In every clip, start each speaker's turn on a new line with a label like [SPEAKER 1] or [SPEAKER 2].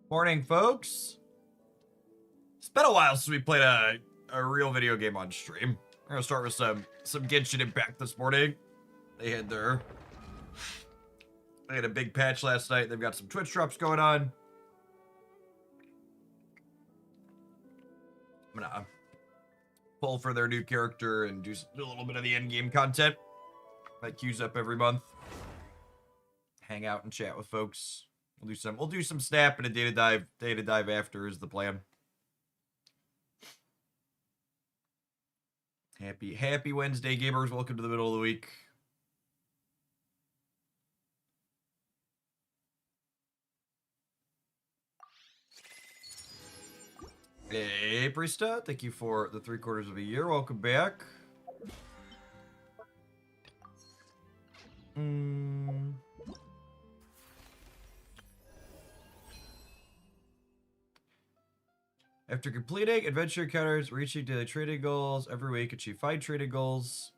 [SPEAKER 1] Morning, folks. It's been a while since we played a real video game on stream. We're gonna start with some Genshin Impact this morning. They had a big patch last night. They've got some Twitch drops going on. I'm gonna pull for their new character and do a little bit of the endgame content that queues up every month. Hang out and chat with folks. We'll do some snap and a data dive after is the plan. Happy Wednesday, gamers. Welcome to the middle of the week. Hey, Priesta. Thank you for the 3/4 of a year. Welcome back. After completing adventure encounters, reaching daily trading goals every week, achieve 5 trading goals.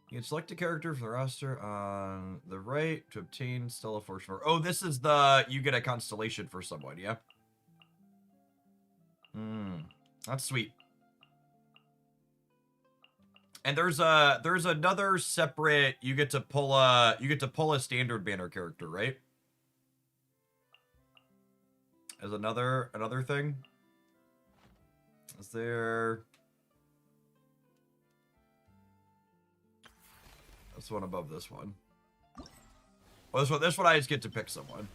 [SPEAKER 1] You can select a character from the roster on the right to obtain Stella Force. Oh, this is the you get a constellation for someone, yeah? That's sweet. And there's another separate you get to pull a standard banner character, right? As another thing. Is there this one above this one? Well, this one I just get to pick someone.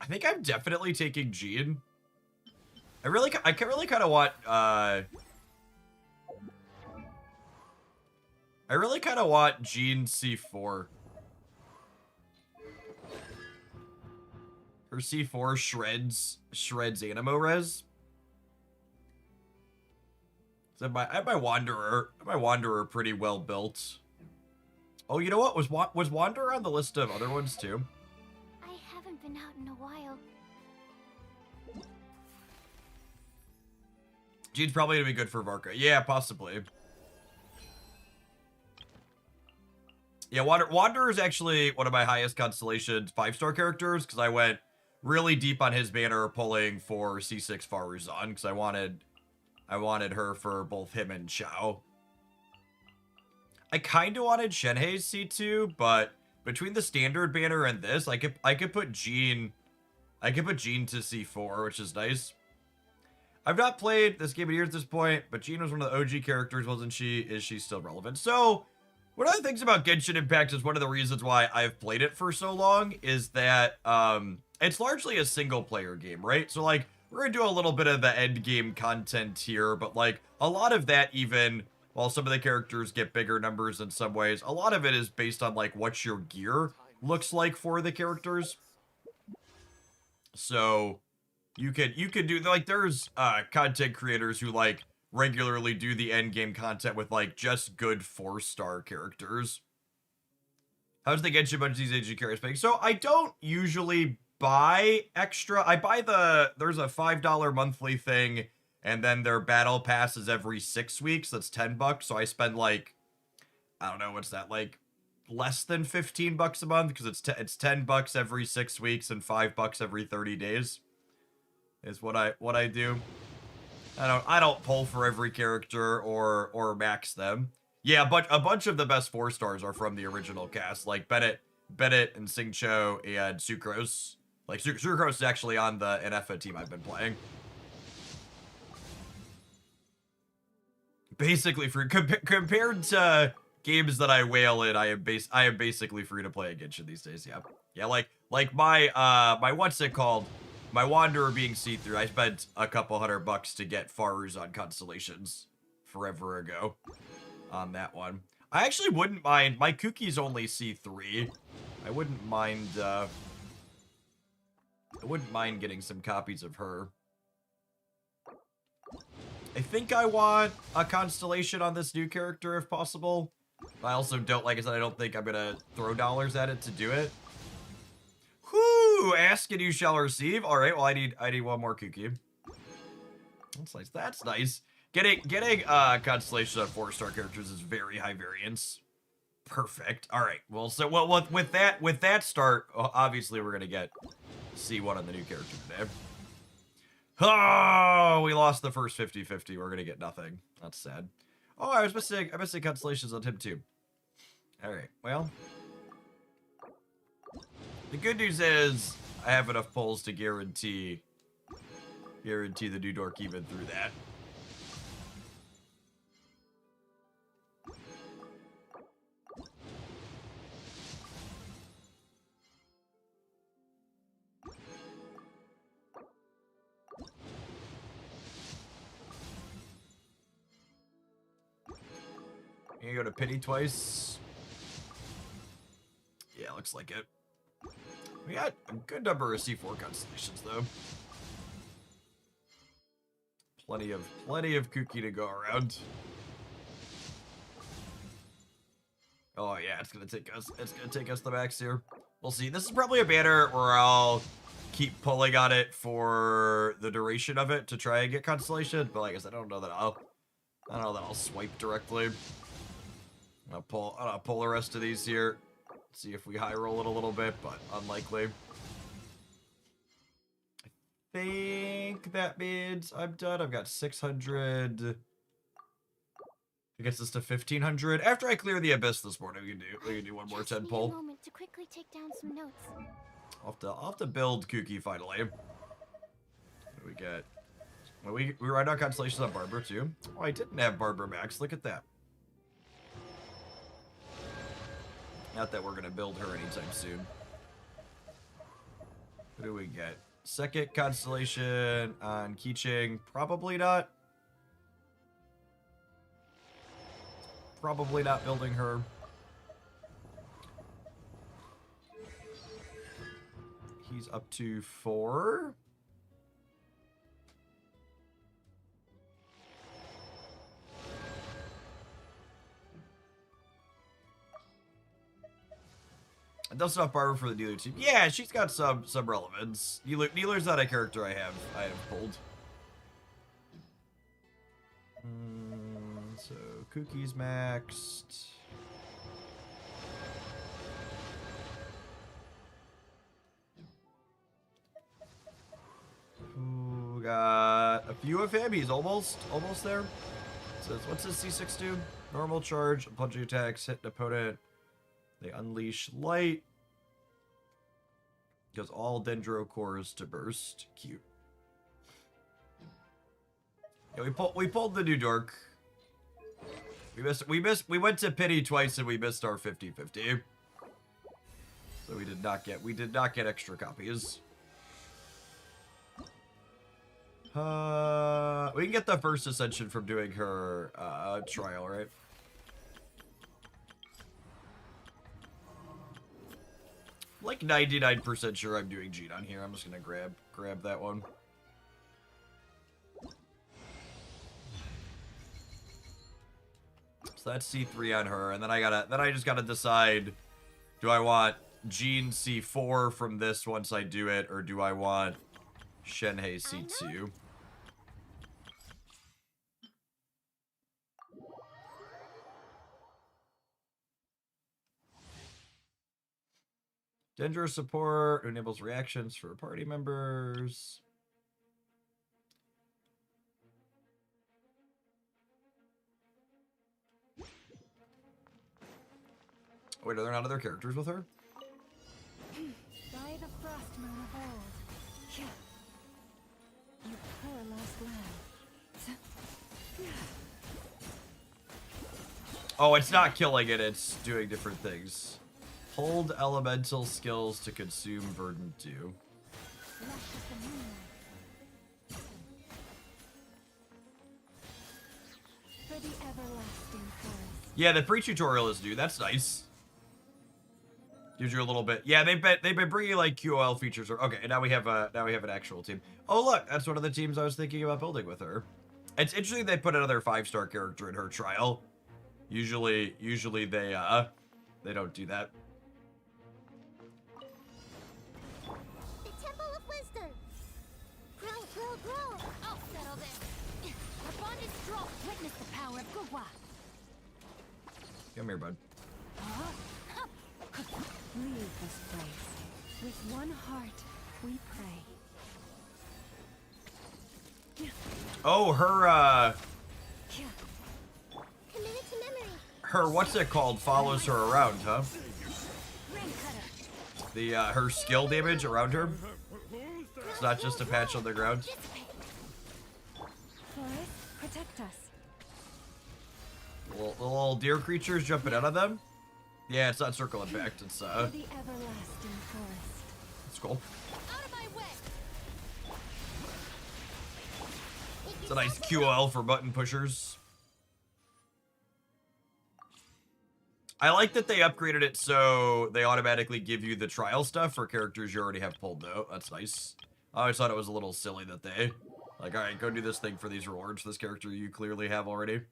[SPEAKER 1] I think I'm definitely taking Jean. I really kind of want Jean C4. Her C4 shreds animo res. So I have my Wanderer pretty well built. Oh, you know what? Was Wanderer on the list of other ones too?
[SPEAKER 2] I haven't been out in a while.
[SPEAKER 1] Jean's probably gonna be good for Varka. Yeah, possibly. Yeah, Wanderer is actually one of my highest constellations 5-star characters because I went really deep on his banner pulling for C6 Faruzan because I wanted her for both him and Xiao. I kind of wanted Shenhei's C2, but between the standard banner and this, I could put Jean to C4, which is nice. I've not played this game in years at this point, but Jean was one of the OG characters, wasn't she? Is she still relevant? So, one of the things about Genshin Impact is one of the reasons why I've played it for so long is that it's largely a single player game, right? So like we're gonna do a little bit of the end game content here, but like a lot of that, even while some of the characters get bigger numbers in some ways, a lot of it is based on like what your gear looks like for the characters. So you could do like there's content creators who like regularly do the end game content with like just good 4-star characters. How's the Genshin bunch of these AG characters paying? So I don't usually buy extra. I buy there's a $5 monthly thing, and then their battle passes every 6 weeks. That's $10. So I spend like, I don't know, what's that, like less than $15 a month because it's $10 every 6 weeks and $5 every 30 days. Is what I do. I don't pull for every character or max them. Yeah, but a bunch of the best 4-stars are from the original cast, like Bennett and Singcho and Sucrose. Like Sucrose is actually on the NFA team I've been playing. Basically free compared to games that I whale in, I am basically free to play a Genshin these days. Yeah. Yeah, like my what's it called? My Wanderer being see-through, I spent a couple $100 to get Faruzan constellations forever ago on that one. I actually wouldn't mind. My Kuki's only C3. I wouldn't mind getting some copies of her. I think I want a constellation on this new character if possible. I also don't, like I said, I don't think I'm gonna throw dollars at it to do it. Whoo! Ask and you shall receive. All right. Well, I need one more Kuki. That's nice. That's nice. Getting constellation of 4-star characters is very high variance. Perfect. All right. Well, so with that start, obviously we're gonna get C1 on the new character today. Oh, we lost the first 50-50. We're gonna get nothing. That's sad. Oh, I missing constellations on him too. All right. Well, the good news is I have enough pulls to guarantee the new dork even through that. You go to pity twice. Yeah, looks like it. We got a good number of C4 constellations though. Plenty of kooky to go around. Oh yeah, it's gonna take us the max here. We'll see. This is probably a banner where I'll keep pulling on it for the duration of it to try and get constellation, but like I said, I don't know that I'll swipe directly. I'll pull the rest of these here. See if we high roll it a little bit, but unlikely. I think that means I'm done. I've got 600. I guess it's to 1500. After I clear the abyss this morning, we can do one more 10 pull.
[SPEAKER 2] Moment to quickly take down some notes.
[SPEAKER 1] I'll have to build Kooky finally. What do we get? Well, we ride out constellations on Barber too. Oh, I didn't have Barber max. Look at that. Not that we're gonna build her anytime soon. What do we get? Second constellation on Keeching. Probably not. Probably not building her. He's up to 4. And that's enough Barber for the dealer team. Yeah, she's got some relevance. Dealer's not a character I have pulled. So Cookie's maxed. Ooh, got a few of him. He's almost there. So what's his C6 do? Normal charge, punching attacks, hit an opponent. They unleash light. Does all dendro cores to burst. Cute. Yeah, we pulled the new dork. We went to pity twice and we missed our 50-50. So we did not get extra copies. We can get the first ascension from doing her trial, right? Like 99% sure I'm doing Jean on here. I'm just gonna grab that one. So that's C3 on her, and then I just gotta decide, do I want Jean C4 from this once I do it, or do I want Shenhei C2? Dendro support enables reactions for party members. Wait, are there not other characters with her?
[SPEAKER 2] By the frost moon of old. You her last land.
[SPEAKER 1] Oh, it's not killing it, it's doing different things. Hold elemental skills to consume Verdant Dew.
[SPEAKER 2] For the everlasting forest.
[SPEAKER 1] Yeah, the pre-tutorial is new. That's nice. Gives you a little bit. Yeah, they've been bringing like QOL features. Okay, and now we have an actual team. Oh look, that's one of the teams I was thinking about building with her. It's interesting they put another 5-star character in her trial. Usually they don't do that.
[SPEAKER 2] The Temple of Wisdom. Grow. I'll settle this. Our bond is Draw, witness the power of Gugwa.
[SPEAKER 1] Come here, bud.
[SPEAKER 2] Leave this place. With one heart, we pray.
[SPEAKER 1] Oh, her,
[SPEAKER 2] Committed to memory.
[SPEAKER 1] her, what's it called, follows her around, huh?
[SPEAKER 2] Rain cutter.
[SPEAKER 1] The, her skill damage around her. It's not just a patch on the ground.
[SPEAKER 2] Forest, protect us.
[SPEAKER 1] The little deer creatures jumping out of them. Yeah, it's not circle impact. It's,
[SPEAKER 2] The everlasting forest.
[SPEAKER 1] it's cool.
[SPEAKER 2] Out of my way.
[SPEAKER 1] It's a nice QL for button pushers. I like that they upgraded it so they automatically give you the trial stuff for characters you already have pulled though. That's nice. I always thought it was a little silly that they, like, alright, go do this thing for these rewards for this character you clearly have already.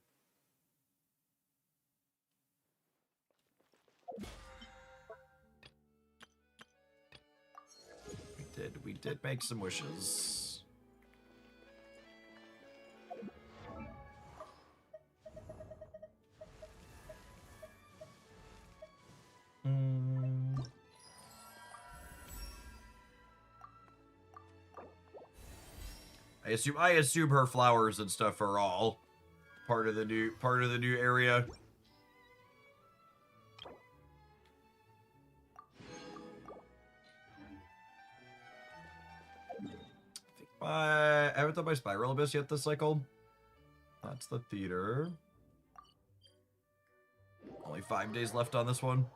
[SPEAKER 1] We did make some wishes. I assume her flowers and stuff are all part of the new area. I haven't done my Spiral Abyss yet this cycle. That's the theater. Only 5 days left on this one.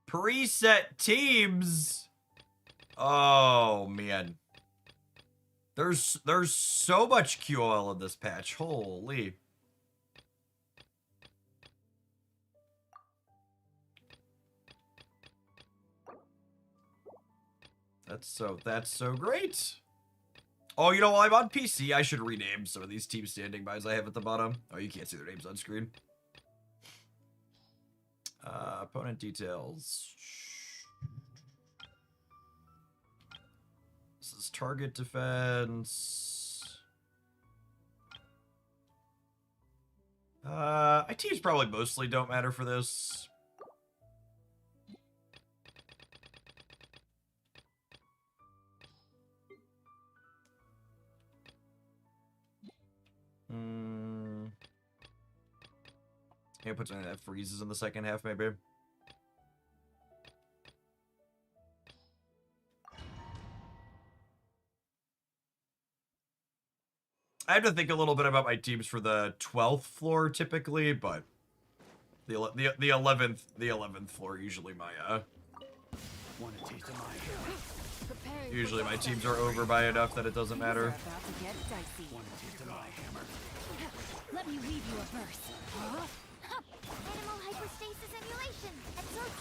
[SPEAKER 1] Preset teams. Oh man. There's so much QOL in this patch. Holy. That's so great. Oh, you know, while I'm on PC, I should rename some of these team standing bys I have at the bottom. Oh, you can't see their names on screen. Opponent details. This is target defense. My teams probably mostly don't matter for this. Can I put something that freezes in the second half, maybe? I have to think a little bit about my teams for the 12th floor typically, but the 11th floor usually my usually my teams are over by enough that it doesn't matter.
[SPEAKER 2] Let me read you a verse. Animal hyperstasis emulation.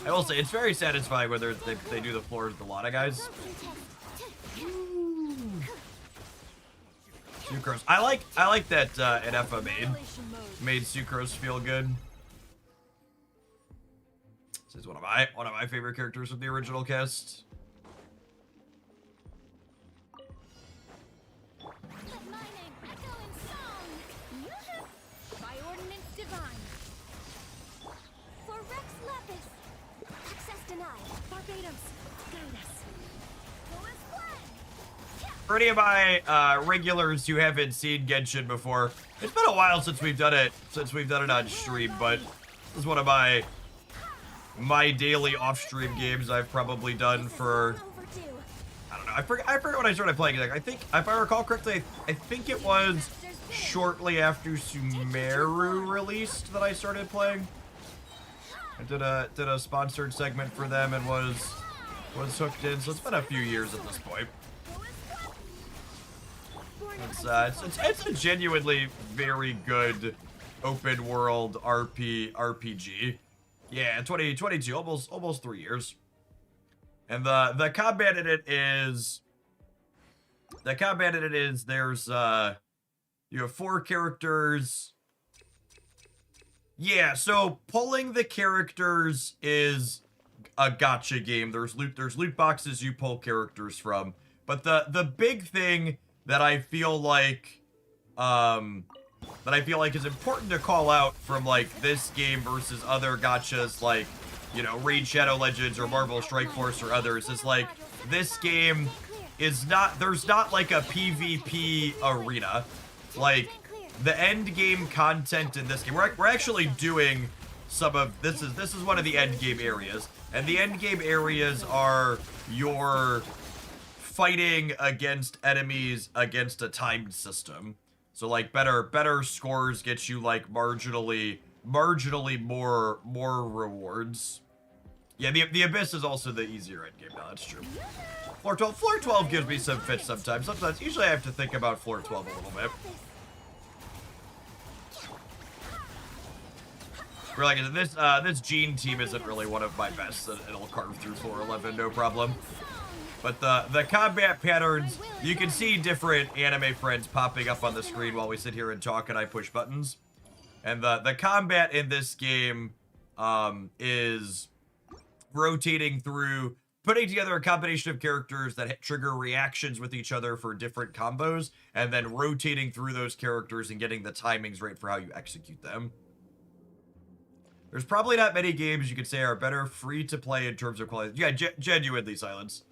[SPEAKER 1] I will say it's very satisfying whether they do the floors with a lot of guys. Sucrose. I like that NFA made Sucrose feel good. This is one of my favorite characters from the original cast.
[SPEAKER 2] Let my name echo in song. By ordinance divine. For Rex Lepis. Access denied. Barbados. Guide us. Go as planned.
[SPEAKER 1] For any of my regulars who haven't seen Genshin before, it's been a while since we've done it on stream, but this is one of my daily off-stream games I've probably done for, I don't know, I forget when I started playing it. Like, I think, if I recall correctly, I think it was shortly after Sumeru released that I started playing. I did a sponsored segment for them and was hooked in, so it's been a few years at this point. It's a genuinely very good open world RPG. Yeah, 2022, almost 3 years. And the combat in it is The combat in it is there's you have 4 characters. Yeah, so pulling the characters is a gotcha game. There's loot boxes you pull characters from. But the big thing that I feel like is important to call out from like this game versus other gotchas like, you know, Raid Shadow Legends or Marvel Strike Force or others is like this game is not, there's not like a PvP arena. Like the end game content in this game, we're actually doing some of this is one of the end game areas, and the end game areas are your fighting against enemies against a timed system. So like better scores get you like marginally more rewards. Yeah, the Abyss is also the easier end game. No, that's true. Floor 12 gives me some fits sometimes. Usually I have to think about floor 12 a little bit. We're like, this Gene team isn't really one of my best. It'll carve through floor 11, no problem. But the combat patterns, you can see different anime friends popping up on the screen while we sit here and talk and I push buttons. And the combat in this game is rotating through, putting together a combination of characters that trigger reactions with each other for different combos, and then rotating through those characters and getting the timings right for how you execute them. There's probably not many games you could say are better free to play in terms of quality. Yeah, genuinely, Silence.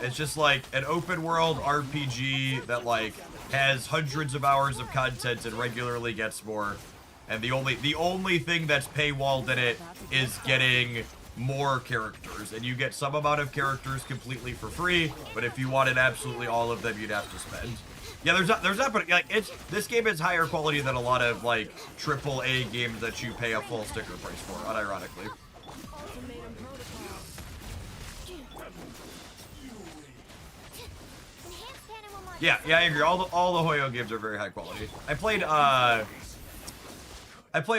[SPEAKER 1] It's just like an open world RPG that like has hundreds of hours of content and regularly gets more. And the only thing that's paywalled in it is getting more characters, and you get some amount of characters completely for free, but if you wanted absolutely all of them, you'd have to spend. Yeah, there's not, but like this game is higher quality than a lot of like AAA games that you pay a full sticker price for, unironically. Yeah, I agree. All the Hoyo games are very high quality. I played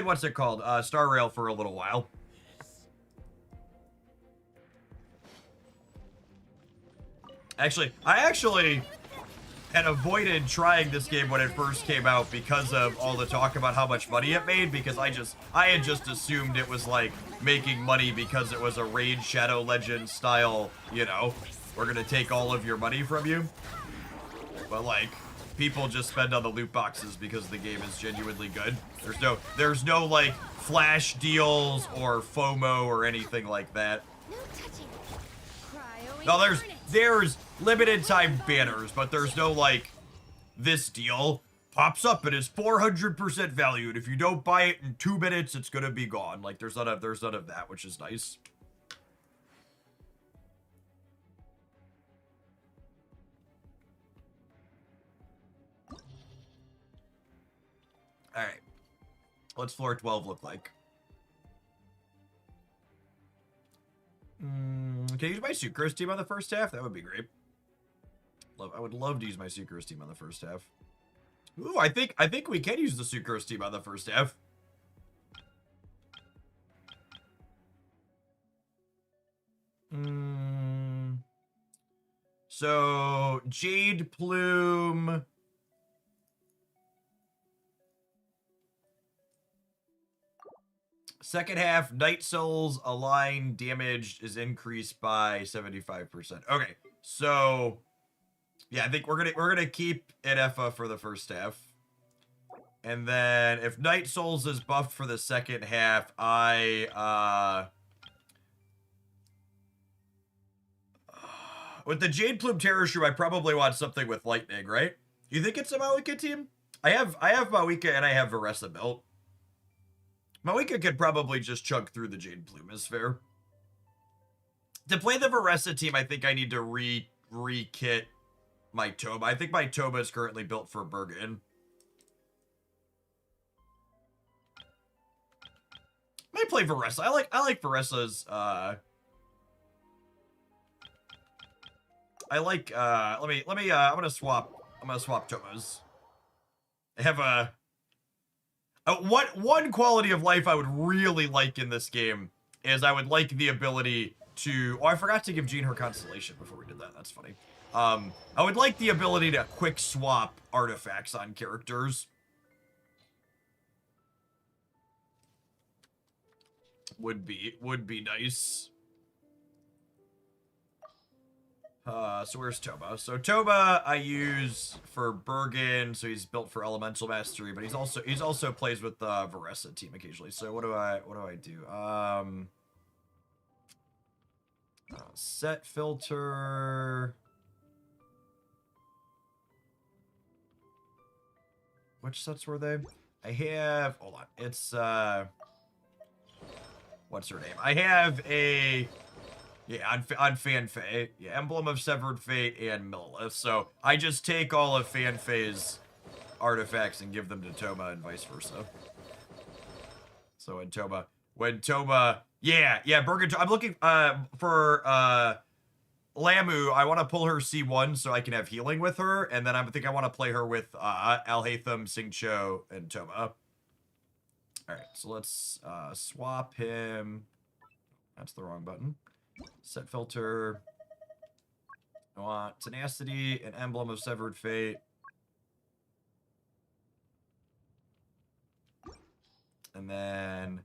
[SPEAKER 1] what's it called? Star Rail for a little while. I actually had avoided trying this game when it first came out because of all the talk about how much money it made, because I had just assumed it was like making money because it was a Raid Shadow Legends style, you know, we're gonna take all of your money from you. But like, people just spend on the loot boxes because the game is genuinely good. There's no like flash deals or FOMO or anything like that. No, there's limited time banners, but there's no like, this deal pops up and is 400% valued. If you don't buy it in 2 minutes, it's gonna be gone. Like there's none of that, which is nice. All right, what's floor 12 look like? Can I use my Sucrose team on the first half? That would be great. I would love to use my Sucrose team on the first half. Ooh, I think we can use the Sucrose team on the first half. So Jade Plume. Second half, Night Souls align damage is increased by 75%. Okay, so yeah, I think we're gonna keep Edefa for the first half, and then if Night Souls is buffed for the second half, with the Jade Plume Terror Shroom, I probably want something with lightning, right? You think it's a Mawika team? I have Mawika and I have Varessa built. Mawika could probably just chug through the Jade Plume, is fair. To play the Varessa team, I think I need to re-kit my Toba. I think my Toba is currently built for Bergen. Might play Varessa. I like Varessa's I'm gonna swap Tobas. I have one quality of life I would really like in this game is I would like the ability to... Oh, I forgot to give Jean her constellation before we did that. That's funny. I would like the ability to quick swap artifacts on characters. Would be nice. So where's Toba? So Toba I use for Bergen, so he's built for elemental mastery, but he's also plays with the Varessa team occasionally. So what do I do? Set filter. Which sets were they? I have, hold on. It's what's her name? I have a, yeah, on Fanfei. Yeah, Emblem of Severed Fate and Millilith. So I just take all of Fanfei's artifacts and give them to Toba and vice versa. So when Toba, yeah, Bergen, I'm looking for Lamu. I want to pull her C1 so I can have healing with her, and then I think I want to play her with Alhaitham, Singcho, and Toba. All right, so let's swap him. That's the wrong button. Set filter. I want Tenacity, an Emblem of Severed Fate. And then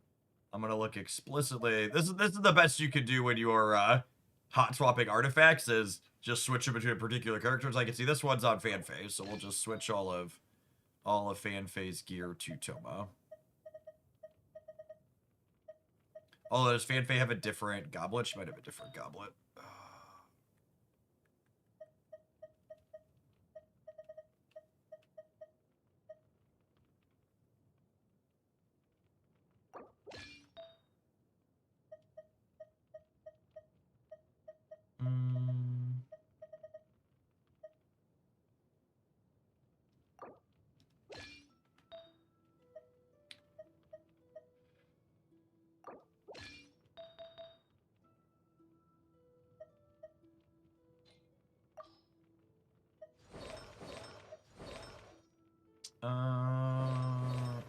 [SPEAKER 1] I'm gonna look explicitly. This is the best you can do when you are hot swapping artifacts, is just switch them between particular characters. I can see this one's on Fanfei, so we'll just switch all of Fanfei's gear to Toma. Although, does Fanfei have a different goblet? She might have a different goblet.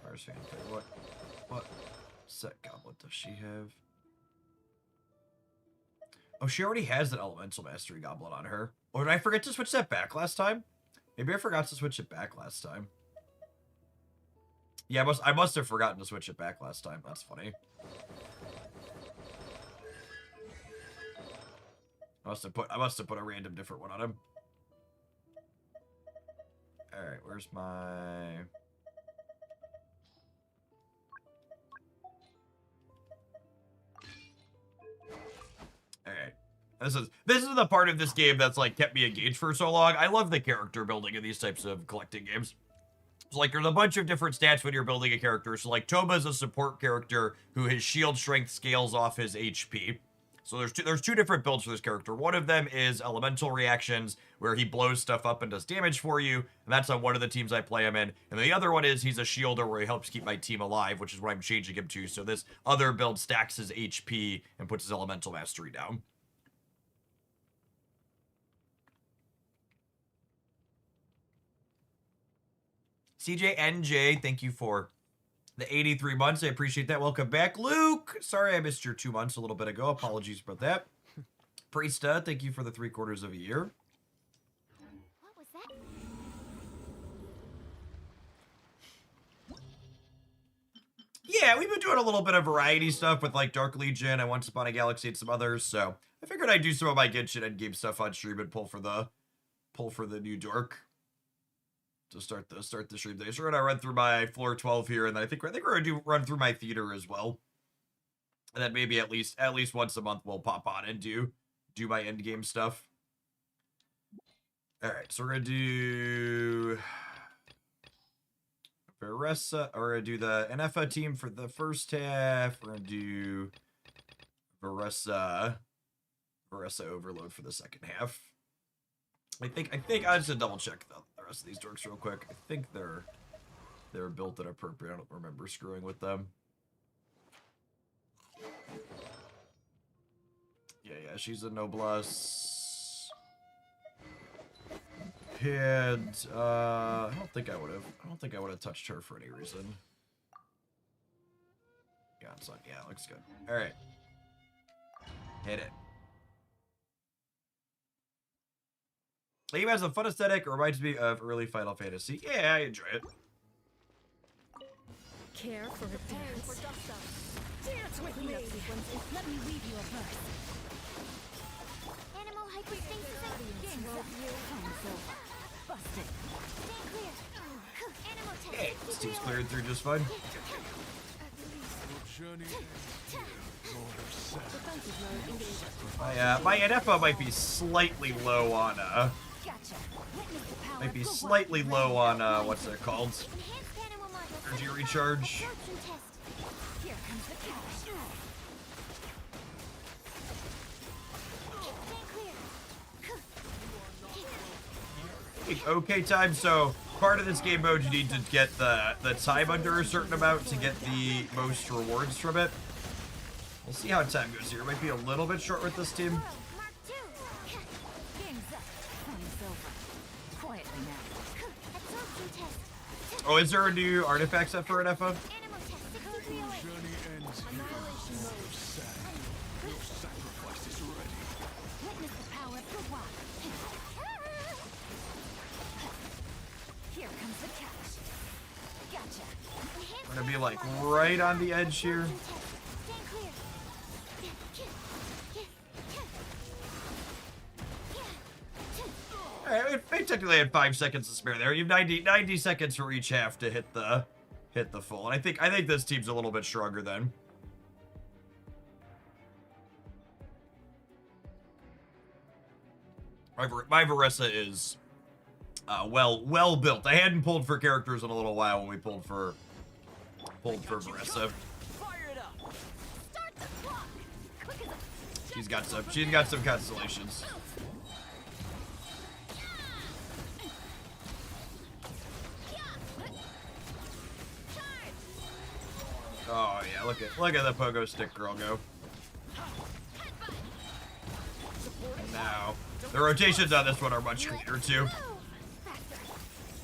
[SPEAKER 1] Where's Fanfei? What set goblet does she have? Oh, she already has an Elemental Mastery Goblet on her. Or did I forget to switch that back last time? Maybe I forgot to switch it back last time. Yeah, I must have forgotten to switch it back last time. That's funny. I must have put a random different one on him. Alright, where's my... Alright. This is the part of this game that's like kept me engaged for so long. I love the character building in these types of collecting games. So like there's a bunch of different stats when you're building a character. So like Toba's a support character who his shield strength scales off his HP. So there's two different builds for this character. One of them is elemental reactions, where he blows stuff up and does damage for you, and that's on one of the teams I play him in. And the other one is he's a shielder, where he helps keep my team alive, which is what I'm changing him to. So this other build stacks his HP and puts his elemental mastery down. CJNJ, thank you for the 83 months. I appreciate that. Welcome back. Luke, sorry I missed your 2 months a little bit ago. Apologies about that. Priesta, thank you for the 3/4 of a year.
[SPEAKER 2] What was that?
[SPEAKER 1] Yeah, we've been doing a little bit of variety stuff with like Dark Legion and Once Upon a Galaxy and some others. So I figured I'd do some of my Genshin Endgame stuff on stream and pull for the new dork to start the stream day. So we're gonna run through my floor 12 here, and then I think we're gonna run through my theater as well. And then maybe at least once a month we'll pop on and do my endgame stuff. All right, so we're gonna do Varessa, or we're gonna do the NFA team for the first half. We're gonna do Varessa Overload for the second half. I think I just double check the rest of these dorks real quick. I think they're built and appropriate. I don't remember screwing with them. Yeah, she's a Noblesse. And I don't think I would have touched her for any reason. Yeah, it's like, yeah, looks good. All right, hit it. The game has a fun aesthetic. It reminds me of early Final Fantasy. Yeah, I enjoy it.
[SPEAKER 2] Care for a dance. Dance with me. Let me weave you a verse. Animal hyperstasis. Busted. Stand clear. Animal test.
[SPEAKER 1] Yeah, this team's cleared through just fine. My NFO might be slightly low on what's it called? Energy recharge.
[SPEAKER 2] Here comes the catch. Stand clear.
[SPEAKER 1] Okay time, so part of this game mode you need to get the time under a certain amount to get the most rewards from it. We'll see how time goes here. It might be a little bit short with this team.
[SPEAKER 2] Mark 2. Game's up. Time's over. Quietly now. Absorption test.
[SPEAKER 1] Oh, is there a new artifact set for an FO?
[SPEAKER 2] Animal test 6308. Annihilation mode. Your sacrifice is ready. Witness the power of the walk. Here comes the catch. Gotcha.
[SPEAKER 1] We're gonna be like right on the edge here.
[SPEAKER 2] Stand clear.
[SPEAKER 1] Alright, we technically had 5 seconds to spare there. You have 90 seconds for each half to hit the full. And I think this team's a little bit stronger then. My Varessa is well built. I hadn't pulled for characters in a little while when we pulled for Varessa.
[SPEAKER 2] Start the clock. Quick as
[SPEAKER 1] She's got some constellations. Oh yeah, look at the pogo stick girl go. And now the rotations on this one are much cleaner too.
[SPEAKER 2] faster.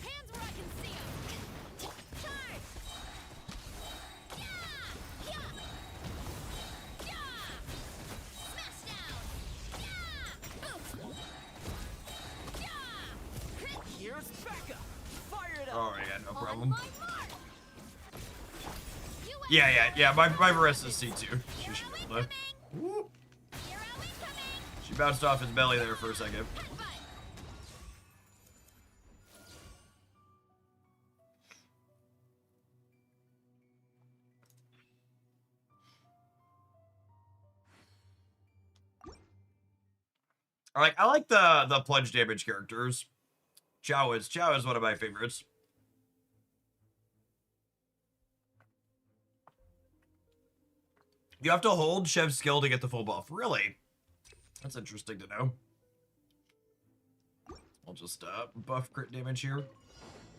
[SPEAKER 2] Hands where I can see 'em. Charge. Smash down.
[SPEAKER 3] Here's Becca. Fire it up.
[SPEAKER 1] Oh yeah, no problem.
[SPEAKER 2] On my mark.
[SPEAKER 1] Yeah. My Varessa's C2. She should be able to. Woo.
[SPEAKER 2] Here are we coming.
[SPEAKER 1] She bounced off his belly there for a second. I like the plunge damage characters. Chao is one of my favorites. You have to hold Chev's skill to get the full buff. Really? That's interesting to know. I'll just buff crit damage here.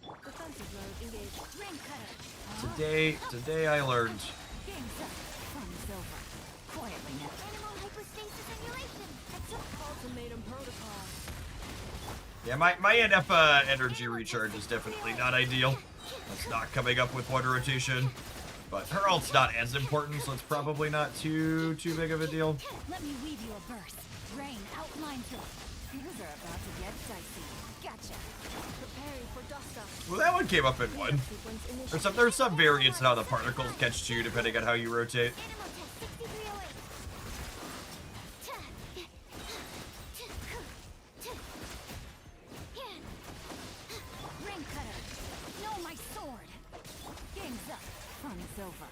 [SPEAKER 2] Defensive mode engaged. Ring cutter.
[SPEAKER 1] Today I learned.
[SPEAKER 2] Game's up. Fun's over. Quietly now. Animal hyperstasis simulation.
[SPEAKER 3] Ultimatum protocol.
[SPEAKER 1] Yeah, my NF energy recharge is definitely not ideal. That's not coming up with one rotation. But her ult's not as important, so it's probably not too big of a deal.
[SPEAKER 2] Let me weave you a verse. Rain outlines your. Things are about to get dicey. Gotcha.
[SPEAKER 3] Preparing for dust up.
[SPEAKER 1] Well, that one came up in one.
[SPEAKER 3] Sequence initiated.
[SPEAKER 1] There's some variance in how the particles catch you, depending on how you rotate.
[SPEAKER 2] Animal test 6308. Ring cutter. No, my sword. Game's up. Fun's over.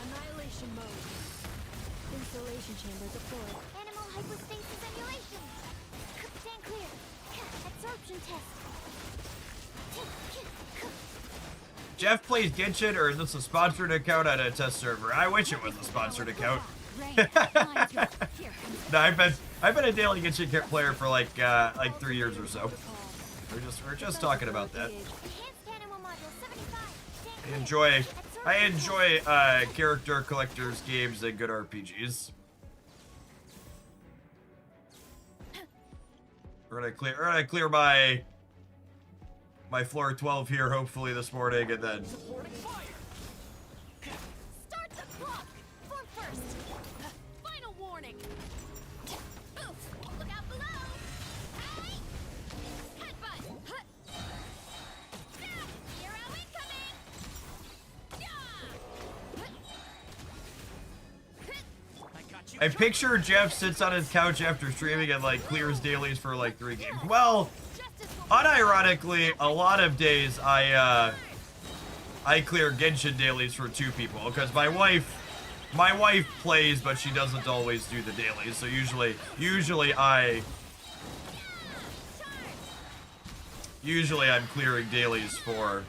[SPEAKER 3] Annihilation mode. Installation chamber deployed.
[SPEAKER 2] Animal hyperstasis simulation. Stand clear. Absorption test.
[SPEAKER 1] Jeff plays Genshin, or is this a sponsored account on a test server? I wish it was a sponsored account.
[SPEAKER 2] Rain outlines your. Here comes
[SPEAKER 1] No, I've been a daily Genshin player for like 3 years or so. We're just talking about that.
[SPEAKER 2] enhanced animal module 75. Stand
[SPEAKER 1] I enjoy character collectors games and good RPGs. We're gonna clear my floor 12 here hopefully this morning, and then
[SPEAKER 3] Supporting fire.
[SPEAKER 2] Start the clock. For first. Final warning. Oof. Look out below.
[SPEAKER 1] I picture Jeff sits on his couch after streaming and like clears dailies for like 3 games. Well, unironically, a lot of days I clear Genshin dailies for 2 people because my wife plays, but she doesn't always do the dailies. So usually I'm clearing dailies for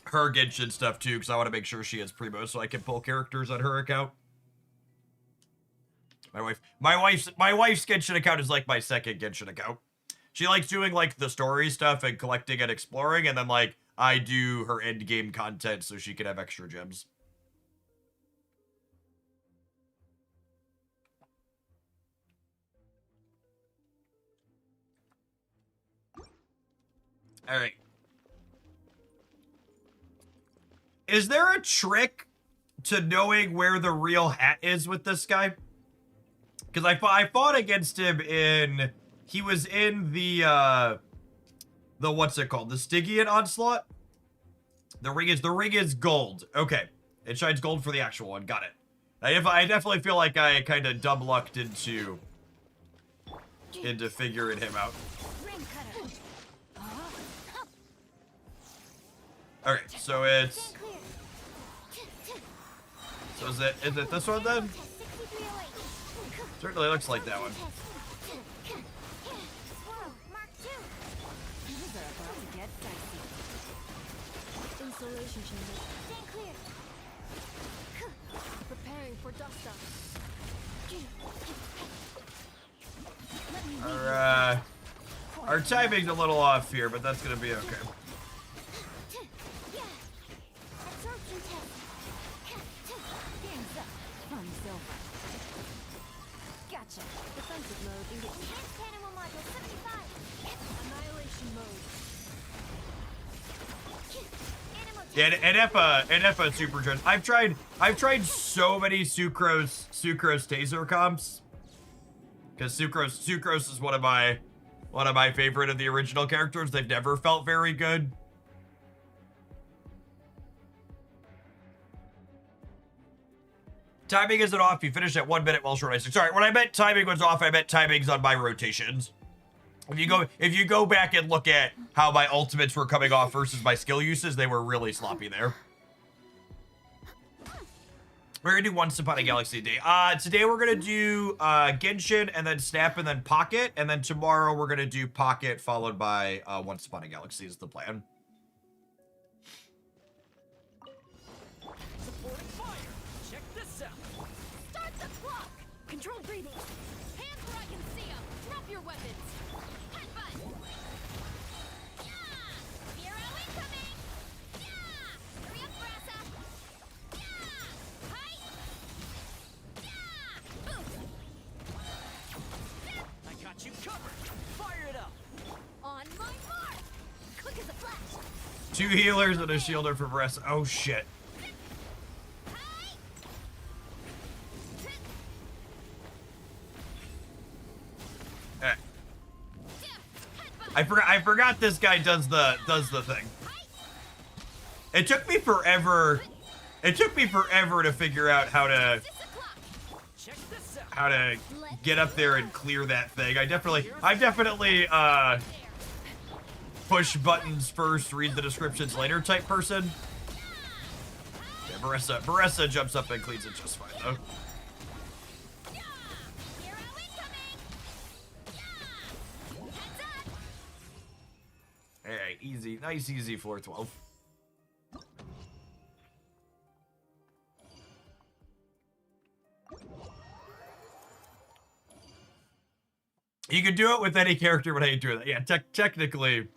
[SPEAKER 1] her Genshin stuff too, because I want to make sure she has primo so I can pull characters on her account. My wife's Genshin account is like my second Genshin account. She likes doing like the story stuff and collecting and exploring, and then like I do her end game content so she can have extra gems. All right. Is there a trick to knowing where the real hat is with this guy? Because I fought against him in... He was in the what's it called? The Stygian Onslaught? The ring is gold. Okay. It shines gold for the actual one. Got it. I definitely feel like I kind of dumb lucked into figuring him out. Okay, so it's... So is it this one then? Certainly looks like that one.
[SPEAKER 3] Installation chamber. Stand clear. Preparing for dust up.
[SPEAKER 1] Our timing's a little off here, but that's gonna be okay.
[SPEAKER 3] Gotcha. Defensive mode. Enhanced animal module 75. Annihilation mode.
[SPEAKER 1] Yeah, and Effa super gen. I've tried so many Sucrose taser comps. Because Sucrose is one of my favorite of the original characters. They've never felt very good. Timing isn't off. You finished at 1 minute while short racing. Sorry, when I meant timing was off, I meant timing's on my rotations. If you go back and look at how my ultimates were coming off versus my skill uses, they were really sloppy there. We're gonna do Once Upon a Galaxy Day. Today we're gonna do Genshin and then Snap and then Pocket, and then tomorrow we're gonna do Pocket followed by Once Upon a Galaxy is the plan.
[SPEAKER 2] Supporting fire. Check this out.
[SPEAKER 3] Start the clock. Control breathing.
[SPEAKER 4] Hands where I can see them. Drop your weapons. Headbutt. Yeah. Zero incoming. Yeah. Hurry up, Brassa. Yeah. Height. Yeah. Boost.
[SPEAKER 2] I got you covered. Fire it up.
[SPEAKER 4] On my mark.
[SPEAKER 3] Quick as a flash.
[SPEAKER 1] 2 healers and a shielder for Bressa. Oh shit. I forgot this guy does the thing. It took me forever to figure out how to get up there and clear that thing. I've definitely push buttons first, read the descriptions later type person. Yeah, Baressa jumps up and cleans it just fine though. Alright, easy. Nice, easy floor 12. You can do it with any character, but I ain't doing that. Yeah, technically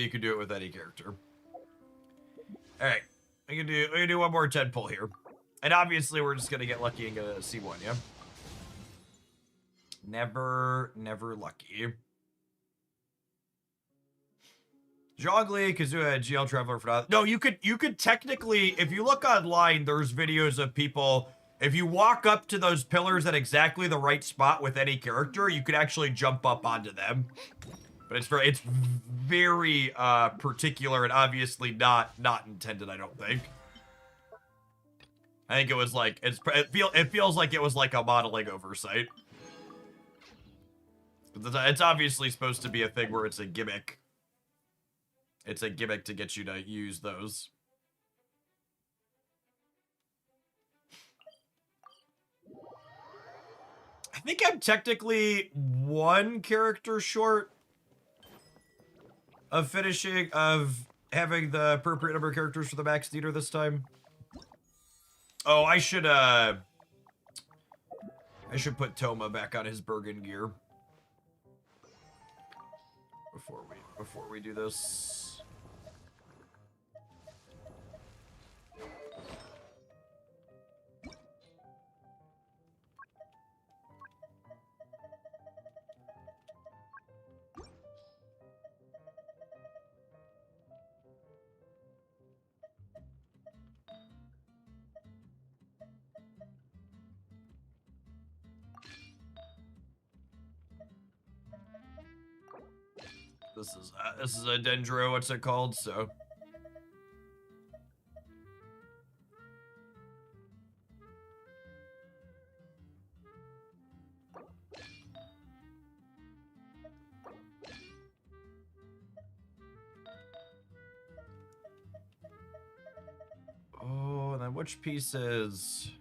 [SPEAKER 1] you can do it with any character. Alright, we can do one more 10 pull here. And obviously we're just gonna get lucky and get a C1, yeah? Never lucky. Zhongli, Kazuya, GL Traveler for that. No, you could technically, if you look online, there's videos of people, if you walk up to those pillars at exactly the right spot with any character, you could actually jump up onto them. But it's very particular and obviously not intended, I don't think. I think it was like it feels like it was like a modeling oversight. It's obviously supposed to be a thing where it's a gimmick. It's a gimmick to get you to use those. I think I'm technically one character short of having the appropriate number of characters for the max theater this time. Oh, I should put Toma back on his Bergen gear before we do this. This is a Dendro, what's it called? So oh, and then which pieces?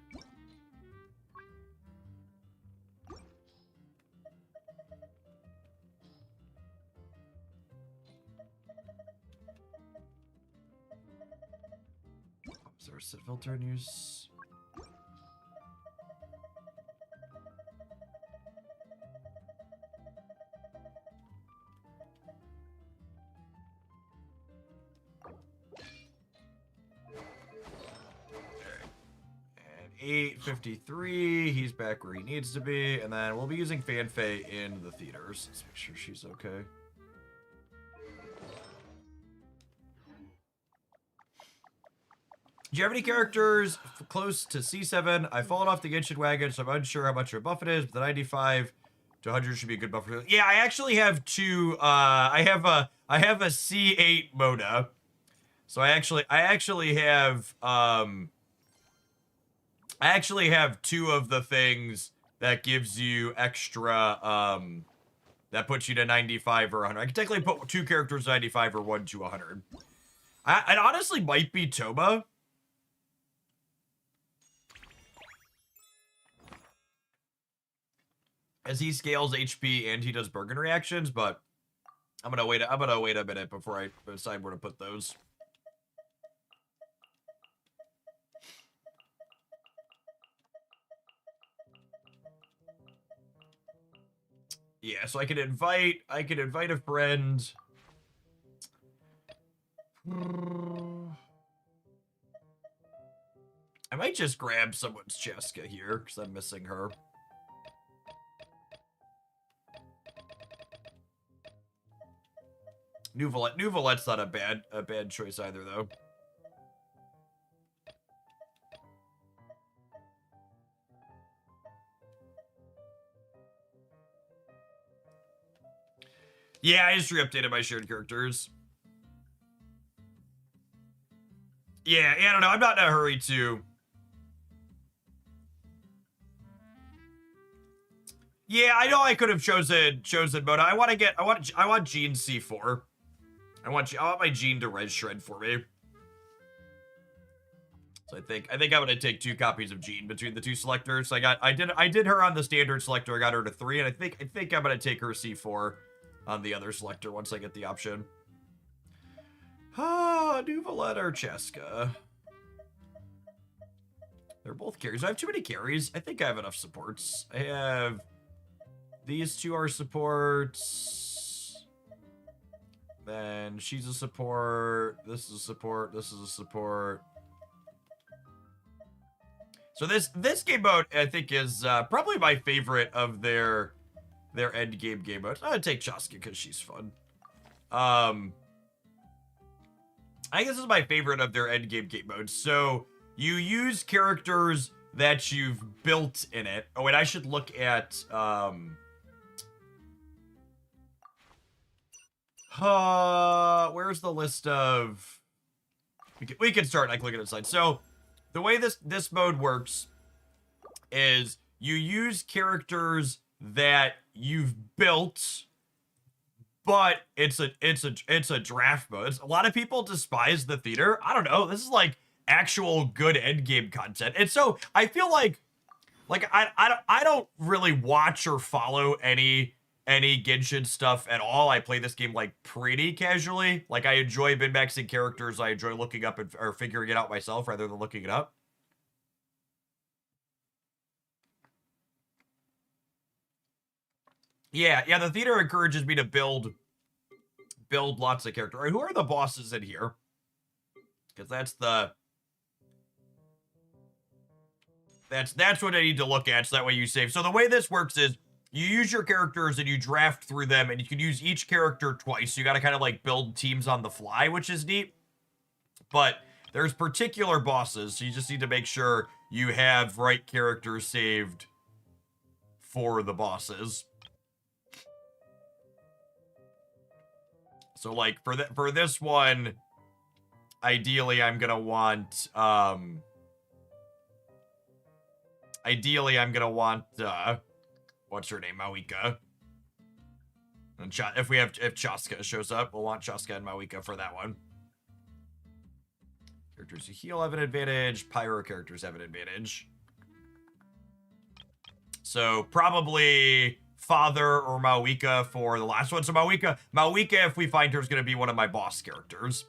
[SPEAKER 1] Is there a sit filter in use? And 853, he's back where he needs to be, and then we'll be using Fanfei in the theaters. Let's make sure she's okay. Do you have any characters close to C7? I've fallen off the Genshin wagon, so I'm unsure how much your buff it is, but the 95 to 100 should be a good buff. Yeah, I actually have two. I have a C8 Mona, so I actually have two of the things that gives you extra that puts you to 95 or 100. I can technically put two characters to 95 or one to 100. It honestly might be Toma. As he scales HP and he does Bergen reactions, but I'm gonna wait a minute before I decide where to put those. Yeah, so I can invite a friend. I might just grab someone's Cheska here because I'm missing her. New Valette's not a bad choice either, though. Yeah, I just re-updated my shared characters. Yeah, I don't know. I'm not in a hurry to. Yeah, I know I could have chosen Mona. I want Jean C4. I want my Jean to res shred for me. So I think I'm gonna take 2 copies of Jean between the 2 selectors. I did her on the standard selector. I got her to 3, and I think I'm gonna take her C4 on the other selector once I get the option. Ah, New Valette or Cheska. They're both carries. I have too many carries. I think I have enough supports. I have these 2 are supports. Then she's a support. This is a support. This is a support. So this game mode, I think, is probably my favorite of their endgame game modes. I'm gonna take Chaska because she's fun. I guess this is my favorite of their endgame game modes. So you use characters that you've built in it. Oh, and I should look at where's the list of... We can start, and I click it inside. So the way this mode works is you use characters that you've built, but it's a draft mode. A lot of people despise the theater. I don't know. This is like actual good endgame content. And so I feel like I don't really watch or follow any Genshin stuff at all. I play this game like pretty casually. Like I enjoy min-maxing characters. I enjoy looking up or figuring it out myself rather than looking it up. Yeah, the theater encourages me to build lots of characters. All right, who are the bosses in here? Because that's what I need to look at, so that way you save. So the way this works is you use your characters and you draft through them, and you can use each character twice. So you got to kind of like build teams on the fly, which is neat. But there's particular bosses, so you just need to make sure you have right characters saved for the bosses. So like for this one, ideally I'm gonna want what's her name, Mawika. And if Chaska shows up, we'll want Chaska and Mawika for that one. Characters who heal have an advantage. Pyro characters have an advantage. So probably Father or Mawika for the last one. So Mawika, if we find her, is going to be one of my boss characters.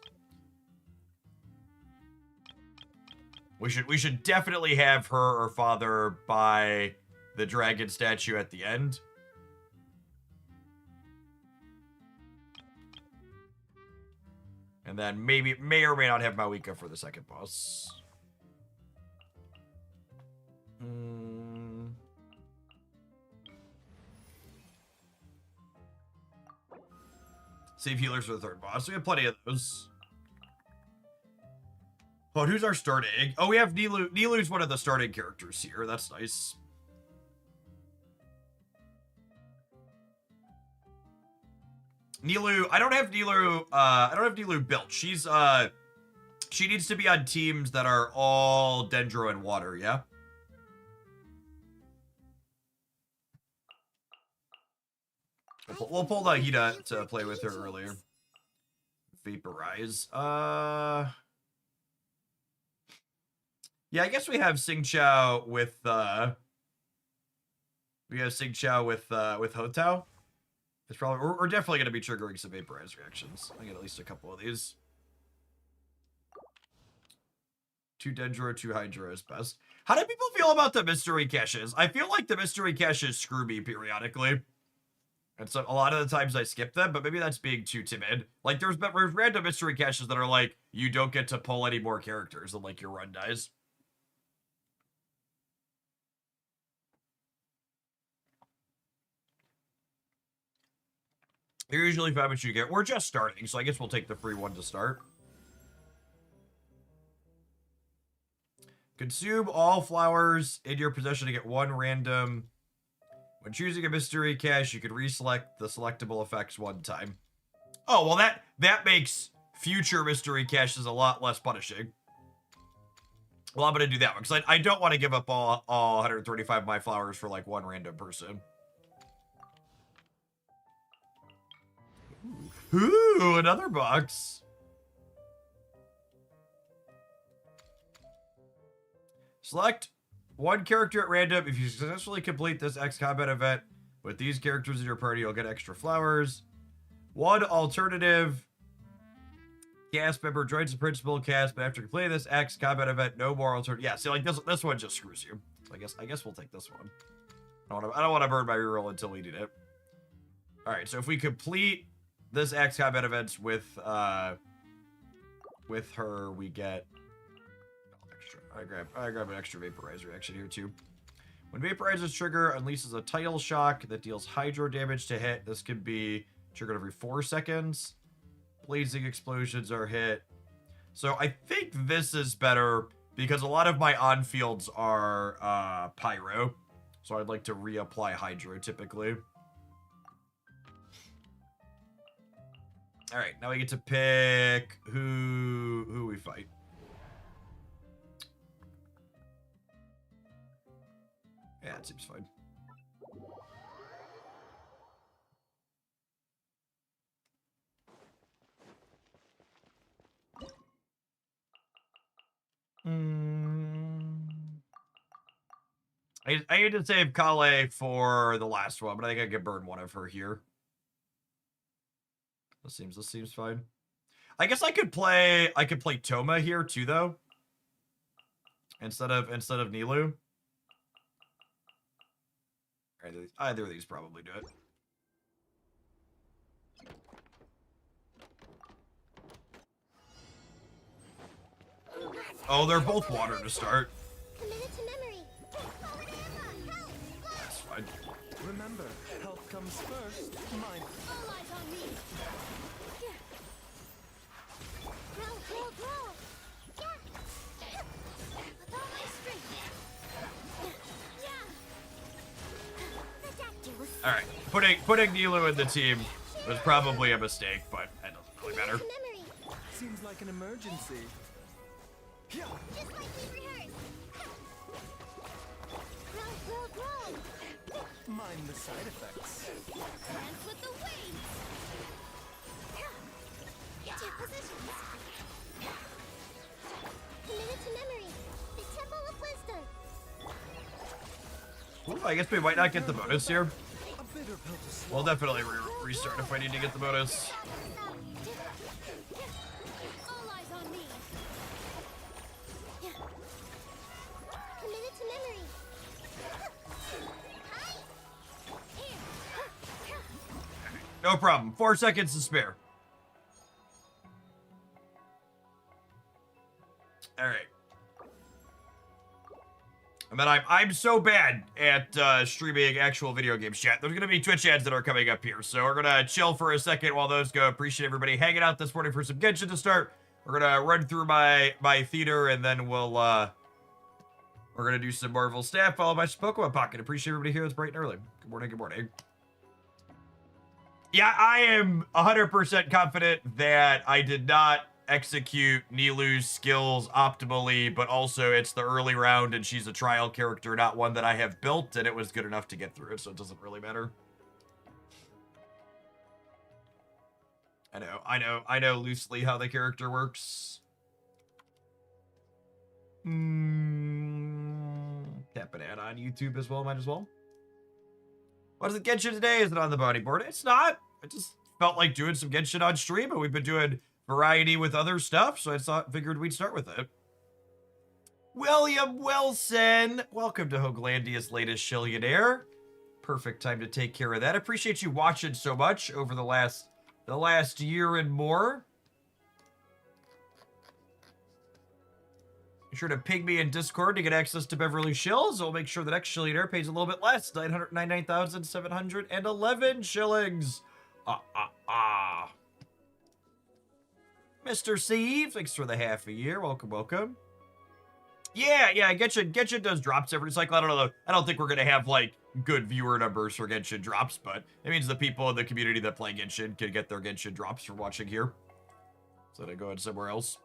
[SPEAKER 1] We should definitely have her or Father by the dragon statue at the end. And then may or may not have Mawika for the second boss. Save healers for the third boss. We have plenty of those. Oh, who's our starting? Oh, we have Nilou. Nilou's one of the starting characters here. That's nice. Nilou, I don't have Nilou built. She needs to be on teams that are all Dendro and water, yeah? We'll pull Nahida to play with her earlier. Vaporize. Yeah, I guess we have Xingqiao with Hotao. It's probably we're definitely gonna be triggering some vaporize reactions. I get at least a couple of these. 2 Dendro, 2 Hydra is best. How do people feel about the mystery caches? I feel like the mystery caches screw me periodically. And so a lot of the times I skip them, but maybe that's being too timid. Like there's random mystery caches that are like, you don't get to pull any more characters and like your run dies. They're usually how much you get. We're just starting, so I guess we'll take the free one to start. Consume all flowers in your possession to get 1 random. When choosing a mystery cache, you can reselect the selectable effects 1 time. Oh, well that makes future mystery caches a lot less punishing. Well, I'm going to do that one, because I don't want to give up all 135 of my flowers for, like, 1 random person. Ooh, another box. Select 1 character at random. If you successfully complete this X combat event with these characters in your party, you'll get extra flowers. 1 alternative cast member joins the principal cast, but after completing this X combat event, no more alternative. Yeah, see, like this one just screws you. So I guess we'll take this one. I don't want to burn my reroll until we need it. All right, so if we complete this X combat events with her, we get extra. I grab an extra vaporizer reaction here too. When vaporizers trigger, unleashes a title shock that deals hydro damage to hit. This can be triggered every 4 seconds. Blazing explosions are hit. So I think this is better because a lot of my on-fields are pyro. So I'd like to reapply hydro typically. All right, now we get to pick who we fight. Yeah, it seems fine. I need to save Kale for the last one, but I think I can burn one of her here. This seems fine. I guess I could play Toma here too, though. Instead of Nilu. Either of these probably do it. Oh, they're both water to start.
[SPEAKER 3] Committed to memory. Forward Emma, help!
[SPEAKER 1] That's fine.
[SPEAKER 5] Remember, health comes first. Mine.
[SPEAKER 4] All eyes on me.
[SPEAKER 3] Grow, grow, grow! Yeah! With all my strength! Yeah! Ridiculous!
[SPEAKER 1] Alright. Putting Nilu in the team was probably a mistake, but that doesn't really matter.
[SPEAKER 3] To memory!
[SPEAKER 5] Seems like an emergency. Yeah.
[SPEAKER 3] Just like we rehearsed! Grow, grow, grow!
[SPEAKER 5] Mind the side effects.
[SPEAKER 4] Dance with the waves.
[SPEAKER 3] Two positions! Committed to memory! The Temple of Wisdom!
[SPEAKER 1] Ooh, I guess we might not get the bonus here.
[SPEAKER 5] A bitter pill to swallow.
[SPEAKER 1] We'll definitely restart if I need to get the bonus.
[SPEAKER 4] All eyes on me.
[SPEAKER 3] Committed to memory!
[SPEAKER 1] No problem. 4 seconds to spare. All right. And then I'm so bad at streaming actual video games chat. There's gonna be Twitch ads that are coming up here, so we're gonna chill for a second while those go. Appreciate everybody hanging out this morning for some Genshin to start. We're gonna run through my theater, and then we're gonna do some Marvel staff followed by some Pokemon Pocket. Appreciate everybody here. It's bright and early. Good morning. Good morning. Yeah, I am 100% confident that I did not execute Nilu's skills optimally, but also it's the early round and she's a trial character, not one that I have built, and it was good enough to get through it, so it doesn't really matter. I know loosely how the character works. Tap an ad on YouTube as well, might as well. What is it, Genshin today? Is it on the bounty board? It's not. I just felt like doing some Genshin on stream, but we've been doing variety with other stuff, so figured we'd start with it. William Wilson, welcome to Hoaglandia's latest Shillionaire. Perfect time to take care of that. Appreciate you watching so much over the last year and more. Be sure to ping me in Discord to get access to Beverly Shills. I'll make sure the next Shillionaire pays a little bit less. 999,711 shillings. Mr. Steve, thanks for the half a year. Welcome, welcome. Yeah, Genshin does drops every cycle. I don't know. I don't think we're gonna have like good viewer numbers for Genshin drops, but it means the people in the community that play Genshin can get their Genshin drops from watching here. So they go in somewhere else.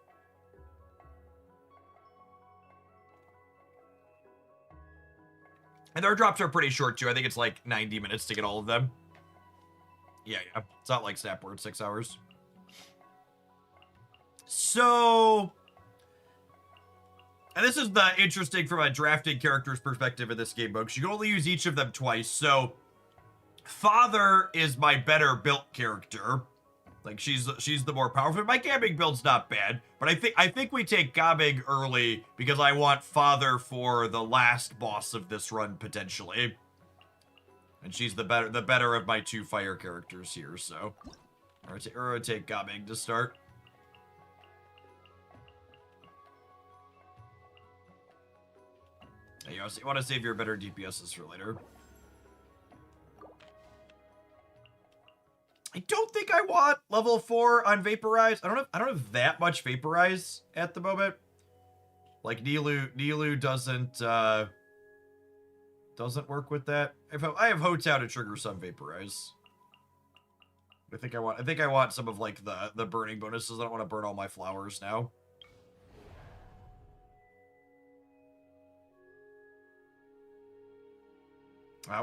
[SPEAKER 1] And their drops are pretty short too. I think it's like 90 minutes to get all of them. Yeah. It's not like Snap where it's 6 hours. So, and this is the interesting from a drafting character's perspective in this game mode, because you can only use each of them twice. So, Father is my better built character. Like she's the more powerful. My Gabbing build's not bad, but I think we take Gabbing early because I want Father for the last boss of this run potentially. And she's the better of my two fire characters here, so we're gonna take Gabbing to start. You want to save your better DPSs for later. I don't think I want level 4 on Vaporize. I don't have that much Vaporize at the moment. Like Nilu doesn't work with that. I have Hotel to trigger some Vaporize. I think I want some of like the burning bonuses. I don't want to burn all my flowers now.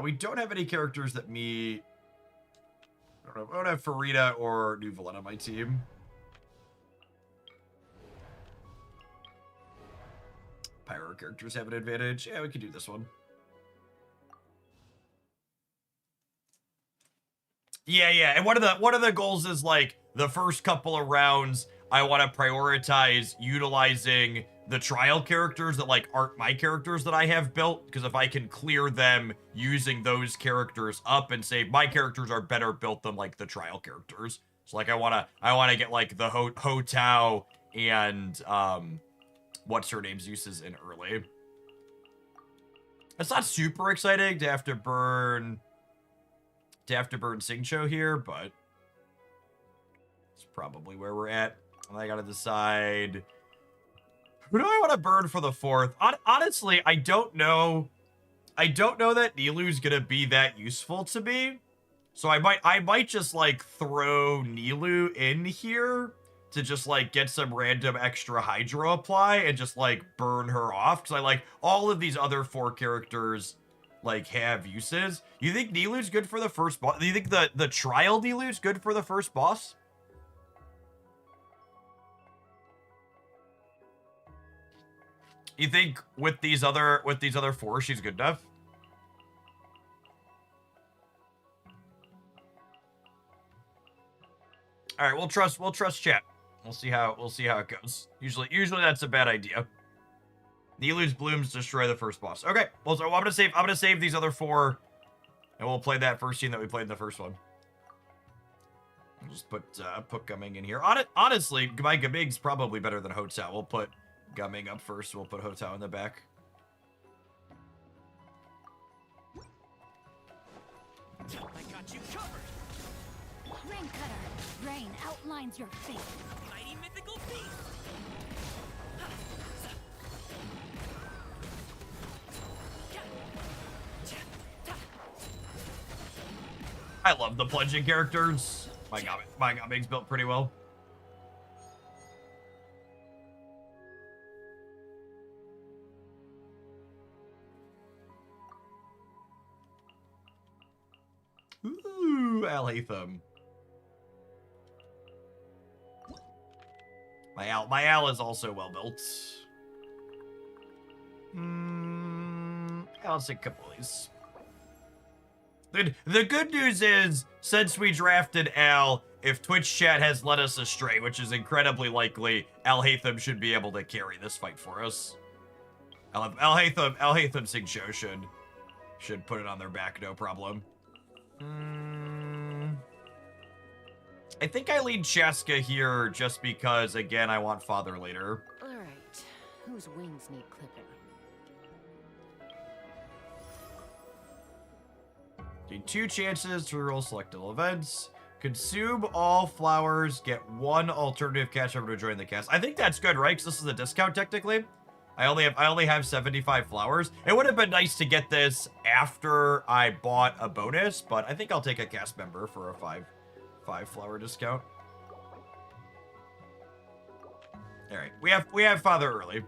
[SPEAKER 1] We don't have any characters that meet... I don't have Farida or Nuvalet on my team. Pyro characters have an advantage. Yeah, we can do this one. Yeah. And one of the goals is like the first couple of rounds, I want to prioritize utilizing the trial characters that like aren't my characters that I have built, because if I can clear them using those characters up and say my characters are better built than like the trial characters. So like I wanna get like the Ho Tao and what's her name's uses in early. It's not super exciting to have to burn Singcho here, but it's probably where we're at. And I gotta decide, who do I want to burn for the 4th? Honestly, I don't know. I don't know that Nilu's gonna be that useful to me. So I might just like throw Nilu in here to just like get some random extra hydro apply and just like burn her off. Because I like all of these other 4 characters like have uses. You think Nilu's good for the first boss? Do you think the trial Nilu's good for the first boss? You think with these other 4 she's good enough? All right, we'll trust chat. We'll see how it goes. Usually that's a bad idea. Nilu's blooms destroy the first boss. Okay, well, so I'm gonna save these other 4, and we'll play that first scene that we played in the first one. I'll just put Gumming in here. Honestly, my Gumming's probably better than Ho Tao. We'll put Gumming up first. We'll put Ho Tao in the back.
[SPEAKER 2] I got you covered.
[SPEAKER 4] Rain Cutter. Rain outlines your fate.
[SPEAKER 2] Mighty mythical beast.
[SPEAKER 1] I love the plunging characters. My Gumming's built pretty well. Ooh, Alhaitham. My Al is also well built. Let's take a couple of these. The good news is, since we drafted Al, if Twitch chat has led us astray, which is incredibly likely, Alhaitham should be able to carry this fight for us. Alhaitham Singcho should put it on their back, no problem. I think I lead Chaska here just because, again, I want Father later.
[SPEAKER 6] Alright, whose wings need clipping?
[SPEAKER 1] Need 2 chances to reroll selectable events. Consume all flowers, get 1 alternative cast member to join the cast. I think that's good, right? Because this is a discount technically. I only have 75 flowers. It would have been nice to get this after I bought a bonus, but I think I'll take a cast member for a 5 flower discount. All right, we have Father early.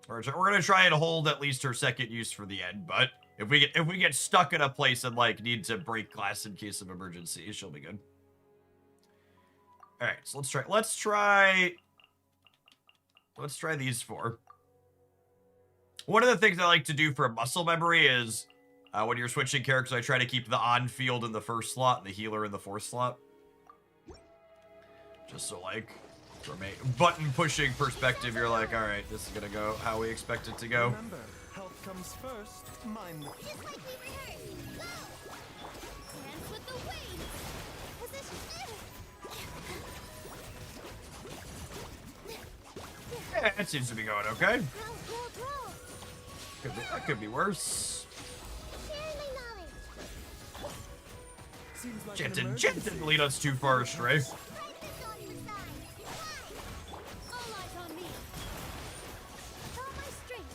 [SPEAKER 1] We're gonna try and hold at least her second use for the end, but if we get stuck in a place and like need to break glass in case of emergency, she'll be good. All right, so let's try these 4. One of the things I like to do for muscle memory is when you're switching characters, I try to keep the on field in the first slot and the healer in the 4th slot, just so like, from a button pushing perspective, you're like, all right, this is gonna go how we expect it to go.
[SPEAKER 5] Remember, health comes first. Mind the
[SPEAKER 3] Just like we rehearsed. Go!
[SPEAKER 4] Dance with the waves.
[SPEAKER 3] Position.
[SPEAKER 1] Yeah, it seems to be going okay.
[SPEAKER 3] Roll.
[SPEAKER 1] That could be worse.
[SPEAKER 3] Share my knowledge.
[SPEAKER 5] seems like
[SPEAKER 1] Jet
[SPEAKER 5] an
[SPEAKER 1] didn't
[SPEAKER 5] emergency.
[SPEAKER 1] lead us too far astray.
[SPEAKER 3] Like this on your side. Why?
[SPEAKER 4] All eyes on me.
[SPEAKER 3] With all my strength.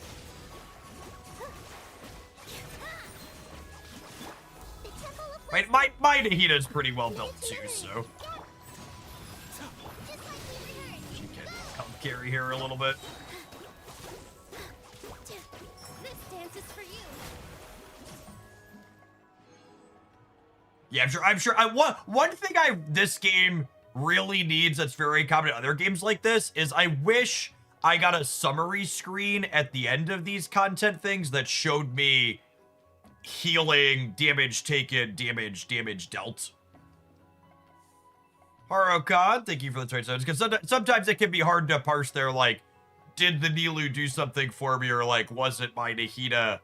[SPEAKER 3] The Temple of
[SPEAKER 1] Right, my Nahita's pretty well built too, so she can help carry here a little bit.
[SPEAKER 3] This dance is for you.
[SPEAKER 1] Yeah, I'm sure. One thing this game really needs that's very common in other games like this is I wish I got a summary screen at the end of these content things that showed me healing, damage taken, damage dealt. Harukan, thank you for the trade zones, because sometimes it can be hard to parse there, like, did the Nilu do something for me, or like, was it my Nahita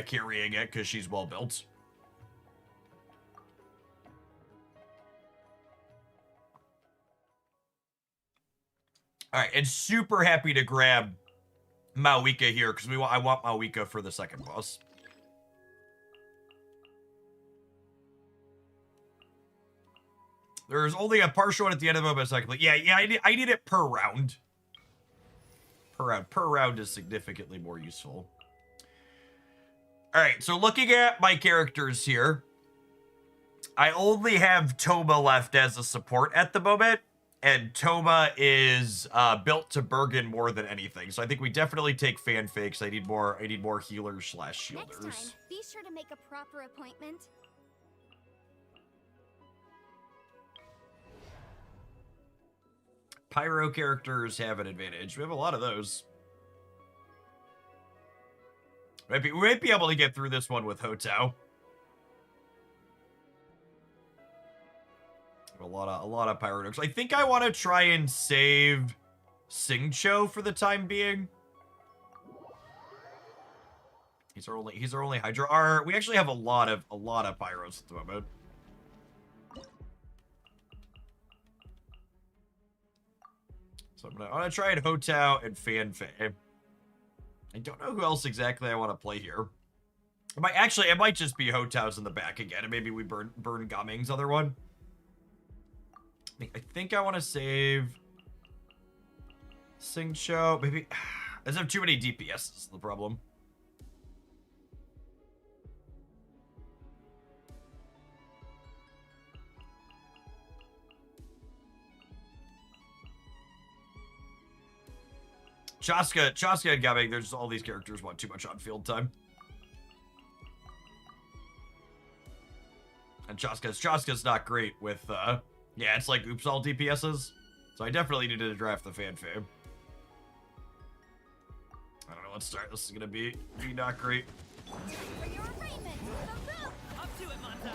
[SPEAKER 1] carrying it because she's well built? All right, and super happy to grab Maoika here because I want Maoika for the second boss. There's only a partial one at the end of the moment. Secondly, yeah, I need it per round. Per round is significantly more useful. All right, so looking at my characters here, I only have Toma left as a support at the moment, and Toma is built to Bergen more than anything. So I think we definitely take fanfakes. I need more healers / shielders.
[SPEAKER 3] Next time, be sure to make a proper appointment.
[SPEAKER 1] Pyro characters have an advantage. We have a lot of those. We might be able to get through this one with Hotao. A lot of pyro nukes. I think I want to try and save Singcho for the time being. He's our only Hydra. We actually have a lot of pyros at the moment. So I'm gonna try and Hotao and Fanfei. I don't know who else exactly I want to play here. It might just be Hotao's in the back again, and maybe we burn Gaming's other one. I think I want to save Singcho. Maybe I just have too many DPS is the problem. Chaska and Gaming, there's all these characters want too much on field time. And Chaska's not great with yeah, it's like oops all DPSs. So I definitely needed to draft the Fanfei. I don't know, let's start. This is gonna be not great.
[SPEAKER 3] For your arraignment.
[SPEAKER 2] Up to it, Montai.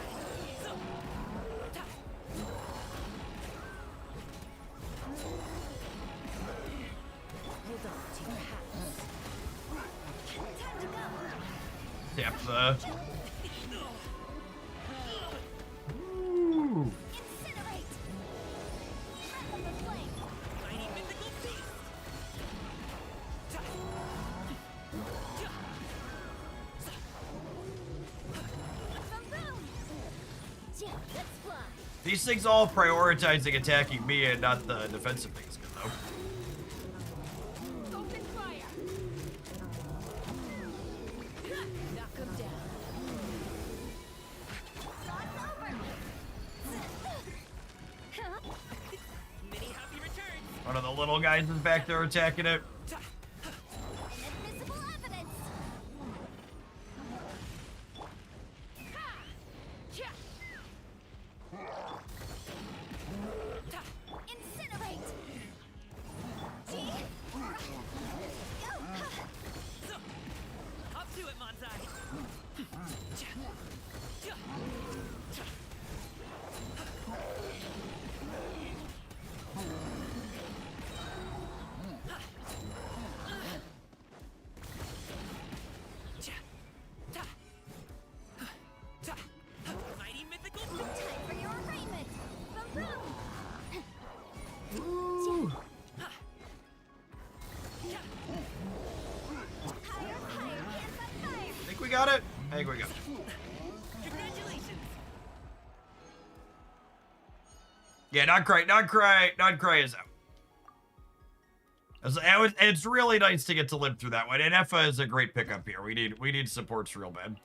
[SPEAKER 6] Hold on to your hats.
[SPEAKER 3] Time to go.
[SPEAKER 1] Tap the Ooh.
[SPEAKER 3] Incinerate. Trap of the flame.
[SPEAKER 2] Mighty mythical beast.
[SPEAKER 3] Boom boom. Yeah, let's fly.
[SPEAKER 1] These things all prioritizing attacking me and not the defensive things, good though.
[SPEAKER 4] Open fire.
[SPEAKER 6] Knock him down.
[SPEAKER 3] God's over. Huh?
[SPEAKER 2] Many happy returns.
[SPEAKER 1] One of the little guys is back there attacking it.
[SPEAKER 3] Inadmissible evidence. Incinerate. Gee.
[SPEAKER 2] Up to it, Montai. Mighty mythical beast.
[SPEAKER 3] Time for your arraignment. Boom boom.
[SPEAKER 1] Ooh.
[SPEAKER 3] Higher, higher, hands on fire.
[SPEAKER 1] I think we got it. I think we got it.
[SPEAKER 2] Congratulations.
[SPEAKER 1] Yeah, not cry is out. It's really nice to get to live through that one. And Effa is a great pickup here. We need supports real bad.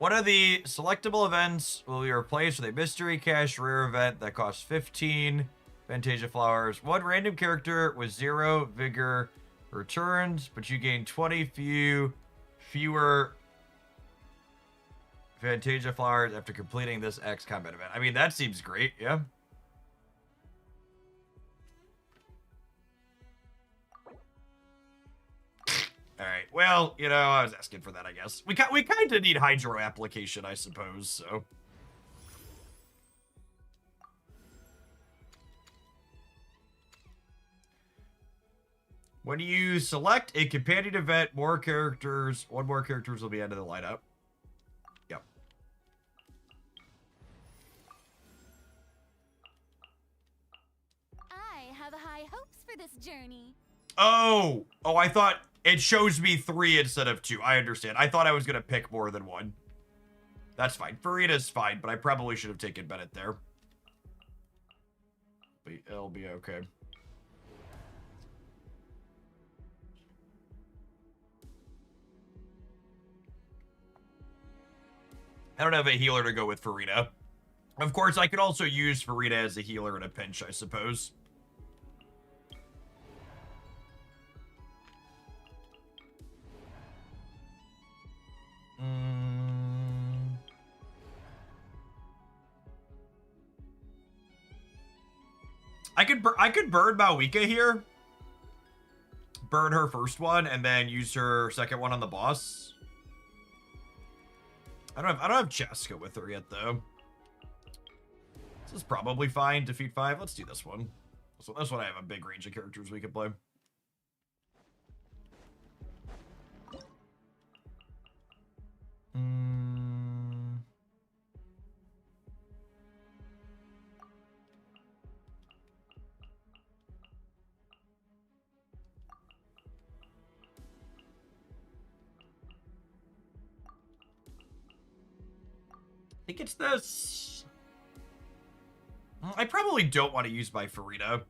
[SPEAKER 1] One of the selectable events will be replaced with a mystery cache rare event that costs 15 Fantasia Flowers. One random character with 0 vigor returns, but you gain 20 fewer Fantasia Flowers after completing this X combat event. I mean, that seems great, yeah. All right. Well, you know, I was asking for that, I guess. We kind of need hydro application, I suppose, so. When you select a companion event, one more characters will be added to the lineup. Yep.
[SPEAKER 4] I have high hopes for this journey.
[SPEAKER 1] Oh, I thought it shows me 3 instead of 2. I understand. I thought I was going to pick more than 1. That's fine. Farina's fine, but I probably should have taken Bennett there. But it'll be okay. I don't have a healer to go with Farina. Of course, I could also use Farina as a healer in a pinch, I suppose. I could burn Maoika here. Burn her first one and then use her second one on the boss. I don't have Cheska with her yet though. This is probably fine. Defeat 5. Let's do this one. So this one I have a big range of characters we could play. I think it's this. I probably don't want to use my Farina.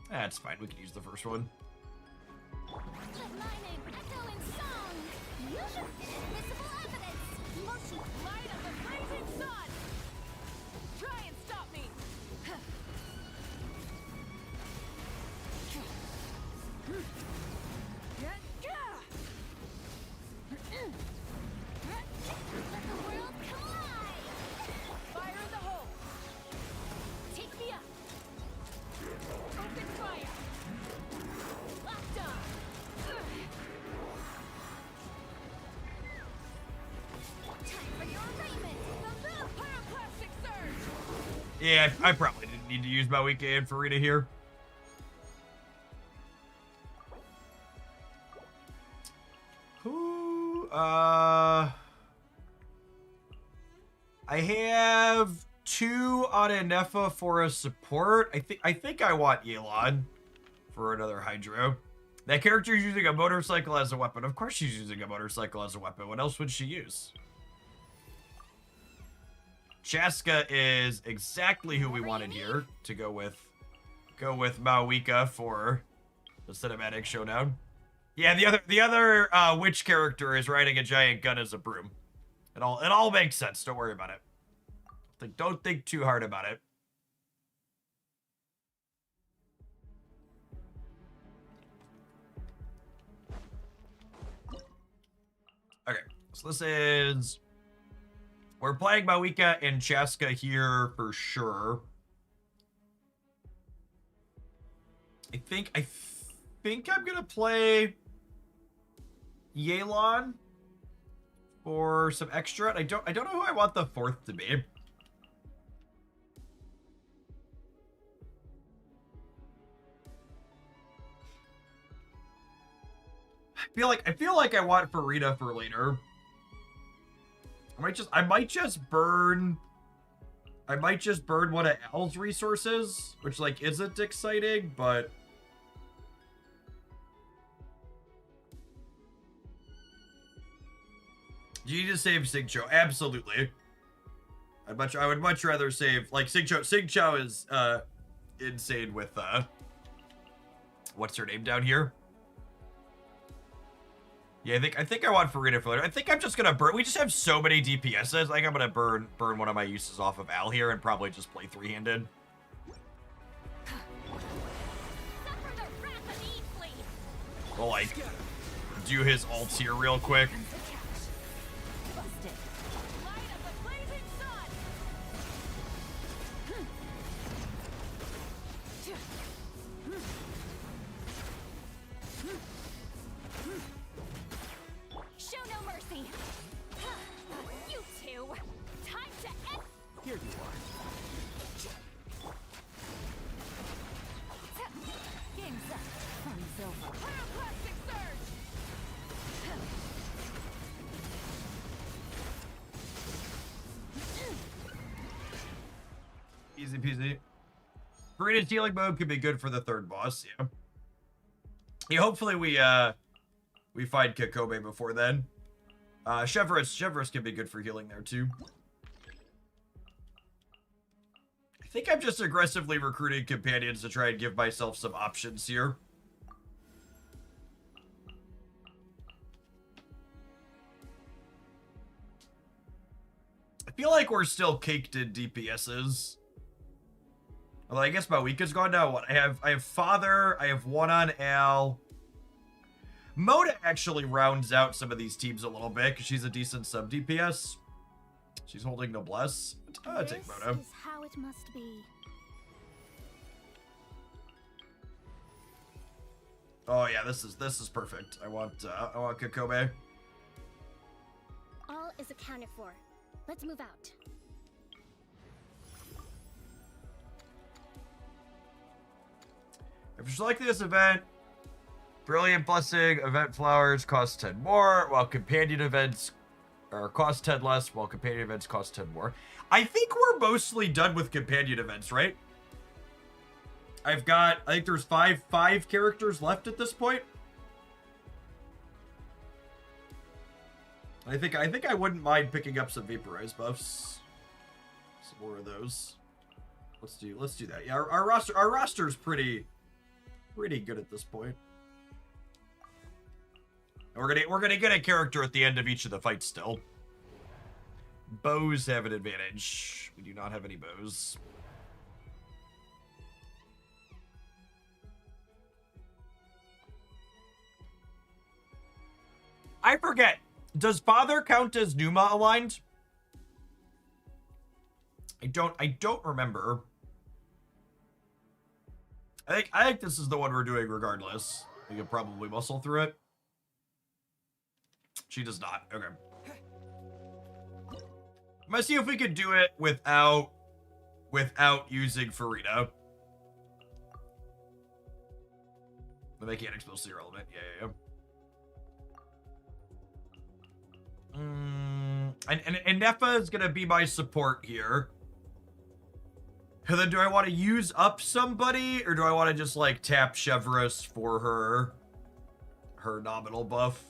[SPEAKER 1] That's fine. We can use the first one.
[SPEAKER 4] Let my name echo in song. Use your invisible evidence. Motion light of the blazing sun. Try and stop me. Let the world collide. Fire in the hole. Take me up. Open fire. Locked on. Time for your arraignment. The pyroclastic surge.
[SPEAKER 1] Yeah, I probably didn't need to use Maoika and Farina here. Who? I have 2 on Anefa for a support. I think I want Yelan for another Hydro. That character is using a motorcycle as a weapon. Of course she's using a motorcycle as a weapon. What else would she use? Cheska is exactly who we wanted here to go with Maoika for the cinematic showdown. Yeah, the other witch character is riding a giant gun as a broom. It all makes sense. Don't worry about it. Don't think too hard about it. Okay, so this is... We're playing Maoika and Cheska here for sure. I think I'm gonna play Yelan for some extra. I don't know who I want the 4th to be. I feel like I want Farina for later. I might just burn one of Al's resources, which like isn't exciting, but you need to save Sigcho. Absolutely. I would much rather save like Sig Chow is insane with what's her name down here? Yeah, I think I want Farina for later. I think I'm just gonna burn. We just have so many DPSs. I think I'm gonna burn one of my uses off of Al here and probably just play three-handed.
[SPEAKER 4] Suffer the wrath of Eatley.
[SPEAKER 1] We'll like do his ults here real quick.
[SPEAKER 6] Busted.
[SPEAKER 4] Light of the blazing sun. Show no mercy. You two. Time to end.
[SPEAKER 5] Here you are.
[SPEAKER 6] Game's up. Fun's over.
[SPEAKER 4] Pyroclastic surge.
[SPEAKER 1] Easy peasy. Farina's healing mode could be good for the third boss, yeah. Yeah, hopefully we find Kakobe before then. Chevrolet can be good for healing there too. I think I'm just aggressively recruiting companions to try and give myself some options here. I feel like we're still caked in DPSs. Although I guess my week is gone now. What I have Father, I have one on Al. Moda actually rounds out some of these teams a little bit because she's a decent sub DPS. She's holding Noblesse. I'll take Moda.
[SPEAKER 4] This is how it must be.
[SPEAKER 1] Oh yeah, this is perfect. I want Kakobe.
[SPEAKER 3] All is accounted for. Let's move out.
[SPEAKER 1] If you're selecting this event, Brilliant Blessing event flowers cost 10 more, while companion events cost 10 less, while companion events cost 10 more. I think we're mostly done with companion events, right? I think there's five characters left at this point. I think I wouldn't mind picking up some Vaporize buffs. Some more of those. Let's do that. Yeah, our roster's pretty good at this point. And we're gonna get a character at the end of each of the fights still. Bows have an advantage. We do not have any bows. I forget. Does Father count as Numa aligned? I don't remember. I think this is the one we're doing regardless. We could probably muscle through it. She does not. Okay. I'm gonna see if we could do it without using Farina. The mechanics mostly irrelevant. Yeah. And Nefa is gonna be my support here. And then do I want to use up somebody, or do I want to just like tap Chevrolet for her nominal buff?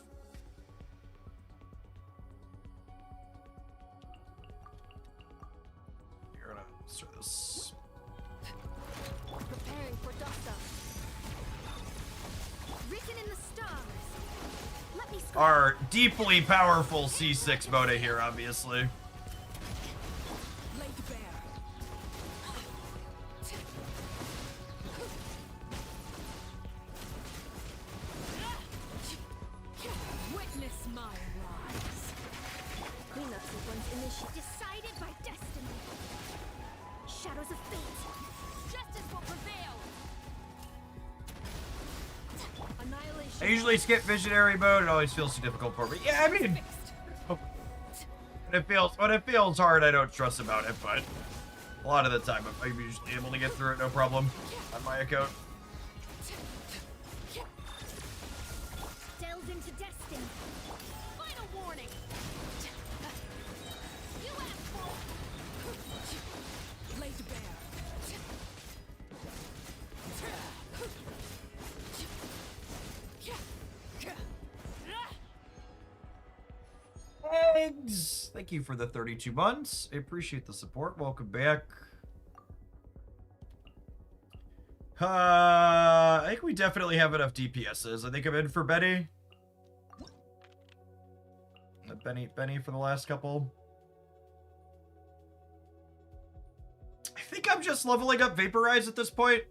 [SPEAKER 1] You're gonna start this.
[SPEAKER 4] Preparing for Dasa. Written in the stars. Let me score.
[SPEAKER 1] Our deeply powerful C6 Moda here, obviously.
[SPEAKER 6] Laid bare.
[SPEAKER 4] Witness my rise.
[SPEAKER 3] Cleanup sequence initiated.
[SPEAKER 4] Decided by destiny.
[SPEAKER 3] Shadows of fate.
[SPEAKER 4] Justice will prevail.
[SPEAKER 6] Annihilation.
[SPEAKER 1] I usually skip visionary mode. It always feels too difficult for me. Yeah, I mean, when it feels hard, I don't stress about it. But a lot of the time, I'm usually able to get through it, no problem, on my account.
[SPEAKER 3] Delves into destiny.
[SPEAKER 4] Final warning. You asked for.
[SPEAKER 6] Laid bare.
[SPEAKER 1] Eggs. thank you for the 32 months. I appreciate the support. Welcome back. I think we definitely have enough DPSs. I think I'm in for Benny. Benny for the last couple. I think I'm just leveling up Vaporize at this point.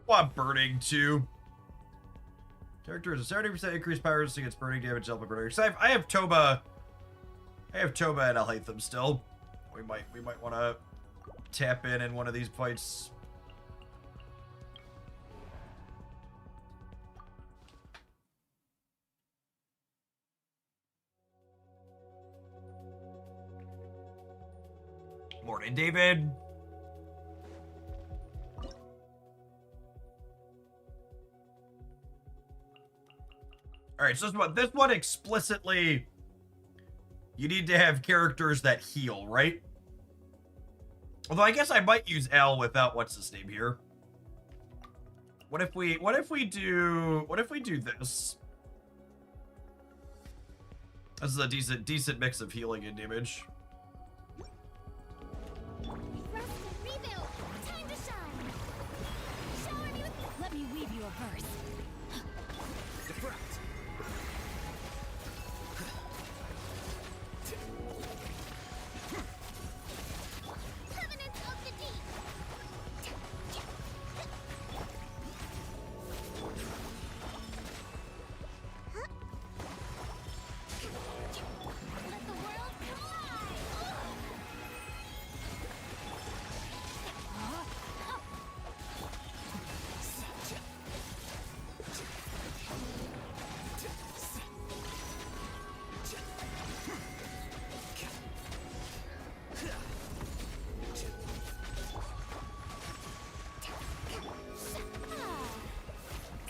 [SPEAKER 1] Want burning too. Character is a 70% increased power resistance against burning damage help burning. So I have Toba. I have Toba and Alhaitham still. We might want to tap in one of these fights. Morning, David. All right, so this one explicitly, you need to have characters that heal, right? Although I guess I might use L without what's his name here. What if we do this? This is a decent mix of healing and damage.
[SPEAKER 3] Rest and rebuild. Time to shine. Shower me with.
[SPEAKER 4] Let me weave you a verse.
[SPEAKER 5] Deflect.
[SPEAKER 3] Covenant of the deep. Let the world collide.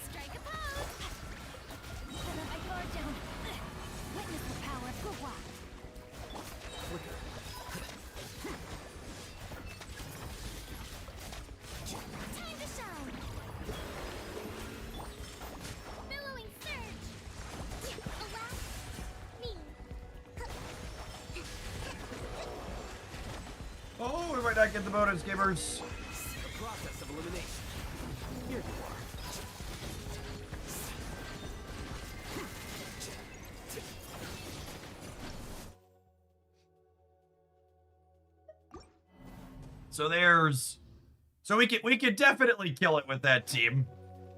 [SPEAKER 4] Strike a pose. Set up my guard down. Witness the power of Gua.
[SPEAKER 3] Time to shine. Billowing surge. Allow me.
[SPEAKER 1] Oh, we might not get the bonus, gamers.
[SPEAKER 5] The process of elimination. Here you are.
[SPEAKER 1] So we can definitely kill it with that team.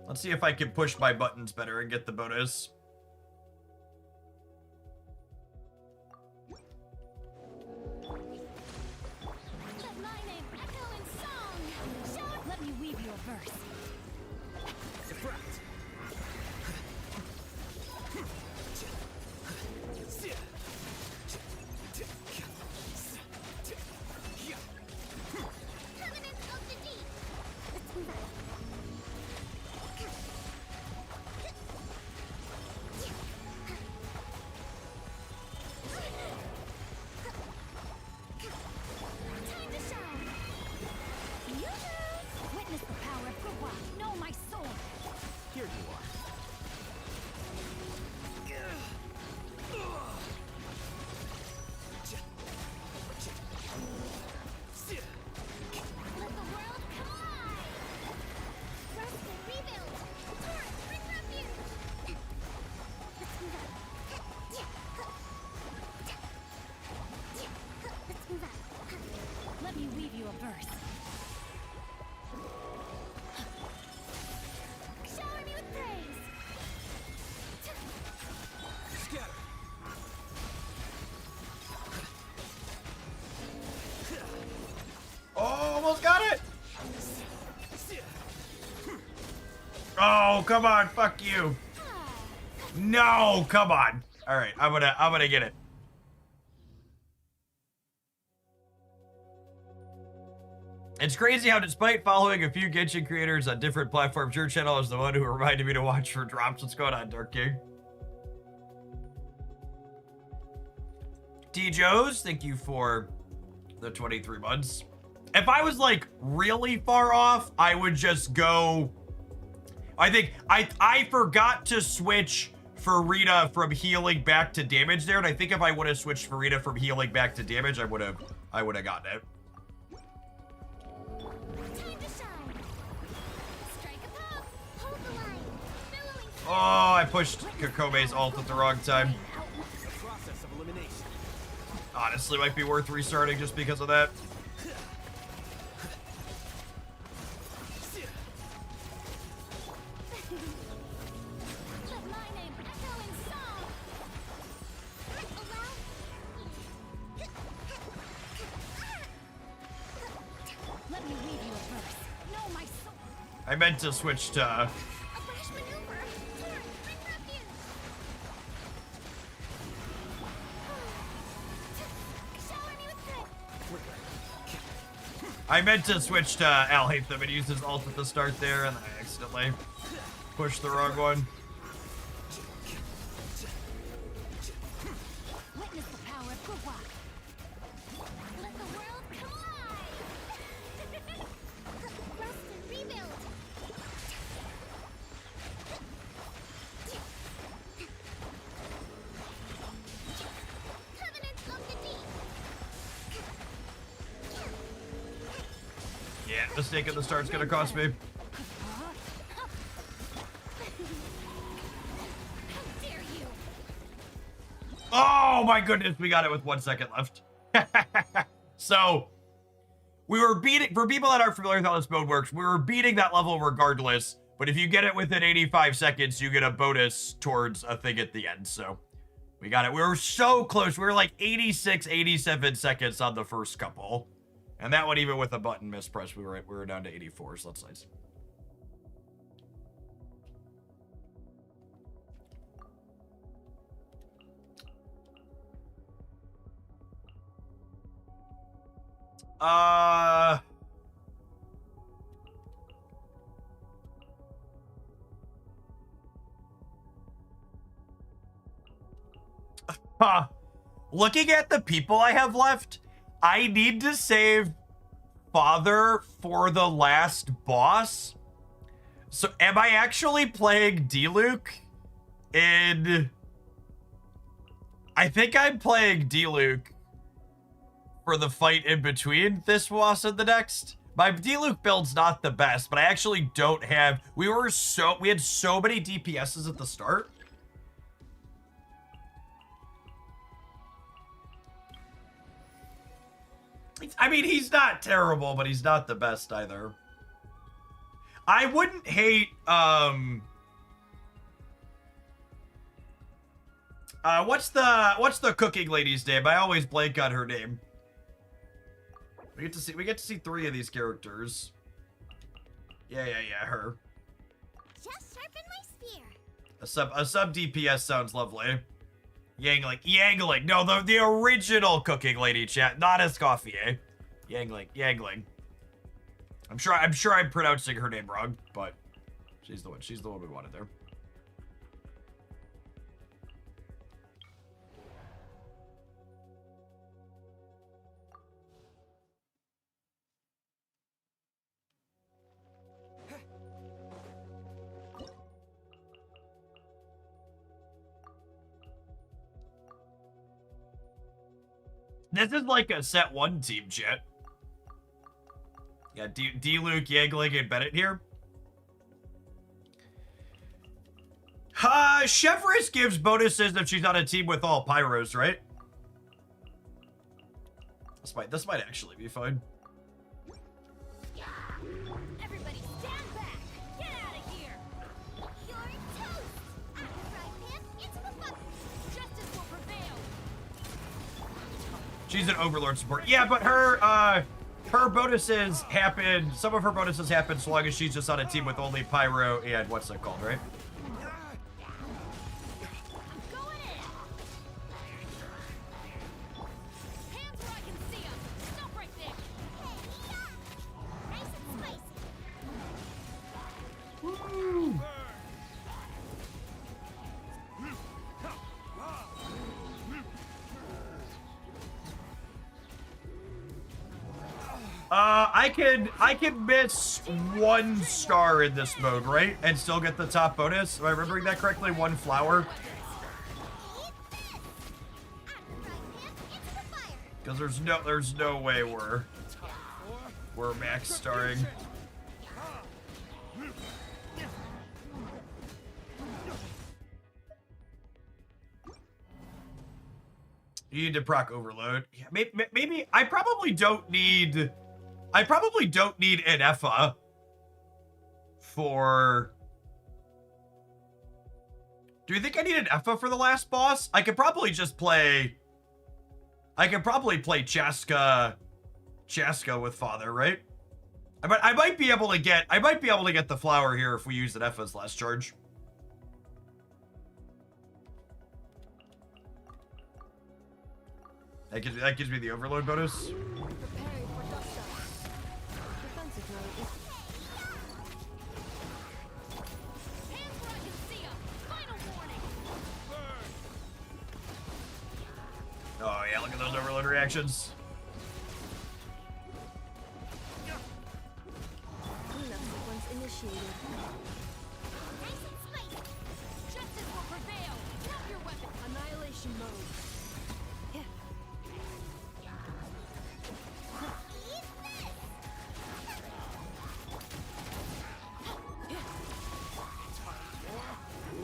[SPEAKER 1] Let's see if I can push my buttons better and get the bonus.
[SPEAKER 4] Let my name echo in song. Let me weave you a verse.
[SPEAKER 5] Deflect.
[SPEAKER 3] Covenant of the deep. Time to shine.
[SPEAKER 4] Yoo-hoo! Witness the power of Gua. Know my soul.
[SPEAKER 5] Here you are.
[SPEAKER 3] Let the world collide. Rest and rebuild. Taurus, bring refuge. Let's move on. Let's move on.
[SPEAKER 4] Let me weave you a verse.
[SPEAKER 3] Shower me with praise.
[SPEAKER 5] Scatter.
[SPEAKER 1] Oh, almost got it. Oh, come on, fuck you. No, come on. All right, I'm gonna get it. It's crazy how despite following a few Genshin creators on different platforms, your channel is the one who reminded me to watch for drops. What's going on, Dark King? D. Joes, thank you for the 23 months. If I was like really far off, I would just go. I think I forgot to switch Farida from healing back to damage there, and I think if I would have switched Farida from healing back to damage, I would have gotten it.
[SPEAKER 3] Time to shine. Strike a pose. Hold the line. Billowing.
[SPEAKER 1] Oh, I pushed Kokome's ult at the wrong time.
[SPEAKER 5] The process of elimination.
[SPEAKER 1] Honestly, might be worth restarting just because of that.
[SPEAKER 4] Let my name echo in song. Let me read you a verse. Know my soul.
[SPEAKER 1] I meant to switch to.
[SPEAKER 3] A rash maneuver. Torrent. Bring refuge. Shower me with good.
[SPEAKER 1] I meant to switch to Alhaitham and use his ult at the start there, and then I accidentally pushed the wrong one.
[SPEAKER 4] Witness the power of Gawak.
[SPEAKER 3] Let the world come alive. Rest and rebuild. Covenant of the deep.
[SPEAKER 1] Yeah, mistake at the start's gonna cost me.
[SPEAKER 3] How dare you?
[SPEAKER 1] Oh my goodness, we got it with 1 second left. So, we were beating, for people that aren't familiar with how this mode works, we were beating that level regardless, but if you get it within 85 seconds, you get a bonus towards a thing at the end, so we got it. We were so close. We were like 86, 87 seconds on the first couple. And that one, even with a button mispress, we were down to 84, so that's nice. Looking at the people I have left, I need to save Father for the last boss. So am I actually playing D-Luke in... I think I'm playing D-Luke for the fight in between this boss and the next. My D-Luke build's not the best, but I actually don't have... We had so many DPSs at the start. I mean, he's not terrible, but he's not the best either. I wouldn't hate, what's the cooking lady's name? I always blank on her name. We get to see 3 of these characters. Yeah, her.
[SPEAKER 3] Just sharpen my spear.
[SPEAKER 1] A sub DPS sounds lovely. Yangling. No, the original cooking lady, chat, not Escoffier. Yangling. I'm sure I'm pronouncing her name wrong, but she's the one we wanted there. This is like a set 1 team, chat. Yeah, D-Luke, Yangling, and Bennett here. Chevris gives bonuses if she's on a team with all pyros, right? This might actually be fine.
[SPEAKER 4] Everybody stand back. Get out of here.
[SPEAKER 3] You're toast. Out of the frying pan into the bucket.
[SPEAKER 4] Justice will prevail.
[SPEAKER 1] She's an Overlord support. Yeah, but her bonuses happen, some of her bonuses happen so long as she's just on a team with only pyro and what's it called, right?
[SPEAKER 4] Going in. Hands where I can see 'em. Stop right there.
[SPEAKER 1] I can miss 1 star in this mode, right? And still get the top bonus. Am I remembering that correctly? 1 flower. Because there's no way we're max starring. You need to proc overload. Yeah, maybe I probably don't need an Effa for. Do you think I need an Effa for the last boss? I could probably just play. I could probably play Chaska with Father, right? I might be able to get the flower here if we use an Effa's last charge. That gives me the overload bonus.
[SPEAKER 4] Preparing for dust up. Defensive mode is... Hands where I can see 'em. Final warning.
[SPEAKER 1] Oh yeah, look at those overload reactions.
[SPEAKER 4] Cleanup sequence initiated.
[SPEAKER 3] Nice and spicy.
[SPEAKER 4] Justice will prevail. Drop your weapon. Annihilation mode. Yeah.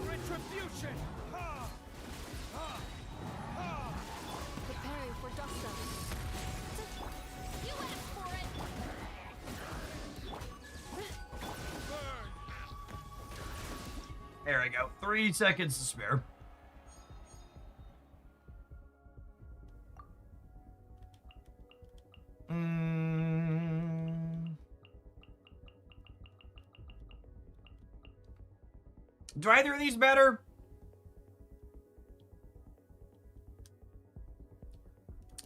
[SPEAKER 2] Retribution! Ha! Ha! Ha!
[SPEAKER 4] Preparing for dust up.
[SPEAKER 3] You asked for it.
[SPEAKER 2] Burn!
[SPEAKER 1] There we go. 3 seconds to spare. Do either of these matter?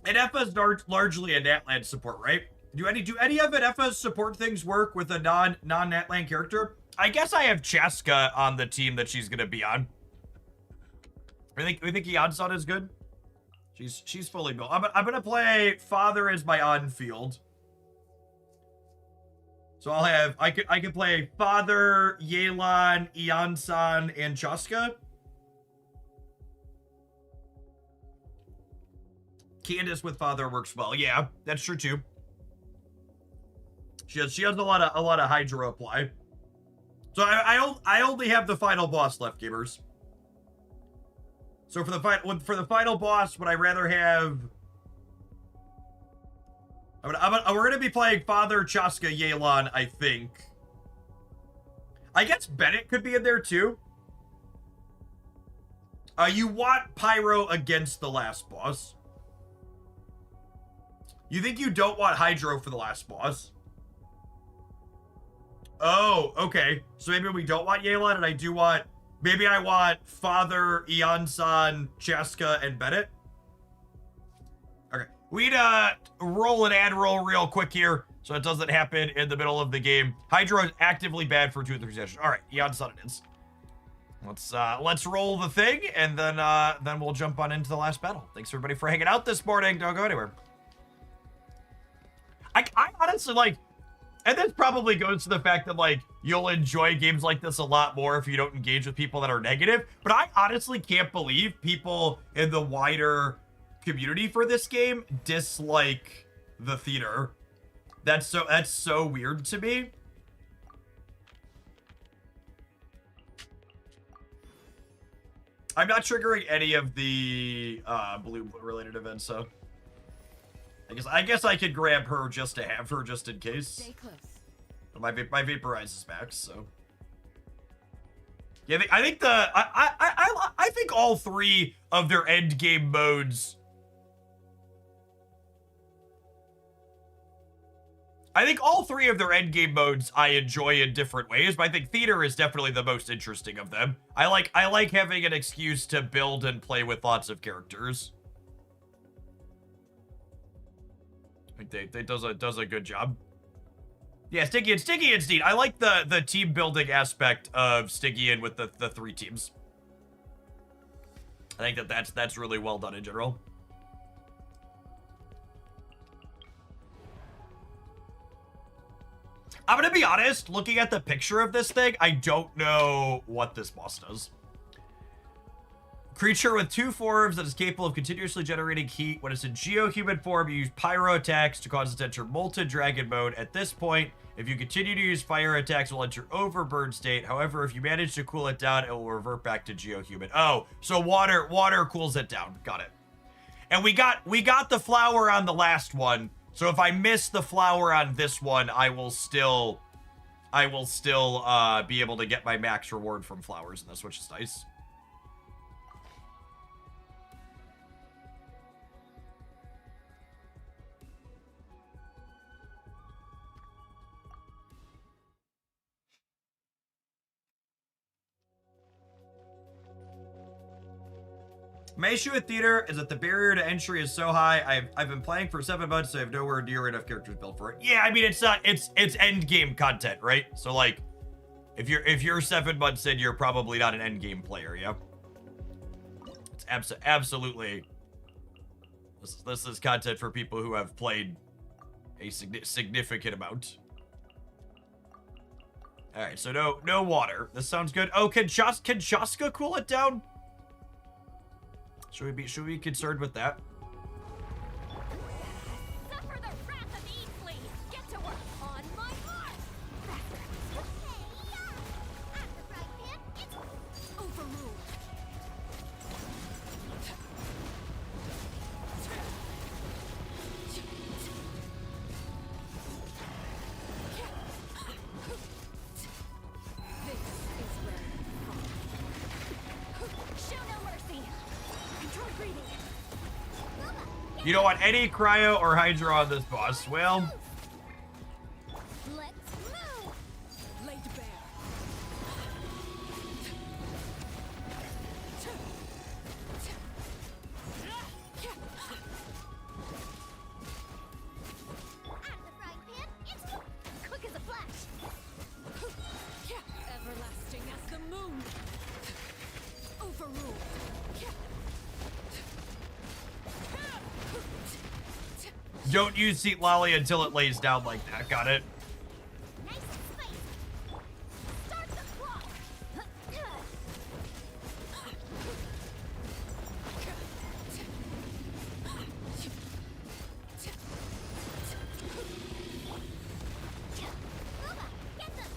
[SPEAKER 1] And Effa's largely a Natland support, right? Do any of it Effa's support things work with a non-Natland character? I guess I have Chaska on the team that she's gonna be on. We think Yansan is good. She's fully built. I'm gonna play Father as my on field. So I'll have I could play Father, Yelan, Yansan, and Chaska. Candace with Father works well. Yeah, that's true too. She has a lot of Hydro apply. So I only have the final boss left, gamers. So for the final boss, would I rather have? We're gonna be playing Father, Chaska, Yelan, I think. I guess Bennett could be in there too. You want Pyro against the last boss. You think you don't want Hydro for the last boss? Oh, okay. So maybe we don't want Yelan, and I do want... Maybe I want Father, Yansan, Chaska, and Bennett. Okay. We'd roll an ad roll real quick here, so it doesn't happen in the middle of the game. Hydro is actively bad for 2 or 3 sessions. All right, Yansan it is. Let's roll the thing, and then we'll jump on into the last battle. Thanks everybody for hanging out this morning. Don't go anywhere. I honestly like, and this probably goes to the fact that like you'll enjoy games like this a lot more if you don't engage with people that are negative. But I honestly can't believe people in the wider community for this game dislike the theater. That's so weird to me. I'm not triggering any of the blue related events, so I guess I could grab her just to have her just in case.
[SPEAKER 4] Stay close.
[SPEAKER 1] My vaporize is max, so yeah. I think all 3 of their end game modes. I think all 3 of their end game modes I enjoy in different ways, but I think theater is definitely the most interesting of them. I like having an excuse to build and play with lots of characters. I think they does a good job. Yeah, Sticky and Steed. I like the team building aspect of Sticky and with the 3 teams. I think that's really well done in general. I'm gonna be honest, looking at the picture of this thing, I don't know what this boss does. Creature with 2 forms that is capable of continuously generating heat. When it's in geo-human form, you use pyro attacks to cause it to enter molten dragon mode. At this point, if you continue to use fire attacks, it will enter overburn state. However, if you manage to cool it down, it will revert back to geo-human. Oh, so water cools it down. Got it. And we got the flower on the last one. So if I miss the flower on this one, I will still be able to get my max reward from flowers in this, which is nice. My issue with theater is that the barrier to entry is so high. I've been playing for 7 months, so I have nowhere near enough characters built for it. Yeah, I mean it's endgame content, right? So like, if you're 7 months in, you're probably not an endgame player, yeah. It's absolutely. This is content for people who have played a significant amount. All right, so no water. This sounds good. Oh, can Shaska cool it down? Should we be concerned with that?
[SPEAKER 4] Suffer the wrath of Easley. Get to work on my mark.
[SPEAKER 3] At the right hand, it's
[SPEAKER 4] Overruled. Show no mercy. Control breathing.
[SPEAKER 1] You don't want any cryo or hydro on this boss. Well,
[SPEAKER 3] let's move.
[SPEAKER 4] Laid bare.
[SPEAKER 3] At the right hand, it's
[SPEAKER 4] Quick as a flash. Everlasting as the moon. Overruled.
[SPEAKER 1] don't use Seat Lolly until it lays down like that. Got it?
[SPEAKER 3] nice and spicy. Start the clock. Get them.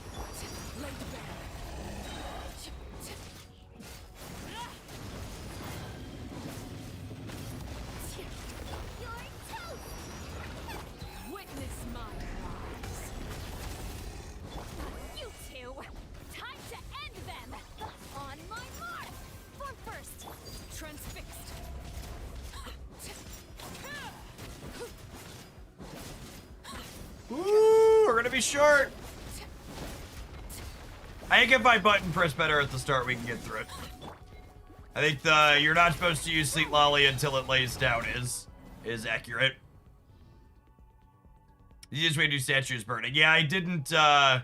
[SPEAKER 4] Laid bare.
[SPEAKER 3] You're toast.
[SPEAKER 4] Witness my rise. You two, time to end them. On my mark. Form first. Transfixed.
[SPEAKER 1] Ooh, we're gonna be short. I think if I button press better at the start, we can get through it. I think the you're not supposed to use Seat Lolly until it lays down is accurate. You just way to do statues burning. Yeah, I didn't I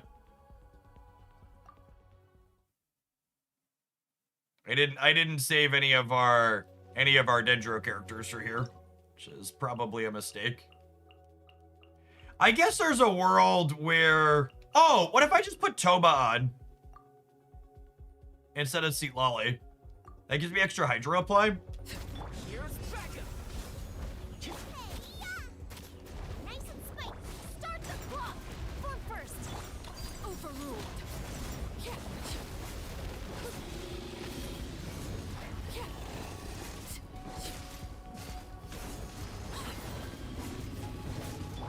[SPEAKER 1] didn't save any of our Dendro characters for here, which is probably a mistake. I guess there's a world where, oh, what if I just put Toba on instead of Seat Lolly? That gives me extra hydro apply.
[SPEAKER 5] Here's backup.
[SPEAKER 3] Nice and spicy.
[SPEAKER 4] Start the clock. Form first. Overruled.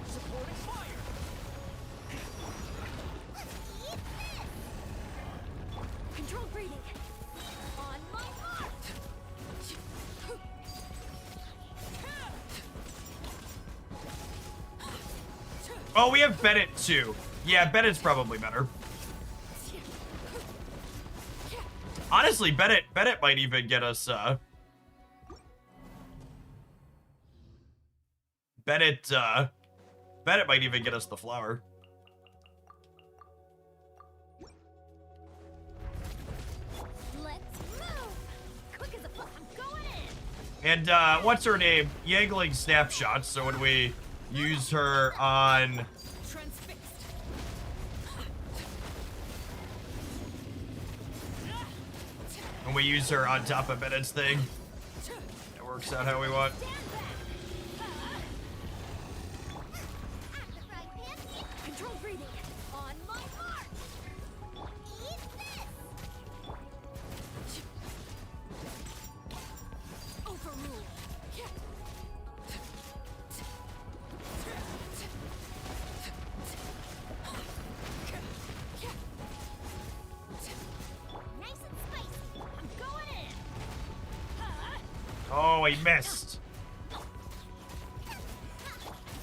[SPEAKER 5] Supporting fire.
[SPEAKER 4] Control breathing. On my mark.
[SPEAKER 1] Oh, we have Bennett too. Yeah, Bennett's probably better. Honestly, Bennett might even get us Bennett might even get us the flower.
[SPEAKER 3] Let's move.
[SPEAKER 4] Quick as a flash. I'm going in.
[SPEAKER 1] And what's her name? Yangling snapshots. So when we use her on
[SPEAKER 4] Transfixed.
[SPEAKER 1] when we use her on top of minutes thing. It works out how we want.
[SPEAKER 4] Control breathing. On my mark. Eat this. Overrule. Nice and spicy. I'm going in.
[SPEAKER 1] Oh, he missed.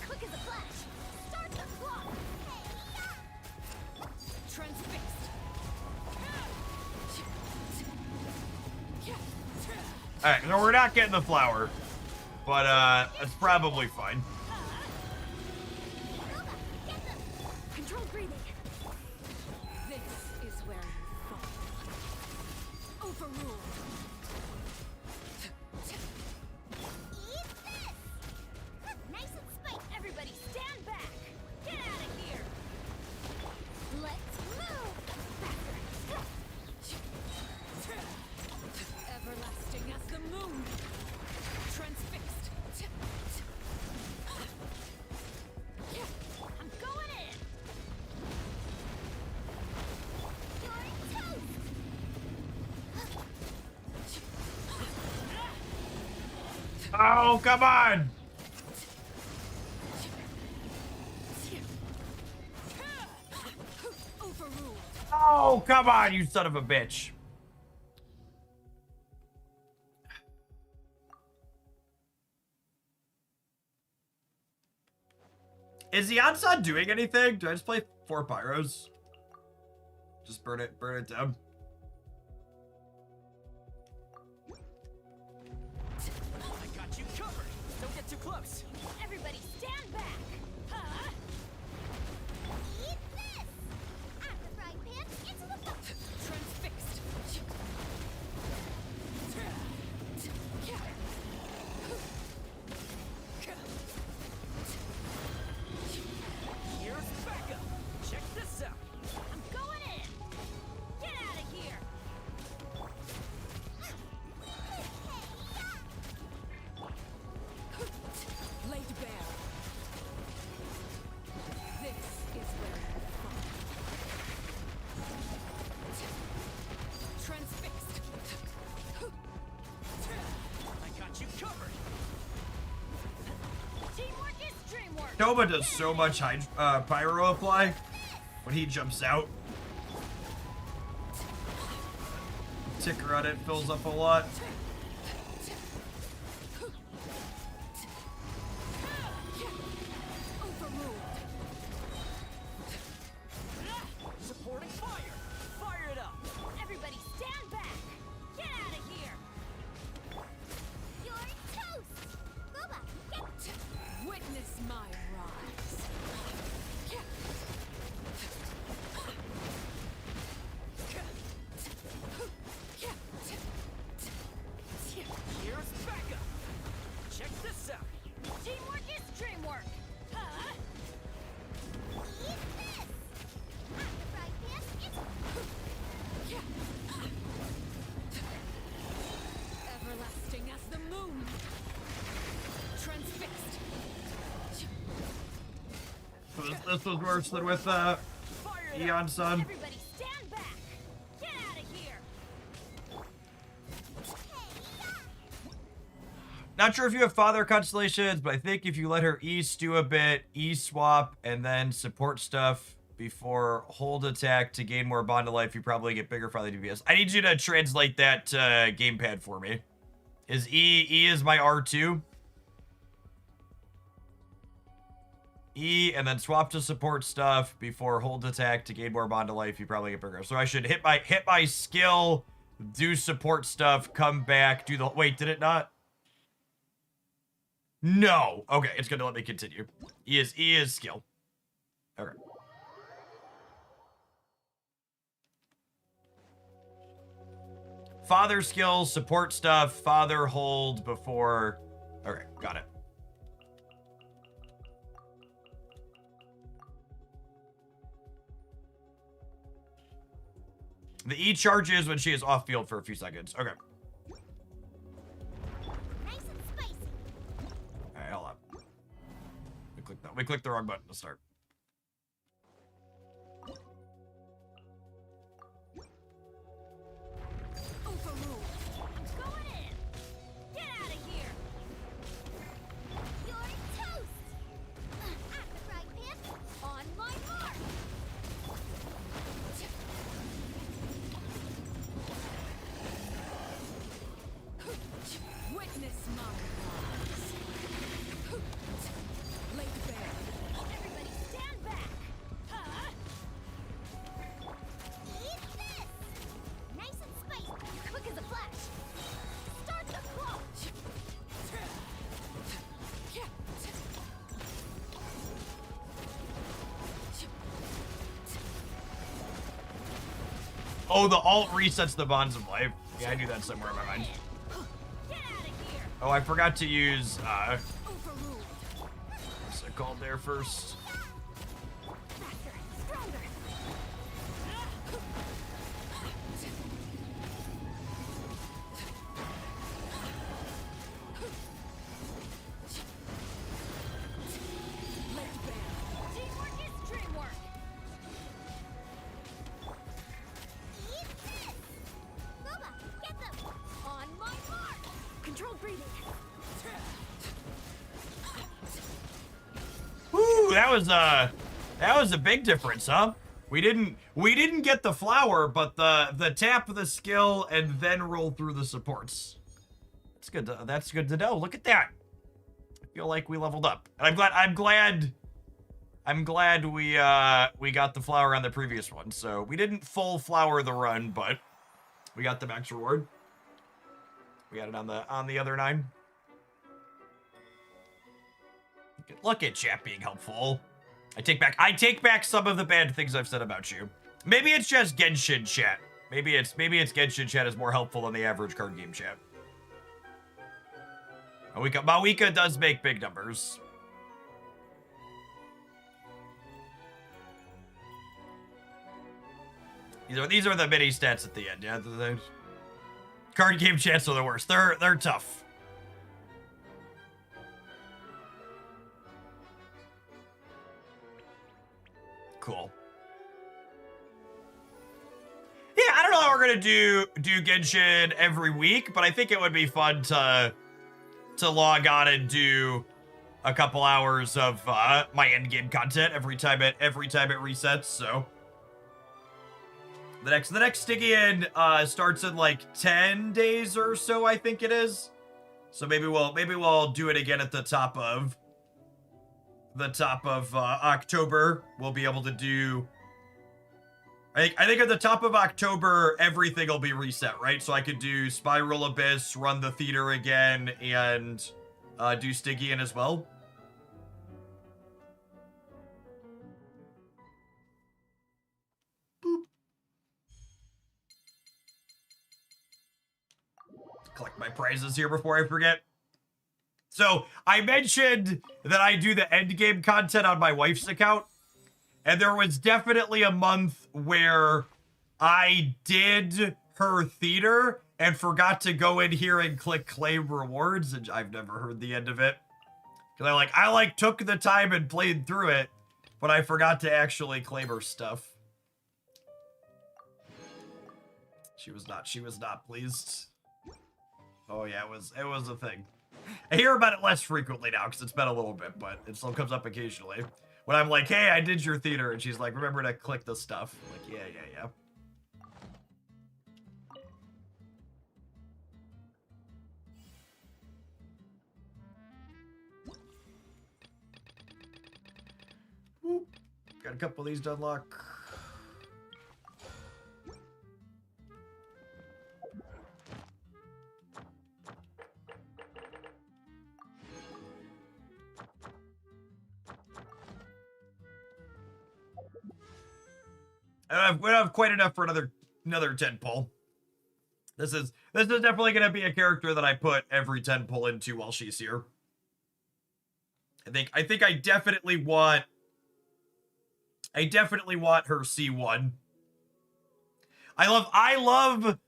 [SPEAKER 4] Quick as a flash. Start the clock. Transfixed.
[SPEAKER 1] All right, so we're not getting the flower, but that's probably fine.
[SPEAKER 4] Control breathing. This is where you fall. Overruled. Eat this. Nice and spicy. Everybody stand back. Get out of here. Let's move. Everlasting as the moon. Transfixed. I'm going in. You're toast.
[SPEAKER 1] Oh, come on.
[SPEAKER 4] Overruled.
[SPEAKER 1] Oh, come on, you son of a bitch. Is the Ansan doing anything? Do I just play 4 pyros? Just burn it down.
[SPEAKER 5] I got you covered. Don't get too close.
[SPEAKER 4] Everybody stand back. Huh? Eat this. Out the frying pan into the pot. Transfixed.
[SPEAKER 5] Here's backup. Check this out.
[SPEAKER 4] I'm going in. Get out of here. Laid bare. This is where you fall. Transfixed.
[SPEAKER 5] I got you covered.
[SPEAKER 4] Teamwork is dreamwork.
[SPEAKER 1] Nova does so much pyro apply when he jumps out. Ticker on it fills up a lot.
[SPEAKER 4] Overruled.
[SPEAKER 5] Supporting fire. Fire it up.
[SPEAKER 4] Everybody stand back. Get out of here. You're toast. Boba, get. Witness my rise.
[SPEAKER 5] Here's backup. Check this out.
[SPEAKER 4] Teamwork is dreamwork. Huh? Eat this. Out the frying pan into. Everlasting as the moon. Transfixed.
[SPEAKER 1] This was worse than with
[SPEAKER 5] Fire it up.
[SPEAKER 1] Eon Sun.
[SPEAKER 4] Everybody stand back. Get out of here.
[SPEAKER 1] Not sure if you have father constellations, but I think if you let her E stew a bit, E swap, and then support stuff before hold attack to gain more bond of life, you probably get bigger father DPS. I need you to translate that gamepad for me. Is E is my R2? E and then swap to support stuff before hold attack to gain more bond of life, you probably get bigger. So I should hit my skill, do support stuff, come back, do the wait, did it not? No. Okay, it's gonna let me continue. E is skill. Okay. Father skills, support stuff, father hold before. Okay, got it. The E charges when she is off field for a few seconds. Okay.
[SPEAKER 3] Nice and spicy.
[SPEAKER 1] Alright, hold up. We clicked the wrong button to start.
[SPEAKER 4] Overruled. Going in. Get out of here.
[SPEAKER 3] You're toast. At the fry pan.
[SPEAKER 4] On my mark. Witness my lies. Laid bare.
[SPEAKER 3] Everybody stand back.
[SPEAKER 4] Huh?
[SPEAKER 3] Eat this. Nice and spicy.
[SPEAKER 4] Quick as a flash. Start the clock.
[SPEAKER 1] Oh, the alt resets the bonds of life. Yeah, I knew that somewhere in my mind.
[SPEAKER 4] Get out of here.
[SPEAKER 1] Oh, I forgot to use,
[SPEAKER 4] Overruled.
[SPEAKER 1] what's it called there first?
[SPEAKER 4] Faster. Stronger. Laid bare. Teamwork is dreamwork.
[SPEAKER 3] Eat this. Boba, get them.
[SPEAKER 4] On my mark. Controlled breathing.
[SPEAKER 1] Ooh, that was a big difference, huh? We didn't get the flower, but the tap the skill and then roll through the supports. That's good to know. Look at that. I feel like we leveled up. And I'm glad we got the flower on the previous one. So we didn't full flower the run, but we got the max reward. We got it on the other 9. Look at chat being helpful. I take back some of the bad things I've said about you. Maybe it's just Genshin chat. Maybe it's Genshin chat is more helpful than the average card game chat. Mawika does make big numbers. These are the mini stats at the end. Yeah, the card game chats are the worst. They're tough. Cool. Yeah, I don't know how we're gonna do Genshin every week, but I think it would be fun to log on and do a couple hours of my endgame content every time it resets. So the next Stygian starts in like 10 days or so, I think it is. So maybe we'll do it again at the top of October. We'll be able to do. I think at the top of October, everything will be reset, right? So I could do Spiral Abyss, run the theater again, and do Stygian as well. Boop. Collect my prizes here before I forget. So I mentioned that I do the endgame content on my wife's account. And there was definitely a month where I did her theater and forgot to go in here and click claim rewards, and I've never heard the end of it. Because I took the time and played through it, but I forgot to actually claim her stuff. She was not pleased. Oh yeah, it was a thing. I hear about it less frequently now because it's been a little bit, but it still comes up occasionally. When I'm like, hey, I did your theater, and she's like, remember to click the stuff. I'm like, yeah. Whoop. Got a couple of these to unlock. We don't have quite enough for another 10 pull. This is definitely gonna be a character that I put every 10 pull into while she's here. I think I definitely want her C1. I love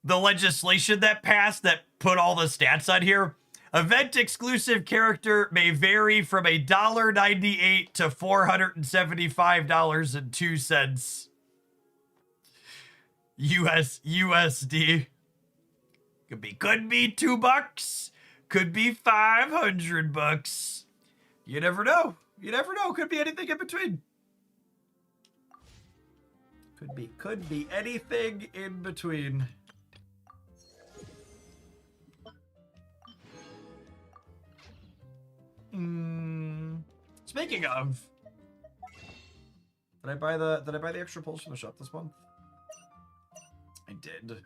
[SPEAKER 1] the legislation that passed that put all the stats on here. Event exclusive character may vary from $1.98 to $475.02 USD. Could be $2, could be $500. You never know. You never know. Could be anything in between. Could be anything in between. Speaking of, did I buy the extra pulls from the shop this month? I did.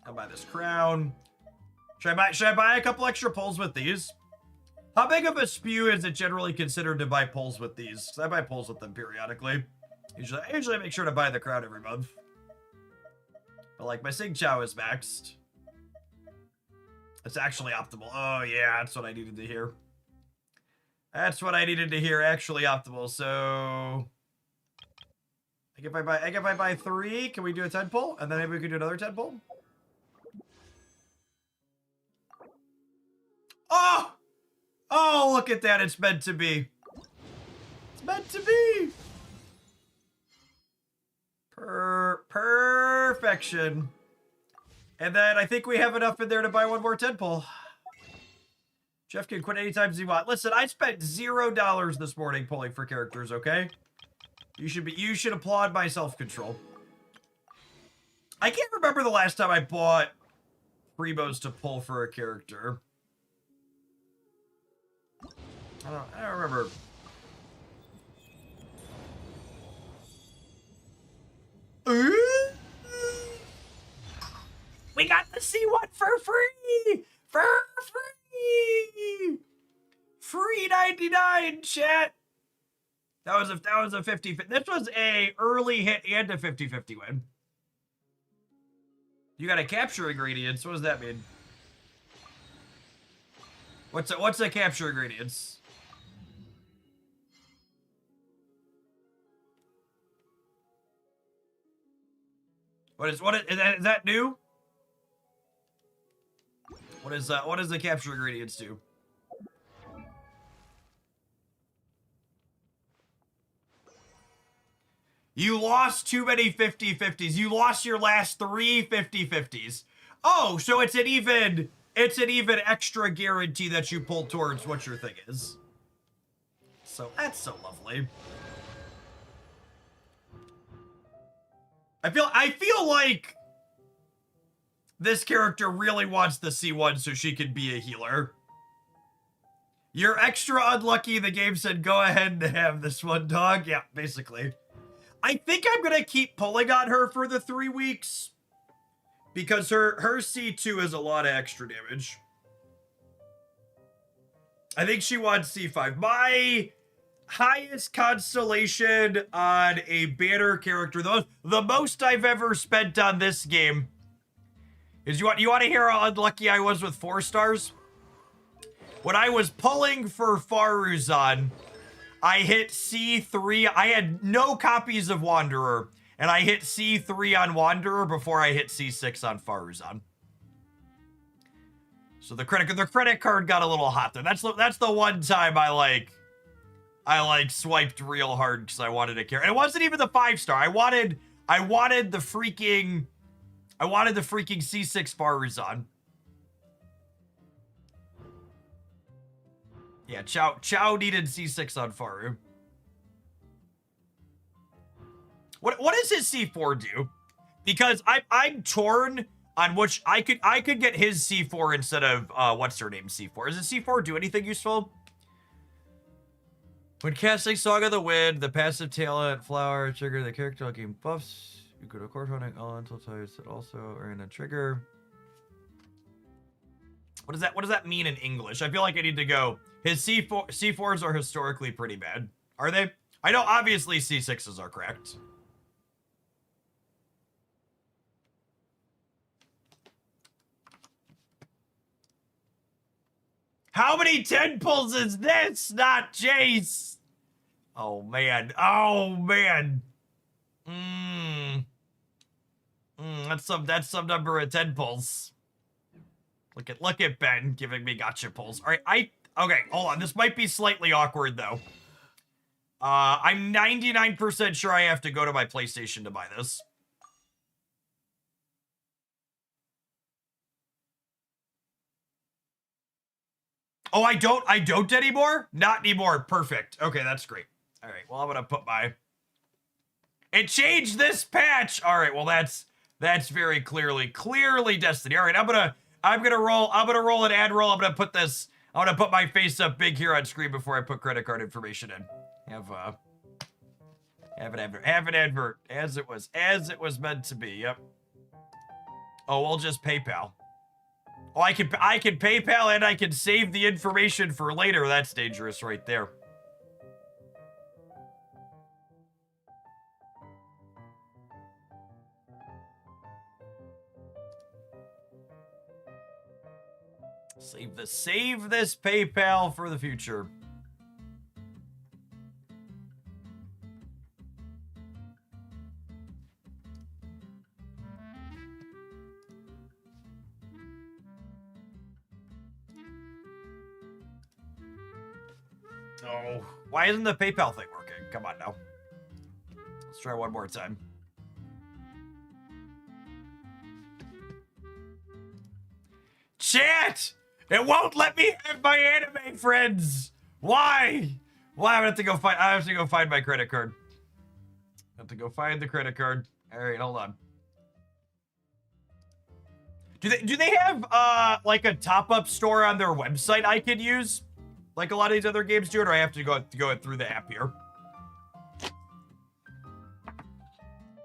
[SPEAKER 1] I'll buy this crown. Should I buy a couple extra pulls with these? How big of a spew is it generally considered to buy pulls with these? Because I buy pulls with them periodically. I usually make sure to buy the crown every month. But like my Sing Chow is maxed. It's actually optimal. Oh yeah, that's what I needed to hear. That's what I needed to hear. Actually optimal. So I guess if I buy 3, can we do a 10 pull? And then maybe we could do another 10 pull? Oh! Oh, look at that. It's meant to be. It's meant to be. Perfection. And then I think we have enough in there to buy one more 10 pull. Jeff can quit anytime he wants. Listen, I spent $0 this morning pulling for characters, okay? You should applaud my self-control. I can't remember the last time I bought Primos to pull for a character. I don't remember. We got the C1 for free! For free! Free 99, chat! That was a 50. This was a early hit and a 50-50 win. You got a capture ingredients. What does that mean? What's a capture ingredients? Is that new? What does the capture ingredients do? You lost too many 50-50s. You lost your last 3 50-50s. Oh, so it's an even extra guarantee that you pull towards what your thing is. So that's so lovely. I feel like this character really wants the C1 so she can be a healer. You're extra unlucky. The game said go ahead and have this one, dog. Yeah, basically. I think I'm gonna keep pulling on her for the 3 weeks because her C2 is a lot of extra damage. I think she wants C5. My highest constellation on a banner character, the most I've ever spent on this game, is you want to hear how unlucky I was with 4 stars? When I was pulling for Faruzan, I hit C3. I had no copies of Wanderer, and I hit C3 on Wanderer before I hit C6 on Faruzan. So the credit card got a little hot there. That's the one time I swiped real hard because I wanted a character. And it wasn't even the 5-star. I wanted the freaking C6 Faruzan. Yeah, Chow needed C6 on Faru. What does his C4 do? Because I'm torn on which I could get his C4 instead of what's her name C4. Does his C4 do anything useful? When casting Song of the Wind, the passive talent flower trigger the character game buffs. You could of course running elemental types that also earn a trigger. What does that mean in English? I feel like I need to go. His C4s are historically pretty bad. Are they? I know obviously C6s are correct. How many 10 pulls is this? Not Jace. Oh man. Oh man. That's some number of 10 pulls. Look at Ben giving me gotcha pulls. All right, okay, hold on. This might be slightly awkward though. I'm 99% sure I have to go to my PlayStation to buy this. Oh, I don't anymore? Not anymore. Perfect. Okay, that's great. All right, well, I'm gonna put my... It changed this patch! All right, well, that's very clearly Destiny. All right, I'm gonna roll an ad roll. I'm gonna put my face up big here on screen before I put credit card information in. Have an advert as it was meant to be. Yep. Oh, we'll just PayPal. Oh, I can PayPal and I can save the information for later. That's dangerous right there. Save this PayPal for the future. Oh, why isn't the PayPal thing working? Come on now. Let's try one more time. Chat! It won't let me have my anime friends! Why? Why? I have to go find my credit card. I have to go find the credit card. Alright, hold on. Do they have like a top-up store on their website I could use? Like a lot of these other games do, or do I have to go through the app here?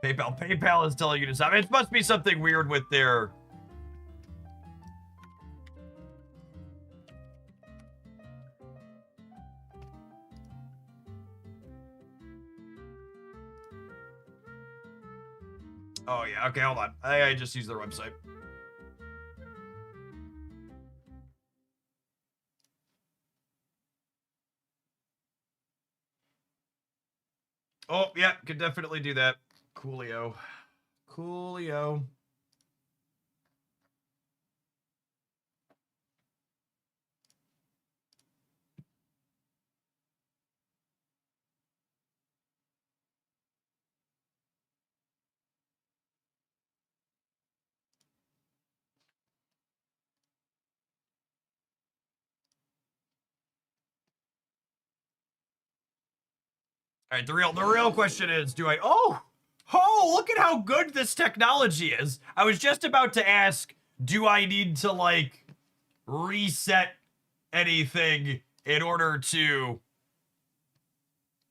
[SPEAKER 1] PayPal is telling you to stop. It must be something weird with their... Oh, yeah. Okay, hold on. I just use their website. Oh, yeah. Could definitely do that. Coolio. Coolio. All right, the real question is, do I... Oh, look at how good this technology is. I was just about to ask, do I need to, like, reset anything in order to...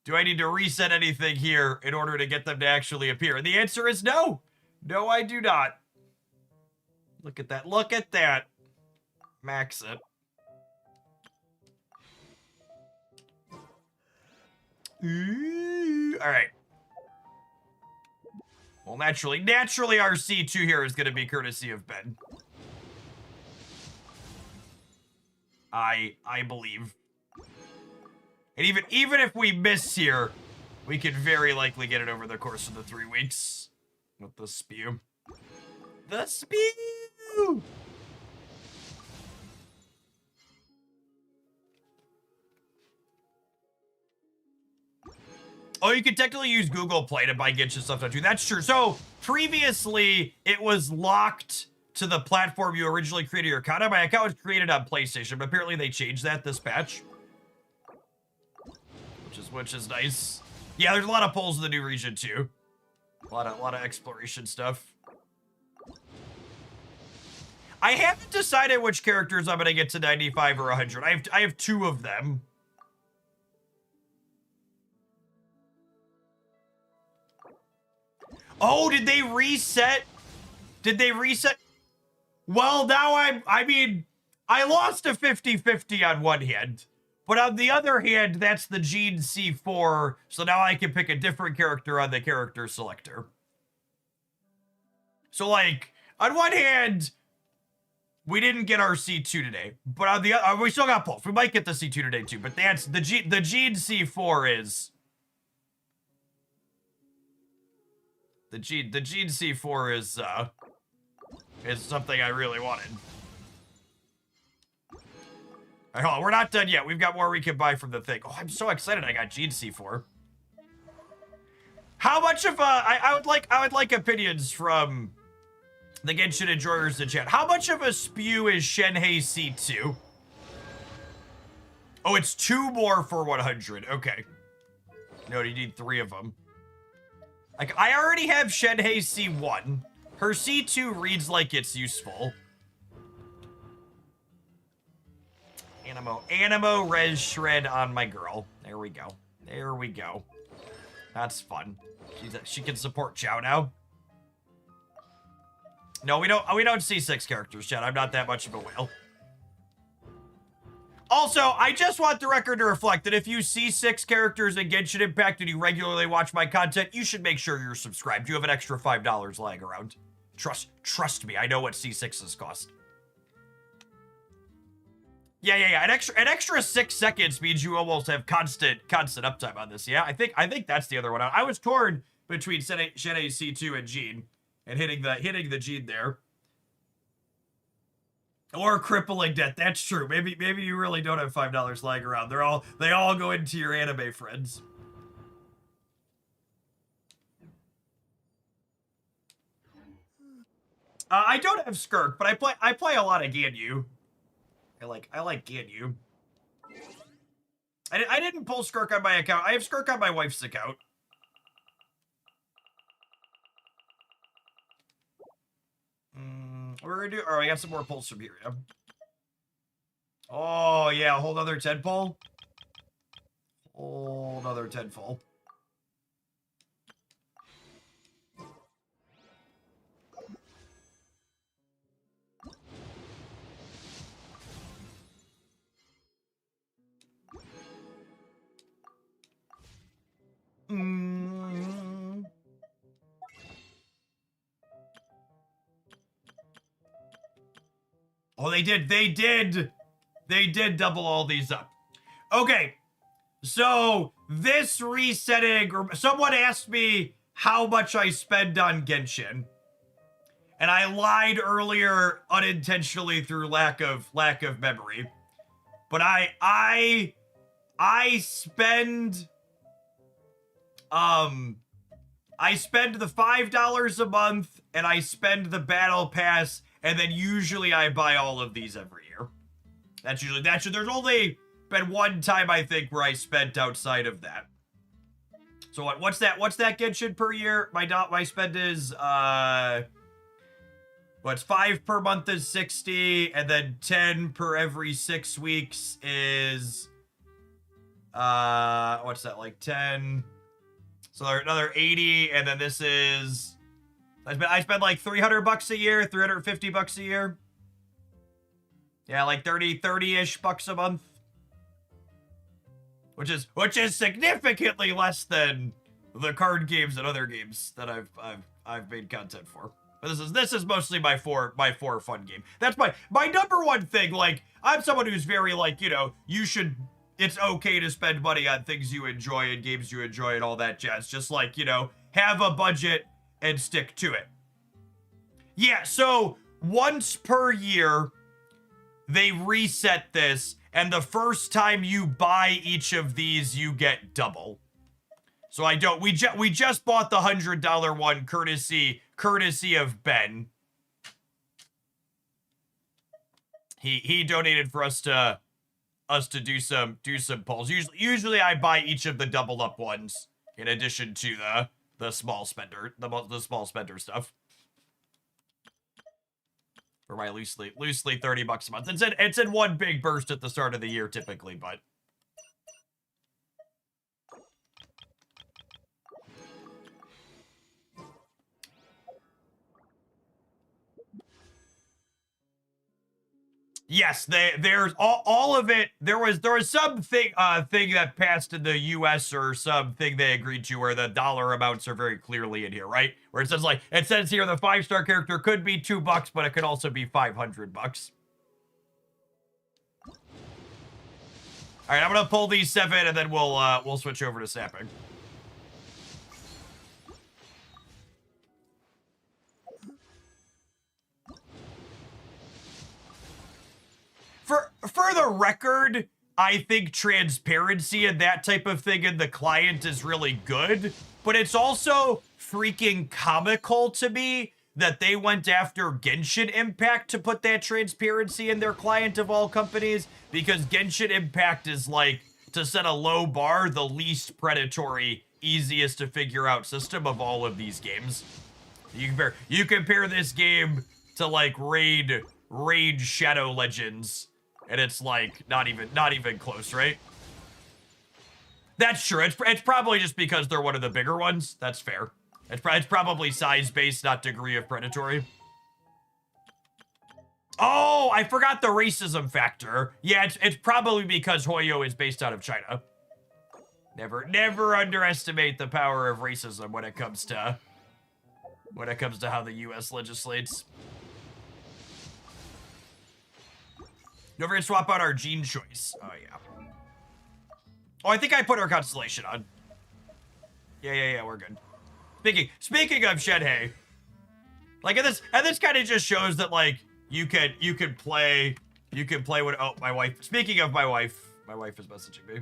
[SPEAKER 1] Do I need to reset anything here in order to get them to actually appear? And the answer is no. No, I do not. Look at that. Look at that. Max it. All right. Well, naturally our C2 here is going to be courtesy of Ben. I believe. And even if we miss here, we could very likely get it over the course of the 3 weeks. With the spew. The spew! Oh, you could technically use Google Play to buy Genshin stuff now too. That's true. So previously, it was locked to the platform you originally created your account on. My account was created on PlayStation, but apparently they changed that this patch, which is nice. Yeah, there's a lot of polls in the new region too. A lot of exploration stuff. I haven't decided which characters I'm gonna get to 95 or 100. I have 2 of them. Oh, did they reset? Did they reset? Well, now I mean, I lost a 50-50 on one hand. But on the other hand, that's the Gene C4, so now I can pick a different character on the character selector. So, like, on one hand, we didn't get our C2 today. But on the other, we still got both. We might get the C2 today too, but that's the Gene C4 is... The Gene C4 is, is something I really wanted. All right, hold on, we're not done yet. We've got more we can buy from the thing. Oh, I'm so excited I got Gene C4. How much of I would like opinions from the Genshin enjoyers in chat. How much of a spew is Shenhei C2? Oh, it's 2 more for 100. Okay. No, you need 3 of them. Like, I already have Shenhei C1. Her C2 reads like it's useful. Animo res shred on my girl. There we go. There we go. That's fun. She can support Chow now. No, we don't see 6 characters, chat. I'm not that much of a whale. Also, I just want the record to reflect that if you see 6 characters in Genshin Impact and you regularly watch my content, you should make sure you're subscribed. You have an extra $5 lying around. Trust me, I know what C6s cost. Yeah. An extra 6 seconds means you almost have constant uptime on this. Yeah, I think that's the other one. I was torn between Shenhei C2 and Gene, and hitting the Gene there. Or crippling debt. That's true. Maybe you really don't have $5 lying around. They all go into your anime friends. I don't have Skirk, but I play a lot of Ganyu. I like Ganyu. I didn't pull Skirk on my account. I have Skirk on my wife's account. We're gonna do. Oh, I got some more pulls from here. Yeah. Oh yeah, a whole other 10 pull. Whole other 10 pull. Oh, they did double all these up. Okay, so this resetting, someone asked me how much I spend on Genshin, and I lied earlier unintentionally through lack of memory. But I spend I spend the $5 a month, and I spend the battle pass, and then usually I buy all of these every year. That's usually there's only been one time I think where I spent outside of that. So what's that Genshin per year? My spend is what's 5 per month is 60, and then 10 per every 6 weeks is what's that, like 10? So another 80, and then this is I spend like $300 a year, $350 a year. Yeah, like 30-ish bucks a month. Which is significantly less than the card games and other games that I've made content for. But this is mostly my four fun game. That's my number one thing. Like, I'm someone who's very like, it's okay to spend money on things you enjoy and games you enjoy and all that jazz. Just like, have a budget and stick to it. Yeah, so once per year, they reset this, and the first time you buy each of these, you get double. So we just bought the $100 one courtesy of Ben. He donated for us to do some pulls. Usually I buy each of the doubled up ones in addition to the small spender stuff. For my loosely $30 a month. It's in one big burst at the start of the year typically, but yes, there's all of it. There was some thing that passed in the US or something they agreed to where the dollar amounts are very clearly in here, right? Where it says here the 5-star character could be $2, but it could also be $500. All right, I'm gonna pull these 7 and then we'll switch over to sapping. the record, I think transparency and that type of thing in the client is really good, but it's also freaking comical to me that they went after Genshin Impact to put that transparency in their client of all companies, because Genshin Impact is like, to set a low bar, the least predatory, easiest to figure out system of all of these games. You compare this game to like Raid Shadow Legends, and it's like not even close, right? That's true. It's probably just because they're one of the bigger ones. That's fair. It's probably size-based, not degree of predatory. Oh, I forgot the racism factor. Yeah, it's probably because Hoyo is based out of China. Never underestimate the power of racism when it comes to how the US legislates. Don't forget to swap out our gene choice. Oh yeah. Oh, I think I put our constellation on. Yeah, we're good. Speaking of Shenhei, like this kind of just shows that like you can play with, oh, my wife. Speaking of my wife is messaging me.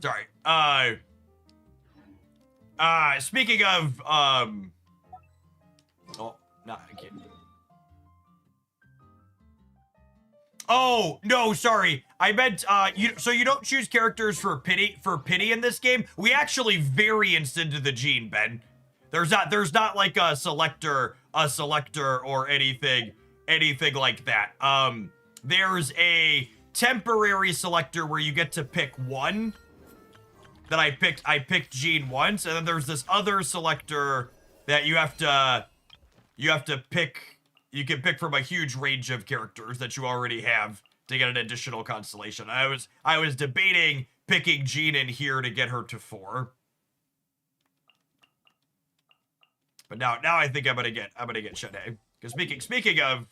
[SPEAKER 1] Sorry. Speaking of, oh, no, I can't. Oh, no, sorry. I meant, so you don't choose characters for pity in this game. We actually variance into the gene, Ben. There's not like a selector or anything like that. There's a temporary selector where you get to pick one. That I picked Gene once, and then there's this other selector that you have to pick. You can pick from a huge range of characters that you already have to get an additional constellation. I was debating picking Gene in here to get her to 4. But now I think I'm gonna get Shenhei. Because speaking of,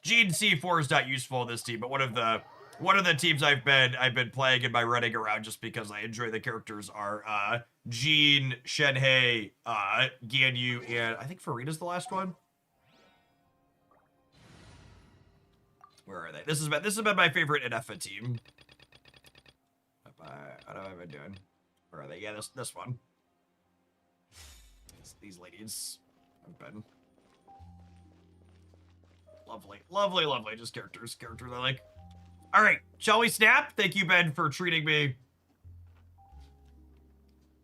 [SPEAKER 1] Gene C4 is not useful in this team, but one of the teams I've been playing and by running around just because I enjoy the characters are Gene, Shenhei, Ganyu, and I think Farita's the last one. Where are they? This has been my favorite NFA team. What have I been doing? Where are they? Yeah, this one. These ladies have been lovely. Just characters I like. All right, shall we snap? Thank you, Ben, for treating me.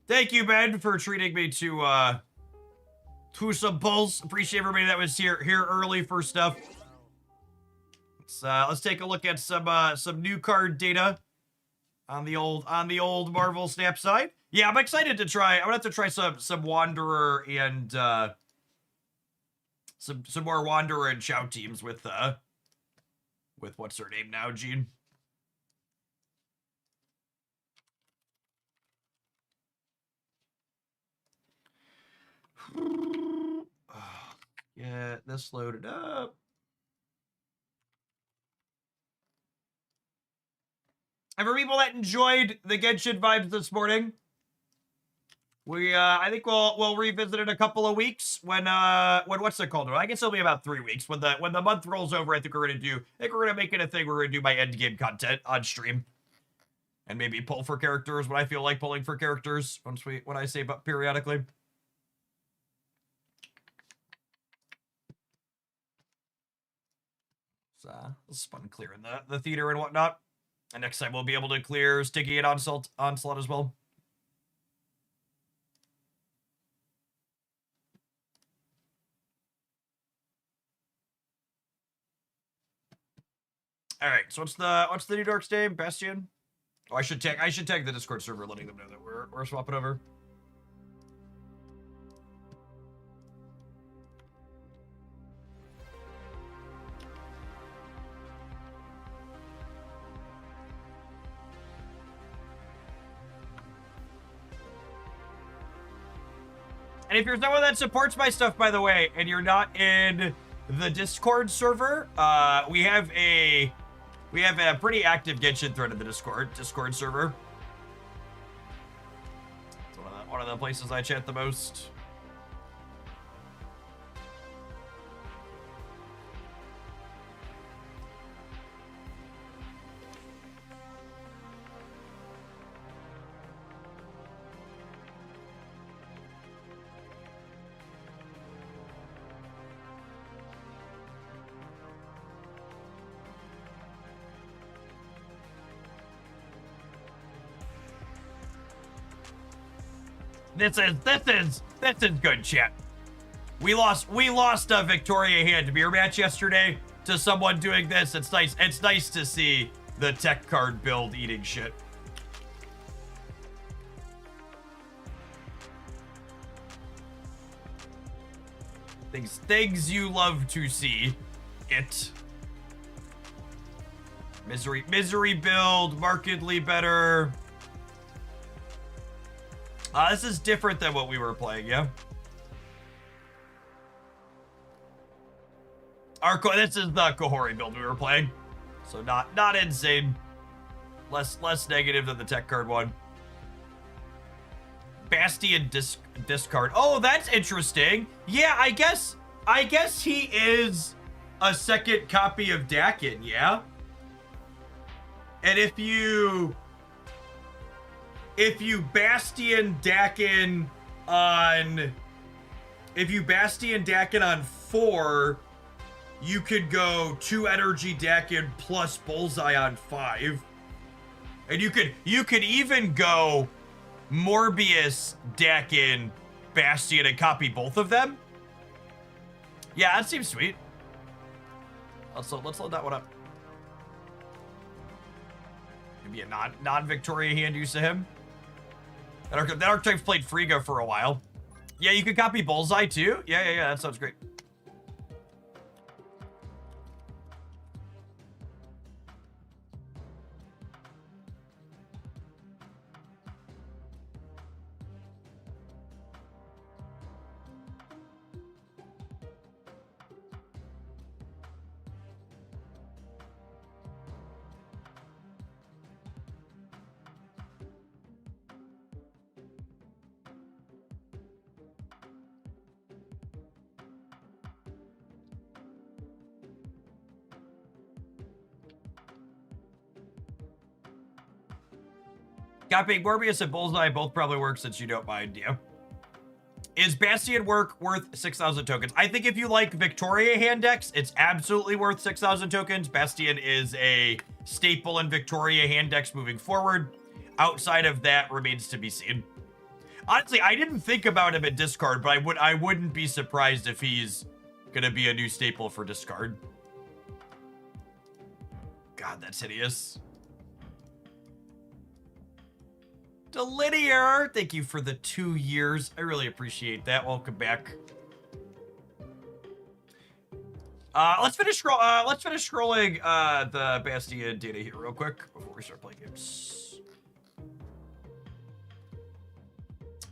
[SPEAKER 1] Thank you, Ben, for treating me to some pulls. Appreciate everybody that was here early for stuff. Let's take a look at some new card data on the old Marvel Snap side. Yeah, I'm excited to try. I'm gonna have to try some Wanderer and some more Wanderer and Chow teams with what's her name now, Gene. Get this loaded up. And for people that enjoyed the Genshin vibes this morning, we I think we'll revisit it in a couple of weeks when what's it called? I guess it'll be about 3 weeks. When the month rolls over, I think we're gonna make it a thing. We're gonna do my Endgame content on stream. And maybe pull for characters when I feel like pulling for characters when I save up periodically. So this is fun clearing the theater and whatnot. And next time we'll be able to clear Sticky and Onslaught as well. All right, so what's the New Dark's name? Bastion? Oh, I should tag the Discord server, letting them know that we're swapping over. And if you're someone that supports my stuff, by the way, and you're not in the Discord server, we have a pretty active Genshin thread in the Discord server. It's one of the places I chat the most. This is good, chat. We lost a Victoria hand mirror match yesterday to someone doing this. It's nice. It's nice to see the tech card build eating shit. Things you love to see. It. Misery build, markedly better. This is different than what we were playing, yeah? This is the Kohori build we were playing. So not insane. Less negative than the tech card one. Bastion discard. Oh, that's interesting. Yeah, I guess he is a second copy of Dakin, yeah? And if you Bastion Dakin on 4, you could go 2 energy Dakin plus Bullseye on 5. And you could even go Morbius Dakin Bastion and copy both of them. Yeah, that seems sweet. Let's load that one up. Maybe a non-Victoria hand use of him. That archetype's played Frigga for a while. Yeah, you could copy Bullseye too. Yeah, that sounds great. Copying Morbius and Bullseye both probably work since you don't mind, yeah. Is Bastion worth 6,000 tokens? I think if you like Victoria hand decks, it's absolutely worth 6,000 tokens. Bastion is a staple in Victoria hand decks moving forward. Outside of that, remains to be seen. Honestly, I didn't think about him at discard, but I wouldn't be surprised if he's gonna be a new staple for discard. God, that's hideous. Delinear, thank you for the 2 years. I really appreciate that. Welcome back. Let's finish scrolling the Bastion data here real quick before we start playing games.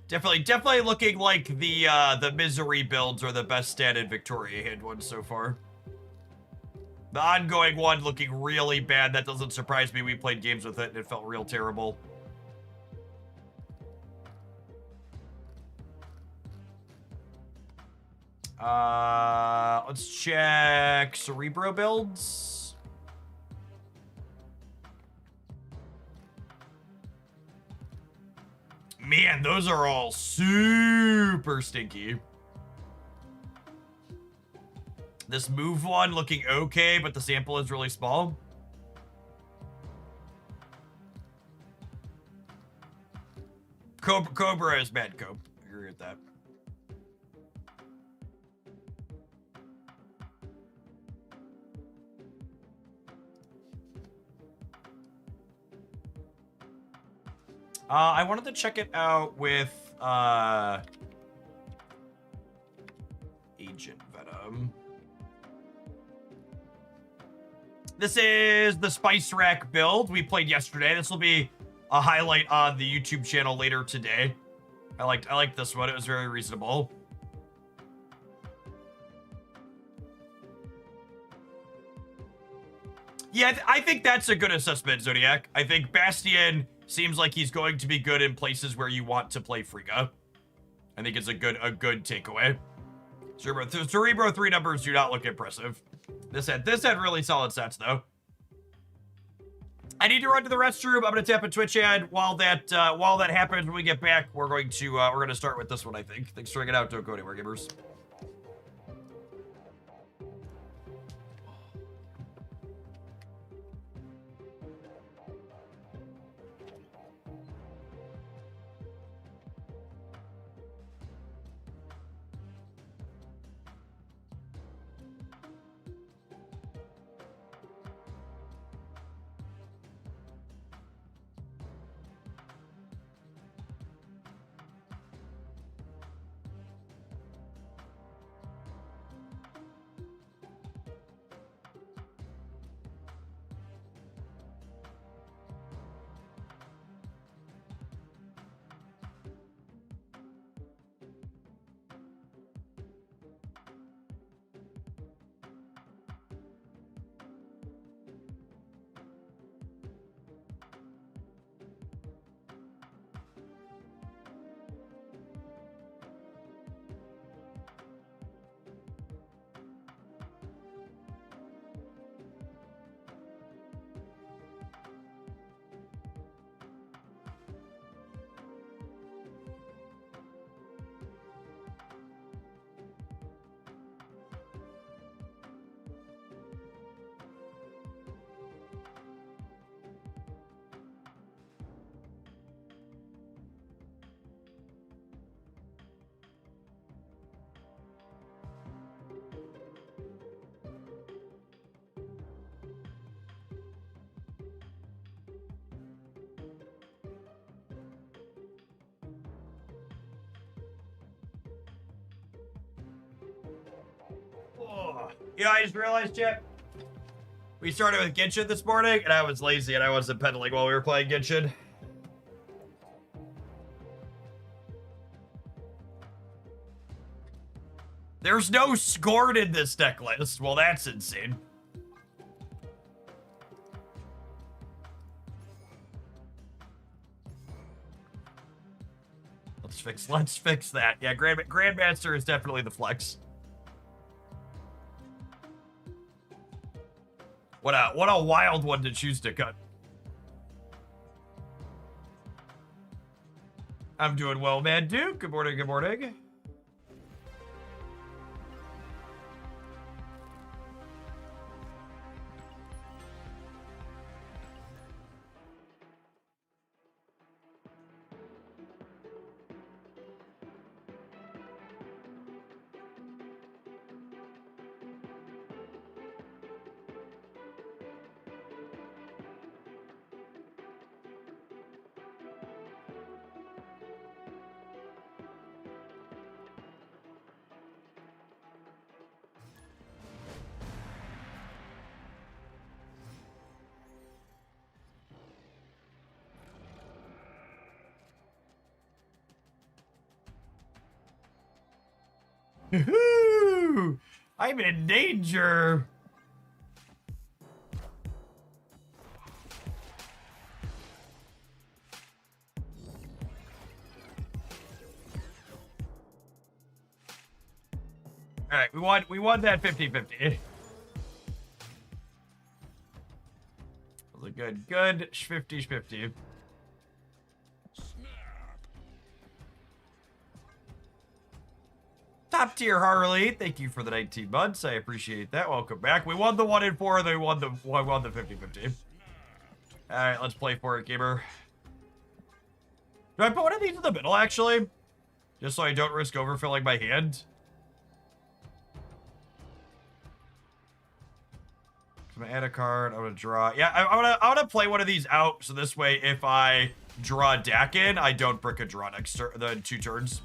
[SPEAKER 1] Definitely looking like the Misery builds are the best statted Victoria hand ones so far. The ongoing one looking really bad. That doesn't surprise me. We played games with it and it felt real terrible. Let's check Cerebro builds. Man, those are all super stinky. This move one looking okay, but the sample is really small. Cobra is bad cope. I agree with that. I wanted to check it out with Agent Venom. This is the Spice Rack build we played yesterday. This will be a highlight on the YouTube channel later today. I liked this one. It was very reasonable. Yeah, I think that's a good assessment, Zodiac. I think Bastion seems like he's going to be good in places where you want to play Frigga. I think it's a good takeaway. Cerebro 3 numbers do not look impressive. This had really solid stats though. I need to run to the restroom. I'm gonna tap a Twitch ad. While that happens, when we get back, we're gonna start with this one. I think. Thanks for hanging out. Don't go anywhere, gamers. Yeah, I just realized, chat. We started with Genshin this morning, and I was lazy, and I wasn't pedaling while we were playing Genshin. There's no Scorn in this deck list. Well, that's insane. Let's fix that. Yeah, Grandmaster is definitely the flex. What a wild one to choose to cut. I'm doing well, man. Duke. Good morning. Good morning. I'm in danger. All right, we won that 50-50. That was a good 50-50. Top tier Harley, thank you for the 19 months. I appreciate that. Welcome back. We won the 1 in 4, then we won the 50-50. All right, let's play for it, gamer. Do I put one of these in the middle, actually? Just so I don't risk overfilling my hand? I'm gonna add a card. I'm gonna draw. Yeah, I wanna play one of these out, so this way, if I draw Dakin, I don't brick a draw next the 2 turns.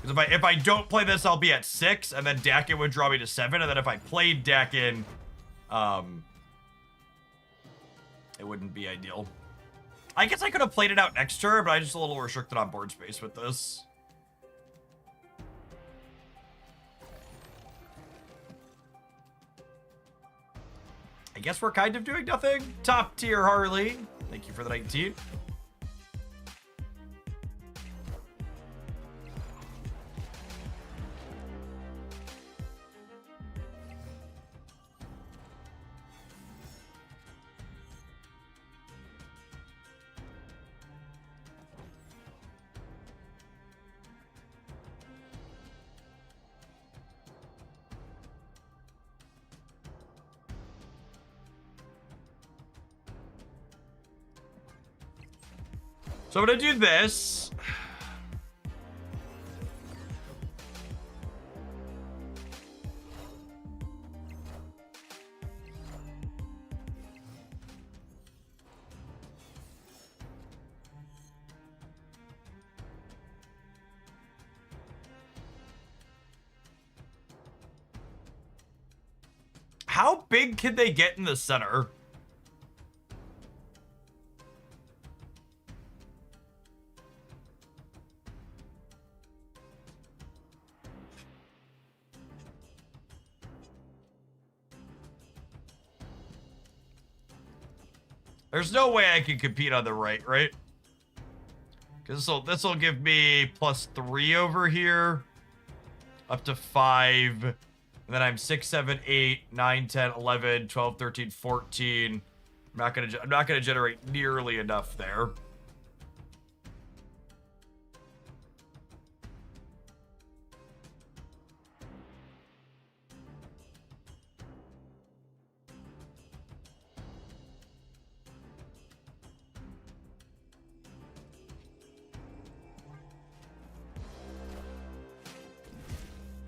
[SPEAKER 1] Because if I don't play this, I'll be at 6, and then Dakin would draw me to 7, and then if I played Dakin, it wouldn't be ideal. I guess I could have played it out next turn, but I'm just a little restricted on board space with this. I guess we're kind of doing nothing. Top tier Harley. Thank you for the 19. So I'm gonna do this. How big can they get in the center? There's no way I can compete on the right? Because this'll give me +3 over here. Up to 5. And then I'm 6, 7, 8, 9, 10, 11, 12, 13, 14. I'm not gonna generate nearly enough there.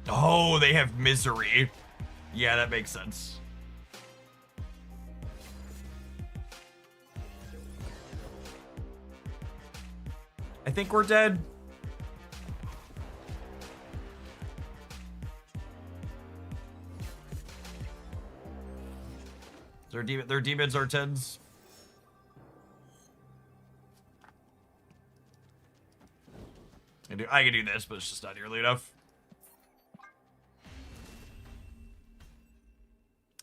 [SPEAKER 1] Oh, they have misery. Yeah, that makes sense. I think we're dead. Their demons are 10s. I can do this, but it's just not nearly enough.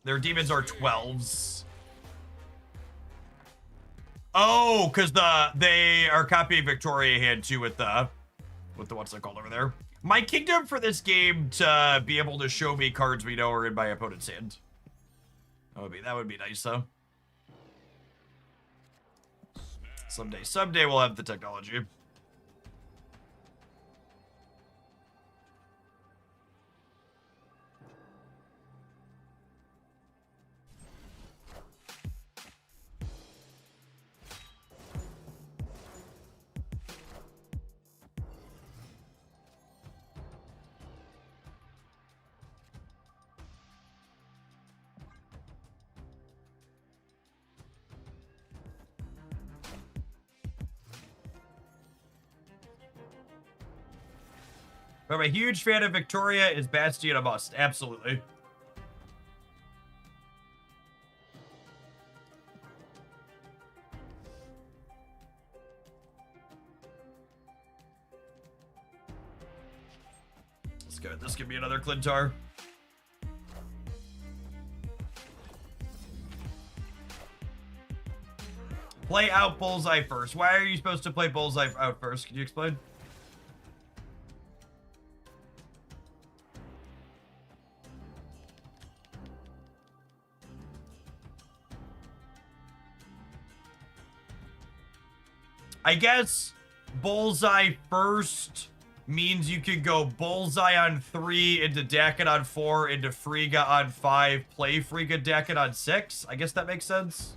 [SPEAKER 1] Their demons are 12s. Oh, because they are copying Victoria hand too with the what's it called over there. My kingdom for this game to be able to show me cards we know are in my opponent's hand. That would be nice though. Someday we'll have the technology. If I'm a huge fan of Victoria, is Bastion a must? Absolutely. Let's go. This could be another Clintar. Play out Bullseye first. Why are you supposed to play Bullseye out first? Can you explain? I guess Bullseye first means you could go Bullseye on 3, into Dakin on 4, into Frigga on 5, play Frigga Dakin on 6. I guess that makes sense.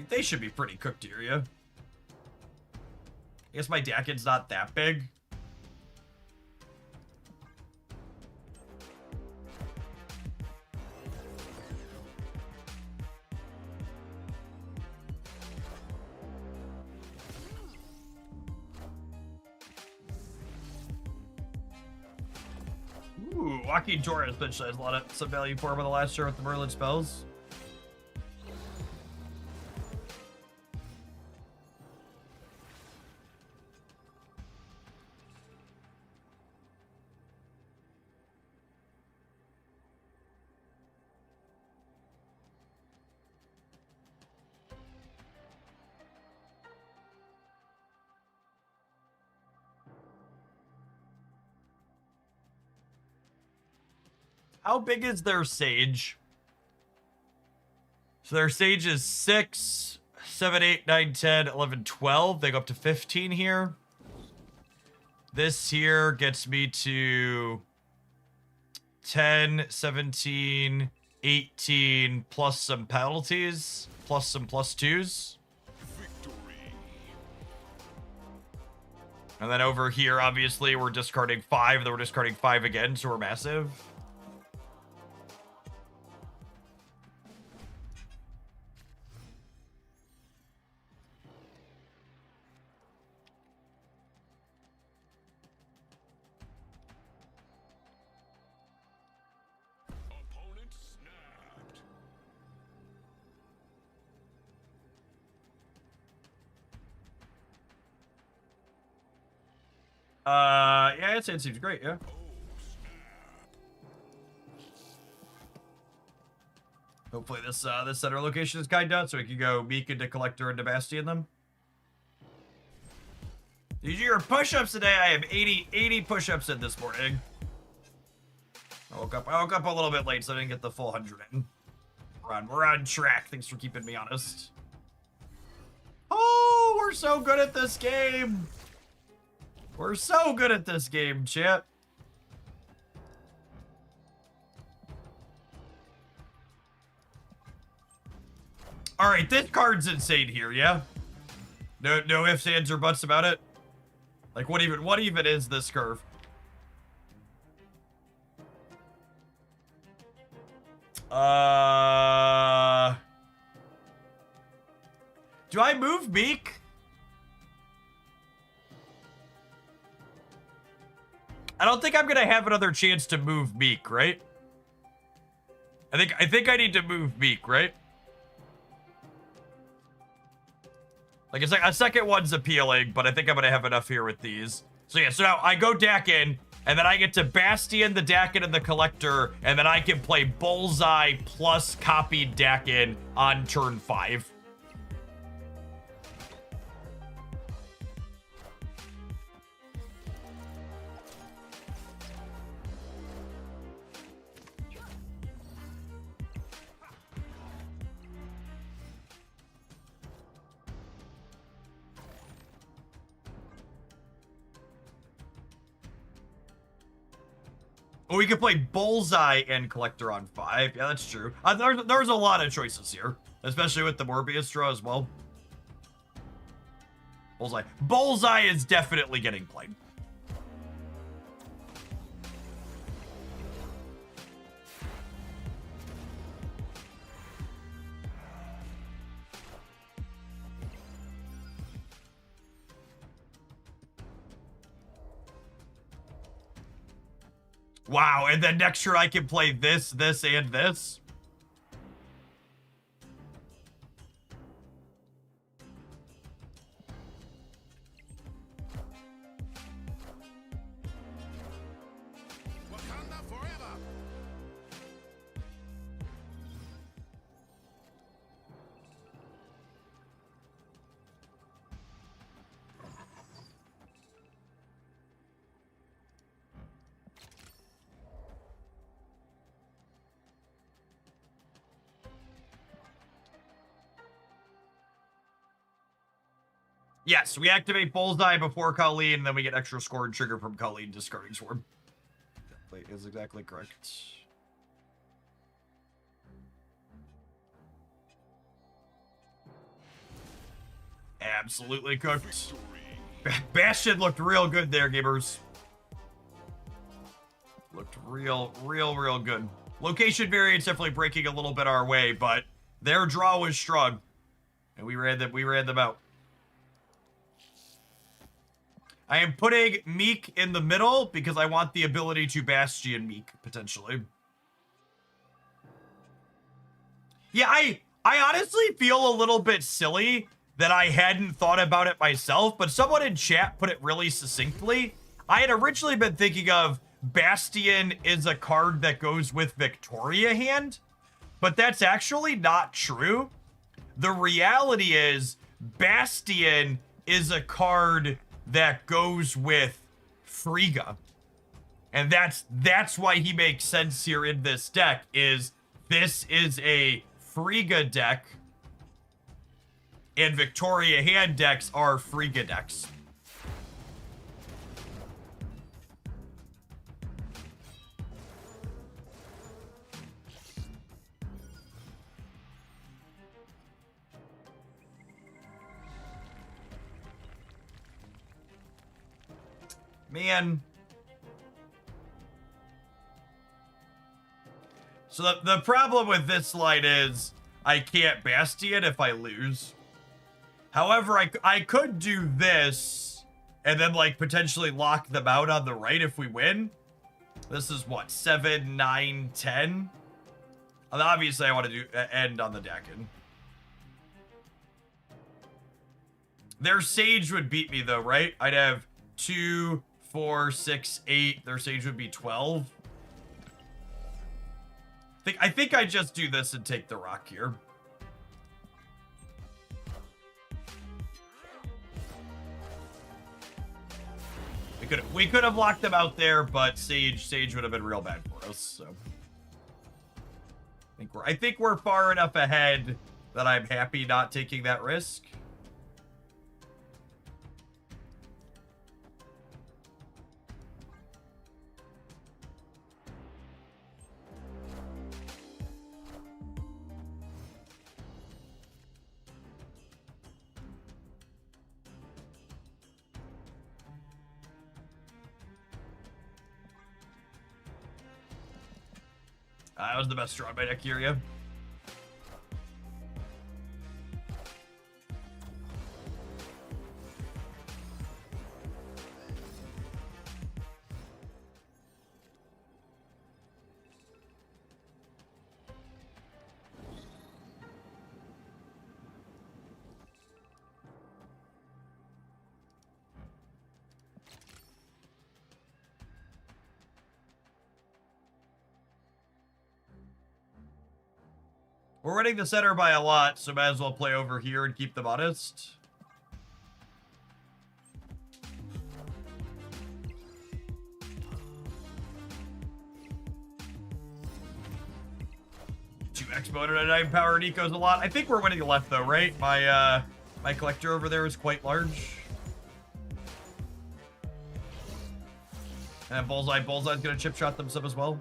[SPEAKER 1] They should be pretty cooked here, yeah. I guess my Dakin's not that big. Ooh, Joaquin Torres potentially has a lot of some value for him in the last year with the Merlin spells. How big is their Sage? So their Sage is 6, 7, 8, 9, 10, 11, 12. They go up to 15 here. This here gets me to 10, 17, 18, plus some penalties, plus some plus twos. And then over here, obviously, we're discarding 5. Then we're discarding 5 again, so we're massive. Yeah, it seems great, yeah. Hopefully this this center location is kind of so we can go Meek into Collector into Bastion them. Did you do your push-ups today? I have 80 push-ups in this morning. I woke up a little bit late, so I didn't get the full 100 in. We're on track. Thanks for keeping me honest. Oh, we're so good at this game. We're so good at this game, chat. All right, this card's insane here, yeah? No ifs, ands, or buts about it. Like, what even is this curve? Do I move Meek? I don't think I'm gonna have another chance to move Meek, right? I think I need to move Meek, right? Like, it's like a second one's appealing, but I think I'm gonna have enough here with these. So yeah, so now I go Dakin, and then I get to Bastion, the Dakin, and the Collector, and then I can play Bullseye plus copied Dakin on turn 5. Oh, we can play Bullseye and Collector on 5. Yeah, that's true. There's a lot of choices here, especially with the Morbius draw as well. Bullseye is definitely getting played. Wow, and then next year I can play this, this, and this.
[SPEAKER 2] Wakanda forever.
[SPEAKER 1] Yes, we activate Bullseye before Colleen, and then we get extra score and trigger from Colleen discarding Swarm. That is exactly correct. Absolutely cooked. Bastion looked real good there, gamers. Looked real good. Location variance definitely breaking a little bit our way, but their draw was strong, and we ran them out. I am putting Meek in the middle because I want the ability to Bastion Meek, potentially. Yeah, I honestly feel a little bit silly that I hadn't thought about it myself, but someone in chat put it really succinctly. I had originally been thinking of Bastion is a card that goes with Victoria Hand, but that's actually not true. The reality is Bastion is a card that goes with Frigga. And that's why he makes sense here in this deck, is this is a Frigga deck, and Victoria Hand decks are Frigga decks. Man. So the problem with this line is I can't Bastion if I lose. However, I could do this and then like potentially lock them out on the right if we win. This is what, 7, 9, 10? And obviously I want to do end on the Dakin. Their Sage would beat me though, right? I'd have 2, 4, 6, 8. Their Sage would be 12. I think I just do this and take the rock here. We could have locked them out there, but Sage would have been real bad for us. So I think we're far enough ahead that I'm happy not taking that risk. That was the best draw by deck here, yeah. We're winning the center by a lot, so might as well play over here and keep them honest. Two Expo and a 9 power Nico's a lot. I think we're winning the left though, right? My collector over there is quite large. And Bullseye's gonna chip shot them some as well.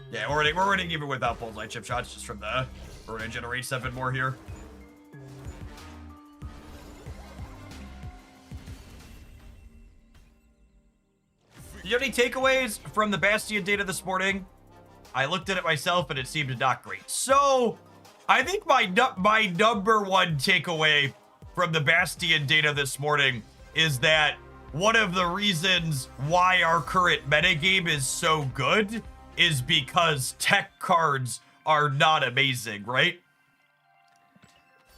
[SPEAKER 1] Yeah, we're winning even without Bullseye chip shots, just from the... We're gonna generate 7 more here. Do you have any takeaways from the Bastion data this morning? I looked at it myself and it seemed not great. So, I think my number one takeaway from the Bastion data this morning is that one of the reasons why our current metagame is so good is because tech cards are not amazing, right?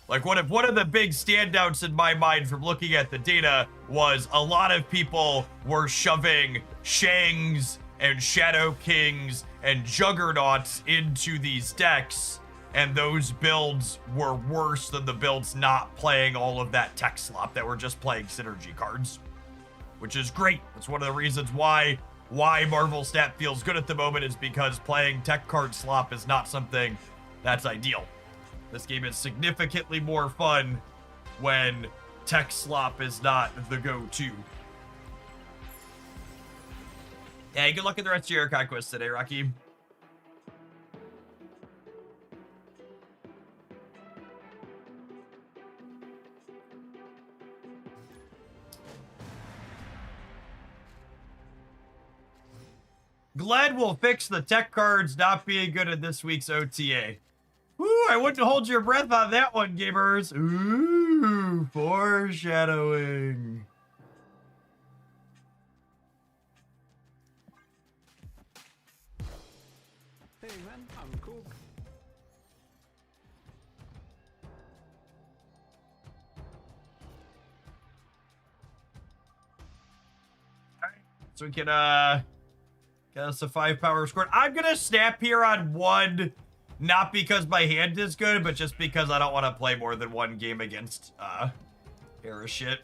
[SPEAKER 1] Like one of the big standouts in my mind from looking at the data was a lot of people were shoving Shangs and Shadow Kings and Juggernauts into these decks, and those builds were worse than the builds not playing all of that tech slop that were just playing synergy cards, which is great. It's one of the reasons why Marvel Stat feels good at the moment, is because playing tech card slop is not something that's ideal. This game is significantly more fun when tech slop is not the go-to. Hey, good luck in the rest of your conquest today, Rocky. Glad will fix the tech cards not being good in this week's OTA. Ooh, I wouldn't hold your breath on that one, gamers. Ooh, foreshadowing.
[SPEAKER 5] Hey man, I'm cool.
[SPEAKER 1] So we can get us a 5 power score. I'm gonna snap here on 1, not because my hand is good, but just because I don't want to play more than 1 game against era shit.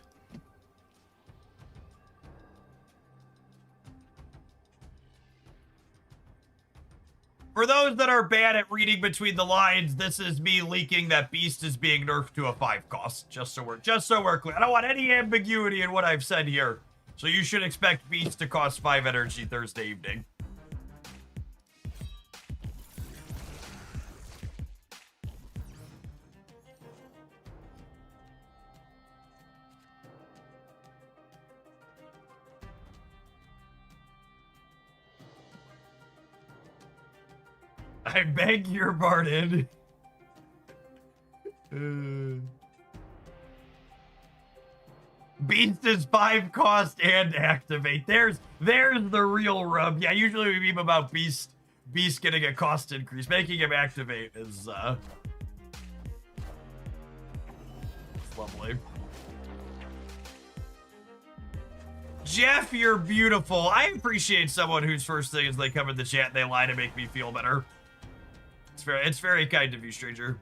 [SPEAKER 1] For those that are bad at reading between the lines, this is me leaking that Beast is being nerfed to a 5 cost. Just so we're clear. I don't want any ambiguity in what I've said here. So you should expect Beast to cost 5 energy Thursday evening. I beg your pardon. Beast is 5 cost and activate. There's the real rub. Yeah, usually we meme about Beast getting a cost increase. Making him activate is it's lovely. Jeff, you're beautiful. I appreciate someone whose first thing is they come in the chat and they lie to make me feel better. It's very kind of you, stranger.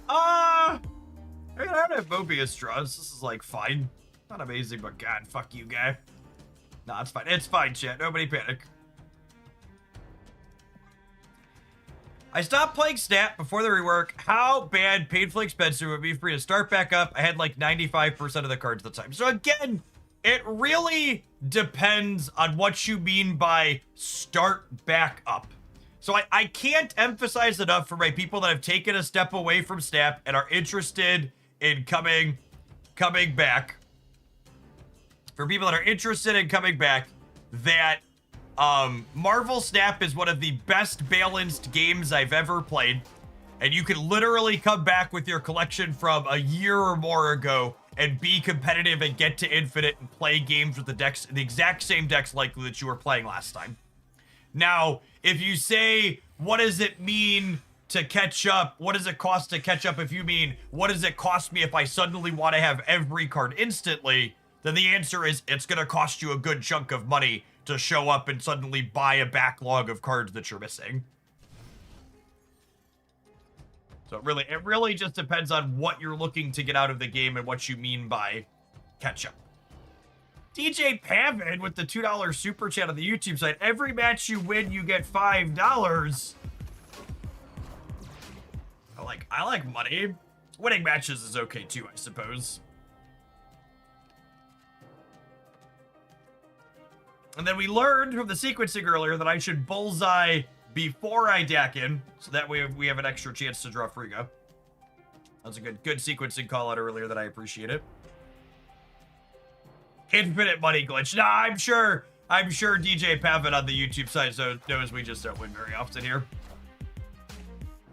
[SPEAKER 1] I don't have Mobius straws. This is like fine. Not amazing, but God, fuck you, guy. Nah, it's fine. It's fine, chat. Nobody panic. I stopped playing Snap before the rework. How bad, painfully expensive would it be for me to start back up? I had like 95% of the cards at the time. So again, it really depends on what you mean by start back up. So I can't emphasize enough for my people that have taken a step away from Snap and are interested in coming back. For people that are interested in coming back, that Marvel Snap is one of the best balanced games I've ever played. And you can literally come back with your collection from a year or more ago and be competitive and get to Infinite and play games with the exact same decks likely that you were playing last time. Now, if you say, what does it mean to catch up? What does it cost to catch up? If you mean, what does it cost me if I suddenly want to have every card instantly? Then the answer is, it's going to cost you a good chunk of money to show up and suddenly buy a backlog of cards that you're missing. So it really just depends on what you're looking to get out of the game and what you mean by catch up. DJ Pavin with the $2 super chat on the YouTube site. Every match you win, you get $5. I like money. Winning matches is okay too, I suppose. And then we learned from the sequencing earlier that I should bullseye before I dack in, so that way we have an extra chance to draw Frigga. That's a good sequencing call out earlier that I appreciate it. Infinite money glitch. Nah, I'm sure DJ Pavin on the YouTube side knows we just don't win very often here.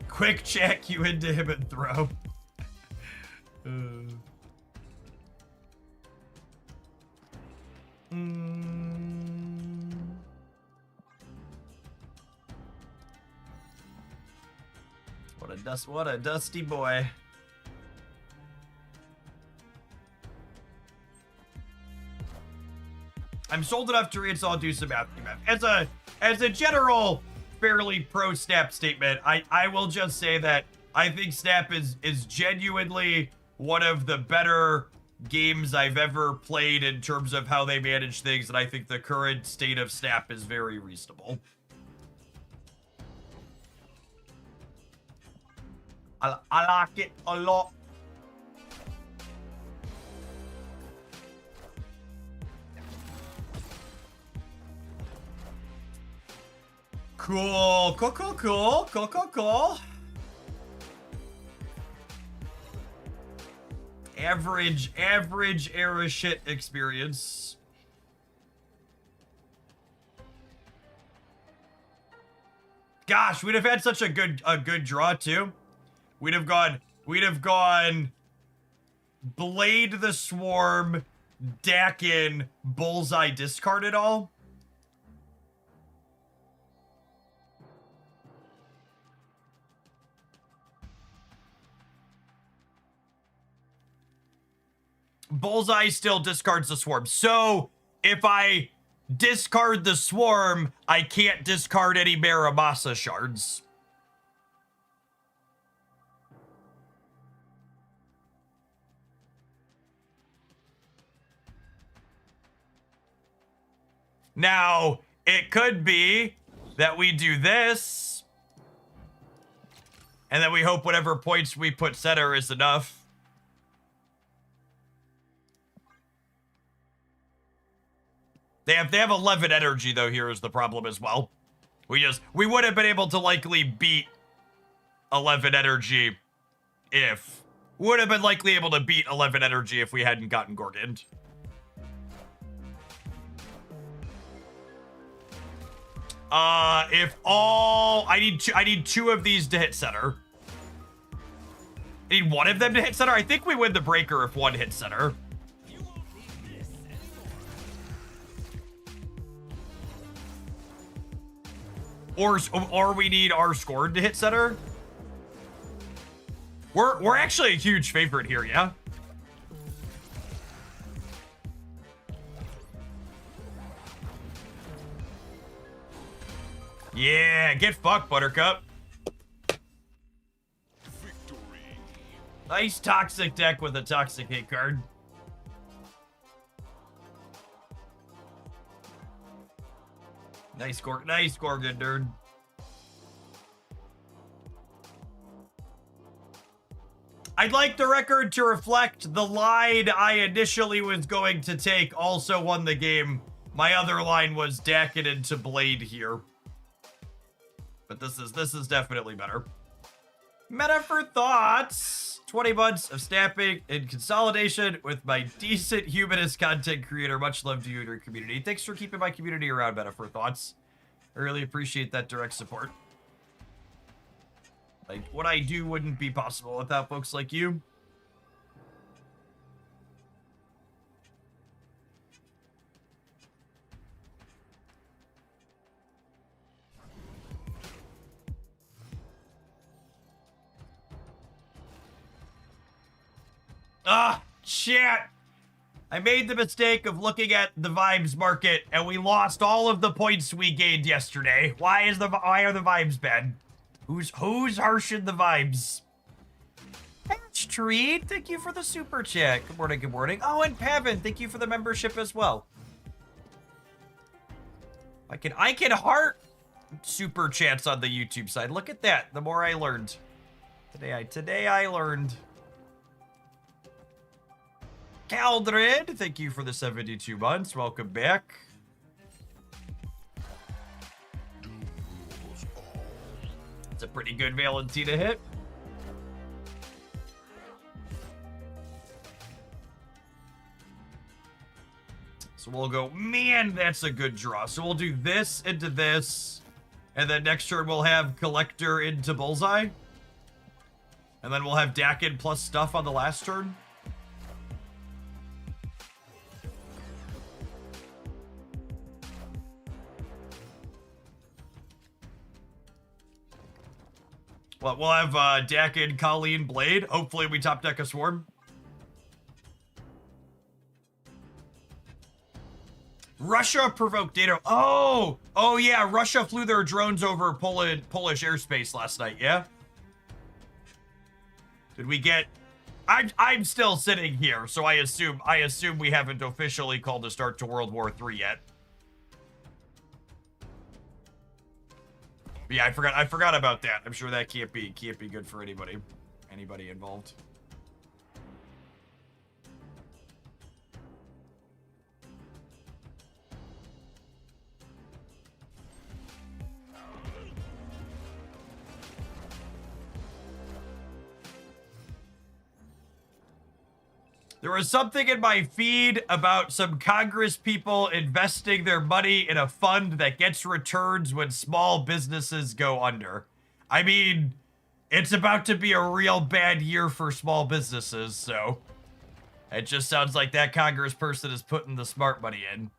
[SPEAKER 1] Quick check you into him and throw. What a dusty boy. I'm sold enough to reinstall Do Some Math. As a general, fairly pro Snap statement, I will just say that I think Snap is genuinely one of the better games I've ever played in terms of how they manage things, and I think the current state of Snap is very reasonable. I like it a lot. Cool. Cool, cool, cool. Cool, cool, cool. Average era shit experience. Gosh, we'd have had such a good draw too. We'd have gone Blade the Swarm, Dakin, Bullseye, discard it all. Bullseye still discards the Swarm. So if I discard the Swarm, I can't discard any Maramasa shards. Now, it could be that we do this, and then we hope whatever points we put center is enough. They have 11 energy though. Here is the problem as well. We would have been able to likely beat 11 energy if would have been likely able to beat 11 energy if we hadn't gotten Gorgoned. If all I need two of these to hit center. I need one of them to hit center. I think we win the breaker if one hits center. Or we need our scored to hit center. We're actually a huge favorite here, yeah? Yeah, get fucked, Buttercup.
[SPEAKER 2] Victory.
[SPEAKER 1] Nice toxic deck with a toxic hit card. Nice score, good nerd. I'd like the record to reflect the line I initially was going to take also won the game. My other line was Dakin into Blade here. But this is definitely better. Meta for thoughts. 20 months of snapping and consolidation with my decent humanist content creator. Much love to you and your community. Thanks for keeping my community around, Meta for thoughts. I really appreciate that direct support. Like, what I do wouldn't be possible without folks like you. Ah, shit. I made the mistake of looking at the vibes market and we lost all of the points we gained yesterday. Why are the vibes bad? Who's harshing the vibes? Patch Treat, thank you for the super chat. Good morning, good morning. Oh, and Pavin, thank you for the membership as well. I can heart super chats on the YouTube side. Look at that. The more I learned. Today I learned. Caldred, thank you for the 72 months. Welcome back. It's a pretty good Valentina hit. So we'll go, man, that's a good draw. So we'll do this into this. And then next turn we'll have Collector into Bullseye. And then we'll have Dakin plus stuff on the last turn. Well, we'll have Dakin, Colleen, Blade. Hopefully we top deck a Swarm. Russia provoked data. Oh yeah, Russia flew their drones over Polish airspace last night, yeah? Did we get... I'm still sitting here, so I assume we haven't officially called a start to World War III yet. But yeah, I forgot about that. I'm sure that can't be good for anybody involved. There was something in my feed about some Congress people investing their money in a fund that gets returns when small businesses go under. I mean, it's about to be a real bad year for small businesses, so it just sounds like that Congress person is putting the smart money in.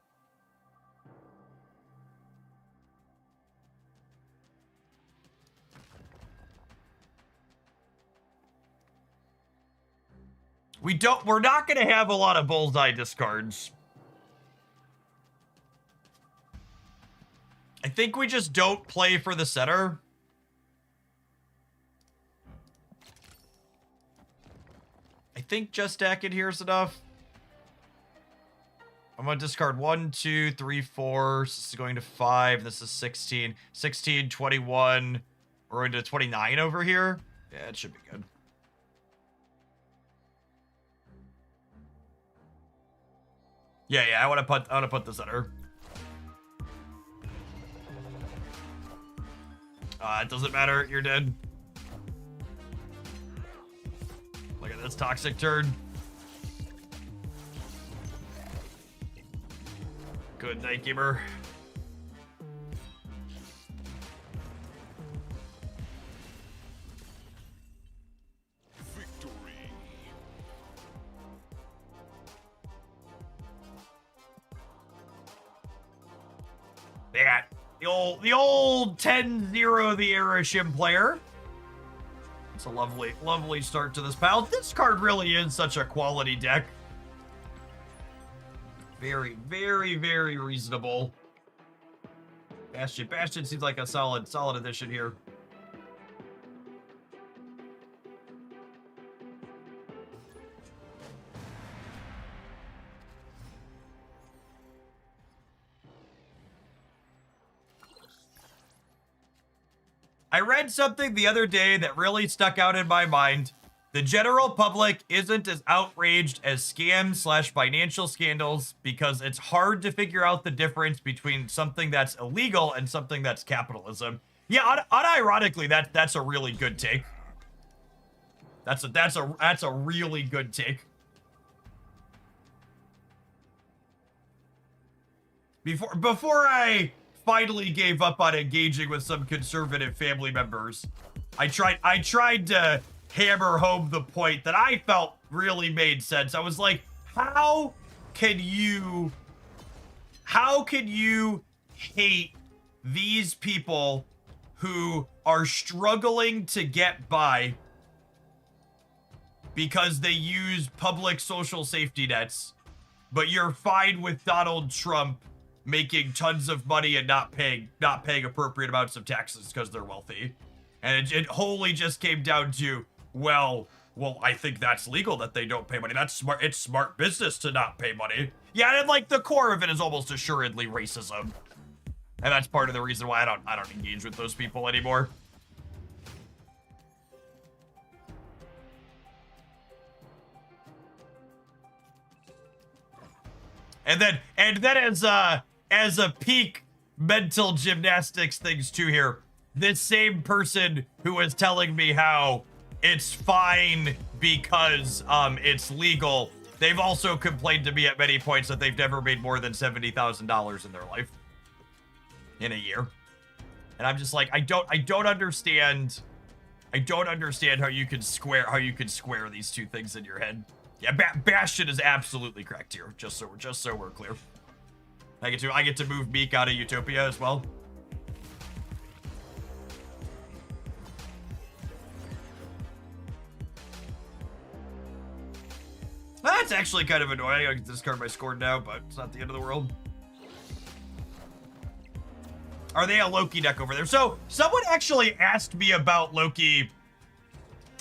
[SPEAKER 1] We're not going to have a lot of bullseye discards. I think we just don't play for the center. I think just stacking here is enough. I'm going to discard 1, 2, 3, 4. This is going to 5. This is 16. 16, 21. We're going to 29 over here. Yeah, it should be good. Yeah, I want to put the center. It doesn't matter. You're dead. Look at this toxic turn. Good night, gamer. Yeah, the old 10-0 the Airship player. It's a lovely start to this pile. This card really is such a quality deck. Very reasonable. Bastion seems like a solid addition here. I read something the other day that really stuck out in my mind. The general public isn't as outraged as scams/financial scandals because it's hard to figure out the difference between something that's illegal and something that's capitalism. Yeah, unironically, that's a really good take. That's a really good take. Before I finally gave up on engaging with some conservative family members, I tried to hammer home the point that I felt really made sense. I was like, how can you hate these people who are struggling to get by because they use public social safety nets, but you're fine with Donald Trump making tons of money and not paying appropriate amounts of taxes because they're wealthy? And it wholly just came down to, well, I think that's legal that they don't pay money. That's smart. It's smart business to not pay money. Yeah, and like the core of it is almost assuredly racism. And that's part of the reason why I don't engage with those people anymore. And then as a peak mental gymnastics things too here, this same person who was telling me how it's fine because it's legal, they've also complained to me at many points that they've never made more than $70,000 in their life in a year. And I'm just like, I don't understand how you could square these two things in your head. Yeah, Bastion is absolutely correct here. Just so we're clear. I get to move Meek out of Utopia as well. That's actually kind of annoying. I can discard my score now, but it's not the end of the world. Are they a Loki deck over there? So someone actually asked me about Loki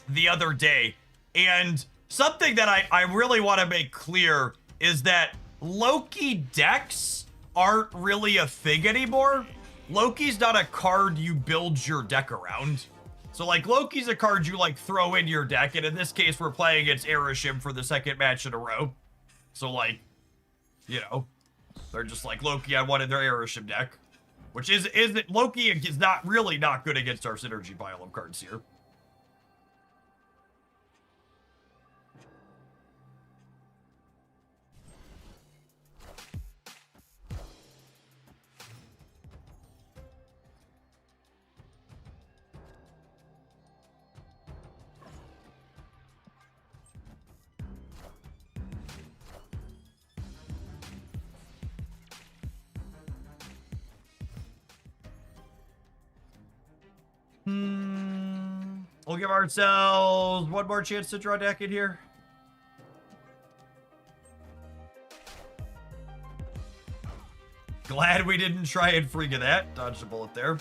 [SPEAKER 1] the other day, and something that I really want to make clear is that Loki decks aren't really a thing anymore. Loki's not a card you build your deck around. So like Loki's a card you like throw in your deck, and in this case we're playing against Airship for the second match in a row. So like, you know, they're just like, Loki, I wanted their Airship deck. Which isn't Loki is not good against our synergy pile of cards here. We'll give ourselves one more chance to draw deck in here. Glad we didn't try and freak of that. Dodged a bullet there.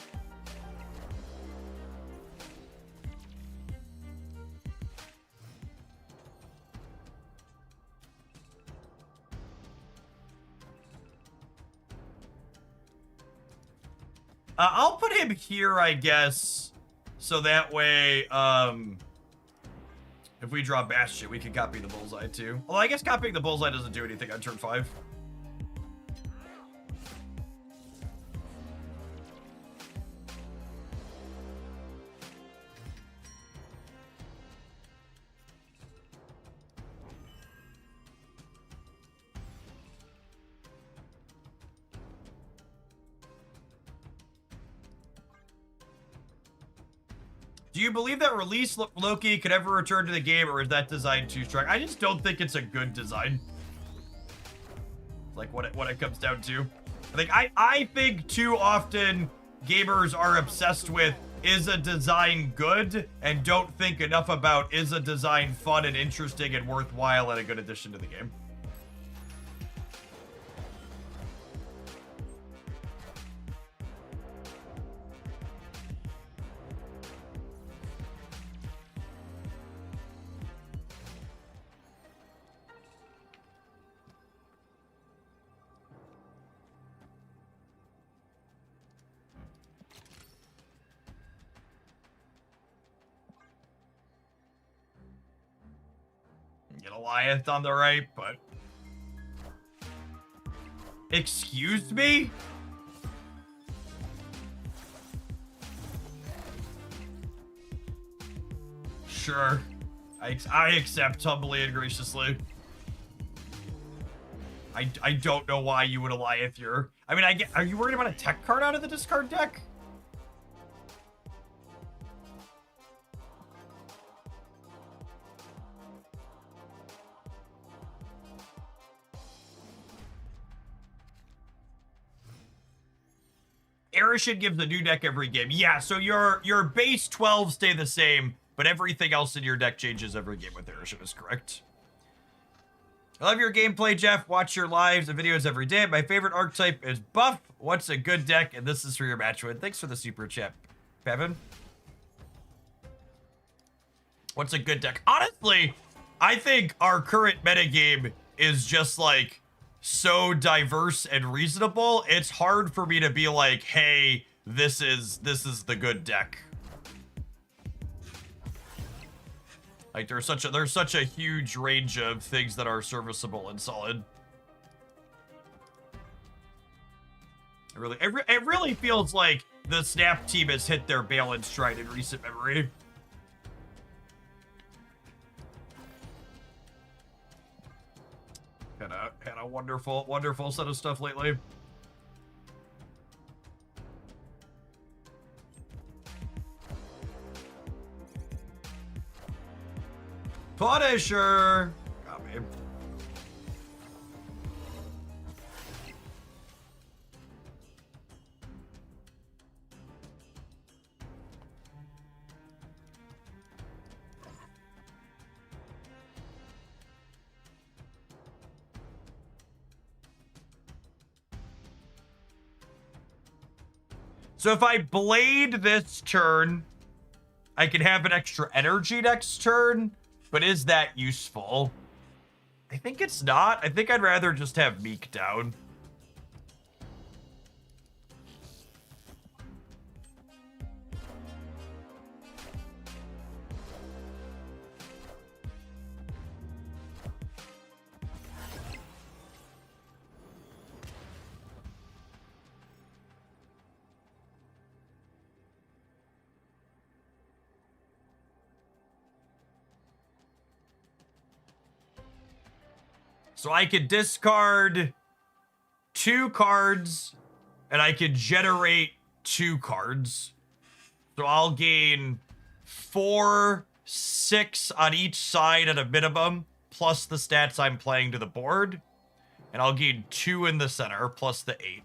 [SPEAKER 1] I'll put him here, I guess, so that way, if we draw Bastion, we can copy the bullseye too. Although I guess copying the bullseye doesn't do anything on turn 5. Do you believe that release Loki could ever return to the game, or is that design too strong? I just don't think it's a good design. Like what it comes down to. I think too often gamers are obsessed with, is a design good, and don't think enough about, is a design fun and interesting and worthwhile and a good addition to the game. Get Goliath on the right, but... Excuse me? Sure. I accept humbly and graciously. I don't know why you would Goliath your... I mean, are you worried about a tech card out of the discard deck? Erishin gives a new deck every game. Yeah, so your base 12 stay the same, but everything else in your deck changes every game with Erishin is correct. I love your gameplay, Jeff. Watch your lives and videos every day. My favorite archetype is buff. What's a good deck? And this is for your match win. Thanks for the super chat, Pevin. What's a good deck? Honestly, I think our current metagame is just like so diverse and reasonable. It's hard for me to be like, hey, this is the good deck. Like there's such a huge range of things that are serviceable and solid. It really feels like the Snap team has hit their balance tried in recent memory. Had a wonderful set of stuff lately. Punisher! Got me. So if I blade this turn, I can have an extra energy next turn. But is that useful? I think it's not. I think I'd rather just have Meek down. So I could discard 2 cards, and I could generate 2 cards. So I'll gain 4, 6 on each side at a minimum, plus the stats I'm playing to the board. And I'll gain 2 in the center, plus the 8.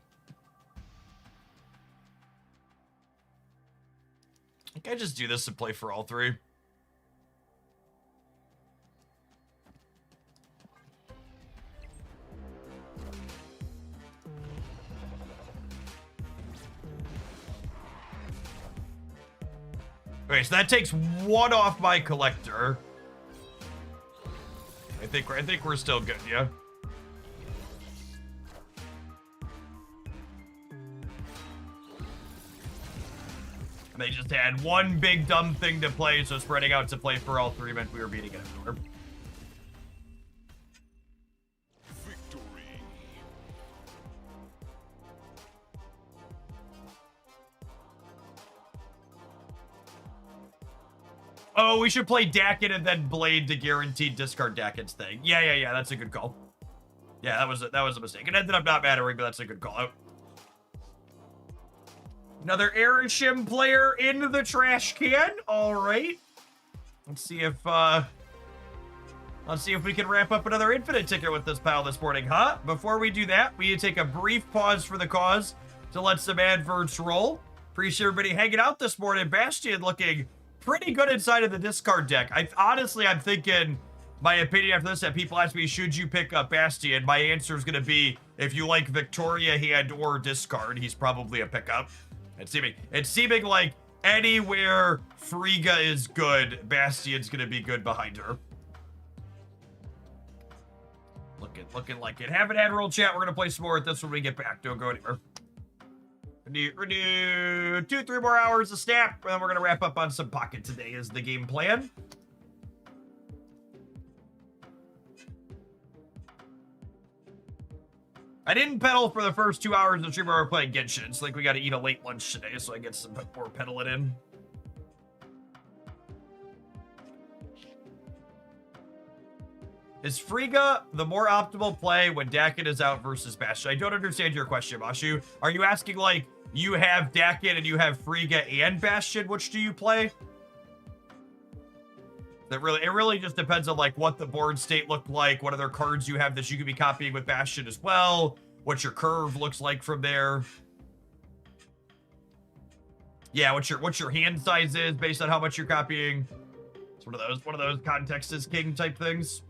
[SPEAKER 1] I think I just do this and play for all 3. Okay, so that takes 1 off my collector. I think we're still good, yeah. And they just had 1 big dumb thing to play, so spreading out to play for all 3 meant we were beating it everywhere. Oh, we should play Dakin and then Blade to guarantee discard Dakin's thing. Yeah, that's a good call. Yeah, that was a mistake. It ended up not mattering, but that's a good call out. Another Erishim player in the trash can. All right. Let's see if we can ramp up another infinite ticket with this pile this morning, huh? Before we do that, we need to take a brief pause for the cause to let some adverts roll. Appreciate everybody hanging out this morning. Bastion looking pretty good inside of the discard deck. I'm thinking, my opinion after this, that people ask me, should you pick up Bastion? My answer is going to be, if you like Victoria hand or discard, he's probably a pickup. It's seeming like anywhere Frigga is good, Bastion's going to be good behind her. Looking like it. Haven't had roll chat. We're going to play some more at this when we get back. Don't go anywhere. We're do 2-3 more hours of snap, and then we're going to wrap up on some pocket today is the game plan. I didn't pedal for the first 2 hours of the stream where we were playing Genshin. It's like we got to eat a late lunch today, so I get some more pedaling in. Is Frigga the more optimal play when Dakin is out versus Bastion? I don't understand your question, Mashu. Are you asking, like, you have Dakin and you have Frigga and Bastion? Which do you play? It really just depends on, like, what the board state looked like, what other cards you have that you could be copying with Bastion as well, what your curve looks like from there. Yeah, what your hand size is based on how much you're copying. It's one of those context is king type things.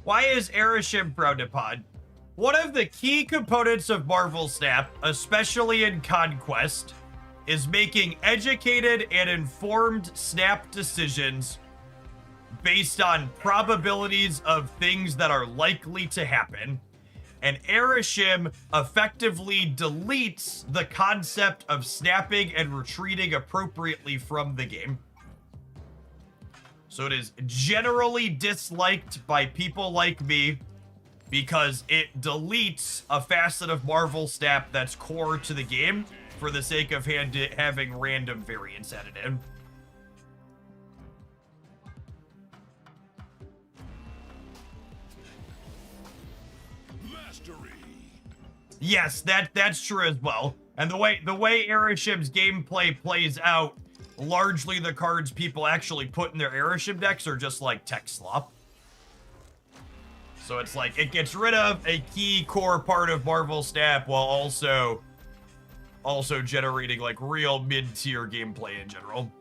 [SPEAKER 1] Why is Erishim frowned upon? One of the key components of Marvel Snap, especially in Conquest, is making educated and informed Snap decisions based on probabilities of things that are likely to happen. And Erishim effectively deletes the concept of snapping and retreating appropriately from the game. So it is generally disliked by people like me because it deletes a facet of Marvel Snap that's core to the game for the sake of having random variants added in.
[SPEAKER 7] Mastery.
[SPEAKER 1] Yes, that's true as well. And the way Erishim's gameplay plays out, largely the cards people actually put in their Erishim decks are just like tech slop. So it's like it gets rid of a key core part of Marvel Snap while also generating like real mid-tier gameplay in general.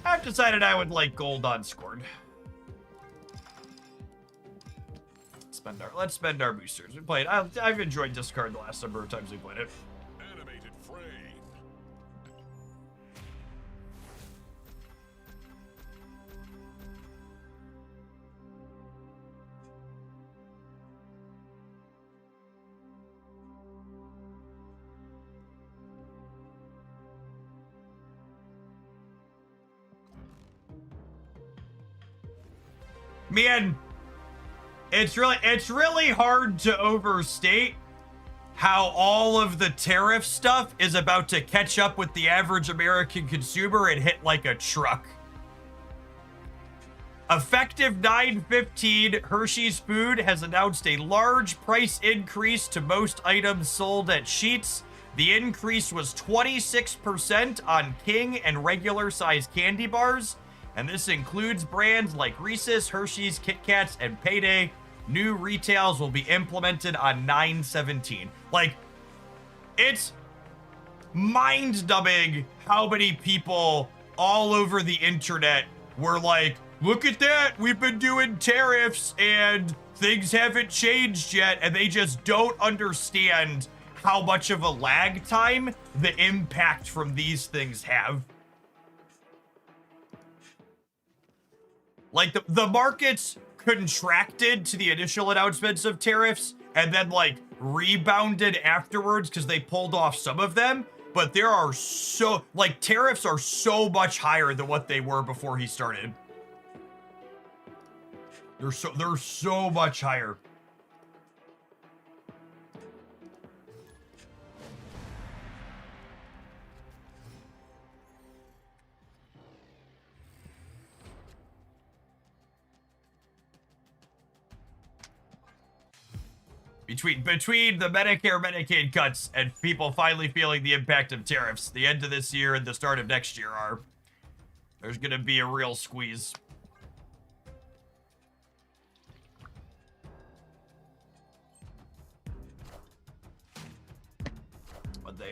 [SPEAKER 1] I've decided I would like gold on Scored. Let's spend our boosters. We played. I've enjoyed discard the last number of times we played it.
[SPEAKER 7] Animated frame.
[SPEAKER 1] Man, it's really hard to overstate how all of the tariff stuff is about to catch up with the average American consumer and hit like a truck. Effective 9/15, Hershey's Food has announced a large price increase to most items sold at Sheetz. The increase was 26% on King and regular size candy bars, and this includes brands like Reese's, Hershey's, Kit Kats, and Payday. New retails will be implemented on 9/17. Like, it's mind-numbing how many people all over the internet were like, look at that, we've been doing tariffs and things haven't changed yet, and they just don't understand how much of a lag time the impact from these things have. Like, the markets contracted to the initial announcements of tariffs and then, like, rebounded afterwards because they pulled off some of them. But there are tariffs are so much higher than what they were before he started. They're so much higher. Between the Medicare, Medicaid cuts and people finally feeling the impact of tariffs, the end of this year and the start of next year there's gonna be a real squeeze.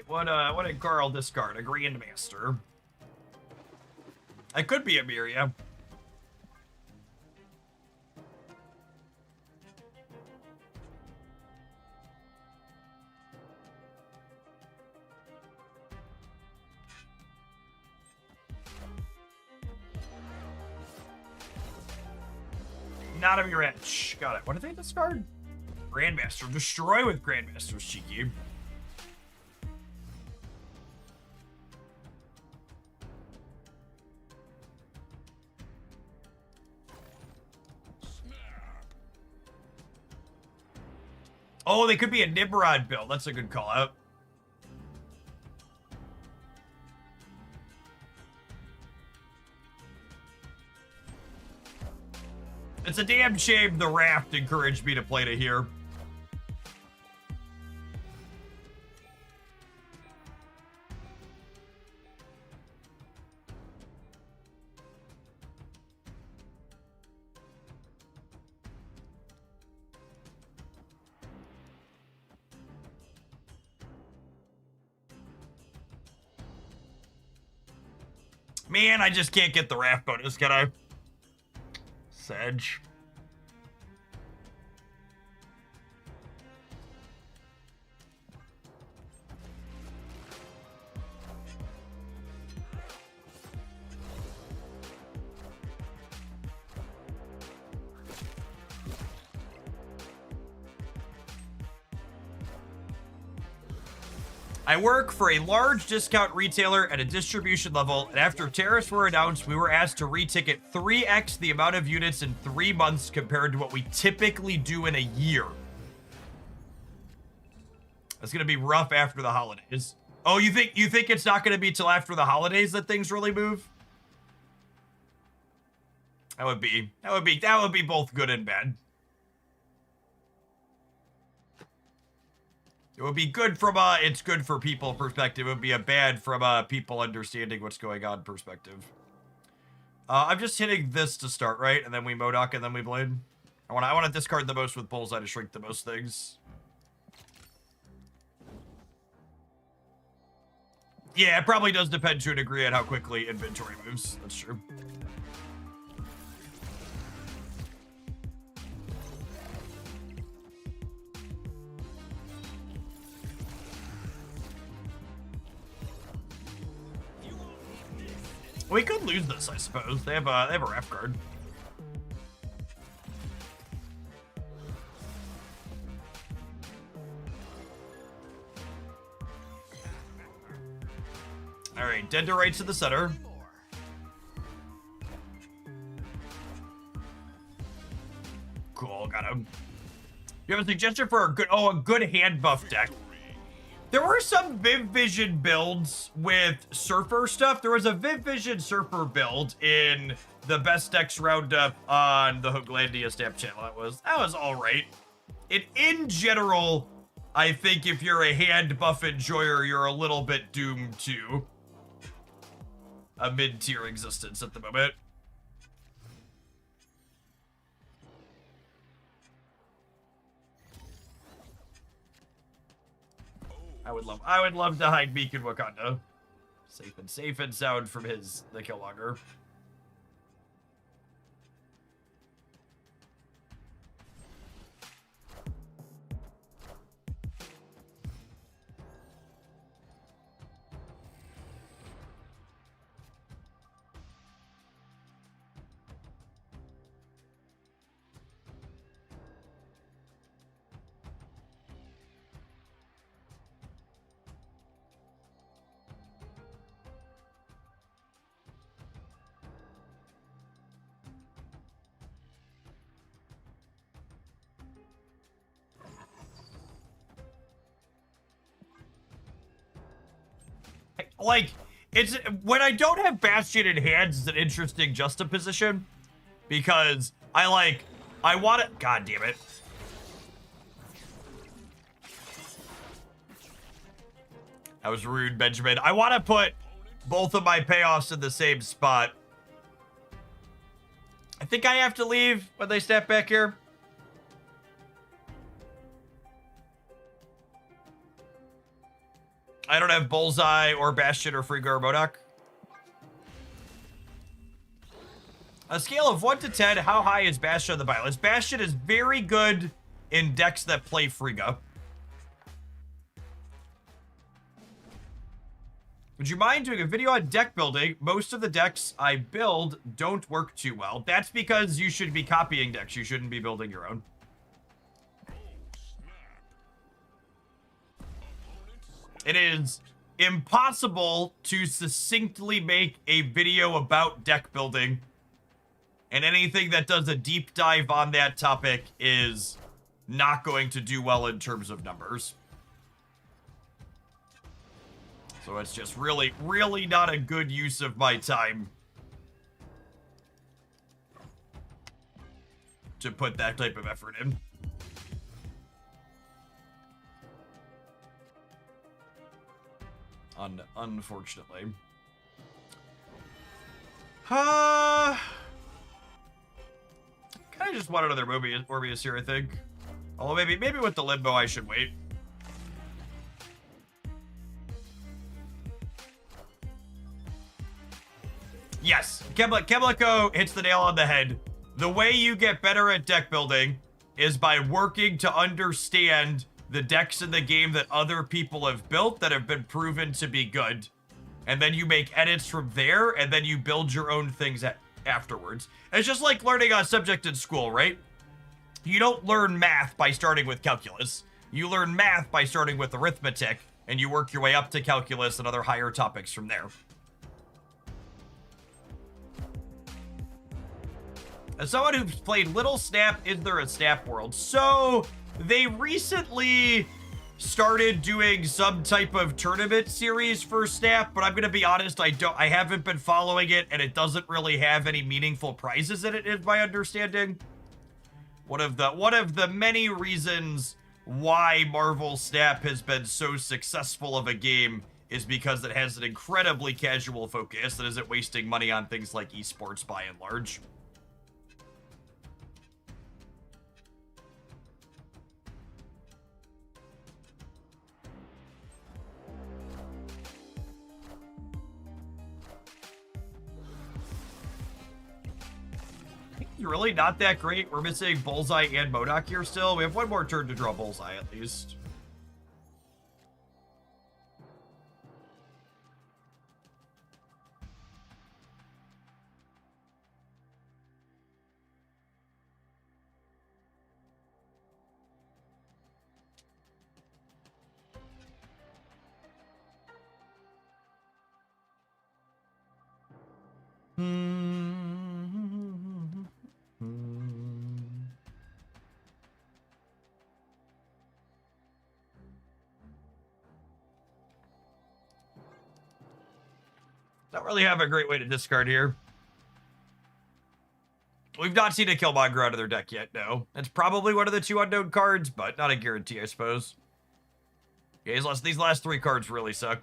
[SPEAKER 1] What did Carl discard? A Grandmaster. It could be a Miria. Not of your edge. Got it. What did they discard? Grandmaster. Destroy with Grandmaster's cheeky. Oh, they could be a Nimrod build. That's a good call out. It's a damn shame the raft encouraged me to play to here. Man, I just can't get the raft bonus, can I? Sedge. I work for a large discount retailer at a distribution level, and after tariffs were announced, we were asked to reticket 3x the amount of units in 3 months compared to what we typically do in a year. That's gonna be rough after the holidays. Oh, you think it's not gonna be till after the holidays that things really move? That would be both good and bad. It would be good from it's good for people perspective. It would be a bad from people understanding what's going on perspective. I'm just hitting this to start, right? And then we Modok and then we Blade. I want to discard the most with Bullseye to shrink the most things. Yeah, it probably does depend to a degree on how quickly inventory moves. That's true. We could lose this, I suppose. They have a ref card. All right, dead to rights to the center. Cool, got him. You have a suggestion for a good hand buff deck? There were some Viv Vision builds with Surfer stuff. There was a Viv Vision Surfer build in the Best Decks Roundup on the Hooglandia Stamp channel. That was all right. In general, I think if you're a hand buff enjoyer, you're a little bit doomed to a mid-tier existence at the moment. I would love to hide Meek in Wakanda. Safe and sound from the Killmonger. Like, it's when I don't have Bastion in hands, it's an interesting juxtaposition because I want it. God damn it! That was rude, Benjamin. I want to put both of my payoffs in the same spot. I think I have to leave when they step back here. I don't have Bullseye or Bastion or Frigga or MODOK. A scale of 1 to 10, how high is Bastion on the buy list? Bastion is very good in decks that play Frigga. Would you mind doing a video on deck building? Most of the decks I build don't work too well. That's because you should be copying decks. You shouldn't be building your own. It is impossible to succinctly make a video about deck building, and anything that does a deep dive on that topic is not going to do well in terms of numbers. So it's just really, really not a good use of my time to put that type of effort in. Unfortunately. Kind of just want another Morbius here, I think. Although maybe with the Limbo I should wait. Yes, Kemliko hits the nail on the head. The way you get better at deck building is by working to understand the decks in the game that other people have built that have been proven to be good. And then you make edits from there, and then you build your own things afterwards. It's just like learning a subject in school, right? You don't learn math by starting with calculus. You learn math by starting with arithmetic, and you work your way up to calculus and other higher topics from there. As someone who's played Little Snap, is there a Snap world? So they recently started doing some type of tournament series for Snap, but I'm gonna be honest, I haven't been following it, and it doesn't really have any meaningful prizes in it, is my understanding. One of the many reasons why Marvel Snap has been so successful of a game is because it has an incredibly casual focus that isn't wasting money on things like esports by and large. Really not that great. We're missing Bullseye and MODOK here still. We have one more turn to draw Bullseye at least. Don't really have a great way to discard here. We've not seen a Killmonger out of their deck yet, no. It's probably one of the 2 unknown cards, but not a guarantee, I suppose. Yeah, these last 3 cards really suck.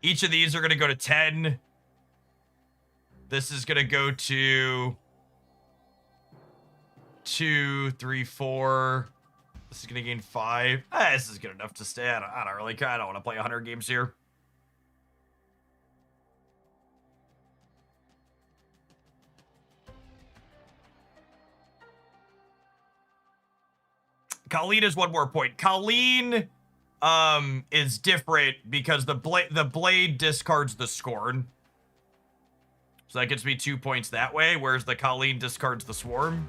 [SPEAKER 1] Each of these are going to go to 10. This is going to go to 2, 3, 4. This is going to gain 5. This is good enough to stay. I don't really care. I don't want to play 100 games here. Colleen is one more point. Colleen is different because the blade discards the scorn. So that gets me 2 points that way, whereas the Colleen discards the swarm.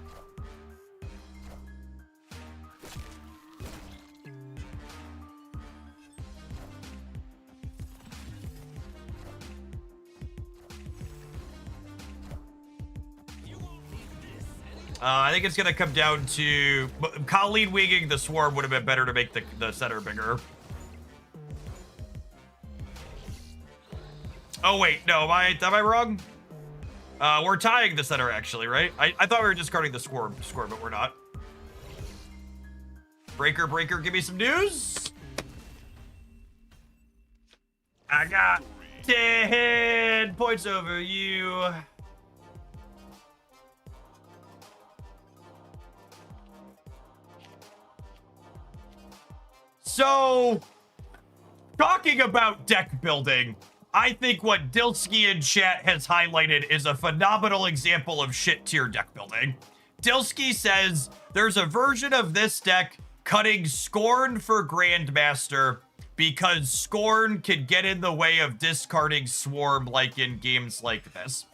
[SPEAKER 1] I think it's going to come down to... Colleen winging the swarm would have been better to make the center bigger. Oh, wait. No, am I wrong? We're tying the center, actually, right? I thought we were discarding the swarm, but we're not. Breaker, give me some news. I got 10 points over you. So, talking about deck building, I think what Dilsky in chat has highlighted is a phenomenal example of shit tier deck building. Dilsky says there's a version of this deck cutting Scorn for Grandmaster because Scorn could get in the way of discarding Swarm like in games like this.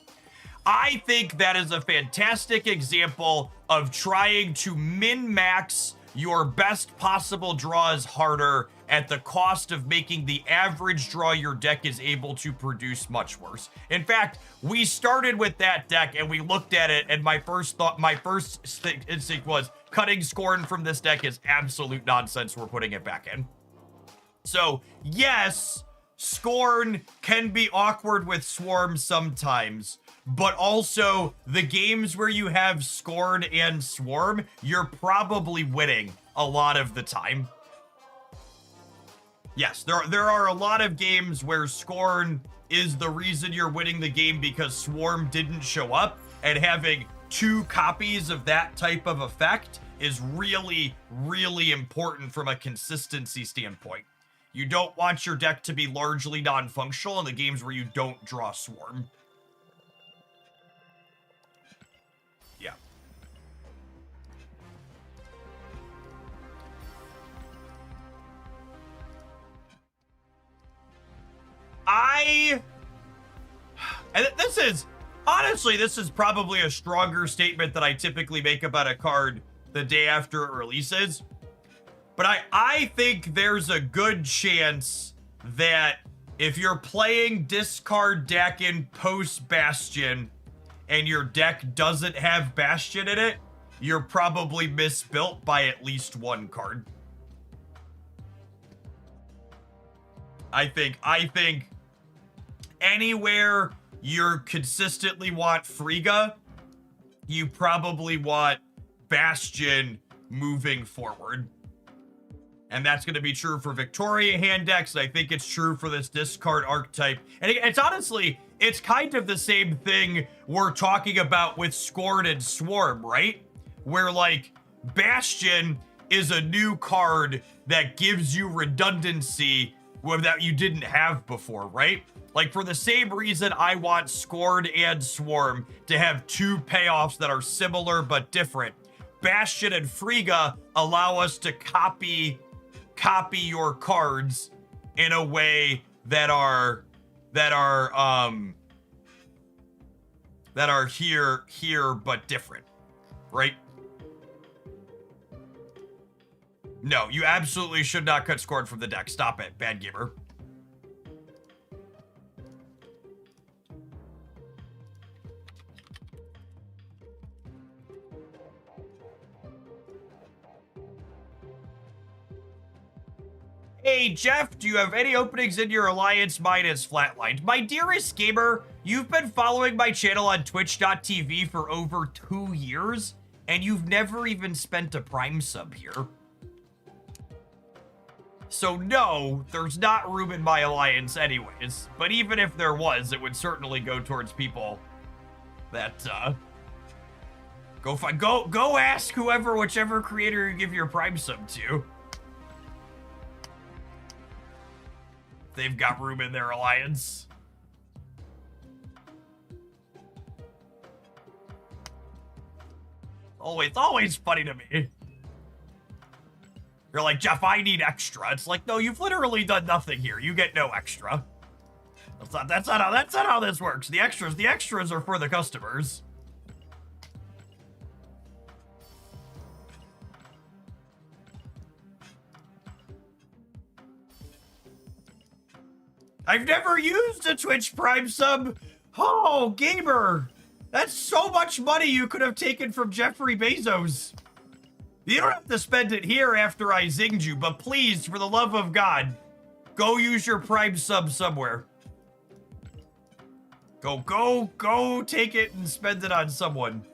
[SPEAKER 1] I think that is a fantastic example of trying to min-max your best possible draws harder at the cost of making the average draw your deck is able to produce much worse. In fact, we started with that deck and we looked at it, and my first instinct was cutting Scorn from this deck is absolute nonsense. We're putting it back in. So yes, Scorn can be awkward with Swarm sometimes, but also the games where you have Scorn and Swarm, you're probably winning a lot of the time. Yes, there are a lot of games where Scorn is the reason you're winning the game because Swarm didn't show up, and having 2 copies of that type of effect is really, really important from a consistency standpoint. You don't want your deck to be largely non-functional in the games where you don't draw Swarm. Yeah. And this is, honestly, this is probably a stronger statement than I typically make about a card the day after it releases. But I think there's a good chance that if you're playing discard deck in post Bastion and your deck doesn't have Bastion in it, you're probably misbuilt by at least 1 card. I think anywhere you consistently want Frigga, you probably want Bastion moving forward. And that's going to be true for Victoria hand decks. I think it's true for this discard archetype. And it's honestly, it's kind of the same thing we're talking about with Scorn and Swarm, right? Where, like, Bastion is a new card that gives you redundancy that you didn't have before, right? Like, for the same reason I want Scorn and Swarm to have 2 payoffs that are similar but different, Bastion and Frigga allow us to copy your cards in a way that are here but different, right? No, you absolutely should not cut Scorn from the deck. Stop it, bad gamer. Hey, Jeff, do you have any openings in your alliance? Mine is flatlined. My dearest gamer, you've been following my channel on twitch.tv for over 2 years, and you've never even spent a Prime sub here. So no, there's not room in my alliance anyways. But even if there was, it would certainly go towards people that, go ask whichever creator you give your Prime sub to. They've got room in their alliance. Always funny to me. You're like, Jeff, I need extra. It's like, no, you've literally done nothing here. You get no extra. That's not how this works. The extras are for the customers. I've never used a Twitch Prime sub. Oh, gamer. That's so much money you could have taken from Jeffrey Bezos. You don't have to spend it here after I zinged you, but please, for the love of God, go use your Prime sub somewhere. Go take it and spend it on someone.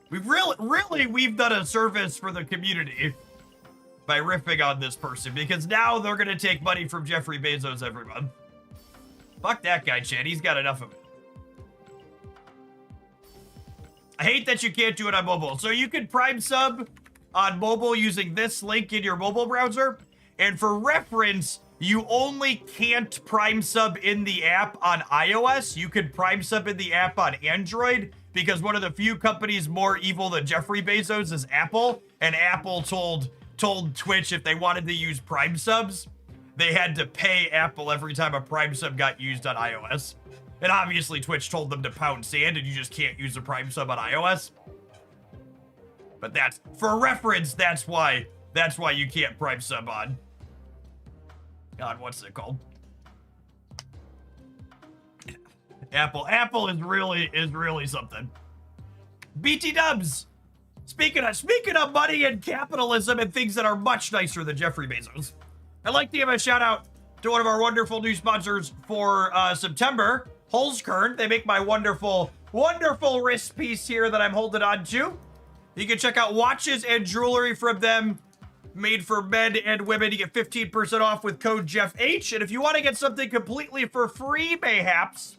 [SPEAKER 1] We've we've done a service for the community by riffing on this person, because now they're gonna take money from Jeffrey Bezos every month. Fuck that guy, Chad. He's got enough of it. I hate that you can't do it on mobile. So you can Prime sub on mobile using this link in your mobile browser. And for reference, you only can't Prime sub in the app on iOS. You can Prime sub in the app on Android, because one of the few companies more evil than Jeffrey Bezos is Apple. And Apple told Twitch if they wanted to use Prime subs, they had to pay Apple every time a Prime sub got used on iOS. And obviously Twitch told them to pound sand and you just can't use a Prime sub on iOS. But that's, for reference, that's why you can't Prime sub on. God, what's it called? Apple is really something. BT dubs. Speaking of money and capitalism and things that are much nicer than Jeffrey Bezos, I'd like to give a shout out to one of our wonderful new sponsors for September, Holzkern. They make my wonderful wrist piece here that I'm holding on to. You can check out watches and jewelry from them, made for men and women. You get 15% off with code JeffH. And if you want to get something completely for free, mayhaps,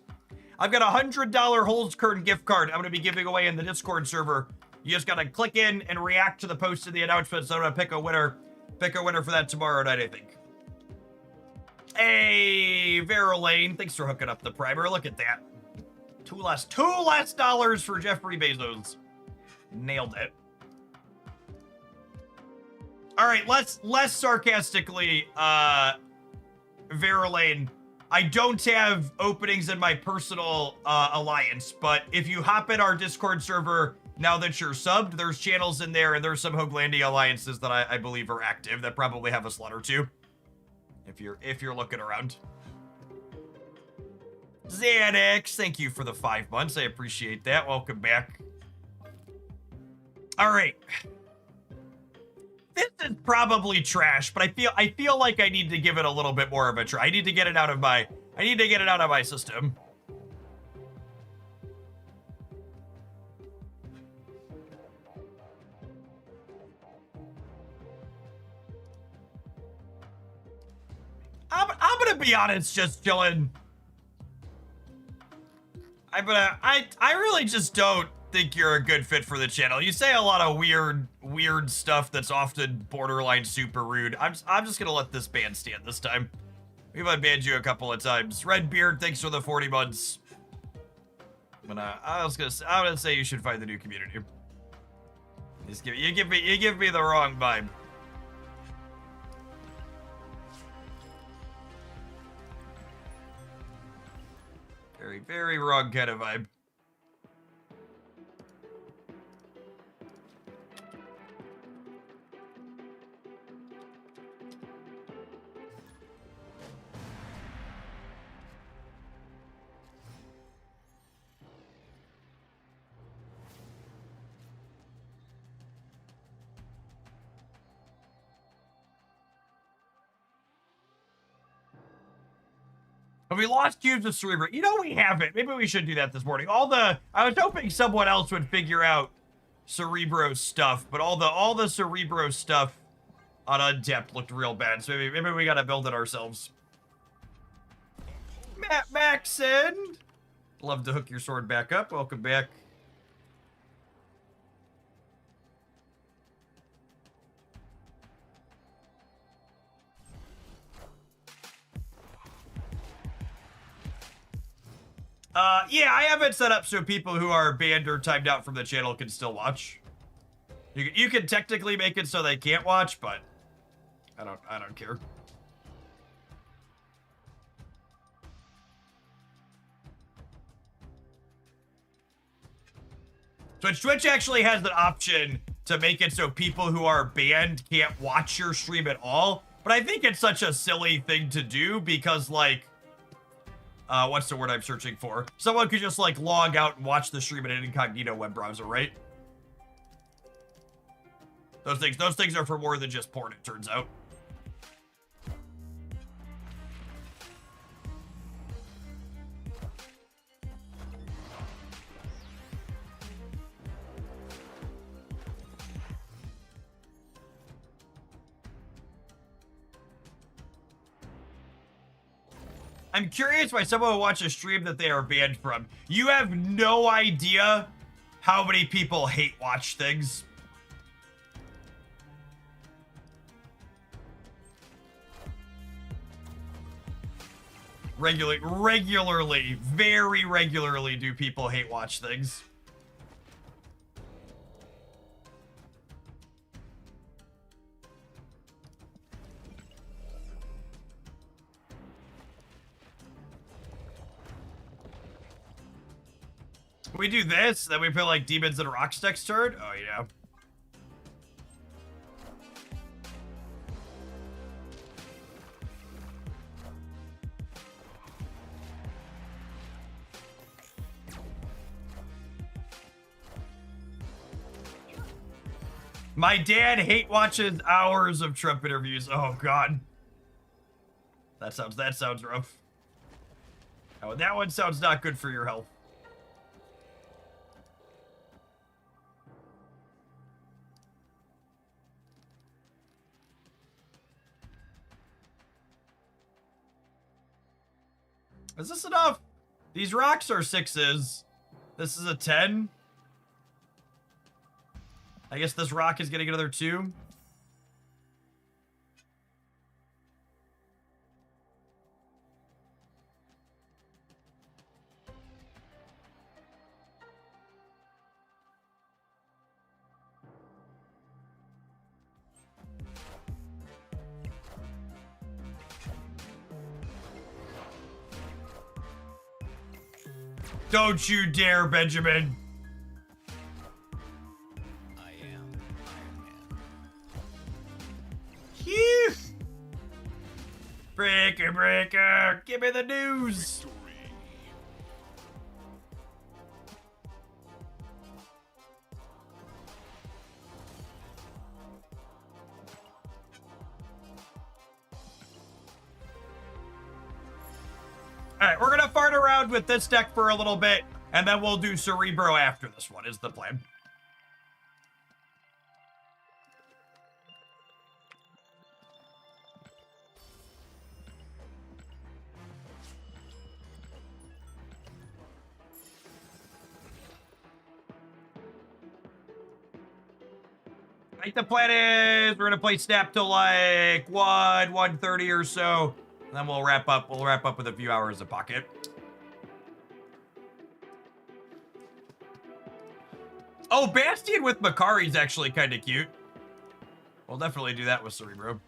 [SPEAKER 1] I've got a $100 Holzkern gift card I'm going to be giving away in the Discord server. You just got to click in and react to the post of the announcement. So I'm going to pick a winner for that tomorrow night, I think. Hey, Vera Lane, thanks for hooking up the primer. Look at that. Two less dollars for Jeffrey Bezos. Nailed it. All right, less sarcastically, Vera Lane, I don't have openings in my personal alliance, but if you hop in our Discord server now that you're subbed, there's channels in there, and there's some Hoaglandia alliances that I believe are active that probably have a slot or two. If you're looking around. Xanax, thank you for the 5 months. I appreciate that. Welcome back. All right. This is probably trash, but I feel like I need to give it a little bit more of a try. I need to get it out of my system. I'm gonna be honest, just chilling. I really just don't think you're a good fit for the channel. You say a lot of weird stuff that's often borderline super rude. I'm just gonna let this ban stand this time. We've unbanned you a couple of times. Redbeard, thanks for the 40 months. I'm gonna say you should find the new community. You give me the wrong vibe. Very, very wrong kind of vibe. Have we lost cubes of Cerebro? You know we haven't. Maybe we should do that this morning. I was hoping someone else would figure out Cerebro stuff, but all the Cerebro stuff on Untapped looked real bad, so maybe we gotta build it ourselves. Matt Maxon! Love to hook your sword back up. Welcome back. Yeah, I have it set up so people who are banned or timed out from the channel can still watch. You can technically make it so they can't watch, but I don't care. Twitch actually has an option to make it so people who are banned can't watch your stream at all, but I think it's such a silly thing to do because, like, what's the word I'm searching for? Someone could just, like, log out and watch the stream in an incognito web browser, right? Those things are for more than just porn, it turns out. I'm curious why someone would watch a stream that they are banned from. You have no idea how many people hate watch things. Regularly, very regularly do people hate watch things. We do this, then we put like demons and rocks next turn? Oh yeah. My dad hate watches hours of Trump interviews. Oh god. That sounds rough. Oh, that one sounds not good for your health. Is this enough? These rocks are 6s. This is a 10. I guess this rock is getting another 2. Don't you dare, Benjamin.
[SPEAKER 2] I am Iron Man.
[SPEAKER 1] Phew. Breaker, give me the news. Alright, we're gonna fart around with this deck for a little bit, and then we'll do Cerebro after this one, is the plan. I think the plan is we're gonna play Snap till like 1:30 or so. And then we'll wrap up. We'll wrap up with a few hours of pocket. Oh, Bastion with Makari is actually kind of cute. We'll definitely do that with Cerebro.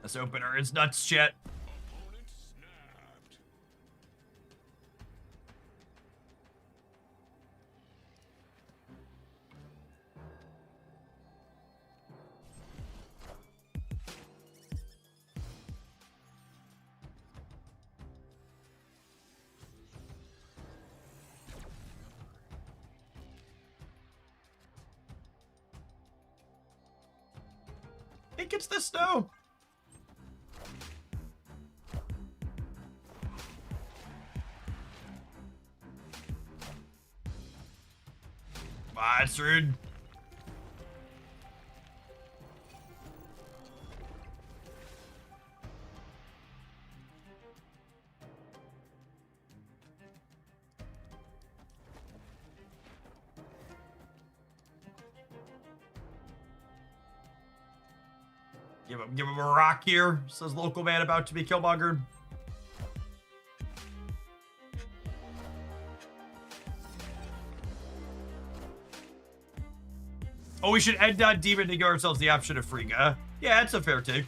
[SPEAKER 1] This opener is nuts, chat.
[SPEAKER 2] Opponent snapped.
[SPEAKER 1] think it's this snow. Ah, it's rude. Give him a rock here, says local man about to be killmongered. Oh, we should end on Demon to give ourselves the option of Frigga. Yeah, that's a fair take.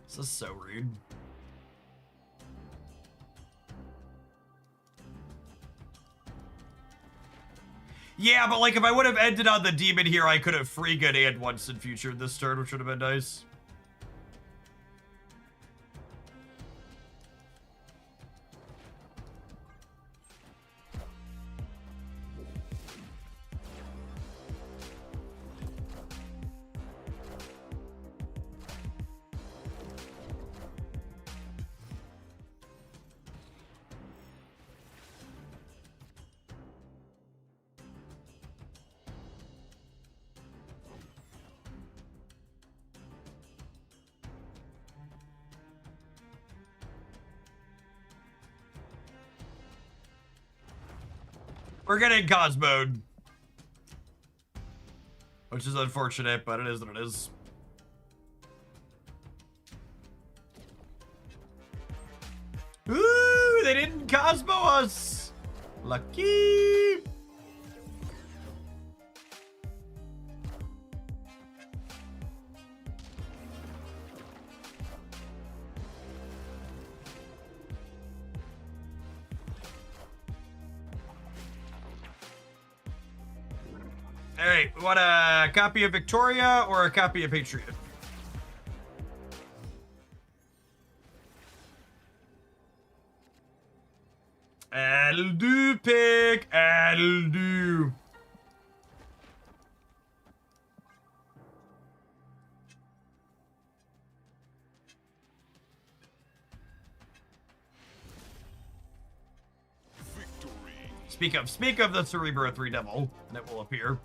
[SPEAKER 1] This is so rude. Yeah, but like if I would have ended on the demon here, I could have Frigga and once in future this turn, which would have been nice. We're getting Cosmoed. Which is unfortunate, but it is what it is. Ooh, they didn't Cosmo us. Lucky. Alright, we want a copy of Victoria or a copy of Patriot? I'll do, pick. I'll do.
[SPEAKER 2] Victory.
[SPEAKER 1] Speak of the Cerebro 3 Devil that will appear.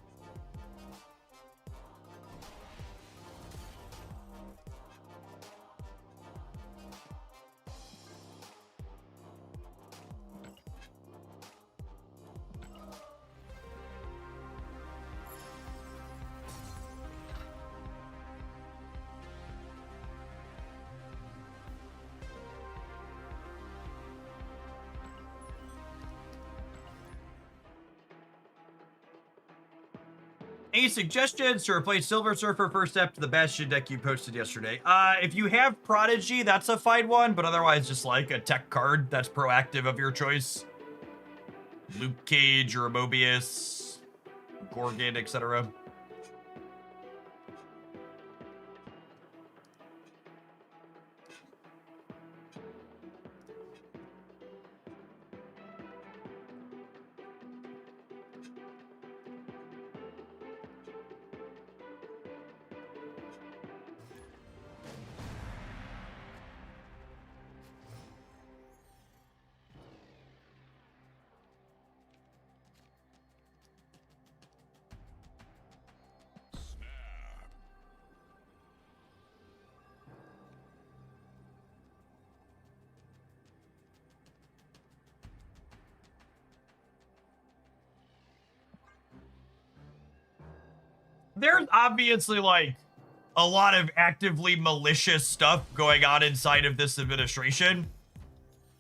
[SPEAKER 1] Any suggestions to replace Silver Surfer first step to the Bastion deck you posted yesterday? If you have Prodigy, that's a fine one, but otherwise just like a tech card that's proactive of your choice. Luke Cage or a Mobius, Gorgon, etc. There's obviously like a lot of actively malicious stuff going on inside of this administration.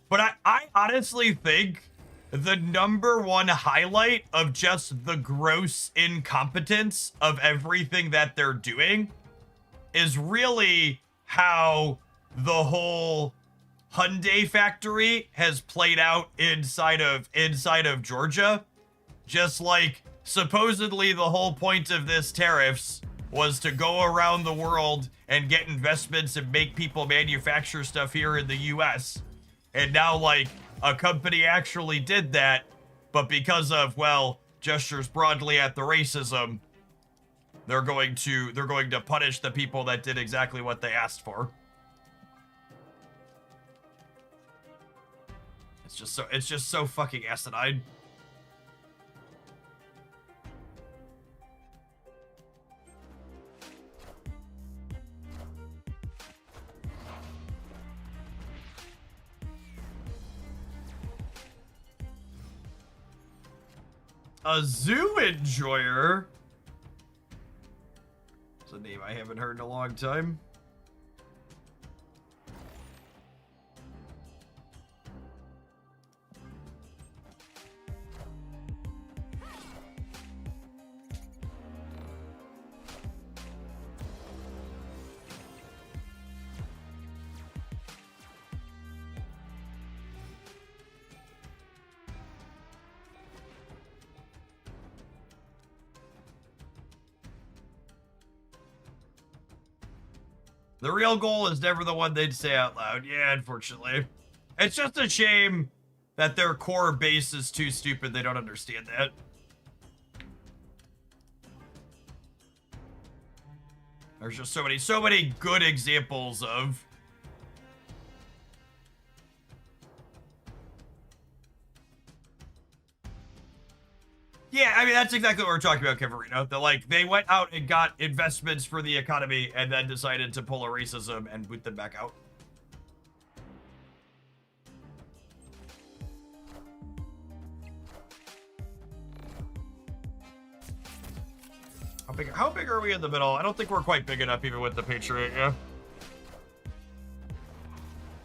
[SPEAKER 1] But I honestly think the #1 highlight of just the gross incompetence of everything that they're doing is really how the whole Hyundai factory has played out inside of Georgia. Just like supposedly the whole point of this tariffs was to go around the world and get investments and make people manufacture stuff here in the US. And now, like, a company actually did that, but because of, well, gestures broadly at the racism, they're going to punish the people that did exactly what they asked for. It's just so fucking asinine. A zoo enjoyer? It's a name I haven't heard in a long time. The real goal is never the one they'd say out loud. Yeah, unfortunately. It's just a shame that their core base is too stupid they don't understand that. There's just so many good examples of... Yeah, I mean, that's exactly what we're talking about, Keverino. That, like, they went out and got investments for the economy and then decided to pull a racism and boot them back out. How big are we in the middle? I don't think we're quite big enough even with the Patriot, yeah.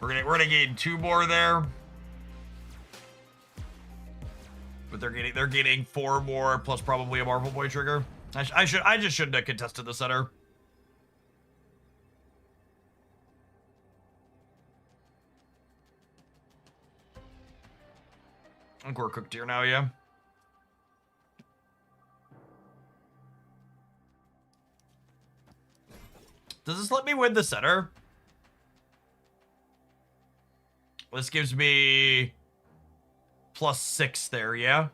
[SPEAKER 1] We're gonna gain 2 more there. But they're getting 4 more plus probably a Marvel Boy trigger. I just shouldn't have contested the center. I think we're cooked here now, yeah. Does this let me win the center? This gives me +6 there, yeah?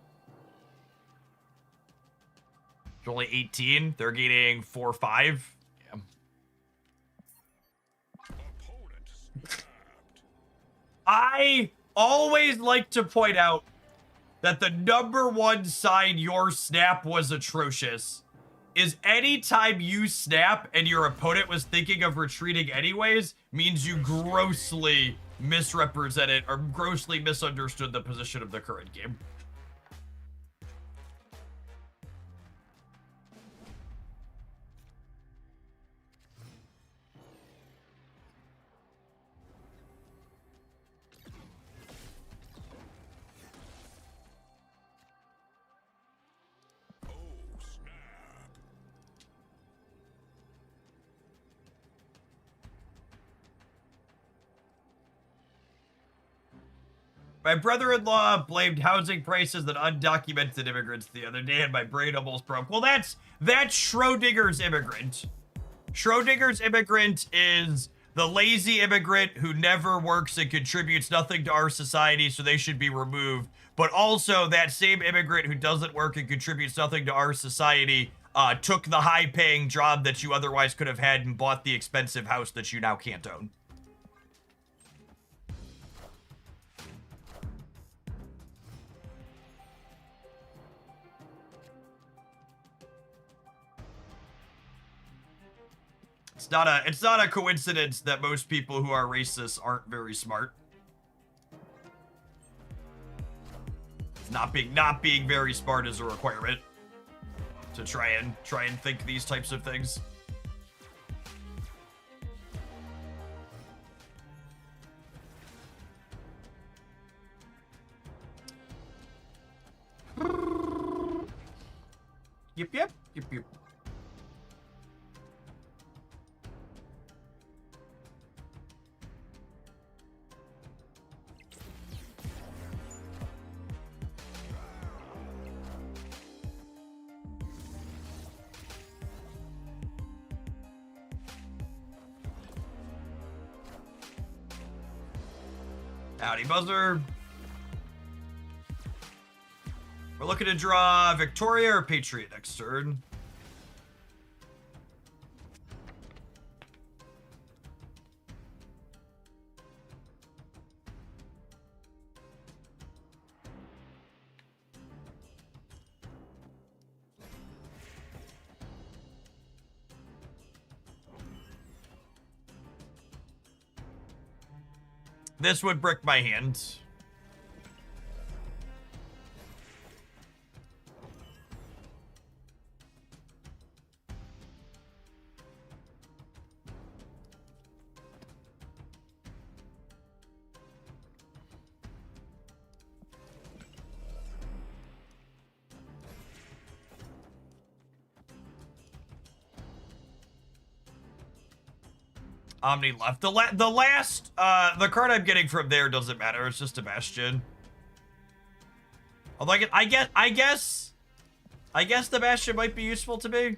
[SPEAKER 1] It's only 18. They're getting 4, 5. Yeah. I always like to point out that the #1 sign your snap was atrocious is anytime you snap and your opponent was thinking of retreating anyways means you grossly misrepresented or grossly misunderstood the position of the current game. My brother-in-law blamed housing prices on undocumented immigrants the other day, and my brain almost broke. Well, that's Schrodinger's immigrant. Schrodinger's immigrant is the lazy immigrant who never works and contributes nothing to our society, so they should be removed. But also, that same immigrant who doesn't work and contributes nothing to our society took the high-paying job that you otherwise could have had and bought the expensive house that you now can't own. It's not a coincidence that most people who are racist aren't very smart. Not being very smart is a requirement to try and think these types of things. Yep. Howdy, buzzer. We're looking to draw Victoria or Patriot next turn. This would brick my hand. Omni left. The last, the card I'm getting from there doesn't matter. It's just a Bastion. Although I guess the Bastion might be useful to me.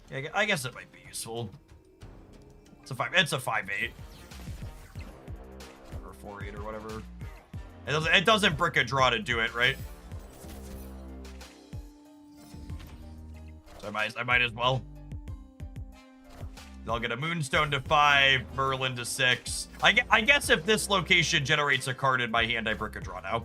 [SPEAKER 1] Yeah, I guess it might be useful. It's a 5/8. Or 4/8 or whatever. It doesn't brick a draw to do it, right? So I might as well. I'll get a Moonstone to 5, Merlin to 6. I guess if this location generates a card in my hand, I brick a draw now.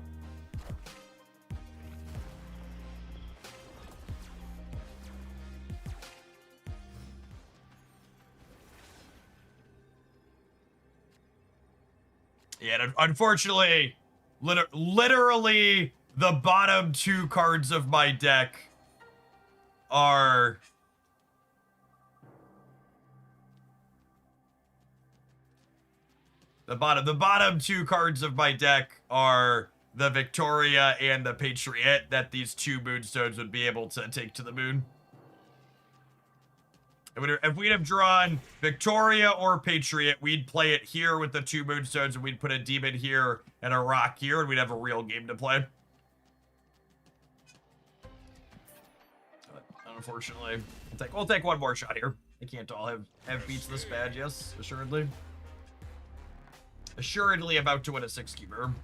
[SPEAKER 1] Yeah, and unfortunately, literally the bottom 2 cards of my deck are... The bottom 2 cards of my deck are the Victoria and the Patriot that these 2 Moonstones would be able to take to the moon. If we'd have drawn Victoria or Patriot, we'd play it here with the 2 Moonstones, and we'd put a Demon here and a Rock here, and we'd have a real game to play. But unfortunately, we'll take one more shot here. They can't all have beats this bad, yes, assuredly. Assuredly about to win a 6-cuber.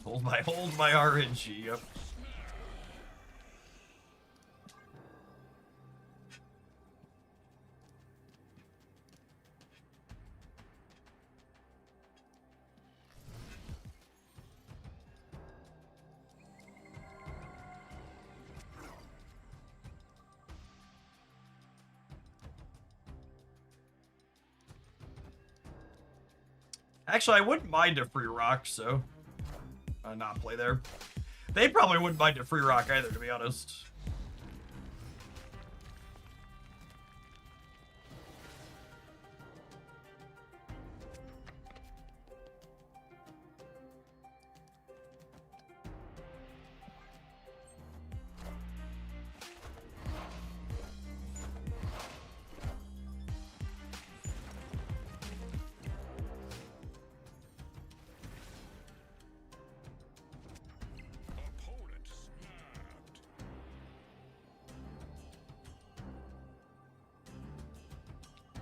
[SPEAKER 1] Hold my RNG, yep. Actually, I wouldn't mind a free rock, so not play there. They probably wouldn't mind a free rock either, to be honest.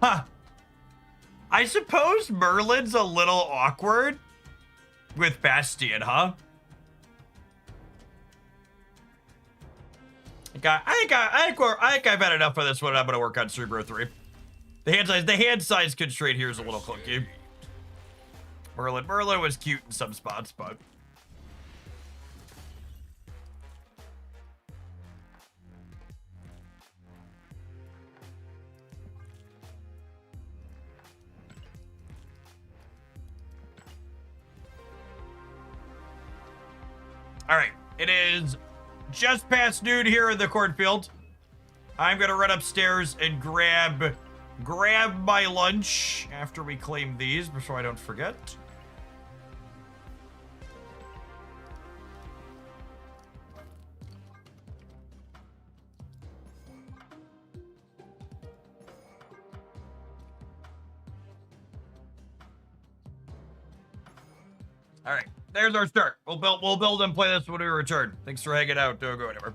[SPEAKER 1] Huh. I suppose Merlin's a little awkward with Bastion, huh? I think I've had enough of this one. I'm gonna work on Cerebro 3. The hand size constraint here is a little clunky. Merlin was cute in some spots, but all right, it is just past noon here in the cornfield. I'm gonna run upstairs and grab my lunch after we claim these before I don't forget. All right, there's our start. We'll build and play this when we return. Thanks for hanging out, Dogo, whatever.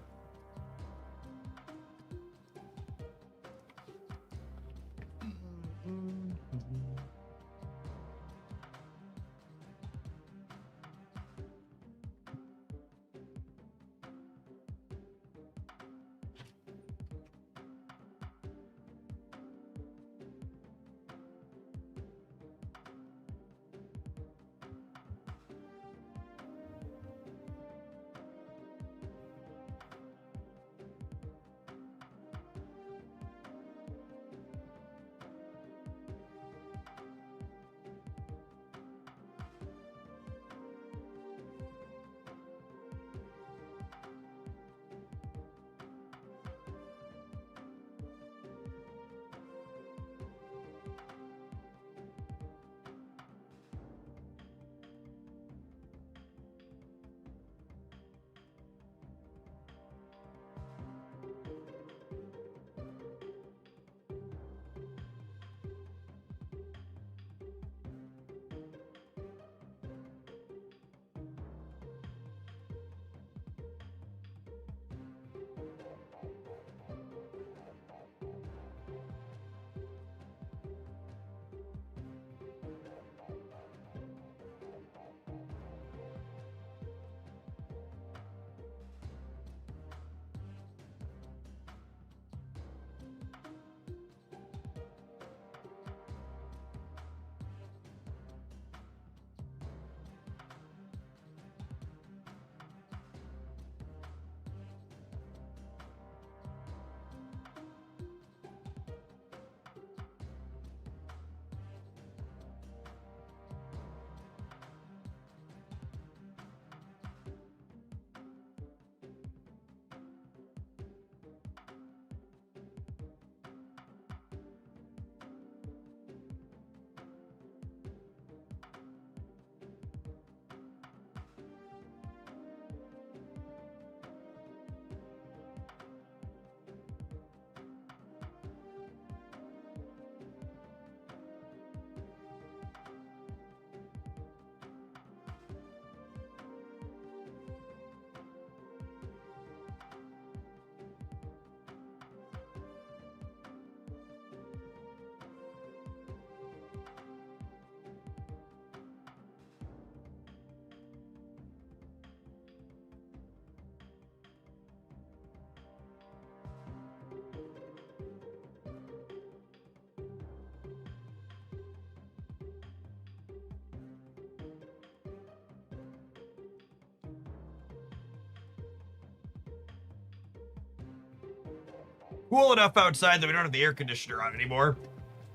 [SPEAKER 1] Cool enough outside that we don't have the air conditioner on anymore,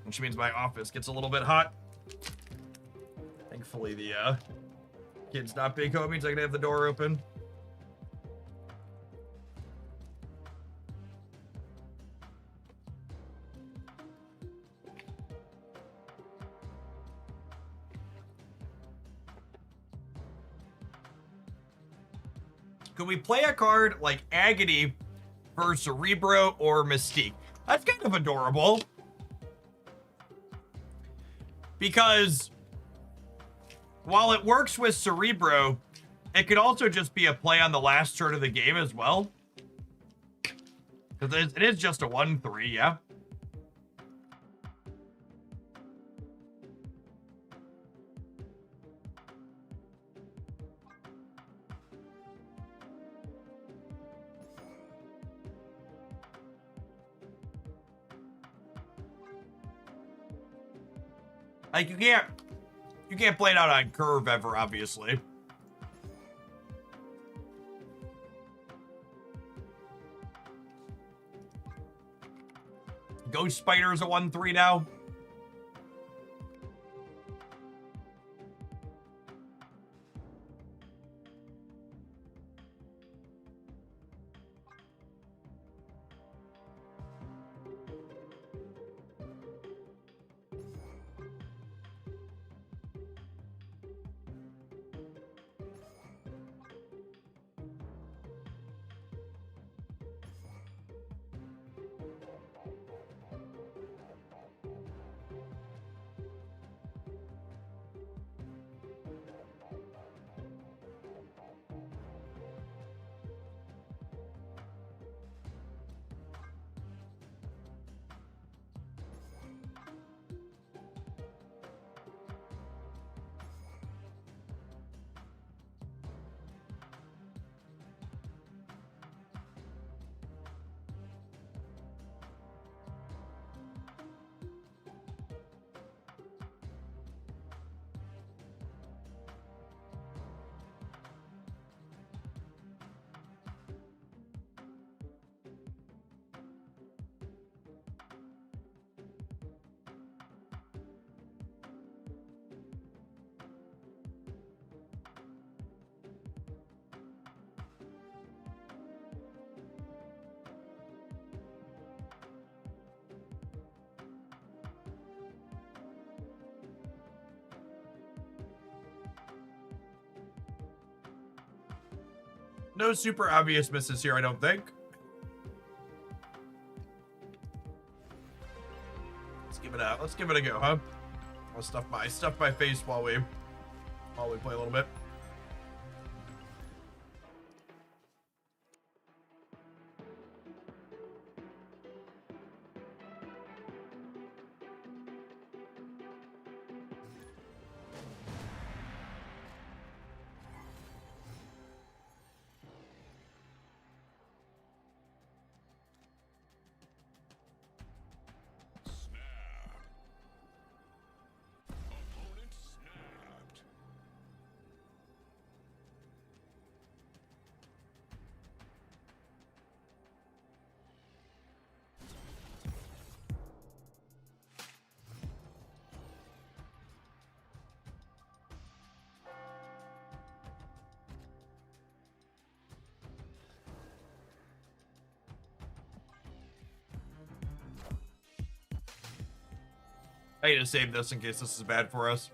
[SPEAKER 1] which means my office gets a little bit hot. Thankfully, the kids not being home means I can have the door open. Could we play a card like Agony for Cerebro or Mystique? That's kind of adorable. Because while it works with Cerebro, it could also just be a play on the last turn of the game as well. Because it is just a 1/3, yeah. Like, you can't play it out on curve ever, obviously. Ghost Spider is a 1/3 now. No super obvious misses here, I don't think. Let's give it a go, huh? I'll stuff my face while we play a little bit. I need to save this in case this is bad for us.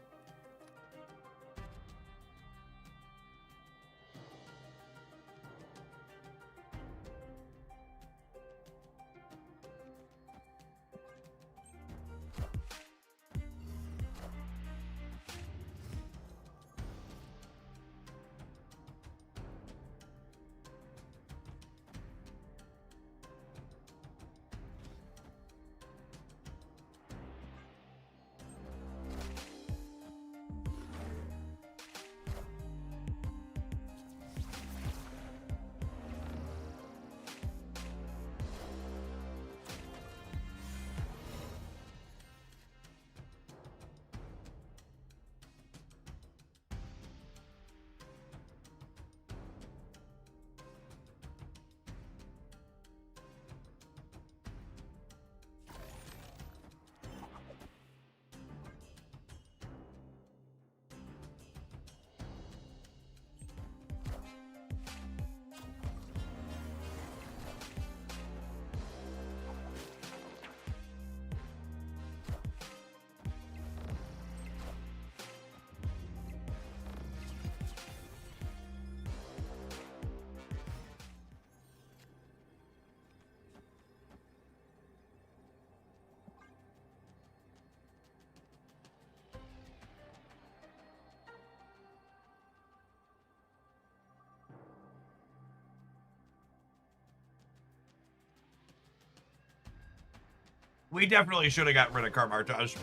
[SPEAKER 1] We definitely should have got rid of Carmartage.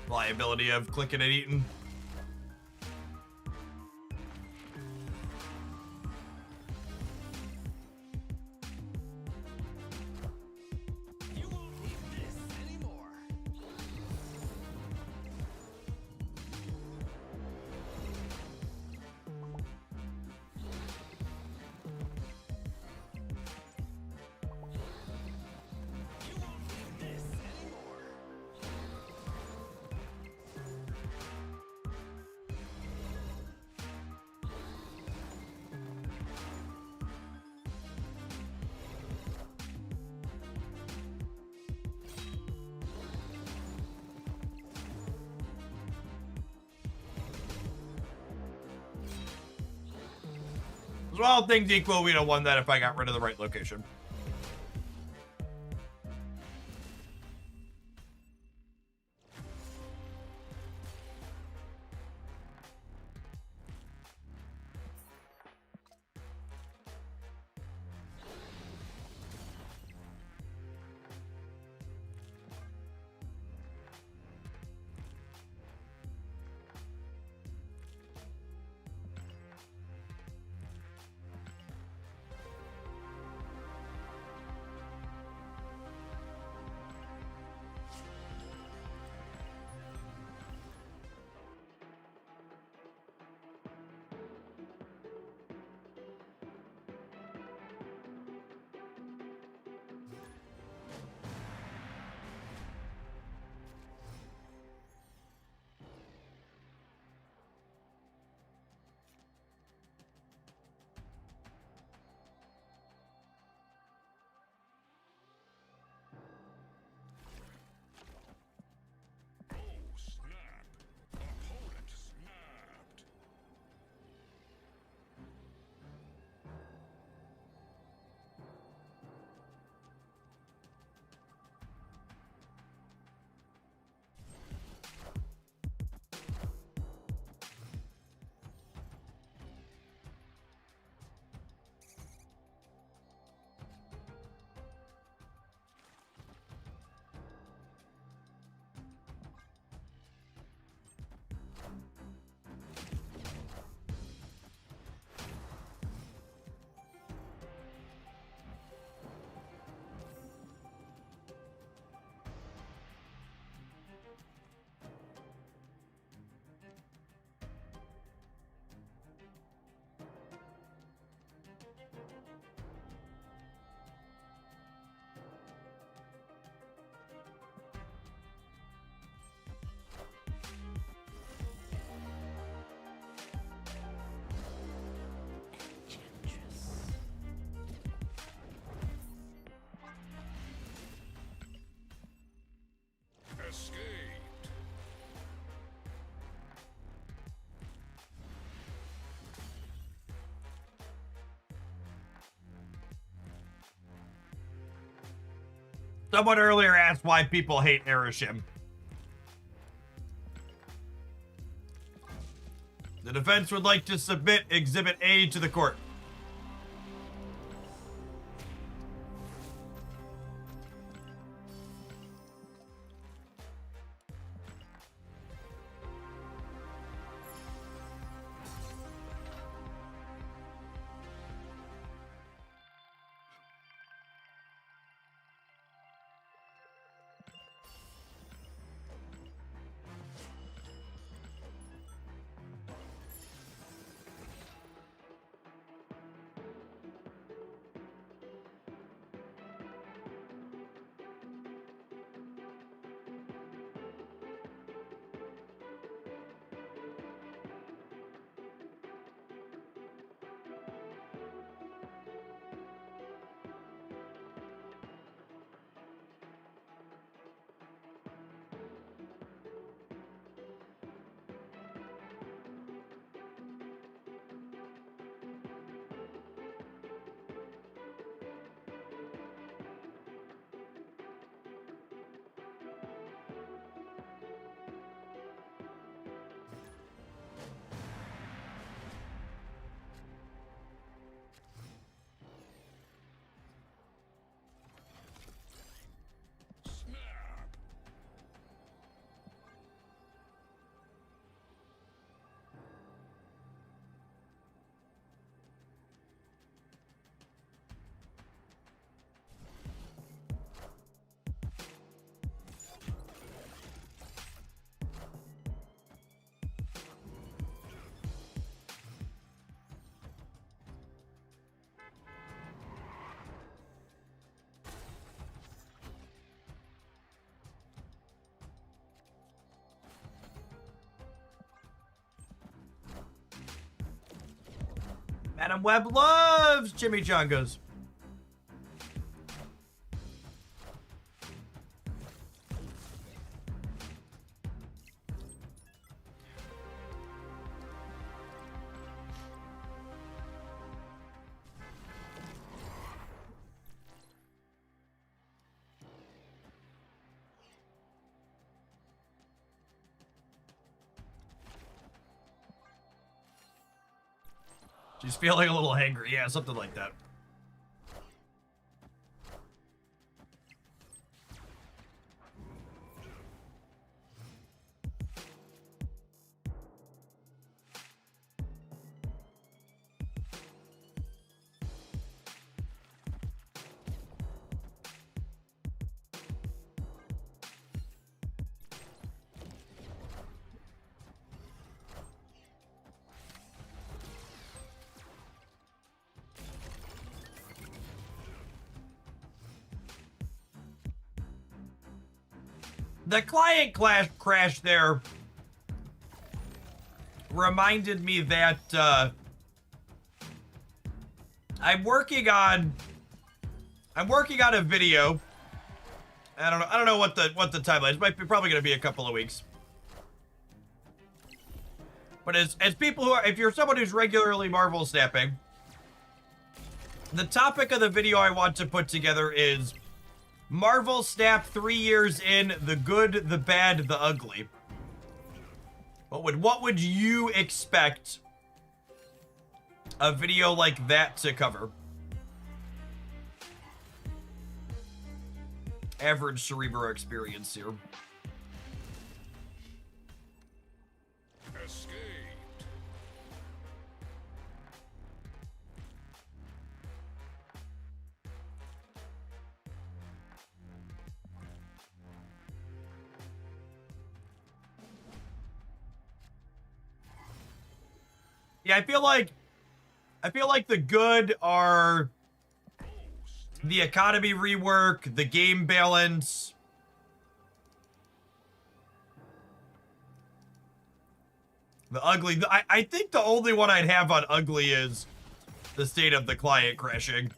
[SPEAKER 1] Liability of clicking and eating. So all things equal, we'd have won that if I got rid of the right location. Someone earlier asked why people hate Erishim. The defense would like to submit Exhibit A to the court. Madam Webb loves chimichangas. She's feeling a little hangry. Yeah, something like that. The client crash there reminded me that I'm working on a video. I don't know what the timeline is. Probably gonna be a couple of weeks. But as people who are, if you're someone who's regularly Marvel snapping, the topic of the video I want to put together is Marvel Snap 3 years in, the good, the bad, the ugly. What would you expect a video like that to cover? Average Cerebro experience here. Yeah, I feel like the good are the economy rework, the game balance. The ugly, I think the only one I'd have on ugly is the state of the client crashing.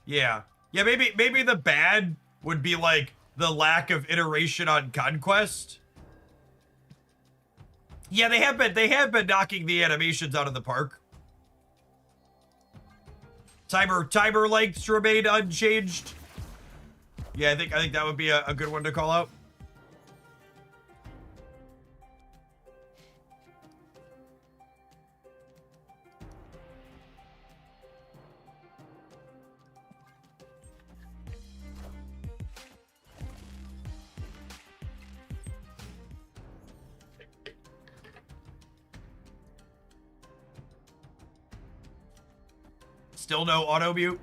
[SPEAKER 1] Yeah. Yeah, maybe the bad would be like the lack of iteration on Conquest. Yeah, they have been knocking the animations out of the park. Timer lengths remain unchanged. Yeah, I think that would be a good one to call out. Still no auto mute.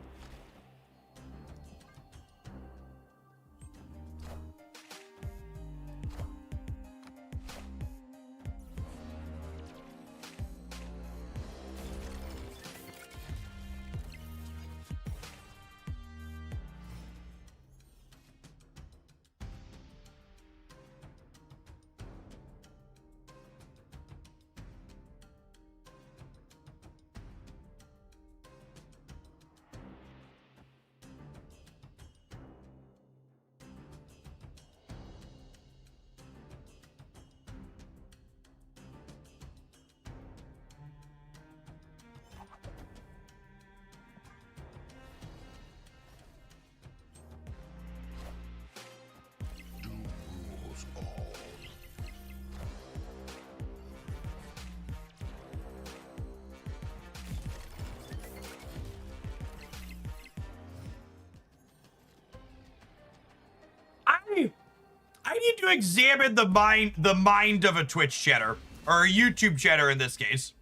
[SPEAKER 1] I need to examine the mind of a Twitch chatter, or a YouTube chatter in this case.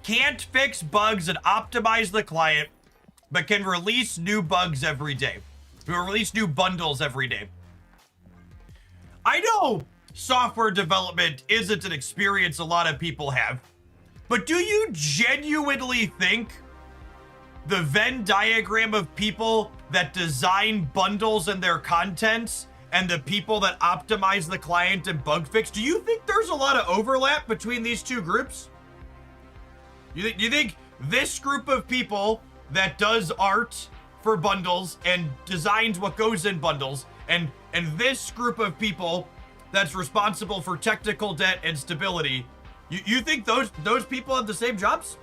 [SPEAKER 1] Can't fix bugs and optimize the client, but can release new bugs every day. Will release new bundles every day. I know software development isn't an experience a lot of people have, but do you genuinely think the Venn diagram of people that design bundles and their contents and the people that optimize the client and bug fix, do you think there's a lot of overlap between these two groups? You think this group of people that does art for bundles and designs what goes in bundles, and this group of people that's responsible for technical debt and stability, you think those people have the same jobs?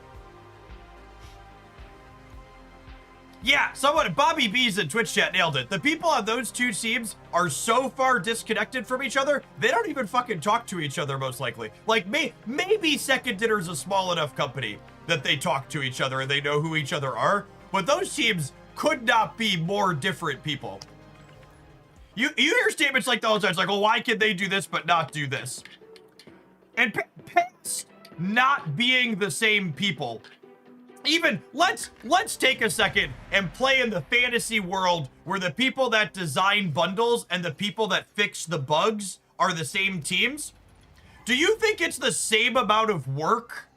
[SPEAKER 1] Yeah, someone, Bobby B's in Twitch chat nailed it. The people on those two teams are so far disconnected from each other, they don't even fucking talk to each other, most likely. Like, maybe Second Dinner's a small enough company that they talk to each other and they know who each other are, but those teams could not be more different people. You hear statements like those, it's like, well, why can they do this but not do this? And past not being the same people, even let's take a second and play in the fantasy world where the people that design bundles and the people that fix the bugs are the same teams. Do you think it's the same amount of work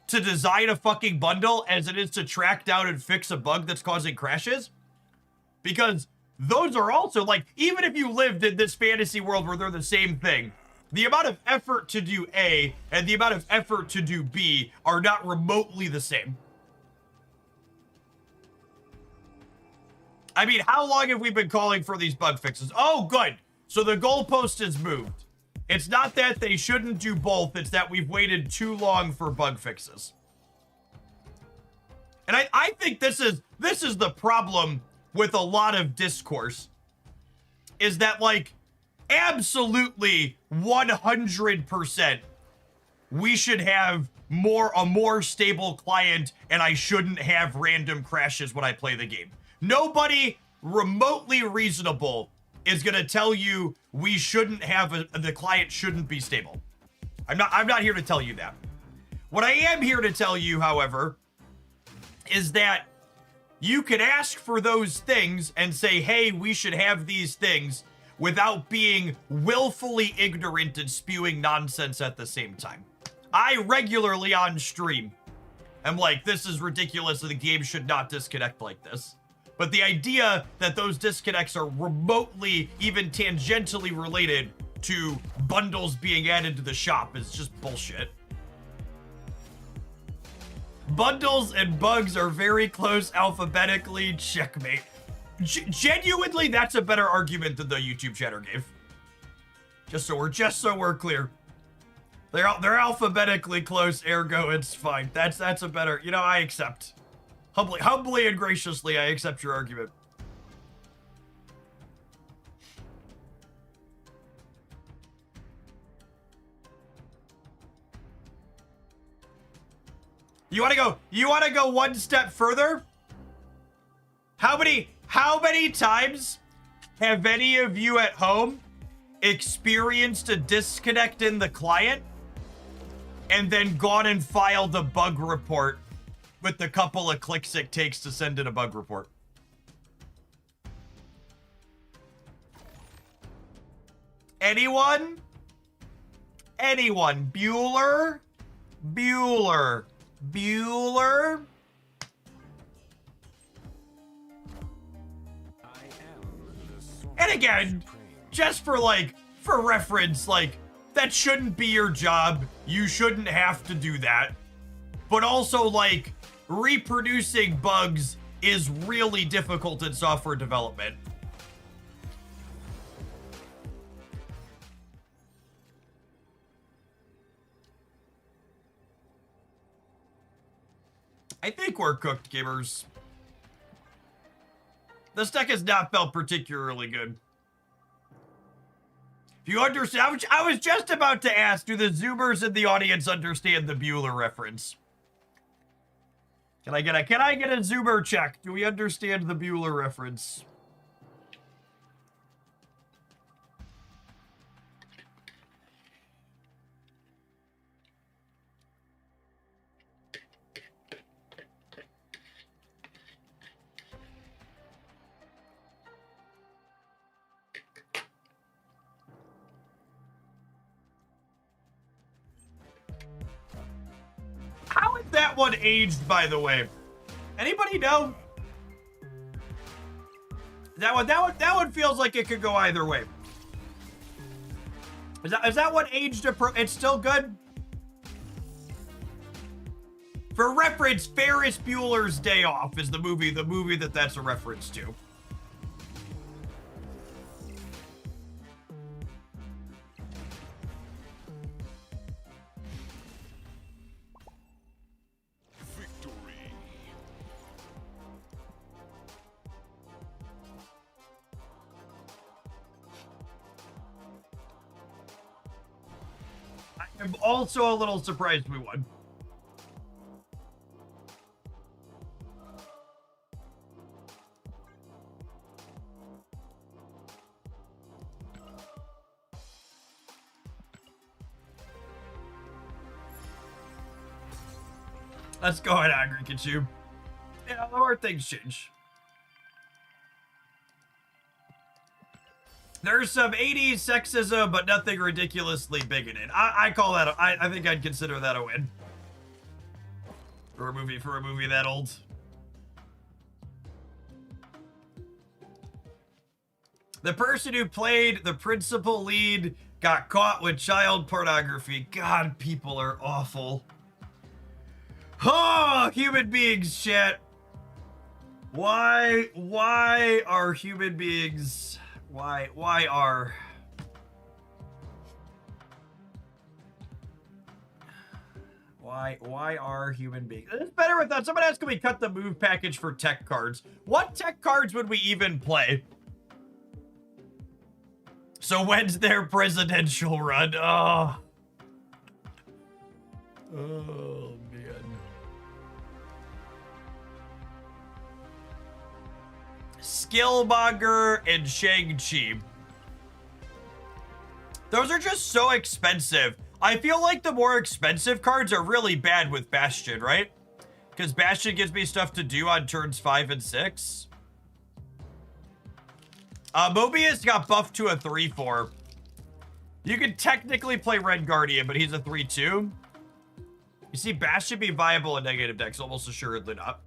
[SPEAKER 1] to design a fucking bundle as it is to track down and fix a bug that's causing crashes? Because those are also, like, even if you lived in this fantasy world where they're the same thing, the amount of effort to do A and the amount of effort to do B are not remotely the same. I mean, how long have we been calling for these bug fixes? Oh, good. So the goalpost is moved. It's not that they shouldn't do both. It's that we've waited too long for bug fixes. And I think this is the problem with a lot of discourse. Is that, like, absolutely 100% we should have a more stable client, and I shouldn't have random crashes when I play the game. Nobody remotely reasonable is going to tell you we shouldn't have the client shouldn't be stable. I'm not here to tell you that. What I am here to tell you, however, is that you can ask for those things and say, hey, we should have these things, without being willfully ignorant and spewing nonsense at the same time. I regularly on stream am like, this is ridiculous and the game should not disconnect like this. But the idea that those disconnects are remotely, even tangentially related to bundles being added to the shop is just bullshit. Bundles and bugs are very close alphabetically. Checkmate. Genuinely, that's a better argument than the YouTube chatter gave. Just so we're clear. They're alphabetically close, ergo it's fine. That's a better, you know, I accept. Humbly and graciously, I accept your argument. You want to go one step further? How many times have any of you at home experienced a disconnect in the client and then gone and filed a bug report with the couple of clicks it takes to send in a bug report? Anyone? Anyone? Bueller? Bueller? Bueller? And again, just for reference, like, that shouldn't be your job. You shouldn't have to do that. But also, like, reproducing bugs is really difficult in software development. I think we're cooked, gamers. This deck has not felt particularly good. If you understand, I was just about to ask, do the Zoomers in the audience understand the Bueller reference? Can I get a Zoomer check? Do we understand the Bueller reference? How is that one aged, by the way? Anybody know? That one feels like it could go either way. Is that one aged? It's still good. For reference, Ferris Bueller's Day Off is the movie that's a reference to. I'm also a little surprised we won. Let's go ahead, Angry Kachu. Yeah, the more things change. There's some 80s sexism, but nothing ridiculously bigoted. I call that, I think I'd consider that a win. For a movie that old. The person who played the principal lead got caught with child pornography. God, people are awful. Oh, human beings, chat. Why are human beings... Why are human beings? It's better without someone asked, can we cut the move package for tech cards? What tech cards would we even play? So when's their presidential run? Oh man. Skillmonger and Shang-Chi. Those are just so expensive. I feel like the more expensive cards are really bad with Bastion, right? Because Bastion gives me stuff to do on turns 5 and 6. Mobius got buffed to a 3/4. You could technically play Red Guardian, but he's a 3/2. You see, Bastion be viable in negative decks, almost assuredly not.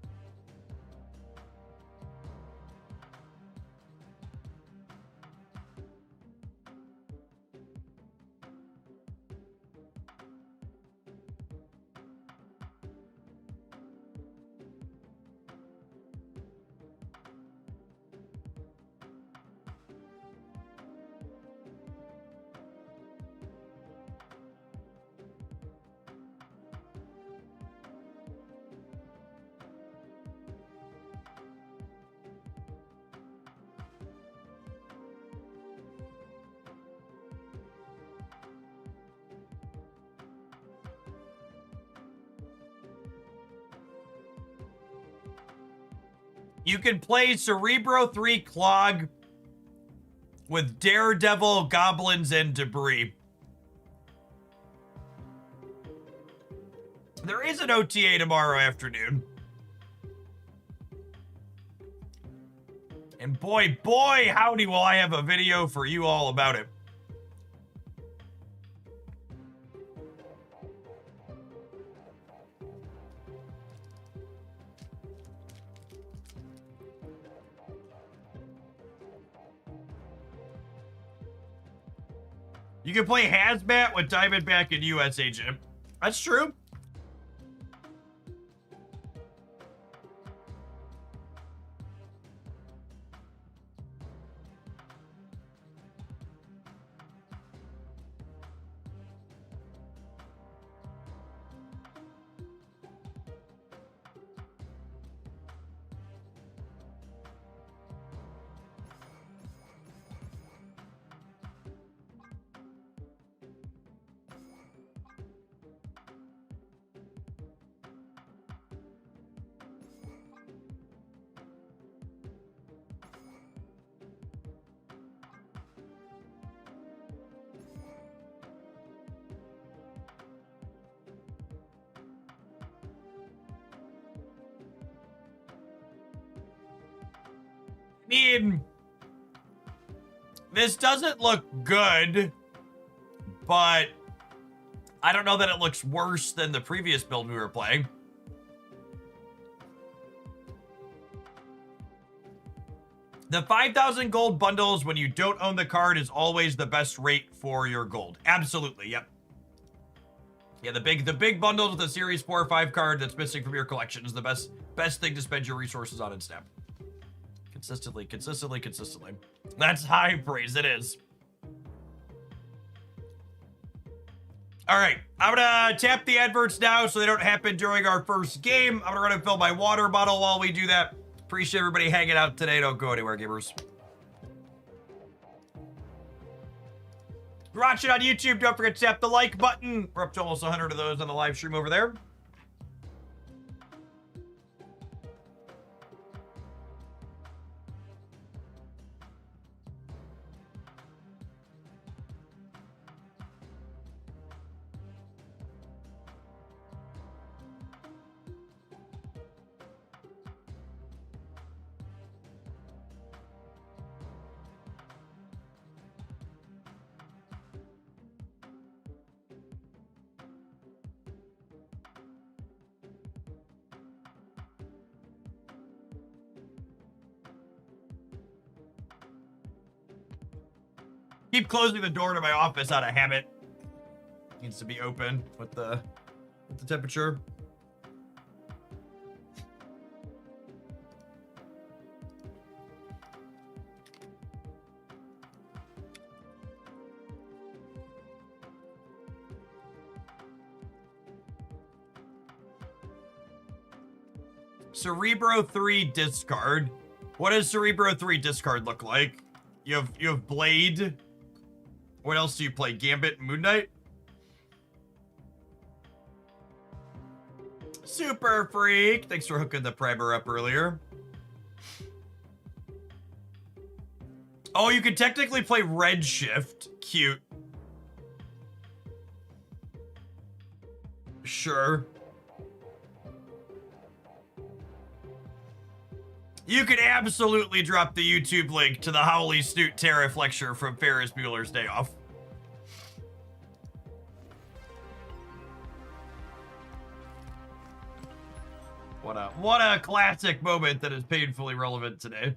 [SPEAKER 1] You can play Cerebro 3 Clog with Daredevil, Goblins, and Debris. There is an OTA tomorrow afternoon. And boy, howdy, will I have a video for you all about it. You can play Hazmat with Diamondback and US Agent. That's true. I mean, this doesn't look good, but I don't know that it looks worse than the previous build we were playing. The 5,000 gold bundles when you don't own the card is always the best rate for your gold. Absolutely, yep. Yeah, the big bundles with a Series 4 or 5 card that's missing from your collection is the best thing to spend your resources on in Snap. Consistently. That's high praise, it is. All right, I'm gonna tap the adverts now so they don't happen during our first game. I'm gonna run and fill my water bottle while we do that. Appreciate everybody hanging out today. Don't go anywhere, gamers. If you're watching on YouTube, don't forget to tap the like button. We're up to almost 100 of those on the live stream over there. Keep closing the door to my office out of habit. Needs to be open with the temperature. Cerebro 3 discard. What does Cerebro 3 discard look like? You have Blade. What else do you play? Gambit and Moon Knight? Super Freak. Thanks for hooking the primer up earlier. Oh, you could technically play Redshift. Cute. Sure. You could absolutely drop the YouTube link to the Howley Snoot Tariff lecture from Ferris Bueller's Day Off. What a classic moment that is painfully relevant today.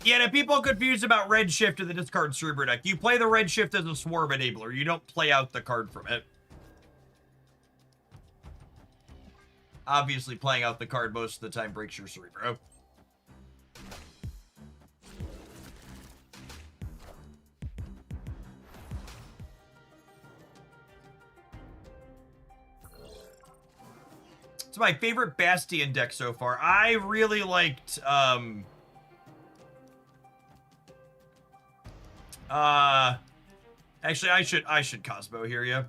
[SPEAKER 1] Yeah, the people confused about Redshift and the discard Cerebro deck. You play the Redshift as a Swarm enabler. You don't play out the card from it. obviously playing out the card most of the time breaks your Cerebro. It's my favorite Bastion deck so far. I really liked, actually, I should Cosmo here, yeah.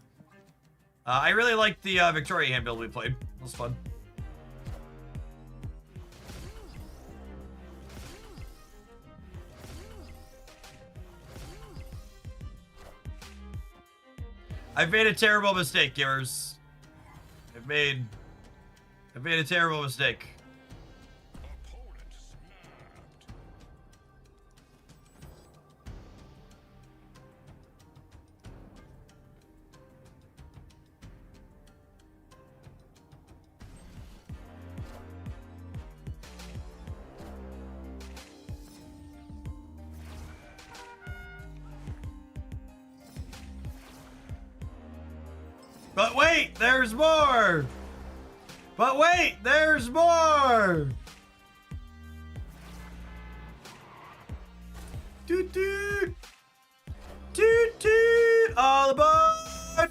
[SPEAKER 1] I really liked the Victoria hand build we played. It was fun. I've made a terrible mistake, gamers. I've made a terrible mistake. But wait, there's more! But wait, there's more! Toot toot! Toot toot! All aboard!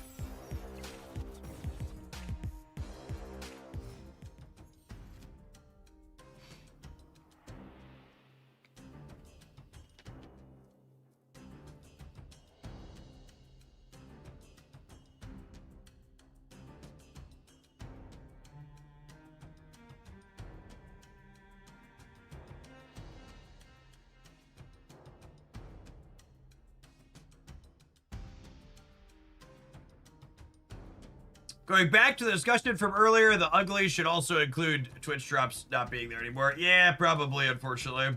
[SPEAKER 1] Going back to the discussion from earlier, the ugly should also include Twitch drops not being there anymore. Yeah, probably, unfortunately.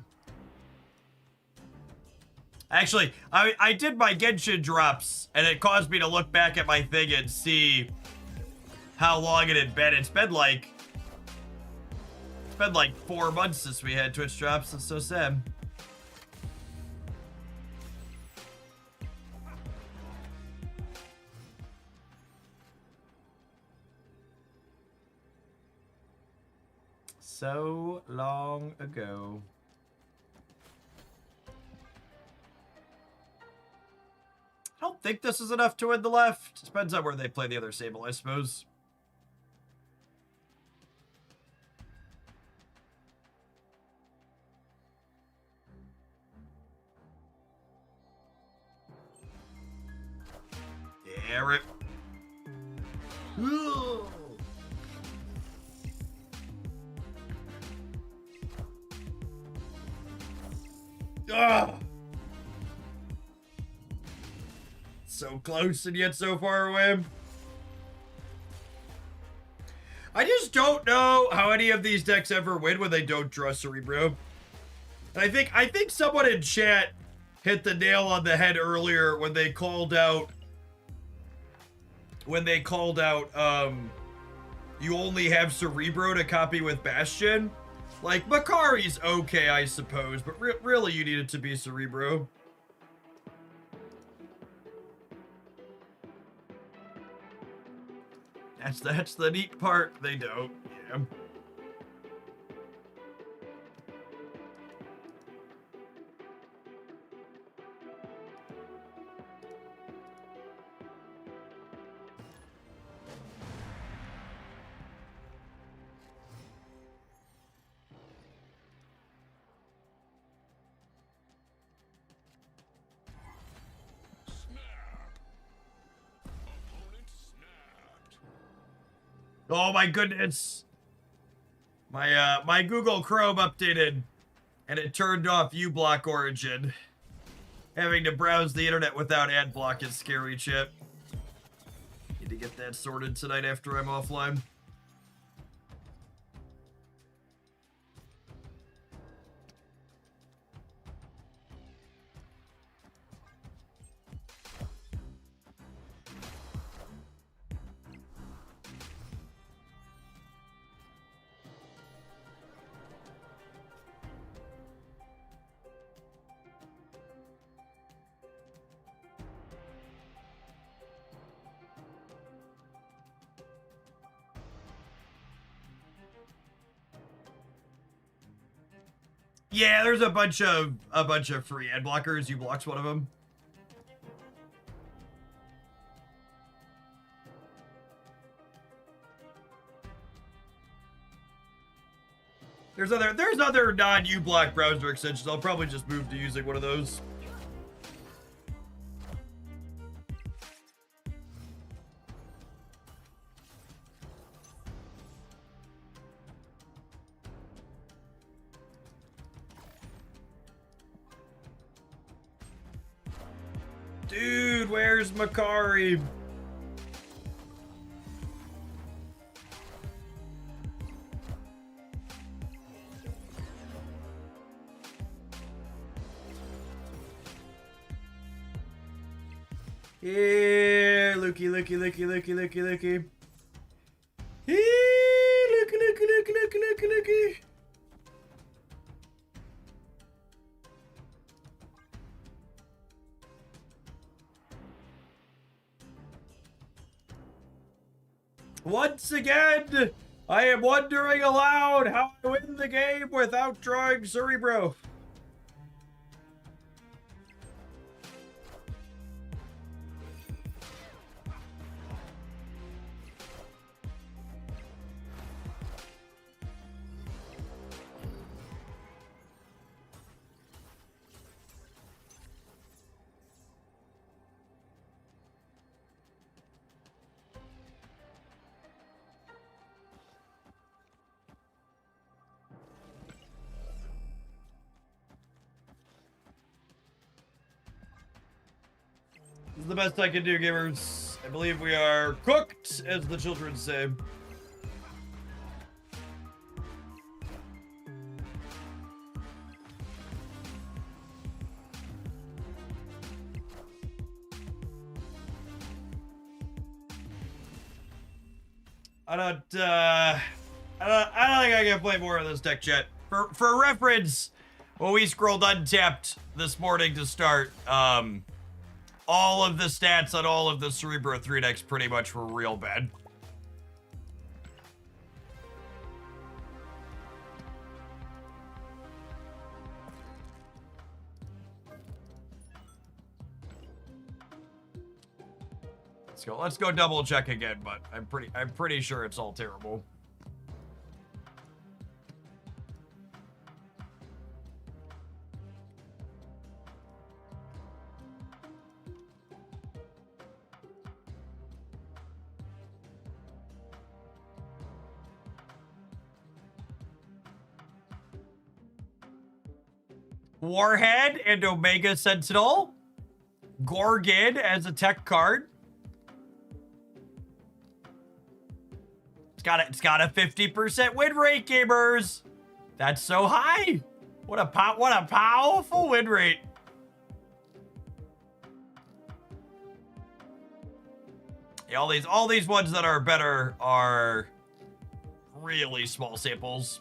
[SPEAKER 1] Actually, I did my Genshin drops, and it caused me to look back at my thing and see how long it had been. It's been like 4 months since we had Twitch drops. It's so sad. So long ago. I don't think this is enough to win the left. Depends on where they play the other Sable, I suppose. Yeah, rip. Ugh. Ah! So close and yet so far away. I just don't know how any of these decks ever win when they don't draw Cerebro. And I think someone in chat hit the nail on the head earlier when they called out you only have Cerebro to copy with Bastion. Like, Makari's okay, I suppose, but really you need it to be Cerebro. That's the neat part. They don't. Yeah. Oh my goodness. My Google Chrome updated and it turned off uBlock Origin. Having to browse the internet without ad block is scary, chat. Need to get that sorted tonight after I'm offline. Yeah, there's a bunch of free ad blockers. You block's one of them. There's other non-uBlock browser extensions. I'll probably just move to using one of those. Dude, where's Makari? Yeah, looky. Hey, looky. Once again, I am wondering aloud how I win the game without drawing Cerebro. This is the best I can do, gamers. I believe we are cooked, as the children say. I don't think I can play more of this deck, chat. For reference, when we scrolled Untapped this morning to start, all of the stats on all of the Cerebro 3 decks pretty much were real bad. Let's go double check again, but I'm pretty sure it's all terrible. Warhead and Omega Sentinel. Gorgon as a tech card. It's got a 50% win rate, gamers. That's so high. What a powerful win rate. Yeah, all these ones that are better are really small samples.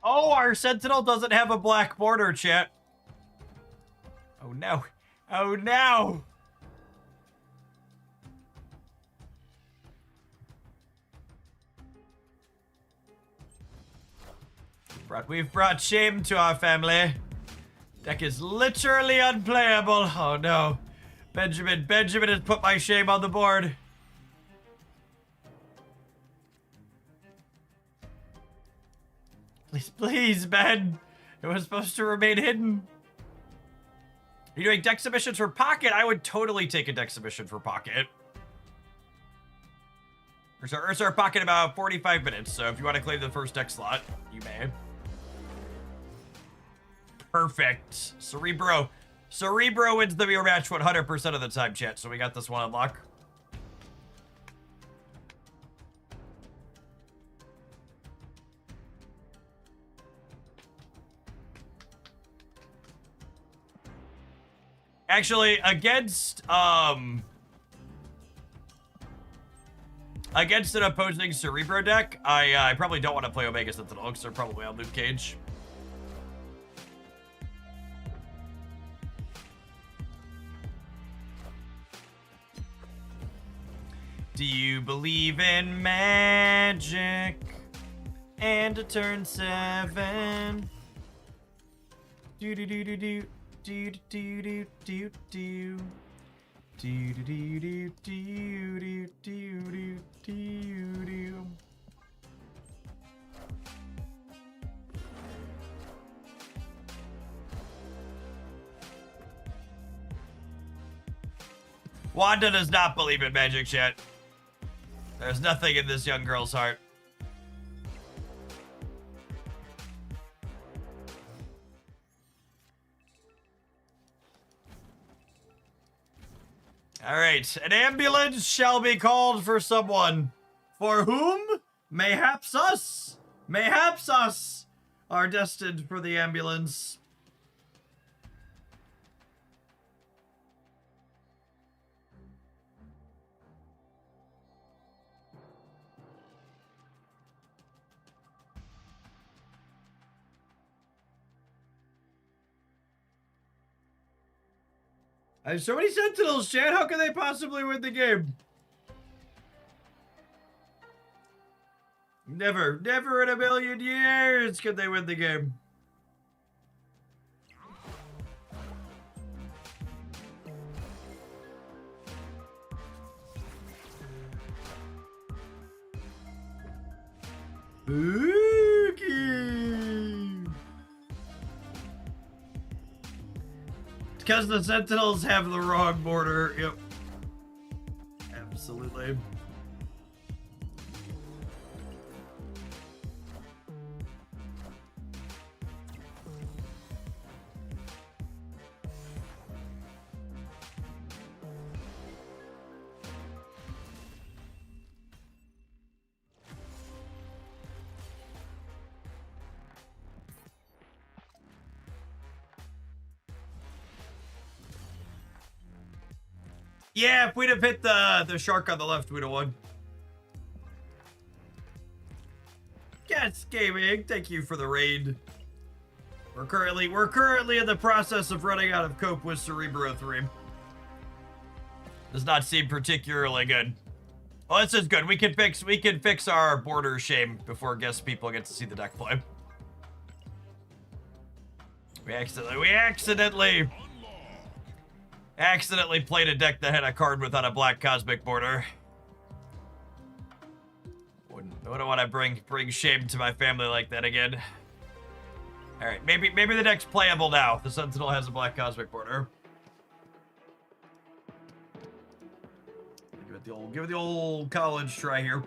[SPEAKER 1] Oh, our Sentinel doesn't have a black border, chat. Oh no. Oh no. We've brought shame to our family. Deck is literally unplayable. Oh no. Benjamin has put my shame on the board. Please, Ben. It was supposed to remain hidden. Are you doing deck submissions for Pocket? I would totally take a deck submission for Pocket. We're start Pocket in about 45 minutes, so if you want to claim the first deck slot, you may. Perfect. Cerebro wins the mirror match 100% of the time, chat, so we got this one on lock. Actually, against an opposing Cerebro deck, I probably don't want to play Omega Sentinel because they're probably on Luke Cage. Do you believe in magic and a turn 7? Do do do do do. Do do do do do do do do do do do do do. Wanda does not believe in magic, chat. There's nothing in this young girl's heart. All right, an ambulance shall be called for someone. For whom? Mayhaps us. Mayhaps us are destined for the ambulance. I have so many Sentinels, chat. How can they possibly win the game? Never in a million years could they win the game. Spooky. Because the Sentinels have the wrong border. Yep. Absolutely. Yeah, if we'd have hit the shark on the left, we'd have won. Yes, Gaming, thank you for the raid. We're currently in the process of running out of cope with Cerebro 3. Does not seem particularly good. Well, this is good. We can fix our border shame before guest people get to see the deck play. We accidentally played a deck that had a card without a black cosmic border. Wouldn't want to bring shame to my family like that again. All right, maybe the deck's playable now. The Sentinel has a black cosmic border. Give it the old college try here.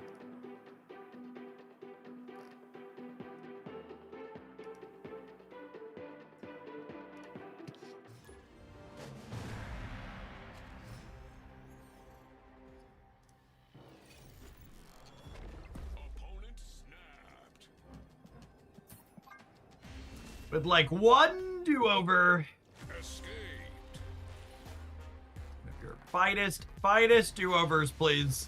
[SPEAKER 1] With like one do-over. Escaped. Your finest do-overs, please.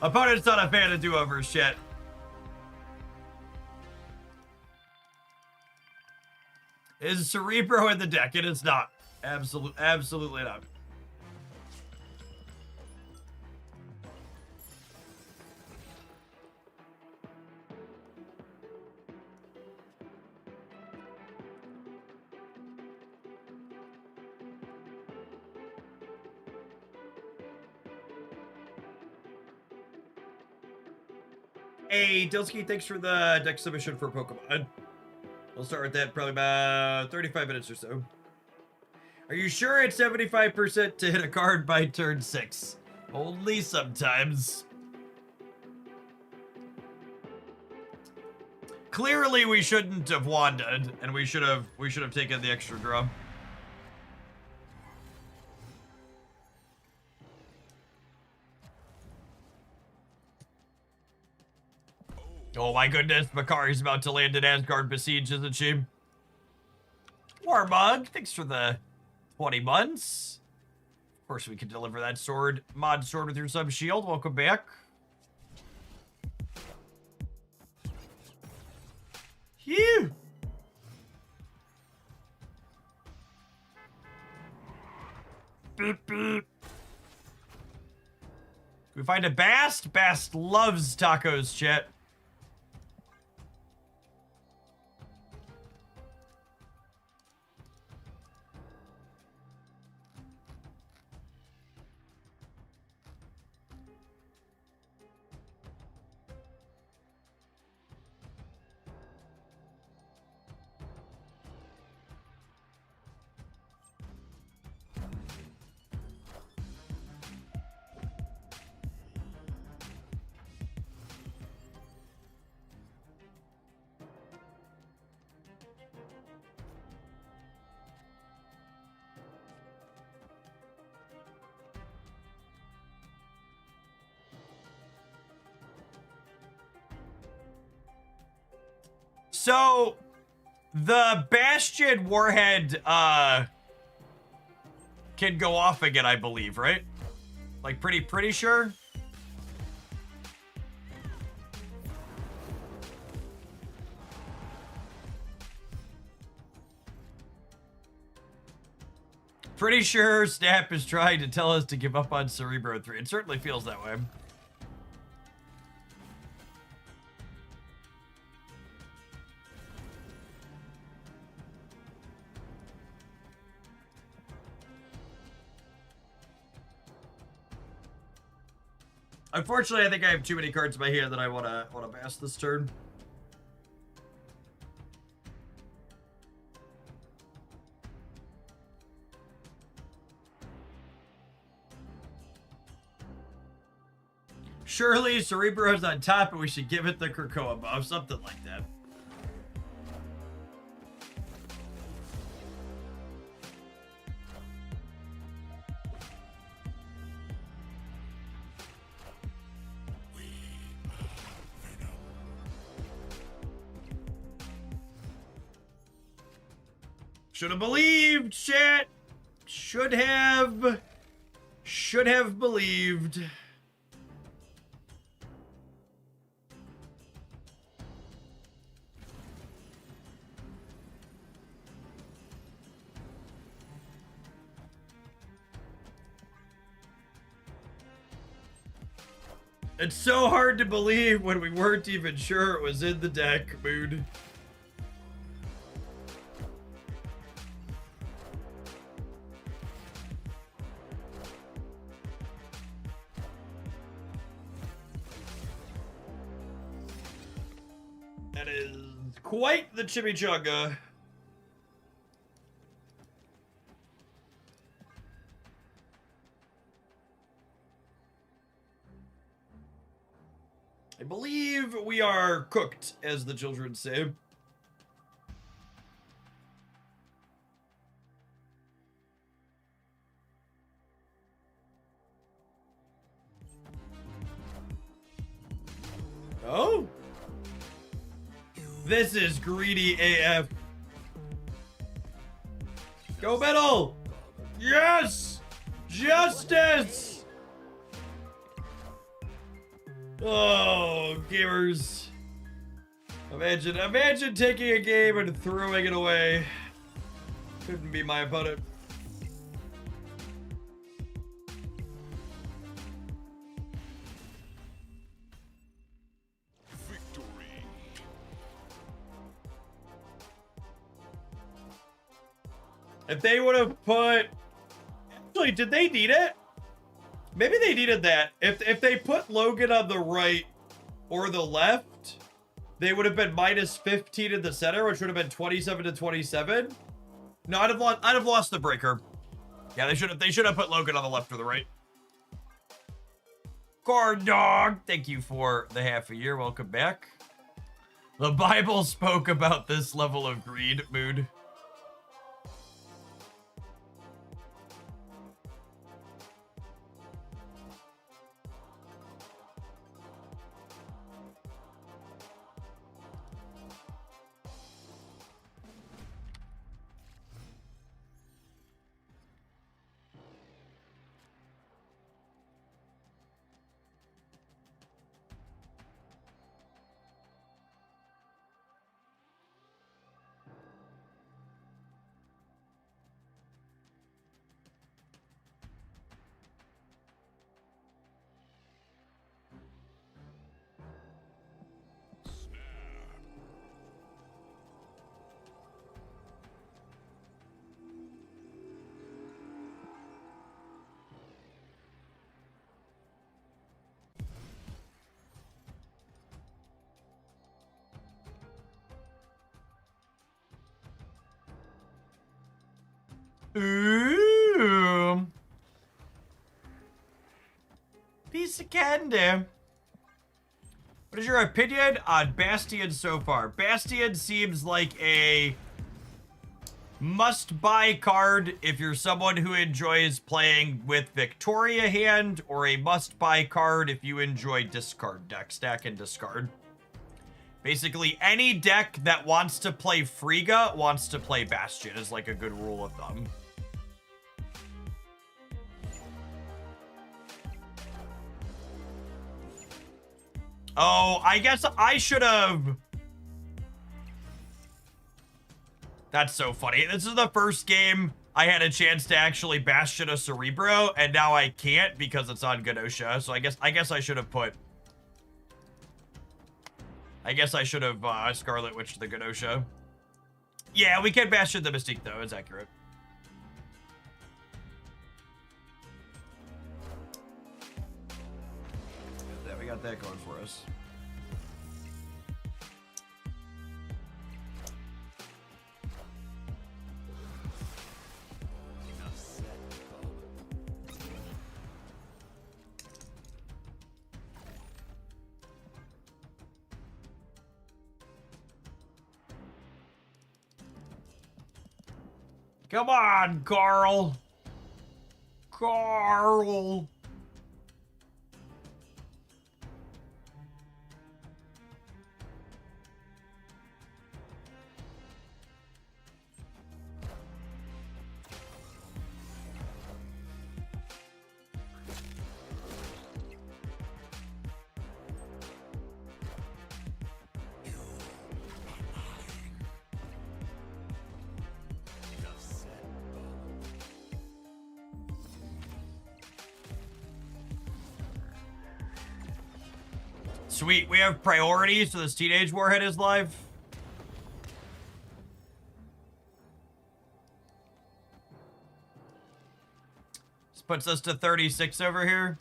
[SPEAKER 1] Opponent's not a fan of do-overs, shit. Is Cerebro in the deck? It is not. Absolutely not. Hey, Dilsky, thanks for the deck submission for Pokemon. We'll start with that probably about 35 minutes or so. Are you sure it's 75% to hit a card by turn 6? Only sometimes. Clearly we shouldn't have wanded, and we should have taken the extra draw. Oh my goodness, Makari's about to land in Asgard Besiege, isn't she? Warmug, thanks for the 20 months. Of course we can deliver that sword, mod sword with your sub shield. Welcome back. Phew. Beep, beep. We find a Bast? Bast loves tacos, chat. So, the Bastion Warhead, can go off again, I believe, right? Like, pretty sure? Pretty sure Snap is trying to tell us to give up on Cerebro 3. It certainly feels that way. Unfortunately, I think I have too many cards in my hand that I wanna pass this turn. Surely Cerebro's on top and we should give it the Krakoa buff, something like that. Should have believed, chat. Should have believed. It's so hard to believe when we weren't even sure it was in the deck, mood. That is quite the chimichanga. I believe we are cooked, as the children say. Oh? This is greedy AF. Go middle! Yes! Justice! Oh, gamers. Imagine taking a game and throwing it away. Couldn't be my opponent.
[SPEAKER 2] Victory.
[SPEAKER 1] If they would have put... Actually, did they need it? Maybe they needed that. If they put Logan on the right or the left, they would have been minus 15 in the center, which would have been 27 to 27. No, I'd have lost the breaker. Yeah, they should have put Logan on the left or the right. Corn dog, thank you for the half a year. Welcome back. The Bible spoke about this level of greed, mood. Ooh. Piece of candy. What is your opinion on Bastion so far? Bastion seems like a must-buy card if you're someone who enjoys playing with Victoria hand, or a must-buy card if you enjoy discard deck, stack and discard. Basically, any deck that wants to play Frigga wants to play Bastion is like a good rule of thumb. Oh, I guess I should have... That's so funny. This is the first game I had a chance to actually Bastion a Cerebro, and now I can't because it's on Genosha. So I guess I should have put... I guess I should have Scarlet Witch the Genosha. Yeah, we can Bastion the Mystique, though. It's accurate. We got that going for us. Come on, Carl. Carl. Sweet, we have priorities, so this Teenage Warhead is live. This puts us to 36 over here.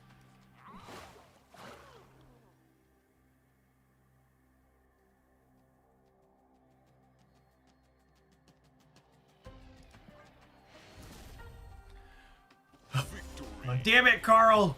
[SPEAKER 1] Oh, damn it, Carl!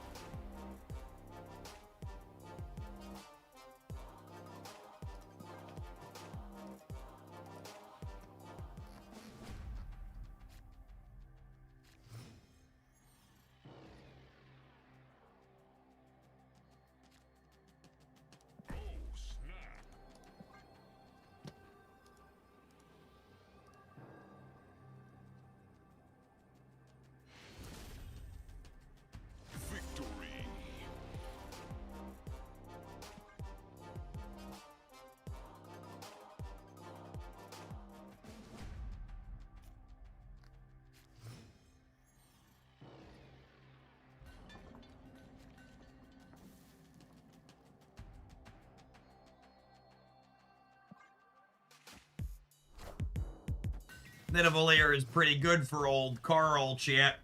[SPEAKER 1] Nidavellir is pretty good for old Carl, chat.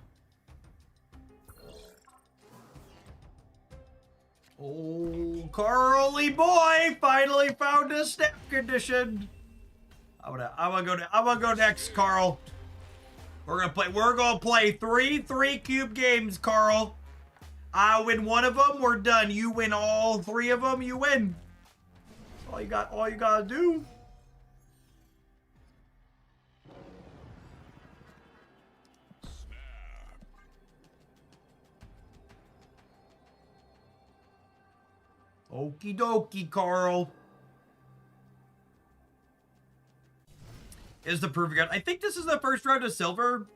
[SPEAKER 1] Old Carly boy finally found a snap condition. I'm gonna go next, Carl. We're gonna play 3 cube games, Carl. I win one of them, we're done. You win all 3 of them, you win. That's all you gotta do. Okie dokie, Carl. Is the proof again? I think this is the first round of silver.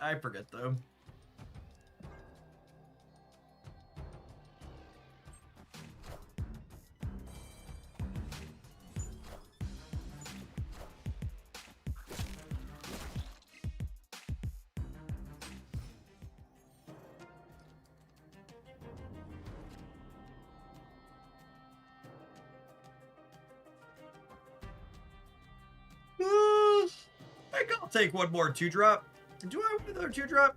[SPEAKER 1] I forget though. I think I'll take one more 2-drop. Do I want another 2-drop?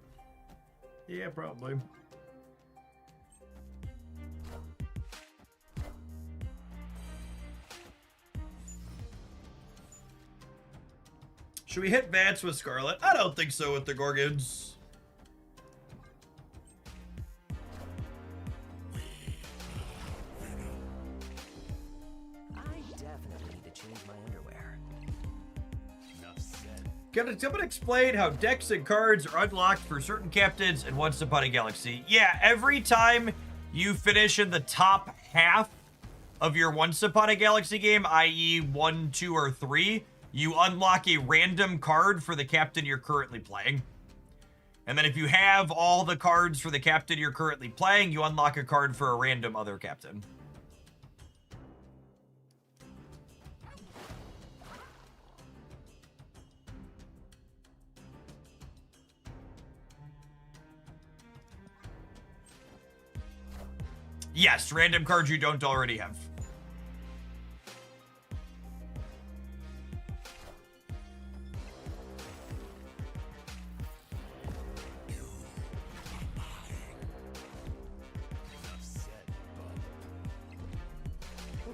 [SPEAKER 1] Yeah, probably. Should we hit Vance with Scarlet? I don't think so with the Gorgons.
[SPEAKER 5] I definitely need to change my underwear. Enough said.
[SPEAKER 1] Can someone explain how decks and cards are unlocked for certain captains in Once Upon a Galaxy? Yeah, every time you finish in the top half of your Once Upon a Galaxy game, i.e. 1, 2, or 3, you unlock a random card for the captain you're currently playing. And then if you have all the cards for the captain you're currently playing, you unlock a card for a random other captain. Yes, random cards you don't already have.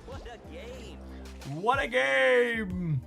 [SPEAKER 5] What a game!
[SPEAKER 1] What a game!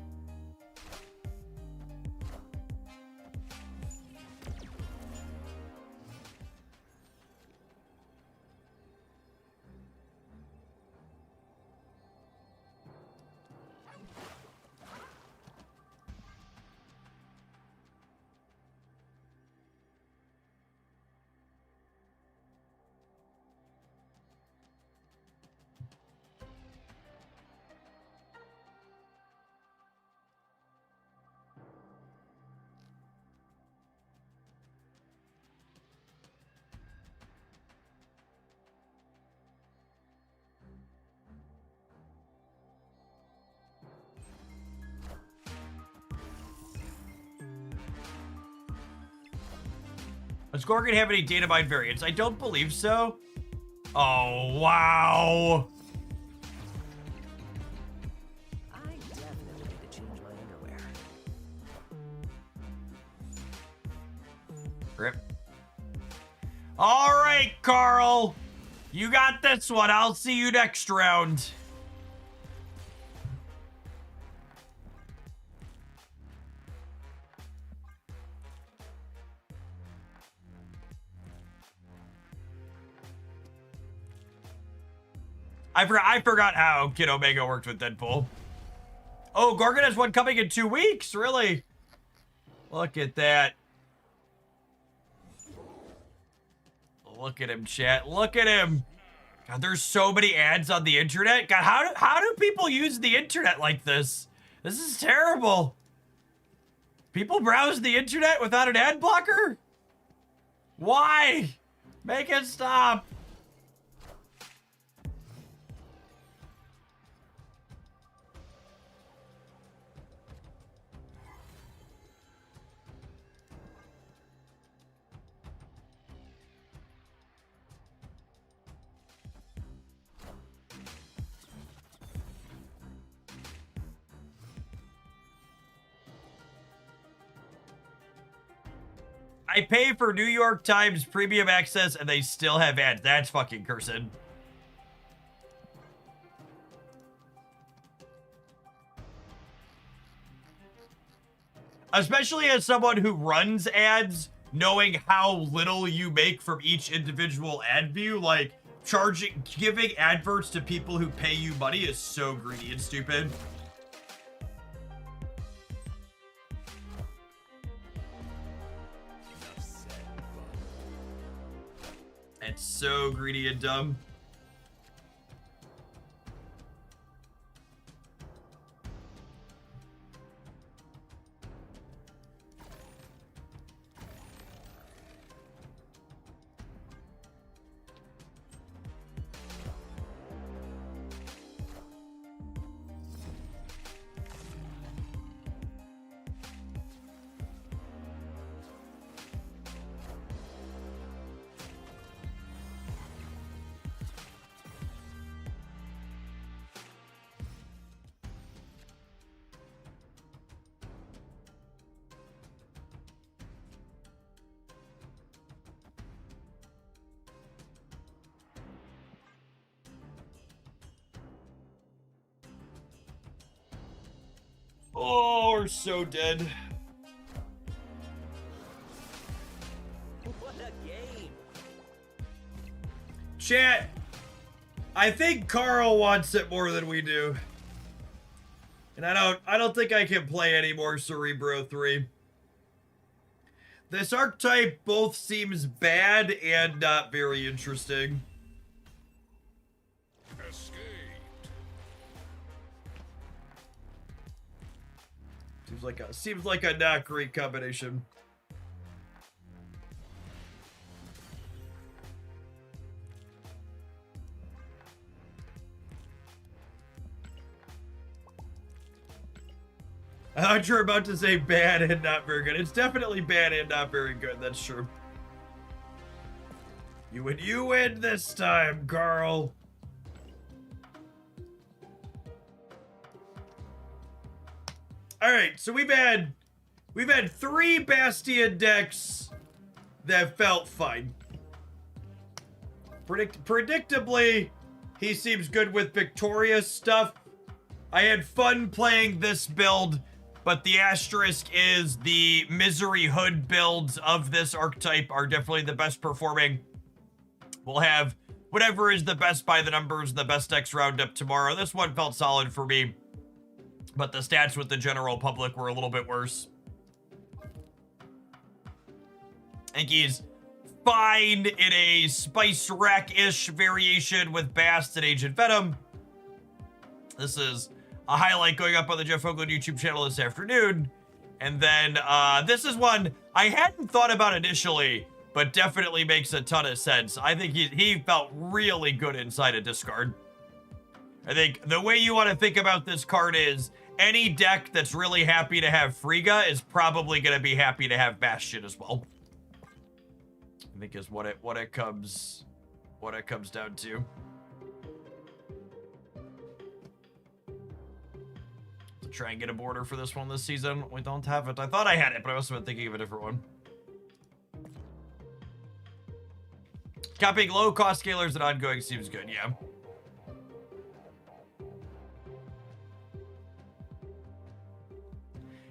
[SPEAKER 1] Does Gorgon have any data mine variants? I don't believe so. Oh, wow.
[SPEAKER 5] I definitely need to change my underwear.
[SPEAKER 1] Rip. All right, Carl. You got this one. I'll see you next round. I forgot how Kid Omega worked with Deadpool. Oh, Gorgon has one coming in 2 weeks? Really? Look at that. Look at him, chat. Look at him. God, there's so many ads on the internet. God, how do people use the internet like this? This is terrible. People browse the internet without an ad blocker? Why? Make it stop. I pay for New York Times premium access and they still have ads. That's fucking cursed. especially as someone who runs ads, knowing how little you make from each individual ad view, like giving adverts to people who pay you money is so greedy and stupid.
[SPEAKER 5] Enough said, bud.
[SPEAKER 1] It's so greedy and dumb. Oh, we're so dead.
[SPEAKER 5] What a game!
[SPEAKER 1] Chat, I think Carl wants it more than we do. And I don't think I can play any more Cerebro 3. This archetype both seems bad and not very interesting. Seems like a not great combination. I thought you were about to say bad and not very good. It's definitely bad and not very good. That's true. You win this time, Carl. All right, so we've had 3 Bastion decks that felt fine. Predictably, he seems good with Victorious stuff. I had fun playing this build, but the asterisk is the Misery Hood builds of this archetype are definitely the best performing. We'll have whatever is the best by the numbers, the best decks roundup tomorrow. This one felt solid for me, but the stats with the general public were a little bit worse. I think he's fine in a Spice Rack-ish variation with Bast and Agent Venom. This is a highlight going up on the Jeff Hoagland YouTube channel this afternoon. And then this is one I hadn't thought about initially, but definitely makes a ton of sense. I think he felt really good inside a discard. I think the way you want to think about this card is any deck that's really happy to have Frigga is probably going to be happy to have Bastion as well. I think is what it comes down to. To try and get a border for this one this season. We don't have it. I thought I had it, but I must have been thinking of a different one. Copying low cost scalars and ongoing seems good, yeah.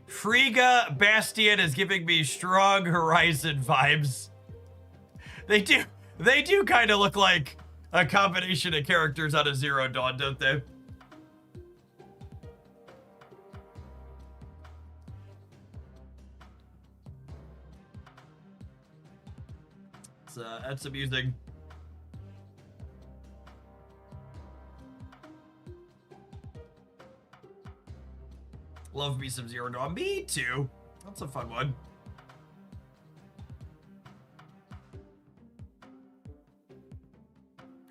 [SPEAKER 1] Frigga Bastion is giving me strong Horizon vibes. They do kind of look like a combination of characters out of Zero Dawn, don't they? That's amusing. Love me some Zero Dawn. Me too. That's a fun one.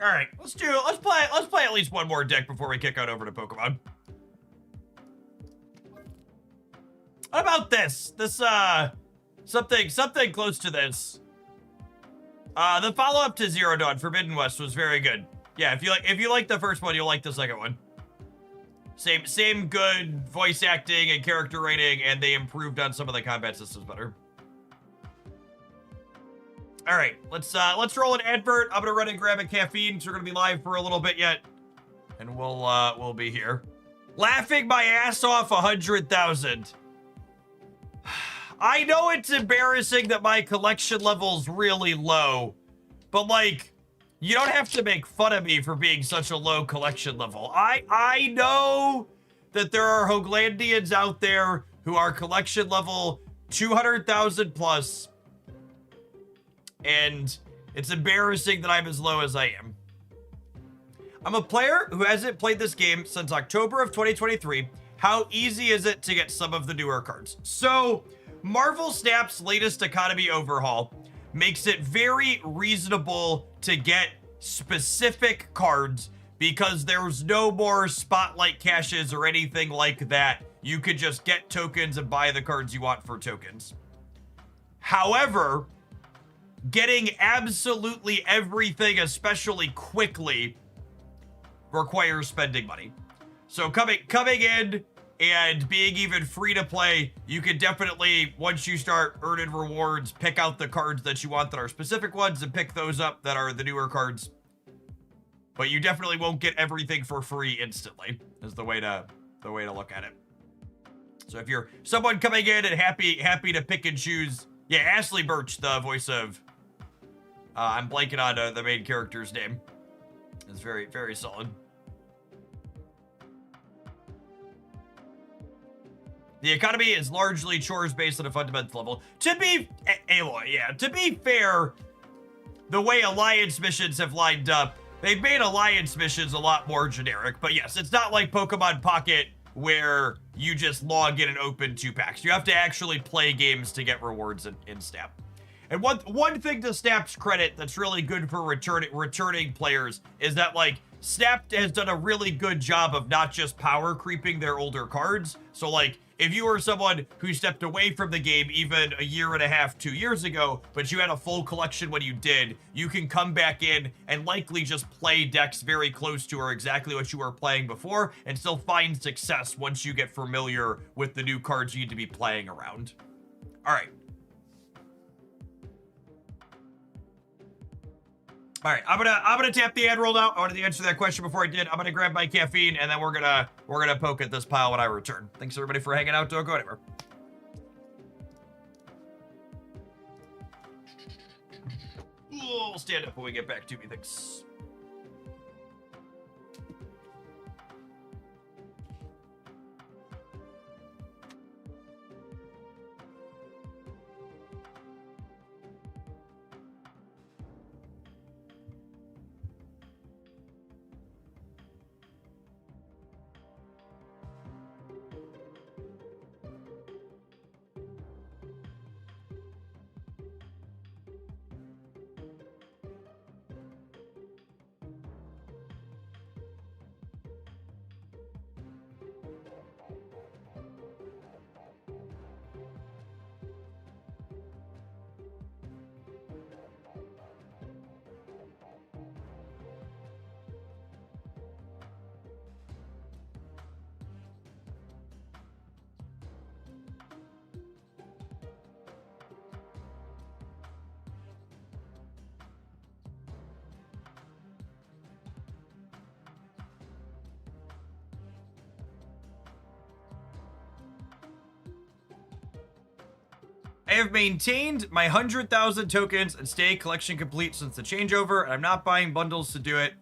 [SPEAKER 1] All right, let's play at least one more deck before we kick out over to Pokemon. What about this? Something close to this. The follow-up to Zero Dawn, Forbidden West, was very good. Yeah, if you like the first one, you'll like the second one. Same good voice acting and character rating, and they improved on some of the combat systems better. All right, let's roll an advert. I'm gonna run and grab a caffeine because we're gonna be live for a little bit yet, and we'll be here. Laughing my ass off 100,000. I know it's embarrassing that my collection level's really low, but like, you don't have to make fun of me for being such a low collection level. I know that there are Hoglandians out there who are collection level 200,000 plus, and it's embarrassing that I'm as low as I am. I'm a player who hasn't played this game since October of 2023. How easy is it to get some of the newer cards? So, Marvel Snap's latest economy overhaul makes it very reasonable to get specific cards because there's no more spotlight caches or anything like that. You could just get tokens and buy the cards you want for tokens. However, getting absolutely everything, especially quickly, requires spending money. So coming in and being even free to play, you can definitely, once you start earning rewards, pick out the cards that you want that are specific ones and pick those up that are the newer cards. But you definitely won't get everything for free instantly, is the way to look at it. So if you're someone coming in and happy to pick and choose, yeah, Ashley Birch, the voice of, I'm blanking on the main character's name. It's very, very solid. The economy is largely chores based on a fundamental level. To be, Aloy, yeah, to be fair, the way Alliance missions have lined up, they've made Alliance missions a lot more generic. But yes, it's not like Pokemon Pocket where you just log in and open 2 packs. You have to actually play games to get rewards in Snap. And one thing to Snap's credit that's really good for returning players is that, like, Snap has done a really good job of not just power creeping their older cards. So, like, if you were someone who stepped away from the game even a year and a half, 2 years ago, but you had a full collection when you did, you can come back in and likely just play decks very close to or exactly what you were playing before and still find success once you get familiar with the new cards you need to be playing around. All right. All right, I'm gonna tap the ad roll now. I wanted to answer that question before I did. I'm gonna grab my caffeine and then we're gonna poke at this pile when I return. Thanks everybody for hanging out. Don't go anywhere. We'll stand up when we get back to me. Thanks. I have maintained my 100,000 tokens and stay collection complete since the changeover, and I'm not buying bundles to do it.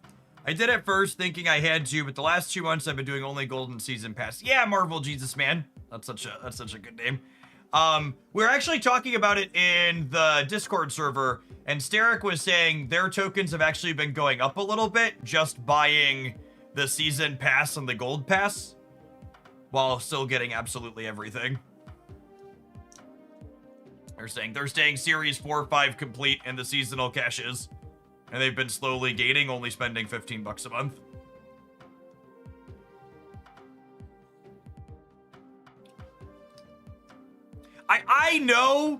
[SPEAKER 1] I did it first thinking I had to, but the last 2 months I've been doing only golden season pass. Yeah, Marvel Jesus Man. That's such a good name. We're actually talking about it in the Discord server, and Steric was saying their tokens have actually been going up a little bit, just buying the season pass and the gold pass, while still getting absolutely everything. They're staying series 4 or 5 complete in the seasonal caches, and they've been slowly gaining, only spending 15 bucks a month. I know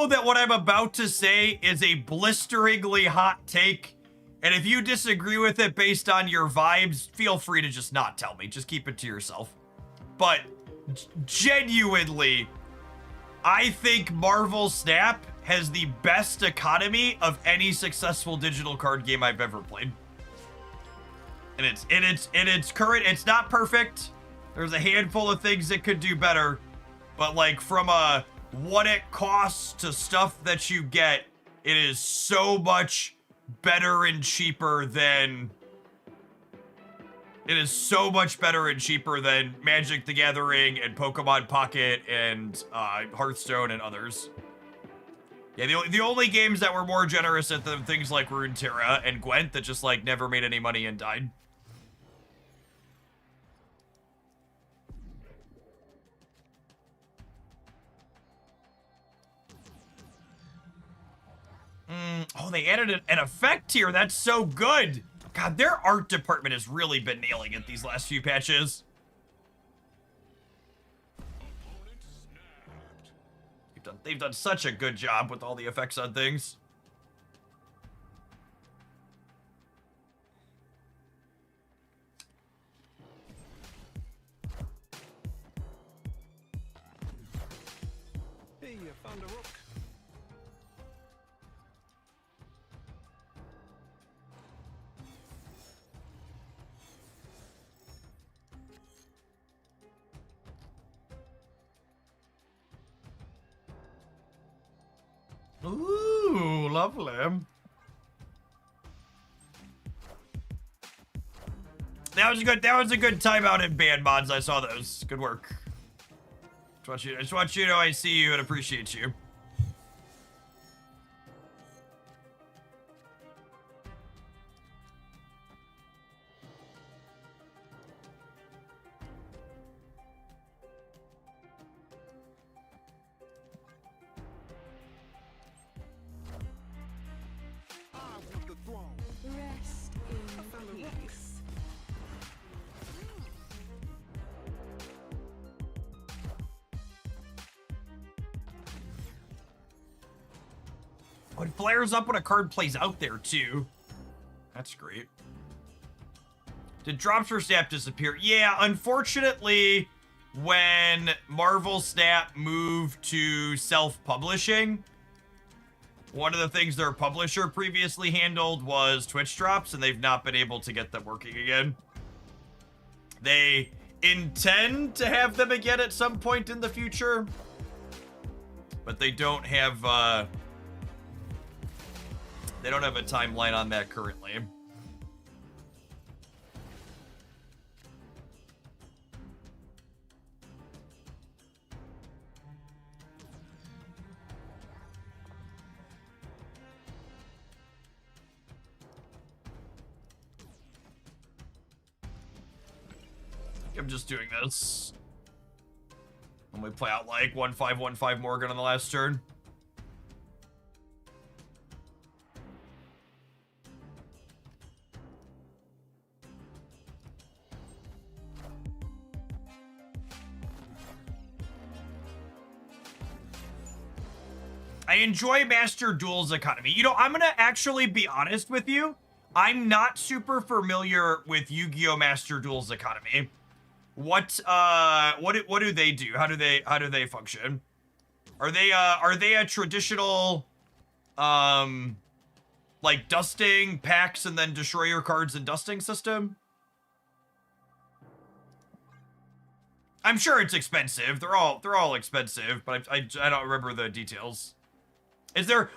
[SPEAKER 1] that what I'm about to say is a blisteringly hot take, and if you disagree with it based on your vibes, feel free to just not tell me. Just keep it to yourself. But genuinely, I think Marvel Snap has the best economy of any successful digital card game I've ever played. And it's current, it's not perfect. There's a handful of things that could do better, but like from a what it costs to stuff that you get, it is so much better and cheaper than Magic the Gathering and Pokemon Pocket and Hearthstone and others. Yeah, the only games that were more generous at them, things like Runeterra and Gwent that just like never made any money and died. Oh, they added an effect here. That's so good. God, their art department has really been nailing it these last few patches. They've done such a good job with all the effects on things.
[SPEAKER 7] Hey, you found a rook.
[SPEAKER 1] Ooh, lovely. That was good. That was a good timeout in band mods. I saw those. Good work. I just want you to know I see you and appreciate you.
[SPEAKER 7] I want the throne.
[SPEAKER 6] Rest in peace.
[SPEAKER 1] Oh, it flares up when a card plays out there, too. That's great. Did Drops for Snap disappear? Yeah, unfortunately, when Marvel Snap moved to self-publishing, one of the things their publisher previously handled was Twitch drops, and they've not been able to get them working again. They intend to have them again at some point in the future, but they don't have a timeline on that currently. I'm just doing this. And we play out like 1-5-1-5 Morgan on the last turn. I enjoy Master Duel's economy. You know, I'm gonna actually be honest with you. I'm not super familiar with Yu-Gi-Oh! Master Duel's economy. What do they do? How do they function? Are they a traditional like dusting packs and then destroy your cards and dusting system? I'm sure it's expensive. They're all expensive, but I don't remember the details.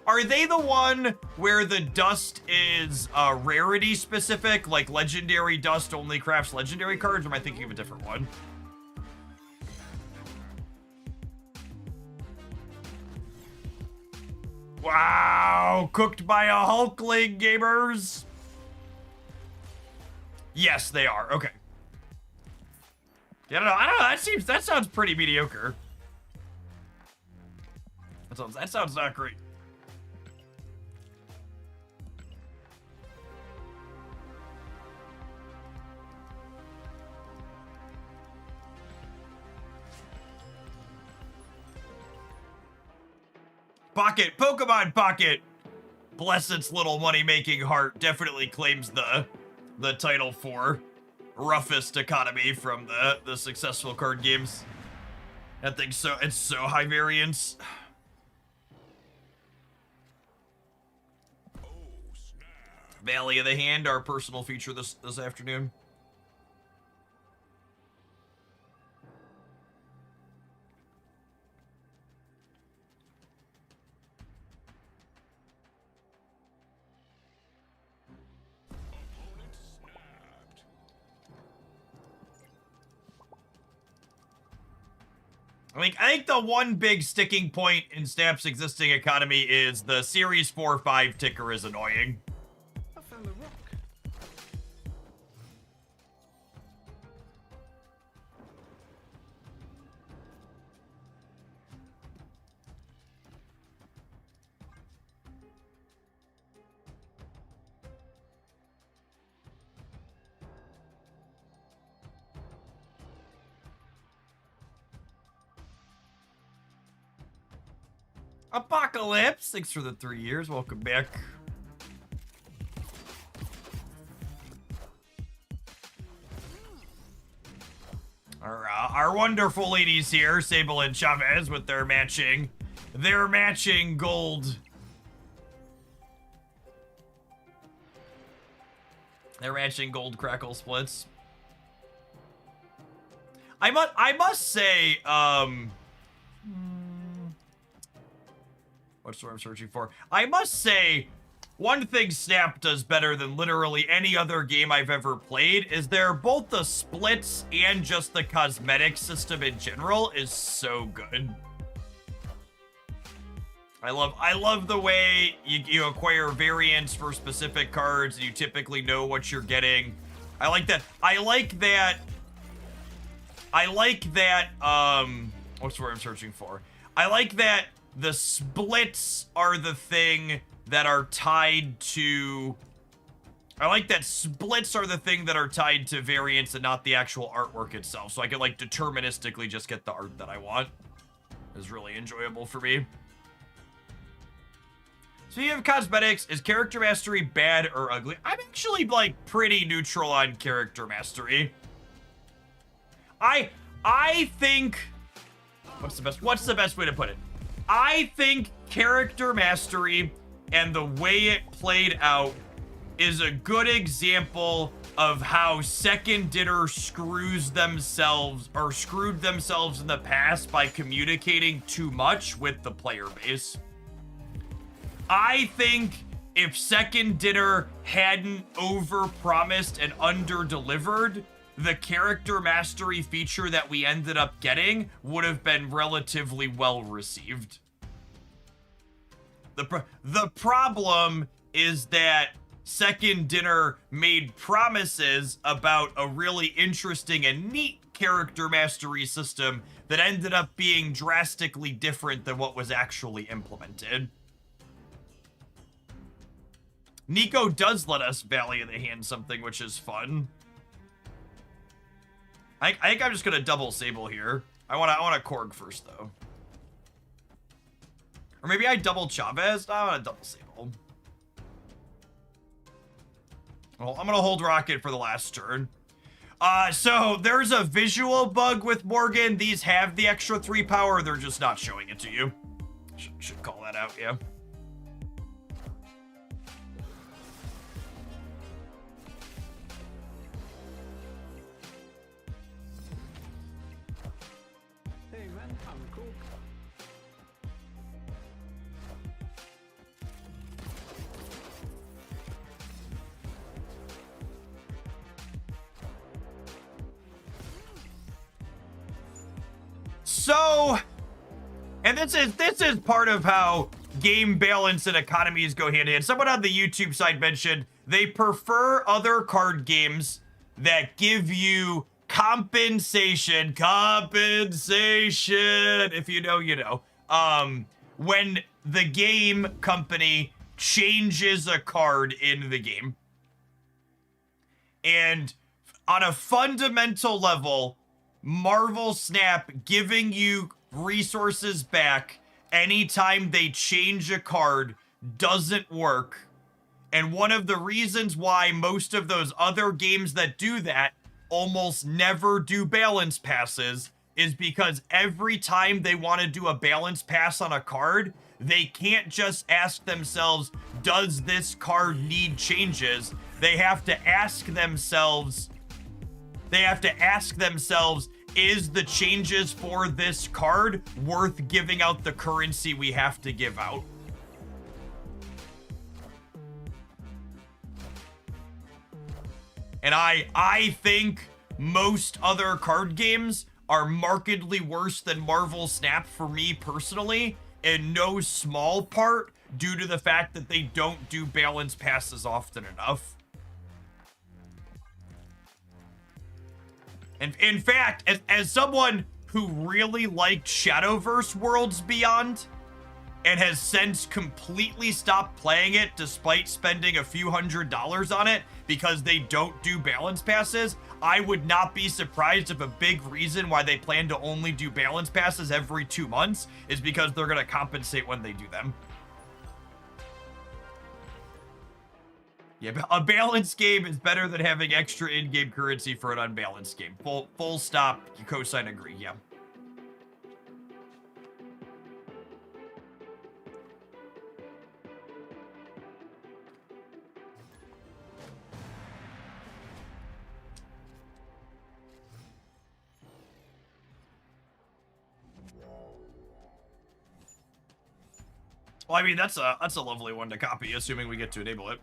[SPEAKER 1] Are they the one where the dust is rarity specific, like legendary dust only crafts legendary cards, or am I thinking of a different one? Wow, cooked by a Hulkling, gamers. Yes, they are. Okay. Yeah, I don't know. That sounds pretty mediocre. That sounds not great. Pocket, Pokemon Pocket, bless its little money-making heart, definitely claims the title for roughest economy from the successful card games. That thing's it's so high variance. Valley of the Hand, our personal feature this afternoon. I think the one big sticking point in Snap's existing economy is the Series 4-5 ticker is annoying.
[SPEAKER 7] I found a rock.
[SPEAKER 1] Apocalypse, thanks for the 3 years. Welcome back. Our wonderful ladies here, Sable and Chavez, with their matching gold. Their matching gold crackle splits. I must say, what's what I'm searching for? I must say, one thing Snap does better than literally any other game I've ever played is both the splits and just the cosmetic system in general is so good. I love the way you acquire variants for specific cards and you typically know what you're getting. I like that. What's the word I'm searching for? I like that the splits are the thing that are tied to... I like that splits are the thing that are tied to variants and not the actual artwork itself. So I can, like, deterministically just get the art that I want. It's really enjoyable for me. Speaking of cosmetics, is character mastery bad or ugly? I'm actually, like, pretty neutral on character mastery. I think... What's the best way to put it? I think character mastery and the way it played out is a good example of how Second Dinner screwed themselves in the past by communicating too much with the player base. I think if Second Dinner hadn't overpromised and underdelivered, the character mastery feature that we ended up getting would have been relatively well received. The problem is that Second Dinner made promises about a really interesting and neat character mastery system that ended up being drastically different than what was actually implemented. Nico does let us Valley of the Hand something, which is fun. I think I'm just gonna double Sable here. I want a Korg first though. Or maybe I double Chavez. No, I want to double Sable. Well, I'm gonna hold Rocket for the last turn. So there's a visual bug with Morgan. These have the extra 3 power. They're just not showing it to you. Should call that out, yeah.
[SPEAKER 7] Hey man, I'm cool.
[SPEAKER 1] So, and this is part of how game balance and economies go hand in hand. Someone on the YouTube side mentioned they prefer other card games that give you compensation, if you know, you know, when the game company changes a card in the game. And on a fundamental level, Marvel Snap giving you resources back anytime they change a card doesn't work. And one of the reasons why most of those other games that do that almost never do balance passes is because every time they want to do a balance pass on a card, they can't just ask themselves, does this card need changes? They have to ask themselves, is the changes for this card worth giving out the currency we have to give out? And I think most other card games are markedly worse than Marvel Snap for me personally, in no small part due to the fact that they don't do balance passes often enough. And in fact, as someone who really liked Shadowverse Worlds Beyond and has since completely stopped playing it despite spending a few $100s on it because they don't do balance passes, I would not be surprised if a big reason why they plan to only do balance passes every 2 months is because they're going to compensate when they do them. Yeah, a balanced game is better than having extra in-game currency for an unbalanced game. Full stop. You co-sign agree. Yeah. Well, I mean, that's a lovely one to copy, assuming we get to enable it.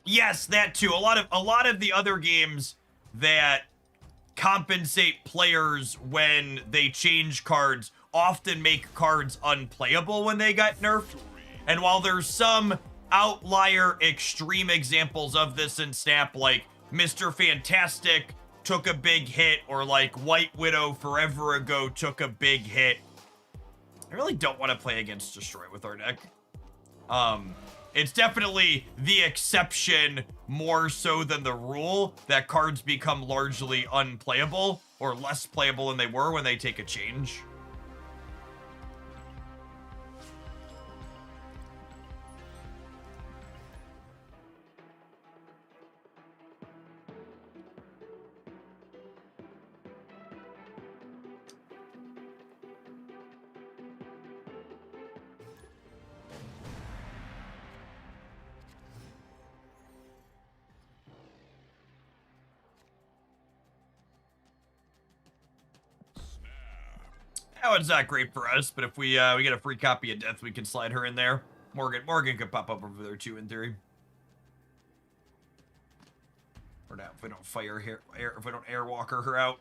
[SPEAKER 1] Yes, that too. A lot of the other games that compensate players when they change cards often make cards unplayable when they get nerfed. And while there's some outlier extreme examples of this in Snap, like Mr. Fantastic took a big hit, or like White Widow forever ago took a big hit, I really don't want to play against Destroy with our deck. It's definitely the exception more so than the rule that cards become largely unplayable or less playable than they were when they take a change. That one's not great for us, but if we get a free copy of Death, we can slide her in there. Morgan could pop up over there too, in theory. Or not, if we don't if we don't airwalker her out.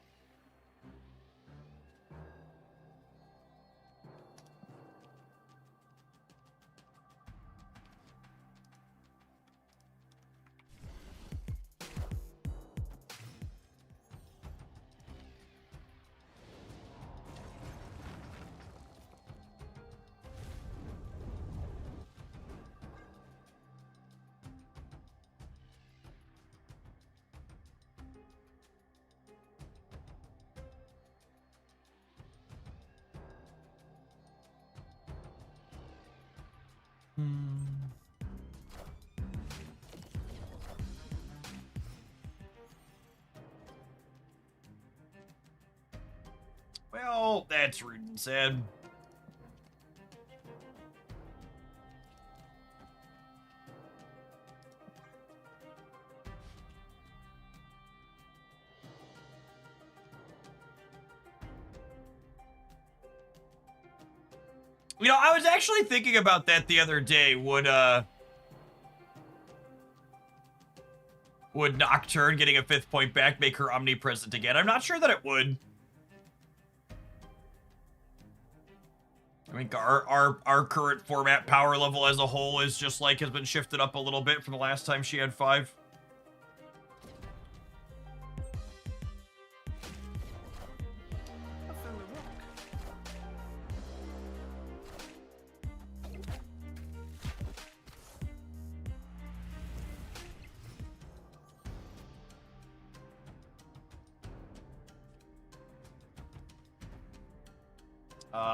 [SPEAKER 1] Well, that's rude and sad. You know, I was actually thinking about that the other day. Would Nocturne getting a 5th point back make her omnipresent again? I'm not sure that it would. I mean, our current format power level as a whole is just like has been shifted up a little bit from the last time she had 5.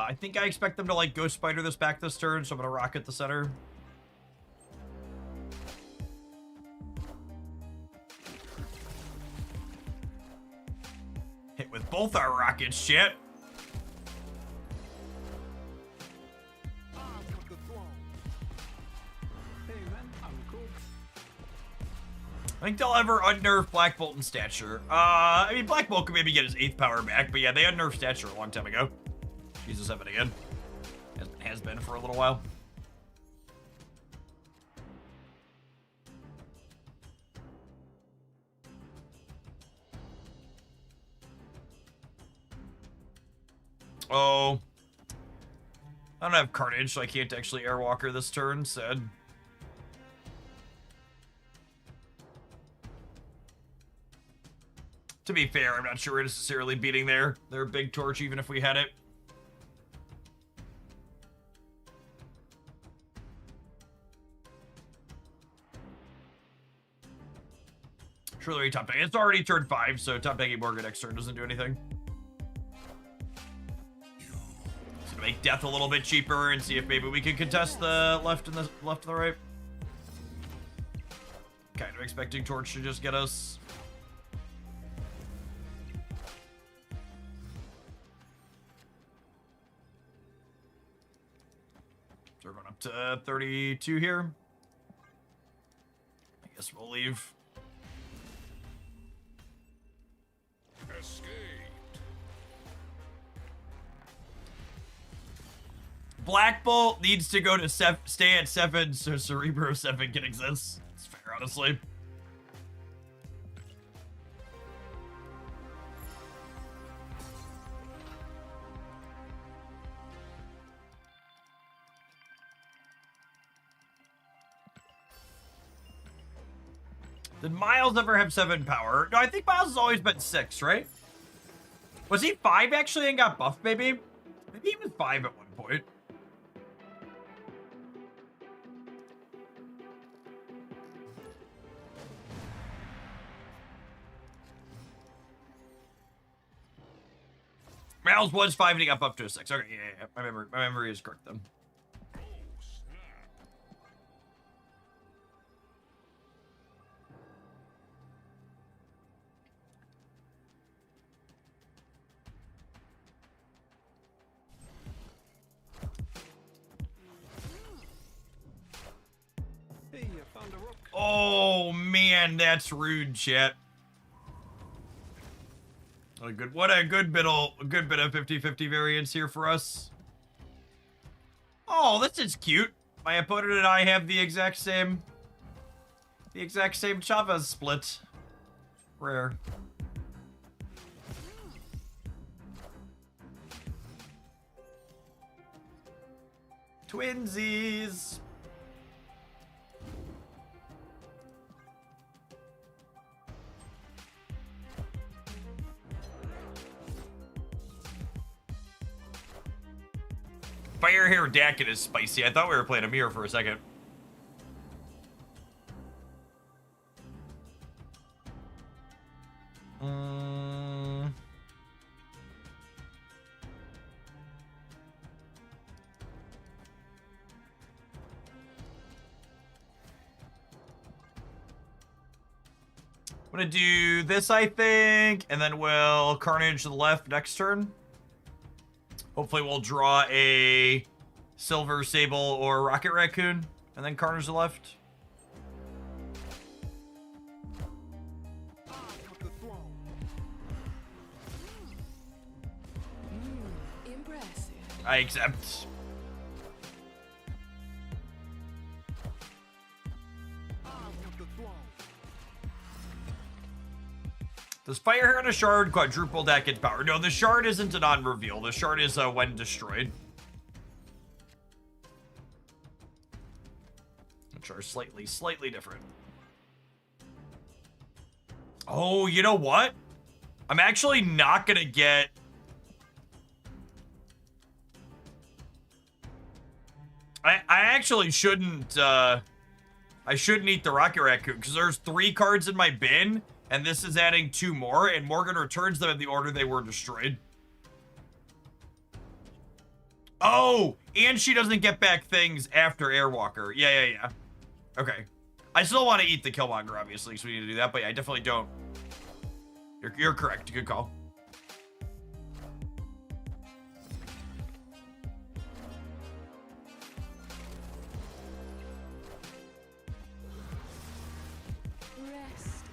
[SPEAKER 1] I think I expect them to, like, Ghost Spider this back this turn, so I'm gonna rocket the center. Hit with both our rockets, shit.
[SPEAKER 7] Hey man, I'm
[SPEAKER 1] I think they'll ever unnerf Black Bolt in stature. I mean, Black Bolt could maybe get his 8th power back, but yeah, they unnerfed stature a long time ago. Jesus, heaven again. Has been for a little while. Oh. I don't have Carnage, so I can't actually Airwalker this turn, sad. To be fair, I'm not sure we're necessarily beating their big torch, even if we had it. Surely top deck. It's already turn 5, so top decking Morgan next turn doesn't do anything. So make death a little bit cheaper and see if maybe we can contest the left and the right. Kind of expecting torch to just get us. So we're going up to 32 here. I guess we'll leave. Black Bolt needs to go to stay at 7 so Cerebro 7 can exist. It's fair, honestly. Did Miles ever have 7 power? No, I think Miles has always been 6, right? Was he 5 actually and got buffed, maybe? Maybe he was 5 at one point. Miles was 5 and he got buffed to a 6. Okay, yeah. My memory is correct then.
[SPEAKER 7] Hey, I found a rook.
[SPEAKER 1] Oh man, that's rude, chat. What a good bit of 50-50 variance here for us. Oh, this is cute. My opponent and I have the exact same Chavez split. Rare. Twinsies. Fire Hair Dakin is spicy. I thought we were playing a mirror for a second. I'm gonna do this, I think, and then we'll Carnage to the left next turn. Hopefully we'll draw a Silver Sable or Rocket Raccoon, and then Carnage to the left.
[SPEAKER 6] Impressive.
[SPEAKER 1] I accept. Does Fire Hair and a Shard quadruple deck its power? No, the Shard isn't a non-reveal. The Shard is when destroyed. Which are slightly different. Oh, you know what? I'm actually not gonna get... I actually shouldn't, I shouldn't eat the Rocket Raccoon, because there's 3 cards in my bin, and this is adding 2 more, and Morgan returns them in the order they were destroyed. Oh, and she doesn't get back things after Airwalker. Yeah. Okay. I still want to eat the Killmonger, obviously, so we need to do that, but yeah, I definitely don't. You're correct. Good call.
[SPEAKER 6] Rest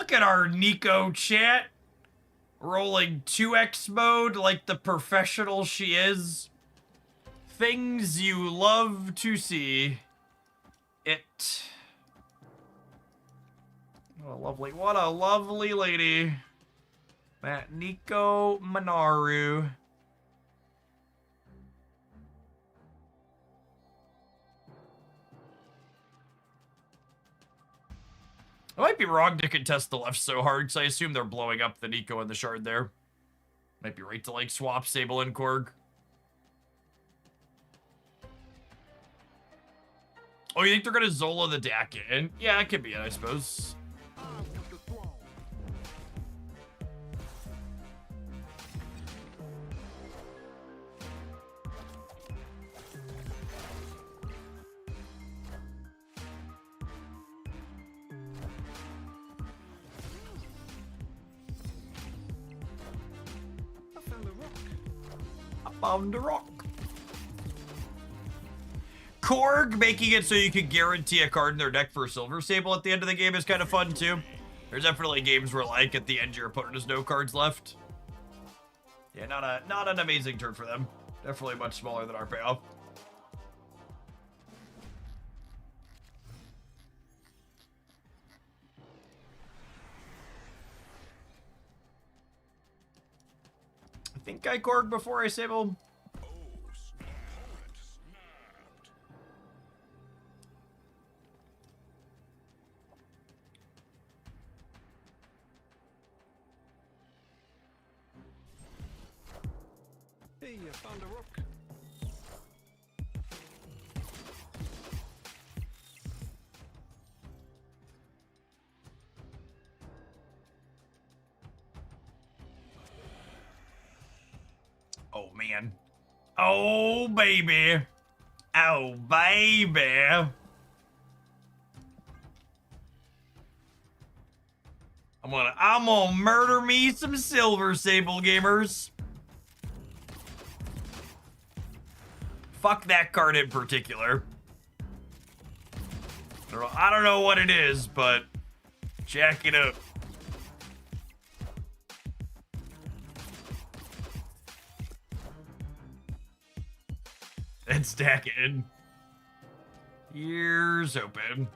[SPEAKER 1] Look at our Nico chat. Rolling 2x mode like the professional she is. Things you love to see. It. What a lovely lady. That Nico Manaru. I might be wrong to contest the left so hard, because I assume they're blowing up the Nico and the Shard there. Might be right to, like, swap Sable and Korg. Oh, you think they're gonna Zola the Dak in? Yeah, that could be it, I suppose.
[SPEAKER 7] I found a rock.
[SPEAKER 1] I found a rock. Korg making it so you can guarantee a card in their deck for a Silver Sable at the end of the game is kind of fun too. There's definitely games where, like, at the end your opponent has no cards left. Yeah, not an amazing turn for them. Definitely much smaller than our payoff. I think I Korg before I Sable.
[SPEAKER 7] Hey, I found a rock.
[SPEAKER 1] Oh, man. Oh, baby. Oh, baby. I'm gonna murder me some Silver Sable gamers. Fuck that card in particular. I don't know what it is, but jack it up. And stack it. Ears open.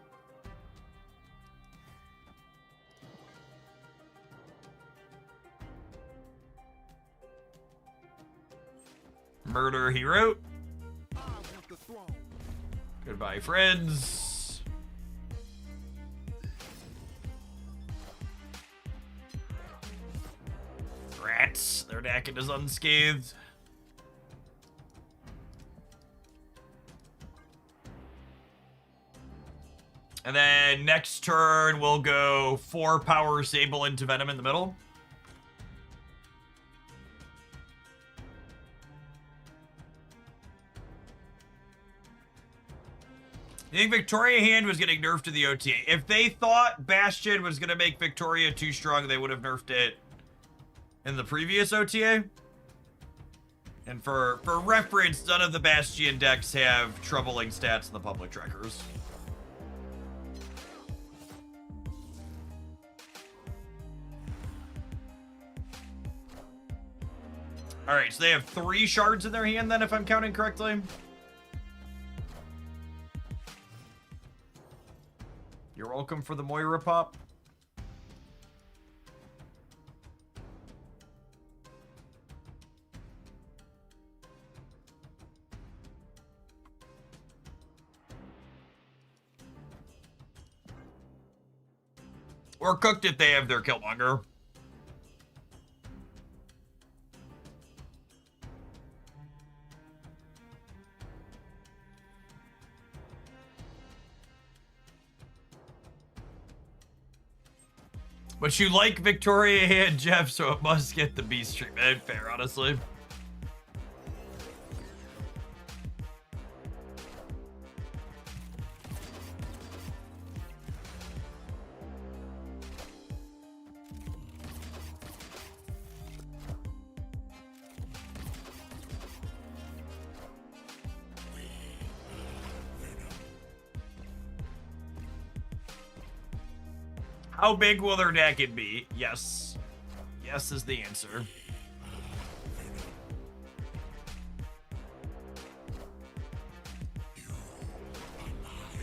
[SPEAKER 1] Murder hero. Goodbye, friends. Rats. Their deck is unscathed. And then next turn, we'll go 4 power Sable into Venom in the middle. I think Victoria Hand was getting nerfed to the OTA. If they thought Bastion was going to make Victoria too strong, they would have nerfed it in the previous OTA. And for reference, none of the Bastion decks have troubling stats in the public trackers. Alright, so they have 3 shards in their hand then, if I'm counting correctly. You're welcome for the Moira pop. Or cooked if they have their Killmonger. But you like Victoria Hand, Jeff, so it must get the Beast treatment. Fair, honestly. How big will their naked be? Yes. Yes is the answer.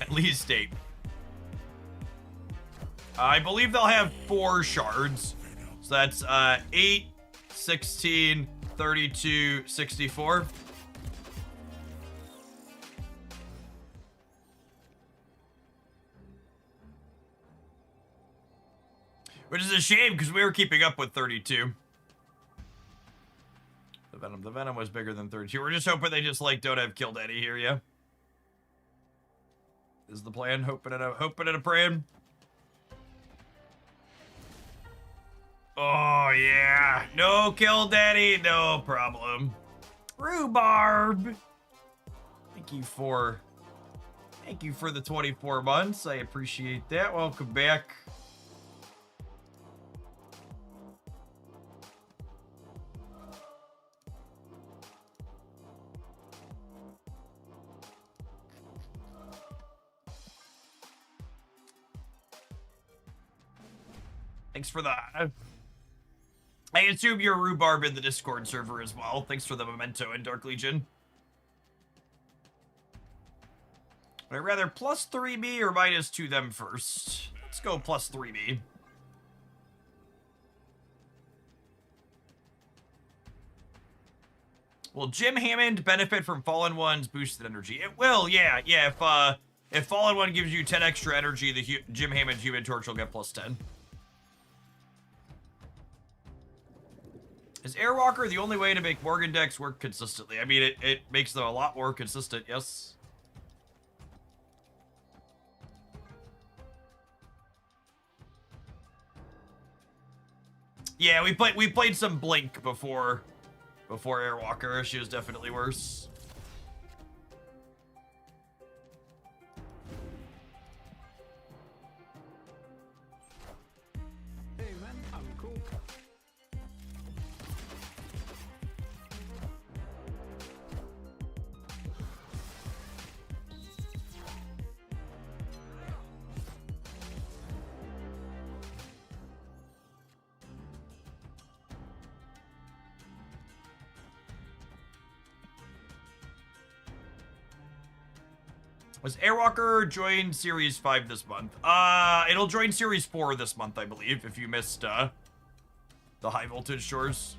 [SPEAKER 1] At least 8. I believe they'll have 4 shards. So that's 8, 16, 32, 64. Which is a shame because we were keeping up with 32. The Venom was bigger than 32. We're just hoping they just like don't have Kill Daddy here, yeah. Is the plan? Hoping and a praying. Oh yeah, no Kill Daddy, no problem. Rhubarb. Thank you for the 24 months. I appreciate that. Welcome back. Thanks for that. I assume you're Rhubarb in the Discord server as well. Thanks for the memento and Dark Legion. Would I rather plus 3B or minus 2 them first? Let's go plus 3B. Will Jim Hammond benefit from Fallen One's boosted energy? It will, yeah. If Fallen One gives you 10 extra energy, the Jim Hammond Human Torch will get plus 10. Is Airwalker the only way to make Morgan decks work consistently? I mean, it makes them a lot more consistent, yes. Yeah, we played some Blink before Airwalker. She was definitely worse.
[SPEAKER 7] Hey man, I'm cool.
[SPEAKER 1] Was Airwalker join Series 5 this month? It'll join Series 4 this month, I believe, if you missed, the high voltage chores.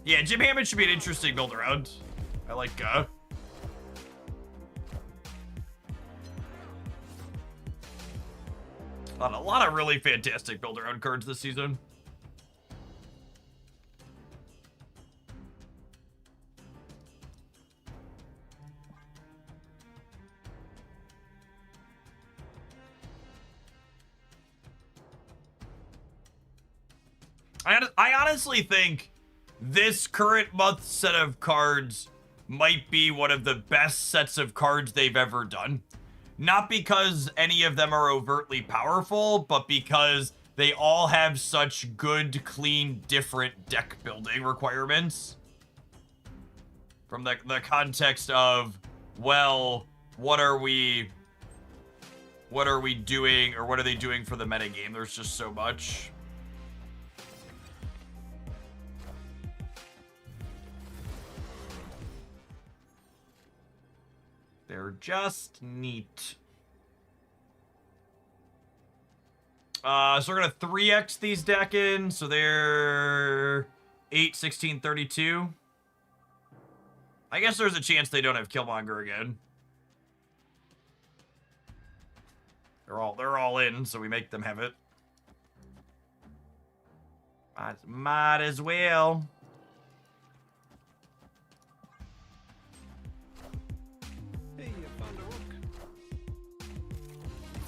[SPEAKER 1] Yeah, Jim Hammond should be an interesting build around. I like, a lot of really fantastic build around cards this season. I honestly think this current month's set of cards might be one of the best sets of cards they've ever done. Not because any of them are overtly powerful, but because they all have such good, clean, different deck building requirements. From the context of, well, what are we doing, or what are they doing for the metagame? There's just so much. They're just neat. So we're gonna 3x these deck in, so they're 8, 16, 32. I guess there's a chance they don't have Killmonger again. They're all in, so we make them have it. Might as well.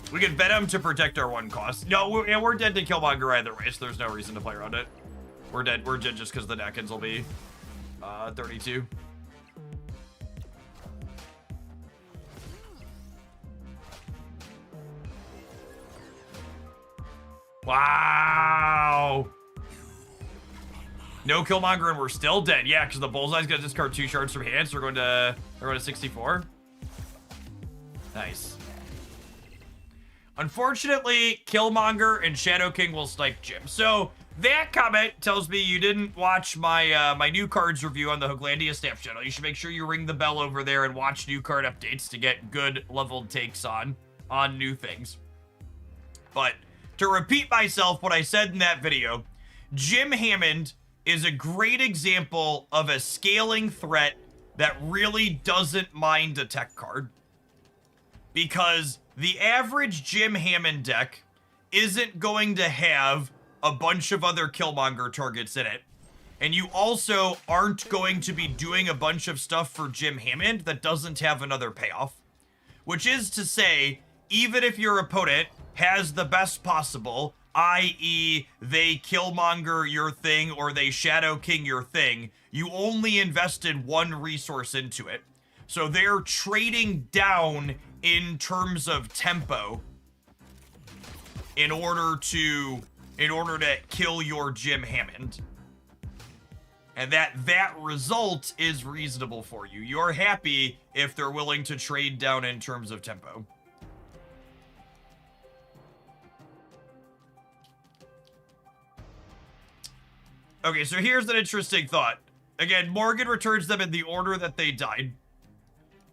[SPEAKER 1] We can Venom to protect our 1 cost. No, we're dead to Killmonger either way, so there's no reason to play around it. We're dead just because the Nakins will be 32. Wow. No Killmonger and we're still dead. Yeah, because the Bullseye's gonna discard 2 shards from hand, so they're going to 64. Nice. Unfortunately, Killmonger and Shadow King will snipe Jim. So that comment tells me you didn't watch my my new cards review on the Hooglandia Snap channel. You should make sure you ring the bell over there and watch new card updates to get good leveled takes on new things. But to repeat myself, what I said in that video, Jim Hammond is a great example of a scaling threat that really doesn't mind a tech card. Because the average Jim Hammond deck isn't going to have a bunch of other Killmonger targets in it. And you also aren't going to be doing a bunch of stuff for Jim Hammond that doesn't have another payoff. Which is to say, even if your opponent has the best possible, i.e. they Killmonger your thing or they Shadow King your thing, you only invested one resource into it. So they're trading down in terms of tempo in order to kill your Jim Hammond. And that result is reasonable for you. You're happy if they're willing to trade down in terms of tempo. Okay, so here's an interesting thought. Again, Morgan returns them in the order that they died.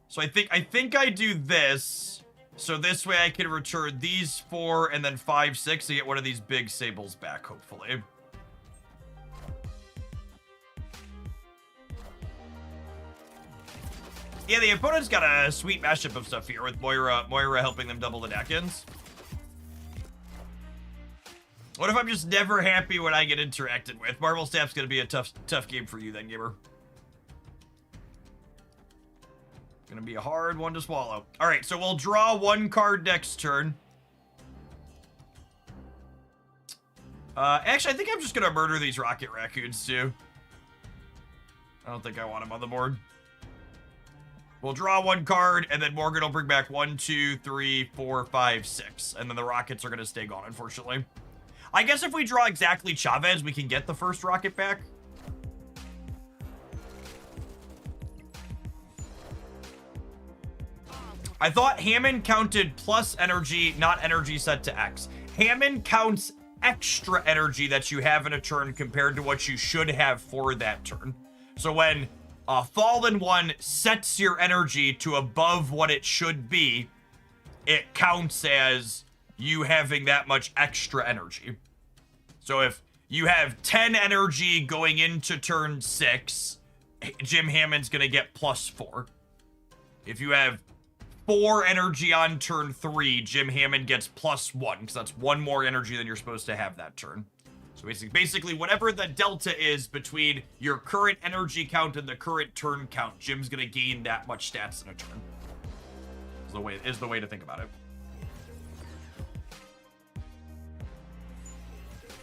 [SPEAKER 1] So I think I do this. So this way I can return these 4 and then 5, 6 to get one of these big sables back, hopefully. Yeah, the opponent's got a sweet mashup of stuff here with Moira helping them double the deck-ins. What if I'm just never happy when I get interacted with? Marvel Staff's gonna be a tough game for you then, gamer. Gonna be a hard one to swallow. All right, so we'll draw 1 card next turn. Actually, I think I'm just gonna murder these Rocket Raccoons too. I don't think I want them on the board. We'll draw 1 card, and then Morgan will bring back 1, 2, 3, 4, 5, 6. And then the Rockets are gonna stay gone, unfortunately. I guess if we draw exactly Chavez, we can get the first Rocket back. I thought Hammond counted plus energy, not energy set to X. Hammond counts extra energy that you have in a turn compared to what you should have for that turn. So when Fallen One sets your energy to above what it should be, it counts as you having that much extra energy. So if you have 10 energy going into turn 6, Jim Hammond's gonna get plus 4. If you have 4 energy on turn 3, Jim Hammond gets plus 1, because that's 1 more energy than you're supposed to have that turn. So basically, whatever the delta is between your current energy count and the current turn count, Jim's gonna gain that much stats in a turn. Is the way to think about it.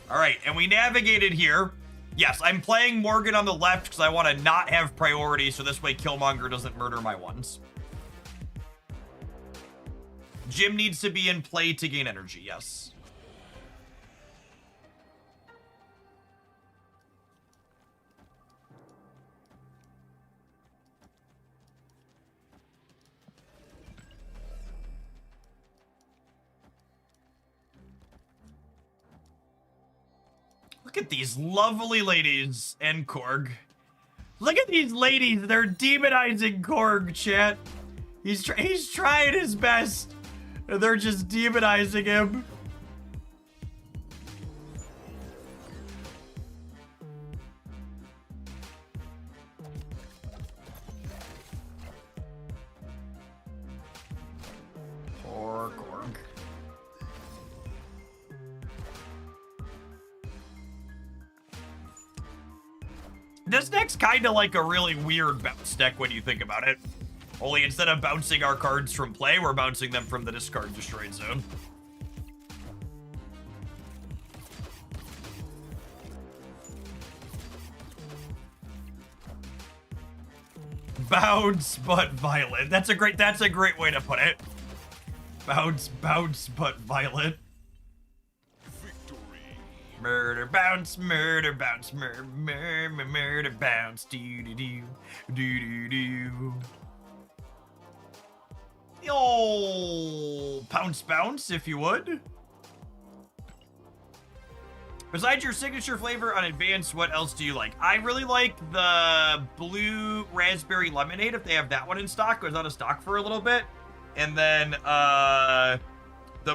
[SPEAKER 1] All right, and we navigated here. Yes, I'm playing Morgan on the left because I want to not have priority, so this way Killmonger doesn't murder my ones. Jim needs to be in play to gain energy, yes. Look at these lovely ladies and Korg. Look at these ladies. They're demonizing Korg, chat. He's trying his best. They're just demonizing him. Poor Korg. This deck's kind of like a really weird bounce deck when you think about it. Only instead of bouncing our cards from play, we're bouncing them from the discard destroyed zone. Bounce but violent. That's a great way to put it. Bounce but violent. Murder bounce, murder bounce, murder bounce, doo doo doo doo doo doo. Oh, pounce bounce, if you would. Besides your signature flavor on Advanced, what else do you like? I really like the blue raspberry lemonade, if they have that one in stock. It was out of stock for a little bit. And then the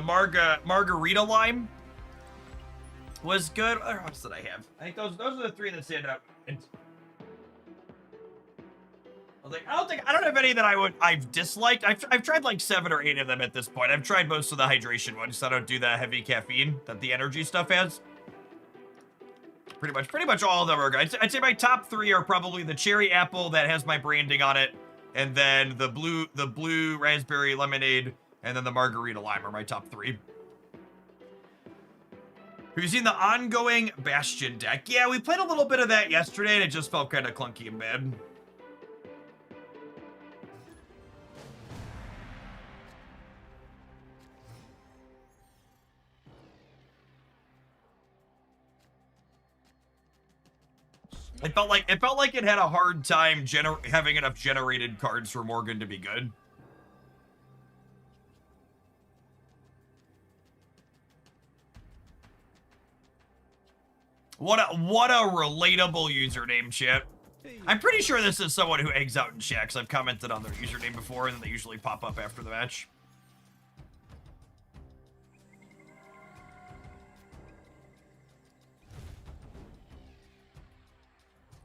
[SPEAKER 1] margarita lime was good. What else did I have? I think those are the three that stand out. I don't have any that I've disliked. I've tried like 7 or 8 of them at this point. I've tried most of the hydration ones, so I don't do the heavy caffeine that the energy stuff has. Pretty much all of them are good. I'd say my top 3 are probably the cherry apple that has my branding on it, and then the blue raspberry lemonade, and then the margarita lime are my top 3. Have you seen the ongoing Bastion deck? Yeah, we played a little bit of that yesterday, and it just felt kind of clunky and bad. It felt like it had a hard time having enough generated cards for Morgan to be good. What a relatable username, chat. I'm pretty sure this is someone who eggs out in chat, because I've commented on their username before, and they usually pop up after the match.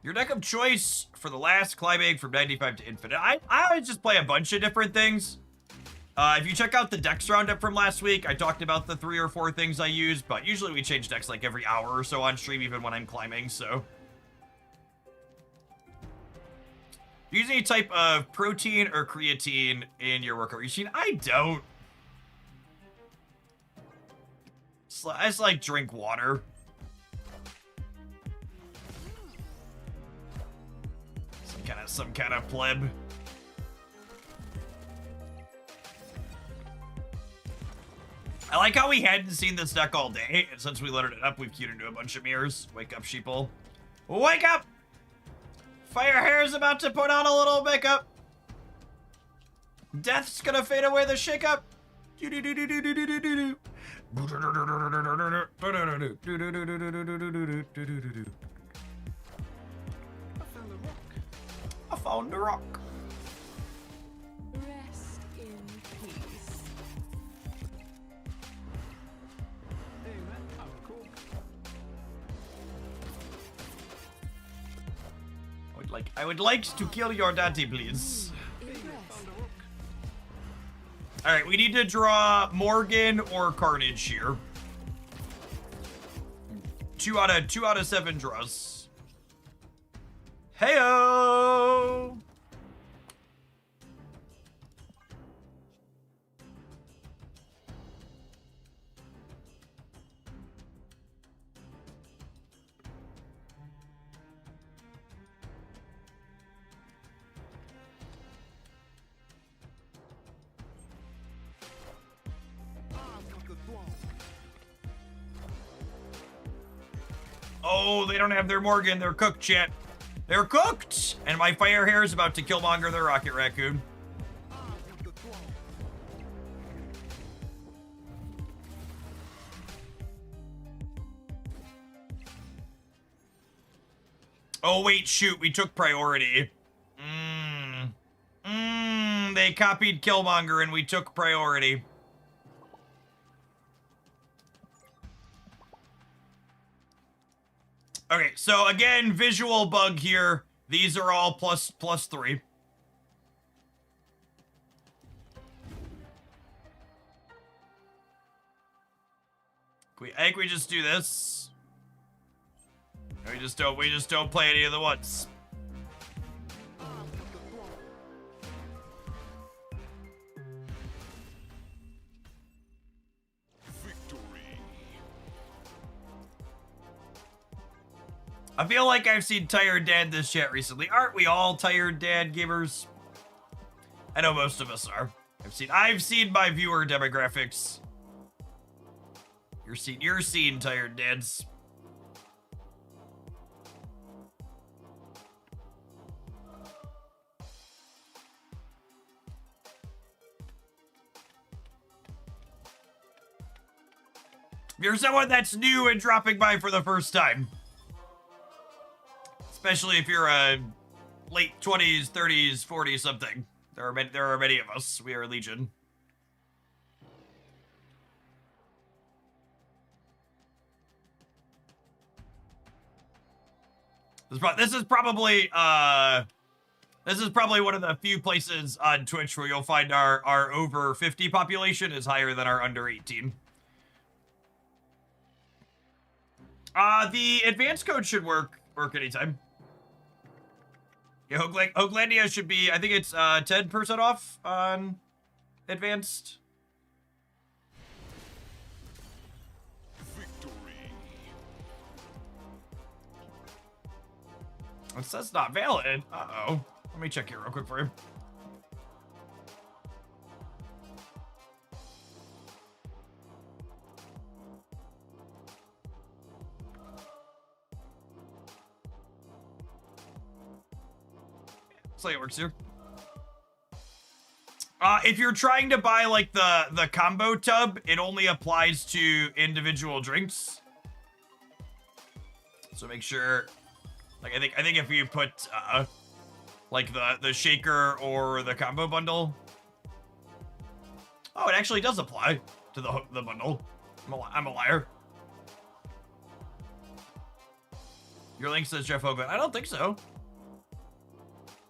[SPEAKER 1] Your deck of choice for the last climbing from 95 to infinite. I always just play a bunch of different things. If you check out the decks roundup from last week, I talked about the 3 or 4 things I use, but usually we change decks like every hour or so on stream, even when I'm climbing, so. Do you use any type of protein or creatine in your workout routine? I don't. I just like drink water. Some kind of pleb. I like how we hadn't seen this deck all day, and since we loaded it up, we've queued into a bunch of mirrors. Wake up, sheeple. Wake up! Fire hair's about to put on a little makeup. Death's gonna fade away the shake-up. I found a rock.
[SPEAKER 6] Rest in peace.
[SPEAKER 7] Hey man, I'm cool.
[SPEAKER 1] I would like to kill your daddy, please.
[SPEAKER 7] Hey, I found a rock.
[SPEAKER 1] All right, we need to draw Morgan or Carnage here. 2 out of 7 draws. Heyo! Oh, they don't have their Morgan. They're cooked, chat. They're cooked! And my fire hair is about to killmonger the Rocket Raccoon. Oh, wait, shoot. We took priority. They copied Killmonger and we took priority. Okay, so again, visual bug here. These are all plus 3. I think we just do this. We just don't play any of the ones. I feel like I've seen Tired Dad this chat recently. Aren't we all Tired Dad gamers? I know most of us are. I've seen my viewer demographics. You're seeing Tired Dads. If you're someone that's new and dropping by for the first time, especially if you're a late 20s, 30s, 40s something, there are many of us. We are Legion. This is probably one of the few places on Twitch where you'll find our over 50 population is higher than our under 18. The advanced code should work anytime. Yeah, Hoaglandia should be, I think it's 10% off on advanced. It says not valid. Uh-oh. Let me check here real quick for you. Looks like it works here. If you're trying to buy like the combo tub, it only applies to individual drinks. So make sure, like I think if you put like the shaker or the combo bundle. Oh, it actually does apply to the bundle. I'm a liar. Your link says Jeff Hoagland. I don't think so.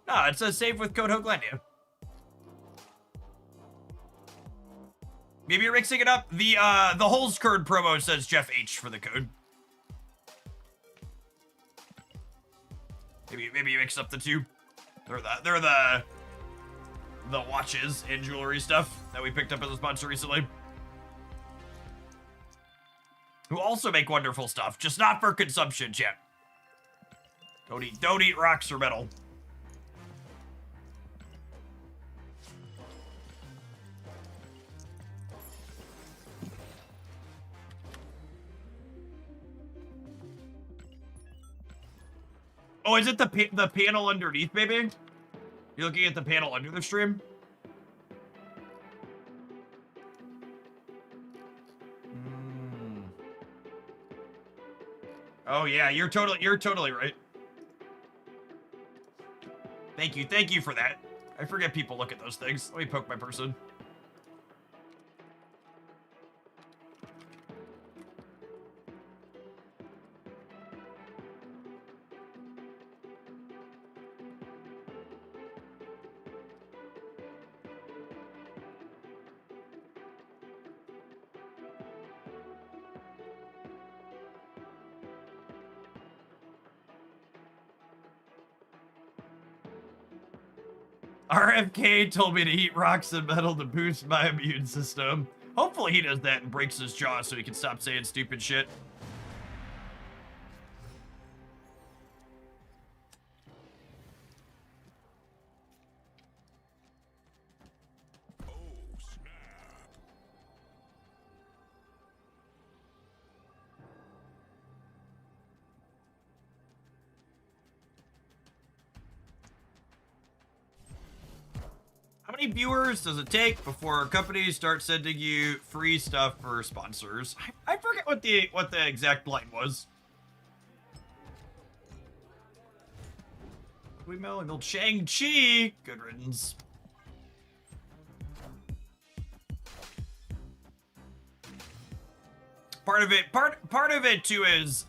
[SPEAKER 1] No, it says save with code Hoaglandia. Maybe you're mixing it up. The Holes Curd promo says Jeff H for the code. Maybe you mix up the two. They're the watches and jewelry stuff that we picked up as a sponsor recently. Who also make wonderful stuff, just not for consumption, chat. Don't eat rocks or metal. Oh, is it the panel underneath, baby? You're looking at the panel under the stream? Oh yeah, you're totally right. Thank you for that. I forget people look at those things. Let me poke my person. RFK told me to eat rocks and metal to boost my immune system. Hopefully he does that and breaks his jaw so he can stop saying stupid shit. How many viewers does it take before companies start sending you free stuff for sponsors? I forget what the exact line was. We and old Shang-Chi. Good riddance. Part of it too is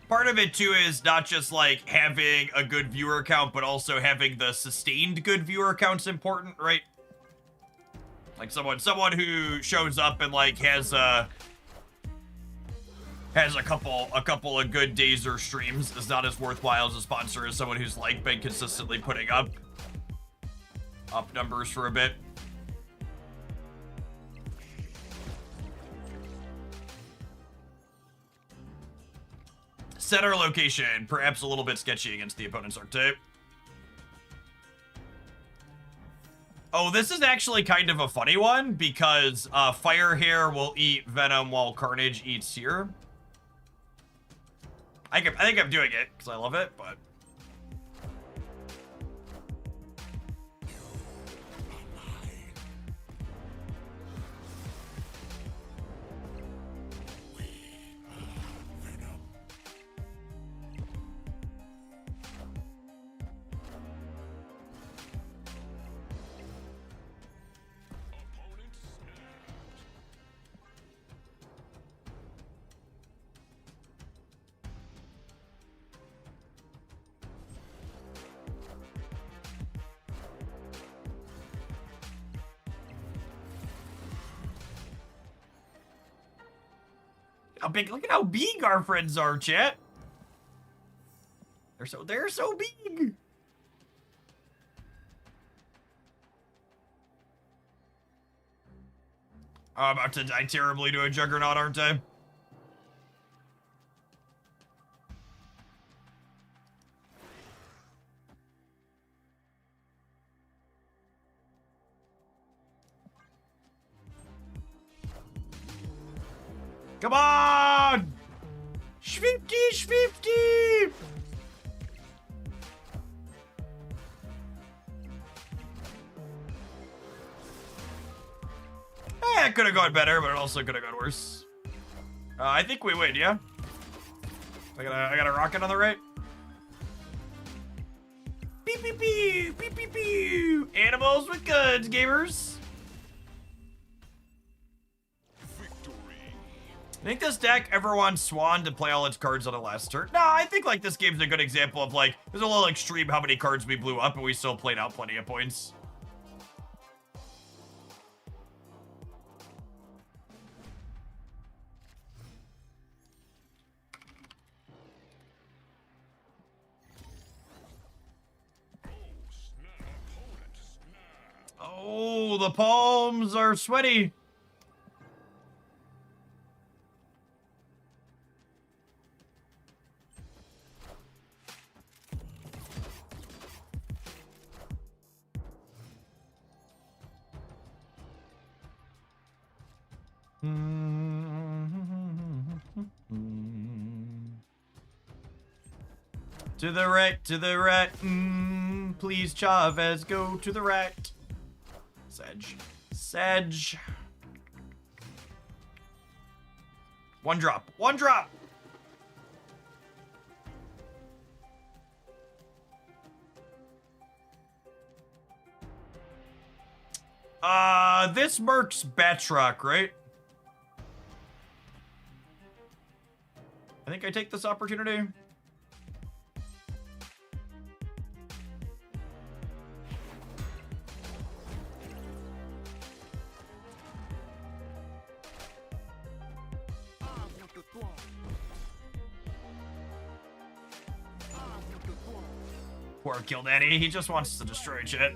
[SPEAKER 1] part of it too is not just like having a good viewer count, but also having the sustained good viewer count's important, right? Like someone who shows up and like has a couple of good days or streams is not as worthwhile as a sponsor as someone who's like been consistently putting up numbers for a bit. Center location, perhaps a little bit sketchy against the opponent's archetype. Oh, this is actually kind of a funny one because Fire Hair will eat Venom while Carnage eats Seer. I think I'm doing it because I love it, but Look at how big our friends are, chat. They're so big. I'm about to die terribly to a juggernaut, aren't I? Come on! Schwifty, schwifty! It could have gone better, but it also could have gone worse. I think we win, yeah? I got a rocket on the right. Beep, beep, beep, beep, beep, beep. Animals with guns, gamers. I think this deck ever wants Swan to play all its cards on the last turn. No, I think like this game's a good example of like, there's a little extreme how many cards we blew up and we still played out plenty of points. Oh, the palms are sweaty. To the right, to the right. Please, Chavez, go to the right. Sedge. Sedge. One drop. One drop. This Merc's Batroc, right? I think I take this opportunity. Poor Kill Daddy, he just wants to destroy shit.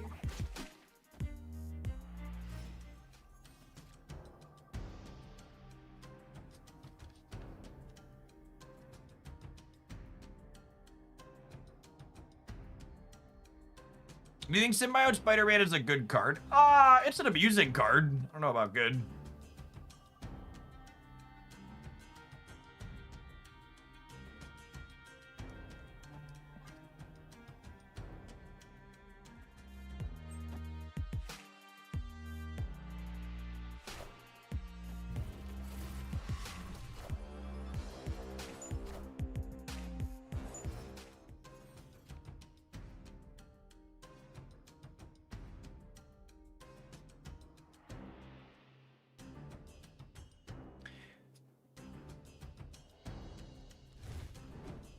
[SPEAKER 1] Do you think Symbiote Spider-Man is a good card? It's an amusing card. I don't know about good.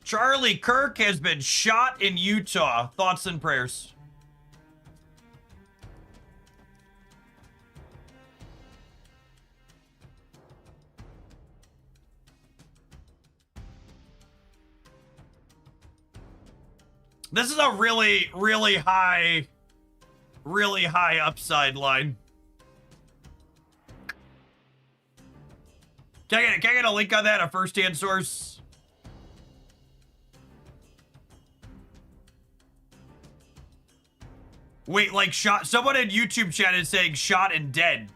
[SPEAKER 1] Charlie Kirk has been shot in Utah. Thoughts and prayers. This is a really, really high upside line. Can I get a link on that, a first-hand source? Wait, like shot, someone in YouTube chat is saying shot and dead.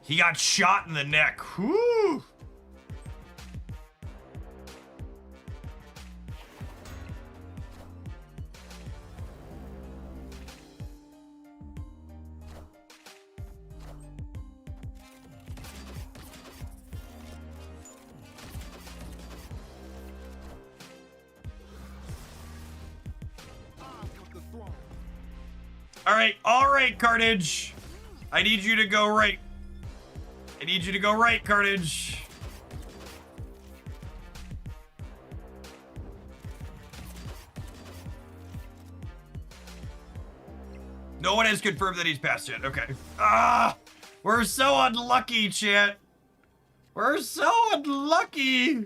[SPEAKER 1] He got shot in the neck. Whew. All right, Carnage. I need you to go right. I need you to go right, Carnage. No one has confirmed that he's passed yet. Okay. Ah! We're so unlucky, chat. We're so unlucky.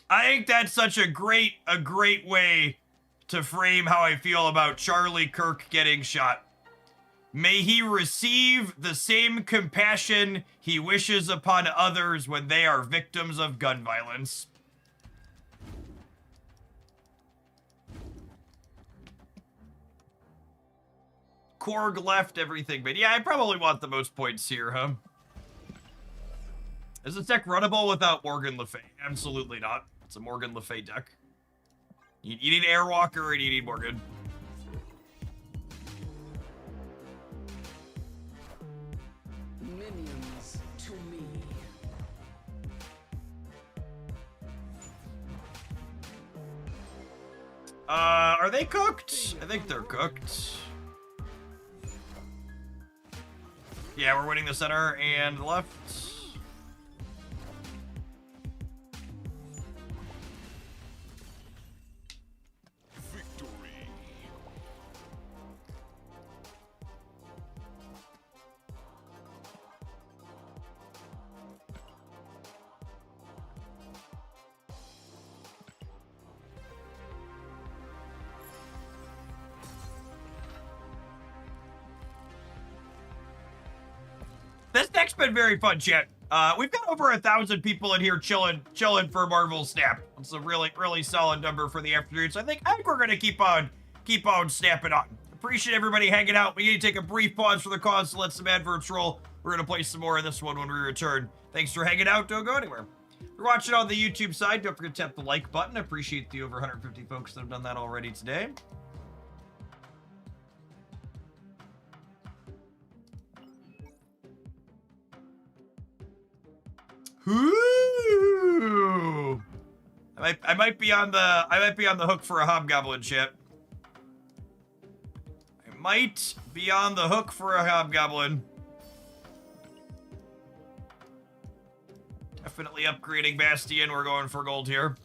[SPEAKER 1] I think that's such a great way to frame how I feel about Charlie Kirk getting shot. May he receive the same compassion he wishes upon others when they are victims of gun violence. Korg left everything, but yeah, I probably want the most points here, huh? Is this deck runnable without Morgan Le Fay? Absolutely not. It's a Morgan Le Fay deck. You need Airwalker and you need Morgan.
[SPEAKER 2] Minions to me.
[SPEAKER 1] Are they cooked? I think they're cooked. Yeah, we're winning the center and the left. This deck's been very fun, chat. We've got over 1,000 people in here chilling for Marvel Snap. It's a really solid number for the afternoon. So I think we're gonna keep on snapping on. Appreciate everybody hanging out. We need to take a brief pause for the cause to let some adverts roll. We're gonna play some more of this one when we return. Thanks for hanging out. Don't go anywhere. If you're watching on the YouTube side, don't forget to tap the like button. I appreciate the over 150 folks that have done that already today. Ooh. I might be on the hook for a hobgoblin, chat. I might be on the hook for a hobgoblin. Definitely upgrading Bastion. We're going for gold here.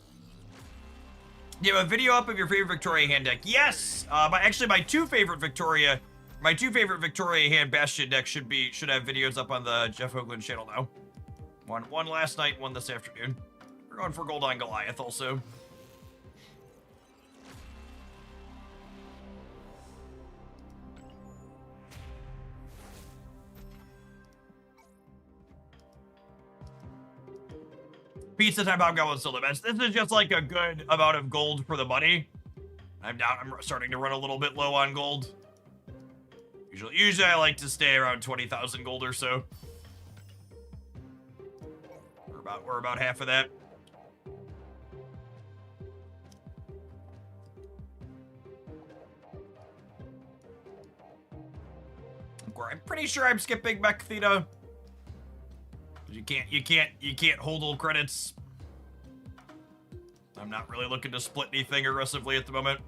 [SPEAKER 1] You have a video up of your favorite Victoria hand deck? Yes. Actually, my two favorite Victoria hand Bastion decks should have videos up on the Jeff Hoagland channel now. One last night, one this afternoon. We're going for gold on Goliath also. Pizza time hobgoblin still the best. This is just like a good amount of gold for the money. I'm starting to run a little bit low on gold. Usually I like to stay around 20,000 gold or so. We're about half of that. I'm pretty sure I'm skipping Mechthena. You can't hold all credits. I'm not really looking to split anything aggressively at the moment.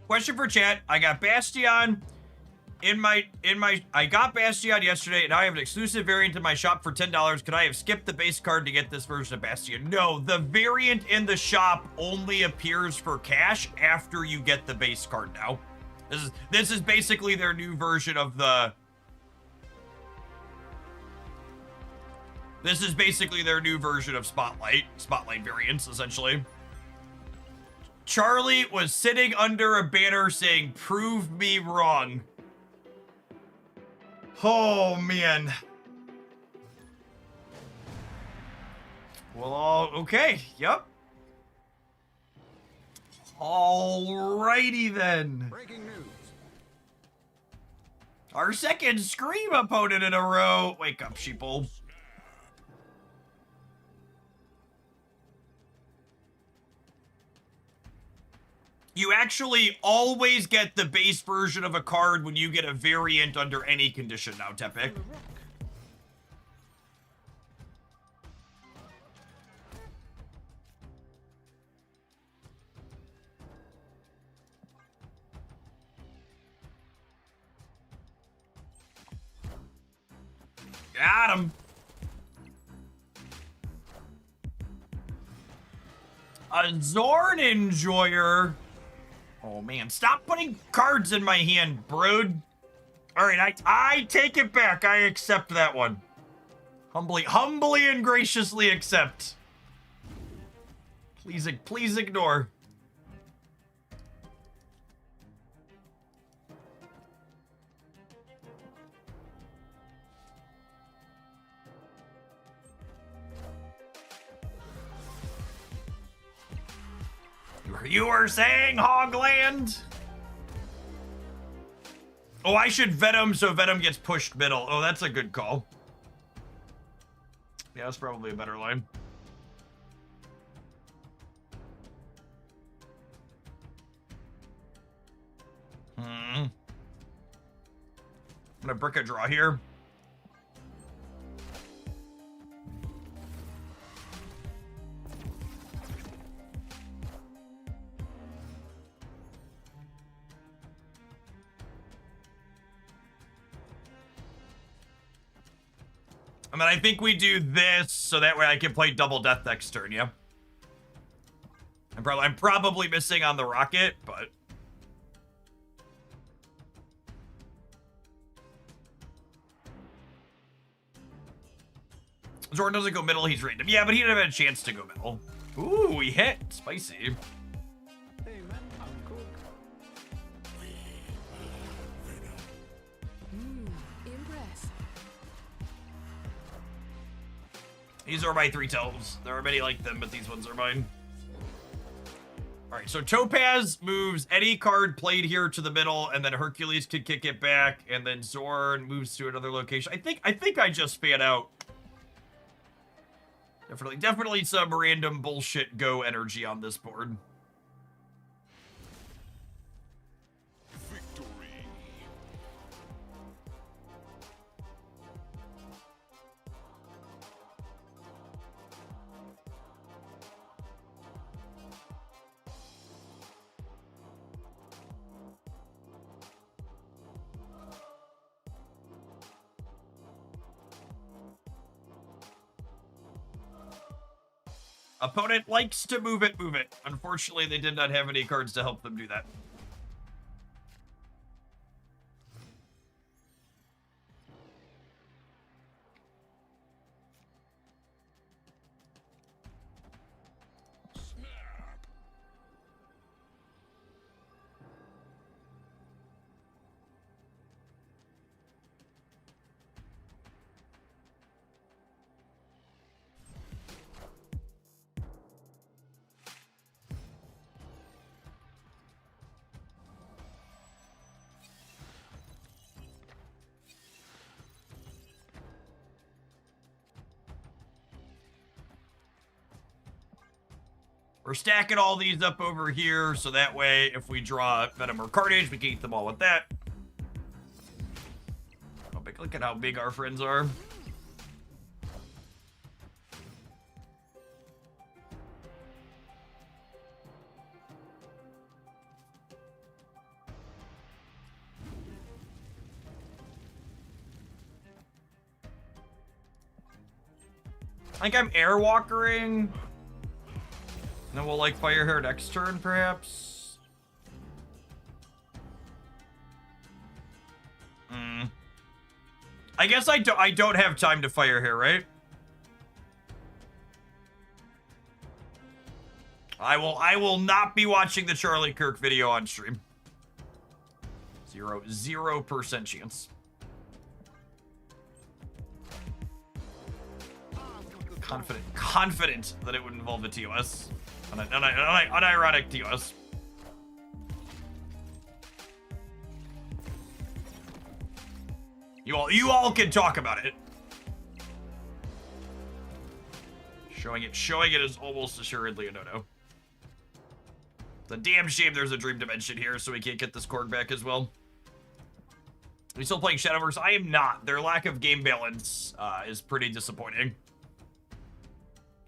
[SPEAKER 1] Question for chat. I got Bastion I got Bastion yesterday, and now I have an exclusive variant in my shop for $10. Could I have skipped the base card to get this version of Bastion? No, the variant in the shop only appears for cash after you get the base card now. This is basically their new version of the... This is basically their new version of Spotlight variants, essentially. Charlie was sitting under a banner saying, "Prove me wrong." Oh, man. Well, okay. Yep. Alrighty then.
[SPEAKER 7] Breaking news.
[SPEAKER 1] Our second Scream opponent in a row. Wake up, sheeple. You actually always get the base version of a card when you get a variant under any condition now, Tepic. Got him. A Zorn Enjoyer. Oh man, stop putting cards in my hand, brood. All right, I take it back. I accept that one. Humbly and graciously accept. Please ignore. You were saying Hogland? Oh, I should Venom so Venom gets pushed middle. Oh, that's a good call. Yeah, that's probably a better line. I'm gonna brick a draw here. And then I think we do this so that way I can play double death next turn, yeah? I'm probably missing on the rocket, but... Zorn doesn't go middle, he's random. Yeah, but he didn't have a chance to go middle. Ooh, he hit. Spicy.
[SPEAKER 7] Hey man, I'm cool.
[SPEAKER 6] Impressed.
[SPEAKER 1] These are my 3-tails. There are many like them, but these ones are mine. All right, so Topaz moves any card played here to the middle, and then Hercules could kick it back, and then Zorn moves to another location. I think I just fan out. Definitely some random bullshit go energy on this board. Opponent likes to move it, move it. Unfortunately, they did not have any cards to help them do that. We're stacking all these up over here, so that way, if we draw Venom or Carnage, we can eat them all with that. Oh, look at how big our friends are. I think I'm airwalkering. And then we'll, like, fire her next turn, perhaps? I guess I don't have time to fire here, right? I will not be watching the Charlie Kirk video on stream. 0% chance. Confident that it would involve a TOS. An unironic TOS. You all can talk about it. Showing it is almost assuredly a no-no. It's a damn shame there's a dream dimension here, so we can't get this Korg back as well. Are you still playing Shadowverse? I am not. Their lack of game balance is pretty disappointing.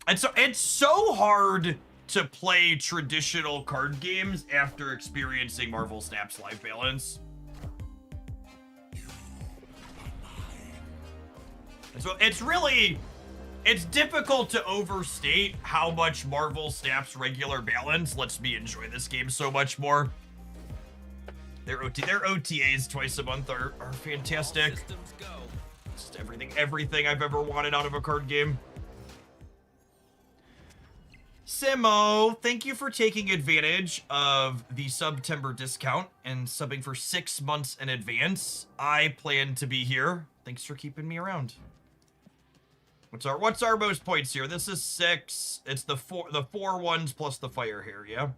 [SPEAKER 1] And so it's so hard to play traditional card games after experiencing Marvel Snap's live balance. And so it's difficult to overstate how much Marvel Snap's regular balance lets me enjoy this game so much more. Their OTAs twice a month are fantastic.
[SPEAKER 5] Systems go.
[SPEAKER 1] Just everything I've ever wanted out of a card game. Simo, thank you for taking advantage of the September discount and subbing for 6 months in advance. I plan to be here. Thanks for keeping me around. What's our most points here? This is 6. It's the four ones plus the fire here, yeah?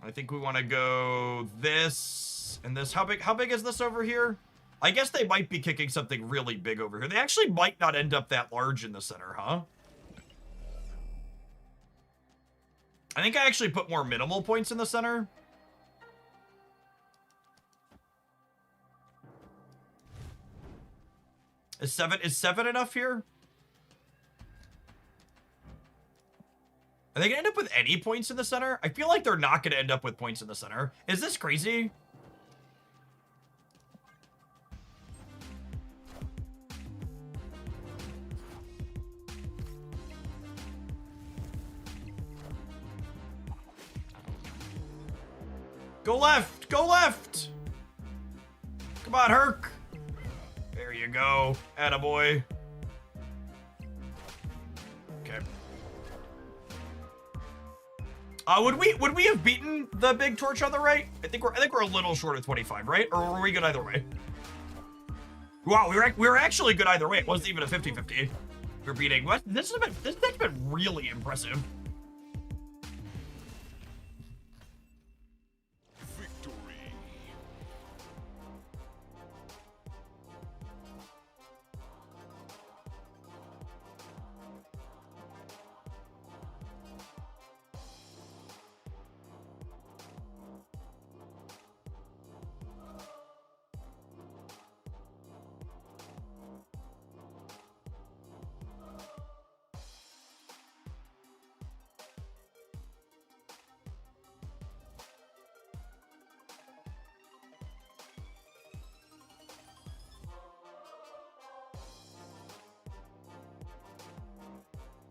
[SPEAKER 1] I think we want to go this and this. How big is this over here? I guess they might be kicking something really big over here. They actually might not end up that large in the center, huh? I think I actually put more minimal points in the center. Is 7 enough here? Are they gonna end up with any points in the center? I feel like they're not gonna end up with points in the center. Is this crazy? Go left! Go left! Come on, Herc! There you go. Attaboy. Okay. Would we have beaten the big torch on the right? I think we're a little short of 25, right? Or were we good either way? Wow, we were actually good either way. It wasn't even a 50-50. We're beating. This has been really impressive.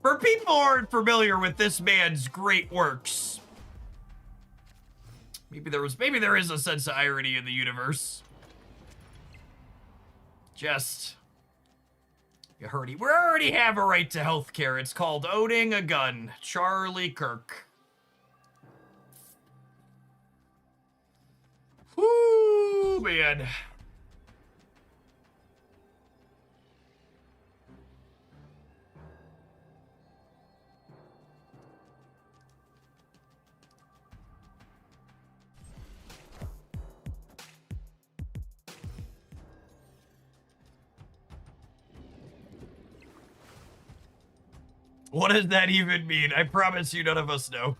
[SPEAKER 1] For people who aren't familiar with this man's great works, maybe there is a sense of irony in the universe. Just, we already have a right to healthcare. It's called owning a gun. Charlie Kirk. Whoo, man. What does that even mean? I promise you none of us know.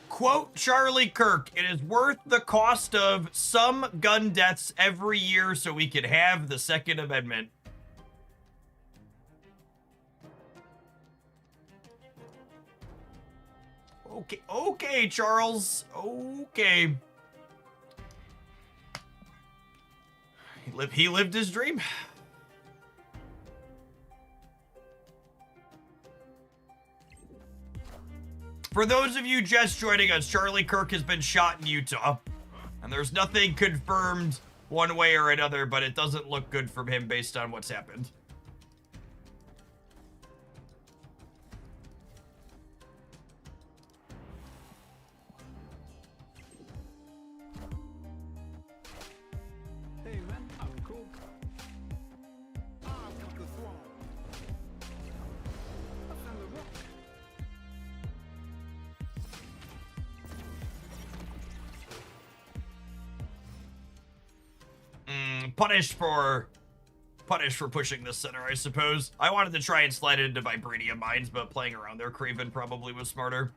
[SPEAKER 1] Quote Charlie Kirk, it is worth the cost of some gun deaths every year so we can have the Second Amendment. Okay, Charles. Okay. He lived his dream. For those of you just joining us, Charlie Kirk has been shot in Utah. And there's nothing confirmed one way or another, but it doesn't look good from him based on what's happened.
[SPEAKER 7] Hey man, I'm cool. I want the throne. I found the rock.
[SPEAKER 1] punished for pushing this center, I suppose. I wanted to try and slide it into Vibranium Mines, but playing around there, Craven probably was smarter.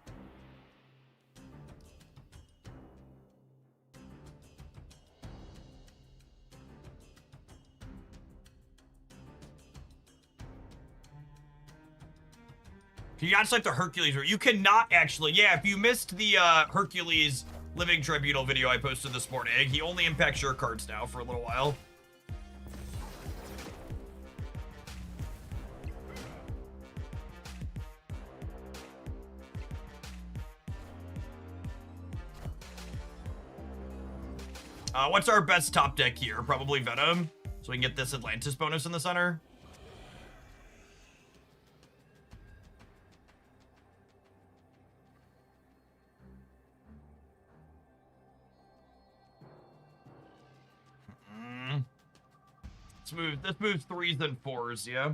[SPEAKER 1] You got like the Hercules, or you cannot actually. Yeah, if you missed the Hercules Living Tribunal video I posted this morning, he only impacts your cards now for a little while. What's our best top deck here? Probably Venom, so we can get this Atlantis bonus in the center. This moves 3s and 4s, yeah.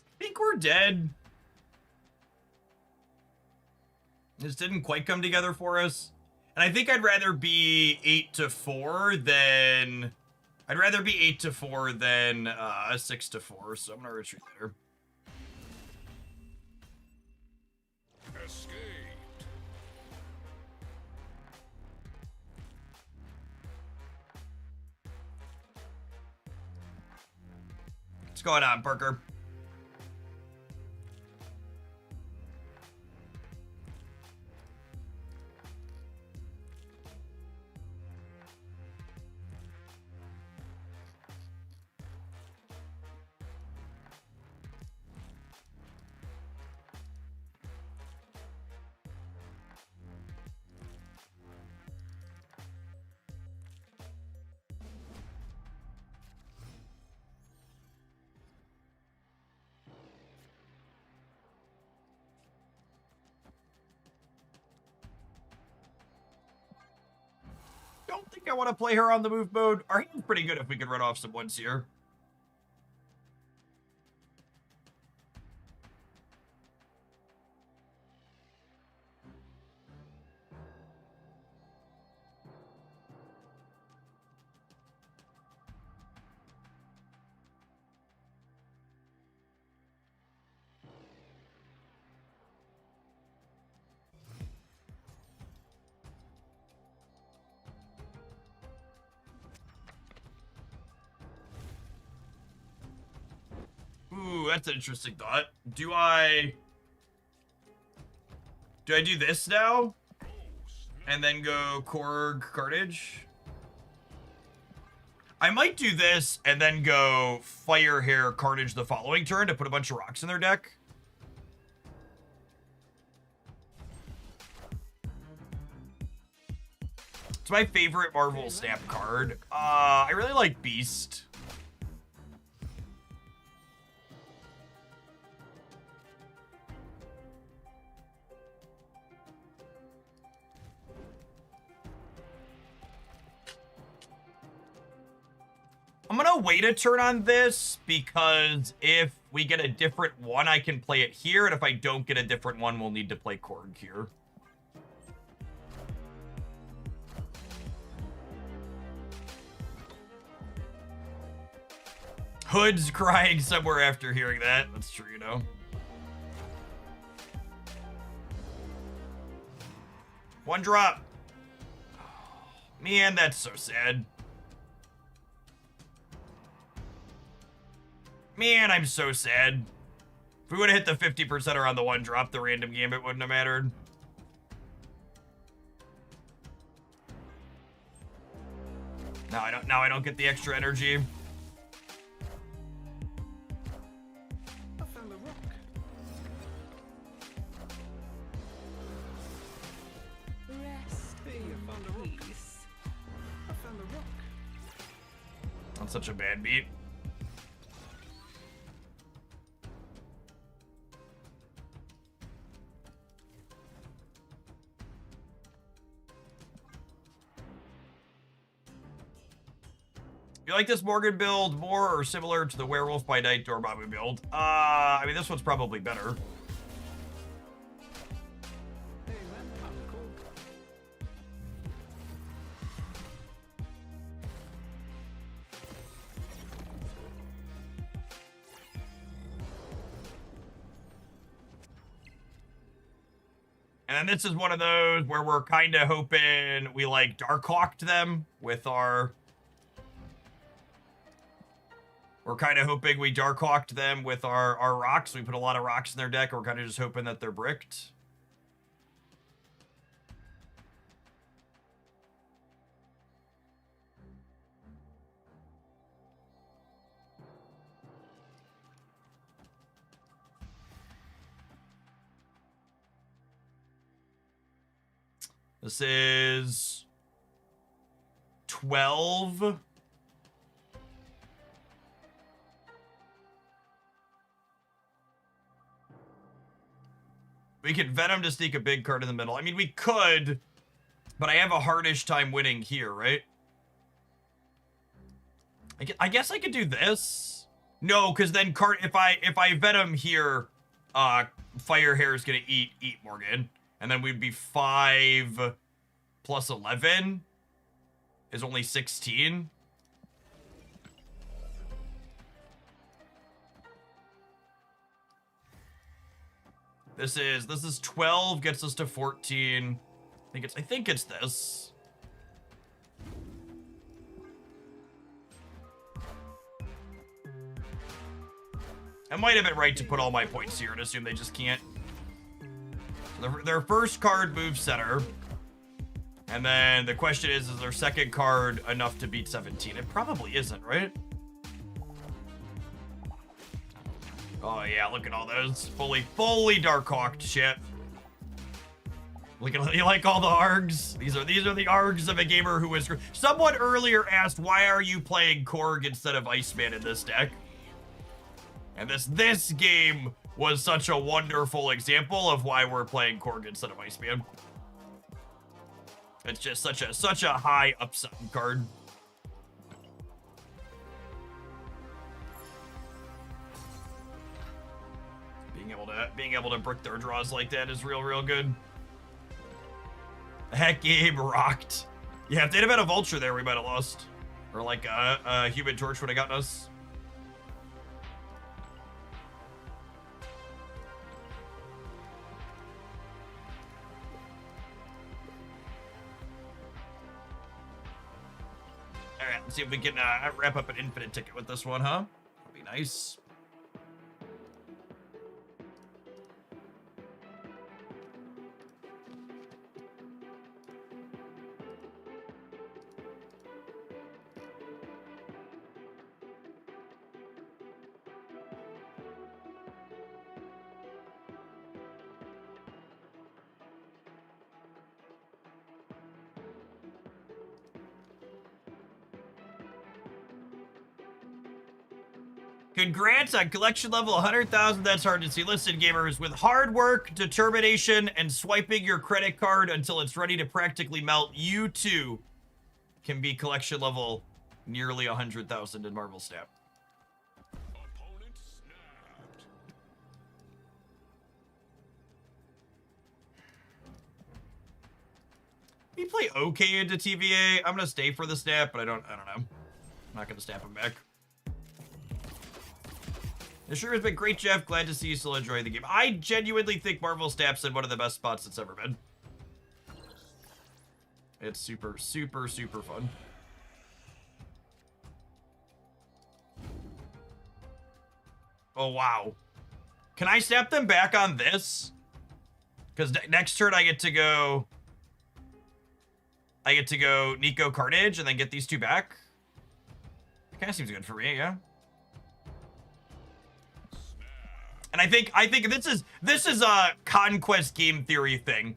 [SPEAKER 1] I think we're dead. This didn't quite come together for us. And I think I'd rather be 8-4 than... I'd rather be 8-4 than 6-4, so I'm gonna retreat there.
[SPEAKER 7] Escaped.
[SPEAKER 1] What's going on, Parker? Don't think I want to play her on the move mode. Our hand's pretty good if we could run off some ones here. Ooh, that's an interesting thought. Do I do this now? And then go Korg Carnage? I might do this and then go Fire Hair Carnage the following turn to put a bunch of rocks in their deck. It's my favorite Marvel Snap card. I really like Beast. I'm gonna wait a turn on this because if we get a different one, I can play it here, and if I don't get a different one, we'll need to play Korg here. Hood's crying somewhere after hearing that. That's true, you know. One drop. Man, that's so sad. Man, I'm so sad. If we would have hit the 50%er on the one drop, the random gambit wouldn't have mattered. Now I don't get the extra energy.
[SPEAKER 7] I found a rock.
[SPEAKER 6] Rest
[SPEAKER 7] Hey, I found a rock.
[SPEAKER 6] peace.
[SPEAKER 7] I found a rock.
[SPEAKER 1] That's such a bad beat. You like this Morgan build more or similar to the Werewolf by Night Dormammu build? I mean, this one's probably better.
[SPEAKER 7] Hey man, I'm cool.
[SPEAKER 1] And then this is one of those where we're kind of hoping we, like, Darkhawked them with our... We're kind of hoping we Darkhawked them with our rocks. We put a lot of rocks in their deck. We're kind of just hoping that they're bricked. This is 12. We could Venom to sneak a big card in the middle. I mean, we could, but I have a hardish time winning here, right? I guess I could do this. No, because then if I Venom here, Fire Hair is gonna eat Morgan, and then we'd be 5 plus 11 is only 16. This is 12, gets us to 14. I think it's this. I might have it right to put all my points here and assume they just can't. So their first card moves center. And then the question is their second card enough to beat 17? It probably isn't, right? Oh yeah, look at all those fully Darkhawked shit. Look at, you like all the args? These are the args of a gamer who is. Someone earlier asked, why are you playing Korg instead of Iceman in this deck? And this game was such a wonderful example of why we're playing Korg instead of Iceman. It's just such a high upside card. Being able to brick their draws like that is real good. That game rocked. Yeah, if they'd have had a Vulture there, we might have lost. Or like a Human Torch would have gotten us. All right, let's see if we can wrap up an infinite ticket with this one, huh? That'd be nice. Congrats on collection level 100,000. That's hard to see. Listen, gamers, with hard work, determination, and swiping your credit card until it's ready to practically melt, you too can be collection level nearly 100,000 in Marvel Snap.
[SPEAKER 7] Opponent snapped.
[SPEAKER 1] We play okay into TVA. I'm gonna stay for the snap, but I don't know. I'm not gonna snap him back. It sure has been great, Jeff. Glad to see you still enjoying the game. I genuinely think Marvel Snap's in one of the best spots it's ever been. It's super fun. Oh, wow. Can I snap them back on this? Because next turn I get to go Nico Carnage and then get these two back. It kind of seems good for me, yeah. And I think this is a conquest game theory thing.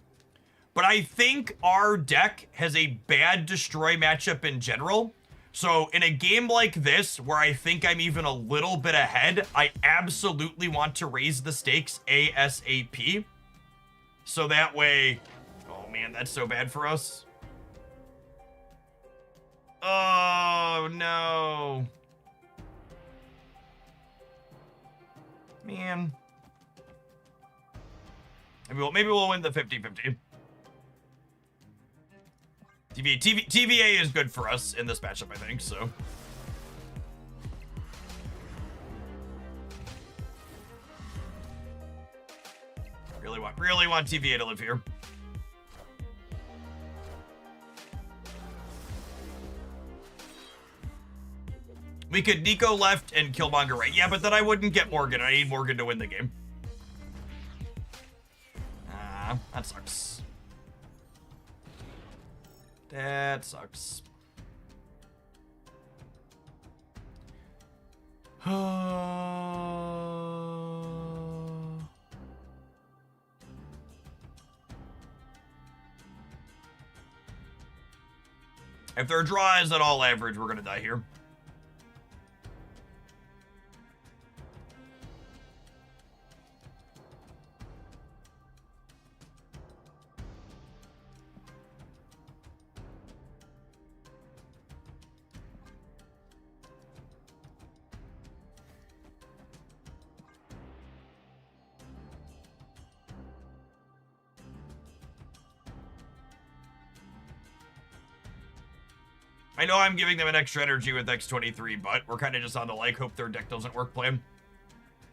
[SPEAKER 1] But I think our deck has a bad destroy matchup in general. So in a game like this, where I think I'm even a little bit ahead, I absolutely want to raise the stakes ASAP. So that way, oh man, that's so bad for us. Oh, no. Man. Maybe we'll win the 50-50. TVA is good for us in this matchup, I think, so. Really want TVA to live here. We could Nico left and Killmonger right. Yeah, but then I wouldn't get Morgan. I need Morgan to win the game. That sucks. That sucks. If their draw is at all average, we're gonna die here. I know I'm giving them an extra energy with X23, but we're kind of just on the like, hope their deck doesn't work plan.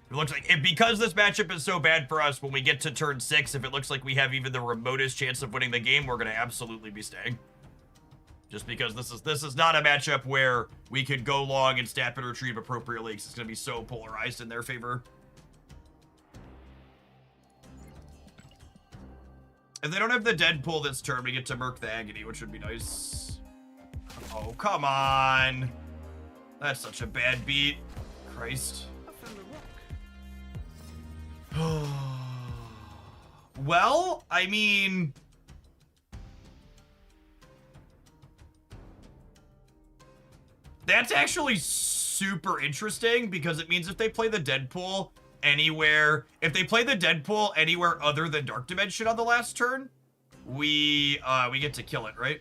[SPEAKER 1] It looks like, because this matchup is so bad for us, when we get to turn 6, if it looks like we have even the remotest chance of winning the game, we're going to absolutely be staying. Just because this is not a matchup where we could go long and stat and retrieve appropriately, because it's going to be so polarized in their favor. If they don't have the Deadpool this turn, we get to Merc the Agony, which would be nice. Oh, come on. That's such a bad beat. Christ. Well, I mean... That's actually super interesting, because it means if they play the Deadpool anywhere... If they play the Deadpool anywhere other than Dark Dimension on the last turn, we get to kill it, right?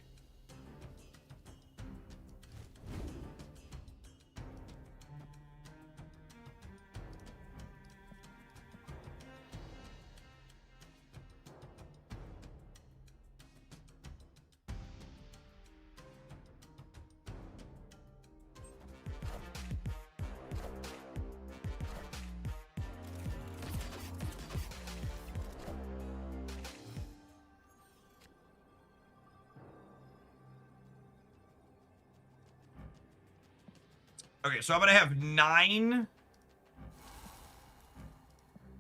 [SPEAKER 1] Okay, so I'm gonna have 9.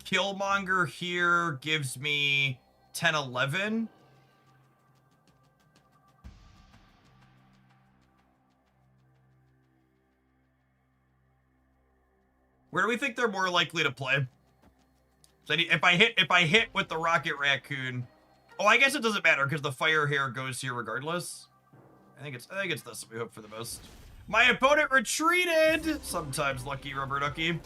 [SPEAKER 1] Killmonger here gives me 10, 11. Where do we think they're more likely to play? So if I hit with the Rocket Raccoon, oh, I guess it doesn't matter because the Fire Hair goes here regardless. I think it's this. We hope for the best. My opponent retreated! Sometimes lucky rubber ducky.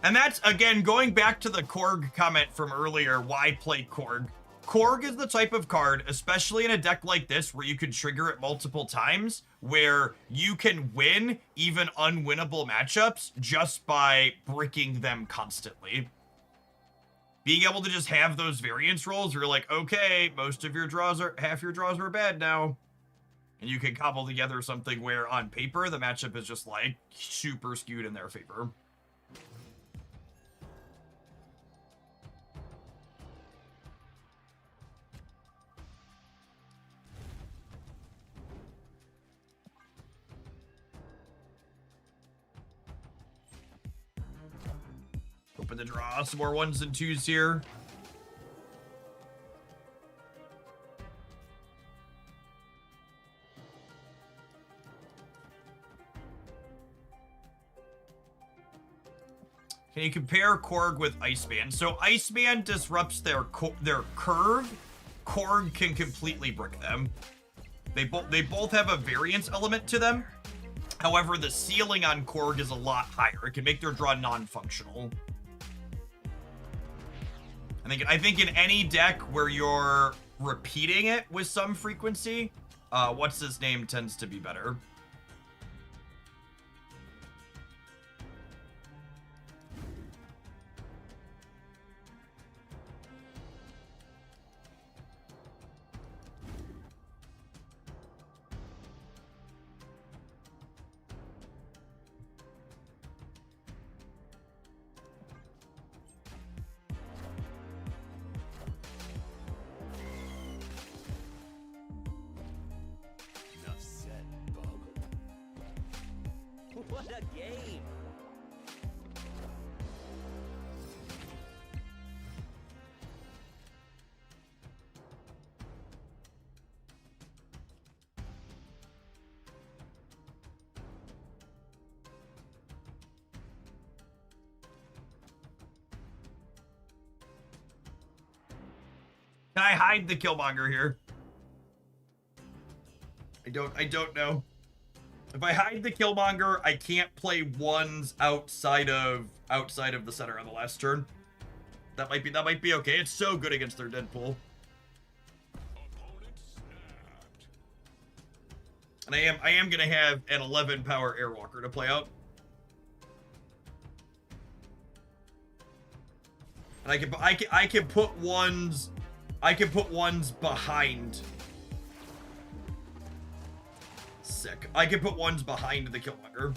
[SPEAKER 1] And that's, again, going back to the Korg comment from earlier, why play Korg? Korg is the type of card, especially in a deck like this, where you can trigger it multiple times, where you can win even unwinnable matchups just by bricking them constantly. Being able to just have those variance rolls, where you're like, okay, half your draws are bad now. And you can cobble together something where, on paper, the matchup is just, like, super skewed in their favor. Open the draw. Some more 1s and 2s here. Can you compare Korg with Iceman? So Iceman disrupts their curve. Korg can completely brick them. They both have a variance element to them. However, the ceiling on Korg is a lot higher. It can make their draw non-functional. I think in any deck where you're repeating it with some frequency, what's his name tends to be better.
[SPEAKER 5] Enough said, bub. What a game!
[SPEAKER 1] Can I hide the Killmonger here? I don't know. If I hide the Killmonger, I can't play ones outside of the center on the last turn. That might be okay. It's so good against their Deadpool. And I am gonna have an 11 power Airwalker to play out. And I can put ones behind. Sick. I can put ones behind the Killmonger.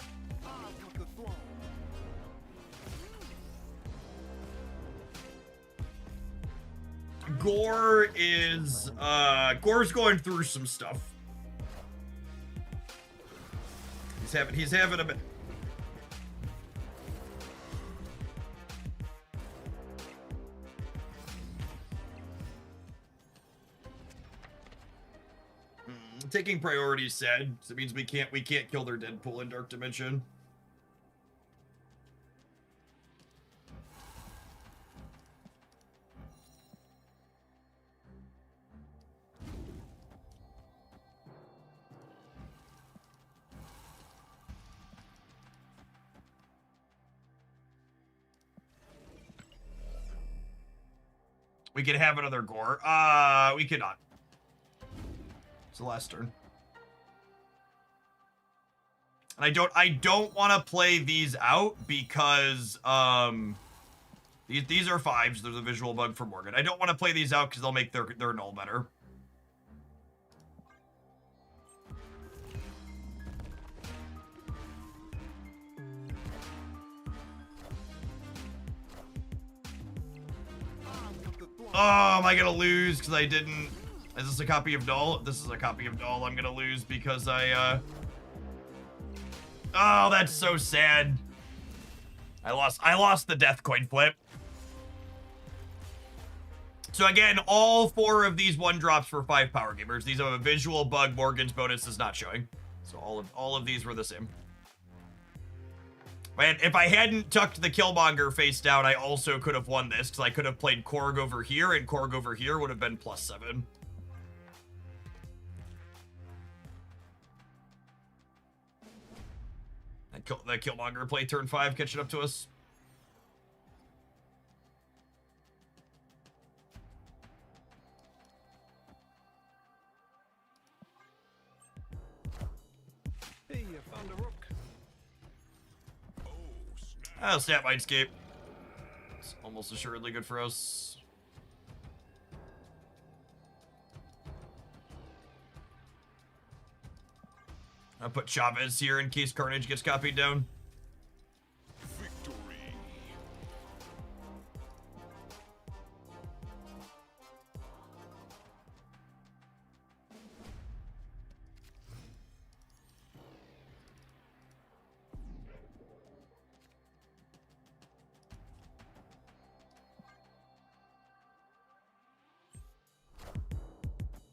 [SPEAKER 1] Gore is Gore's going through some stuff. He's having a bit. Taking priority is sad, so it means we can't kill their Deadpool in Dark Dimension. We could have another Gore. We cannot. It's the last turn. And I don't want to play these out because these are 5s. There's a visual bug for Morgan. I don't want to play these out because they'll make their null better. Oh, am I gonna lose because I didn't? Is this a copy of Null? If this is a copy of Null, I'm gonna lose because I Oh, that's so sad. I lost the death coin flip. So again, all 4 of these 1-drops for 5 power gamers. These have a visual bug. Morgan's bonus is not showing. So all of these were the same. And if I hadn't tucked the Killmonger face down, I also could have won this, because I could have played Korg over here, and Korg over here would have been +7. The Killmonger play turn 5, catching up to us.
[SPEAKER 7] Hey, you found a rook.
[SPEAKER 1] Oh, snap Mindscape. It's almost assuredly good for us. I'll put Chavez here in case Carnage gets copied down.
[SPEAKER 7] Victory.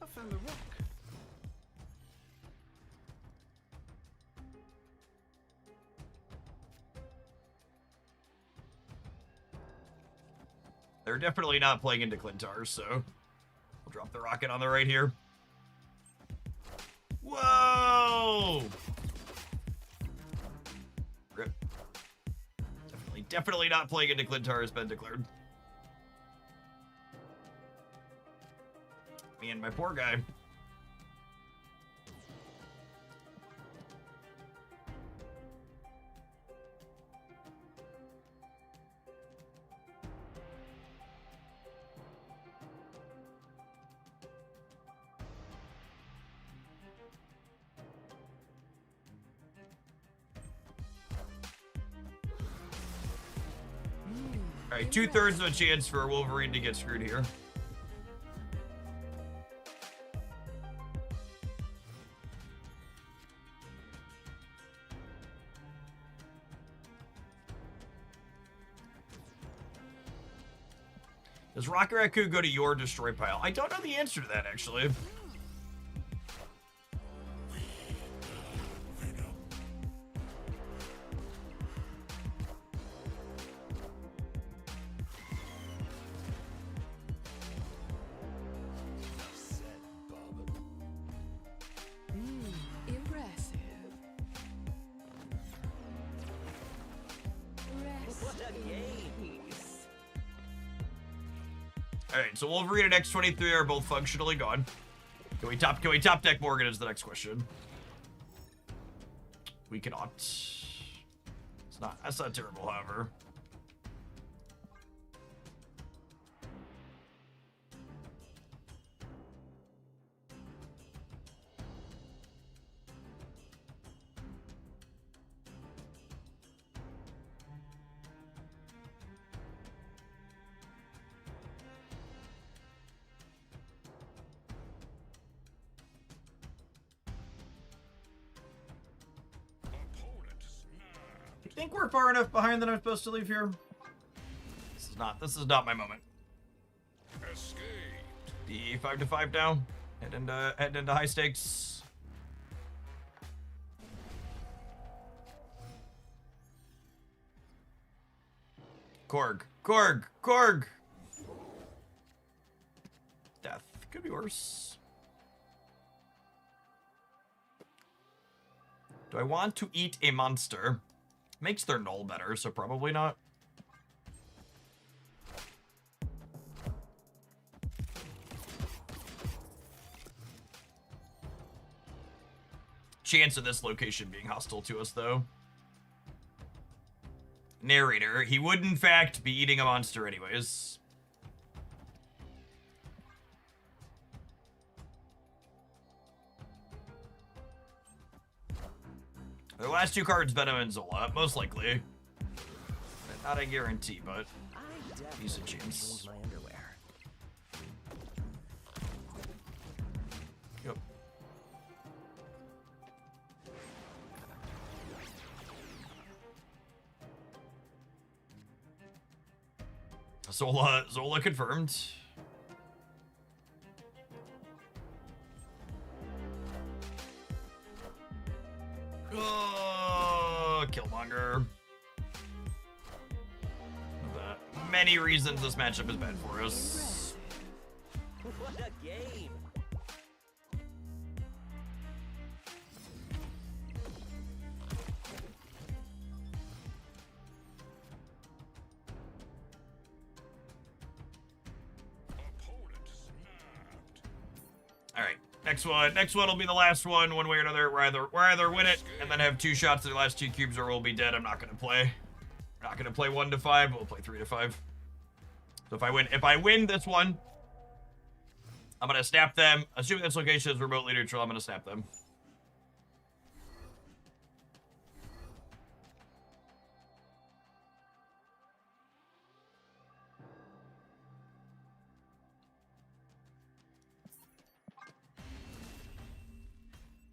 [SPEAKER 7] I found a rook.
[SPEAKER 1] They're definitely not playing into Clintar, so we'll drop the rocket on the right here. Whoa! Rip. Definitely not playing into Clintar has been declared. Me and my poor guy. All right, 2/3 of a chance for Wolverine to get screwed here. Does Rocket Raccoon go to your destroy pile? I don't know the answer to that, actually.
[SPEAKER 2] Impressive.
[SPEAKER 5] What a game!
[SPEAKER 1] All right, so Wolverine and X-23 are both functionally gone. Can we top deck Morgan is the next question. We cannot. That's not terrible, however. I think we're far enough behind that I'm supposed to leave here. This is not my moment. The 5-5 now. Head into high stakes. Korg. Death. Could be worse. Do I want to eat a monster? Makes their null better, so probably not. Chance of this location being hostile to us, though. Narrator. He would, in fact, be eating a monster anyways. The last two cards, Venom and Zola, most likely. Not a guarantee, but decent chance.
[SPEAKER 5] Change my underwear.
[SPEAKER 1] Yep. Zola confirmed. Oh, Killmonger. Many reasons this matchup is bad for us.
[SPEAKER 5] What a game!
[SPEAKER 1] Alright, next one will be the last one way or another. We'll either win it and then have 2 shots at the last 2 cubes, or we'll be dead. I'm not gonna play. We're not gonna play 1-5, but we'll play 3-5. So if I win this one, I'm gonna snap them. Assuming this location is remotely neutral, I'm gonna snap them.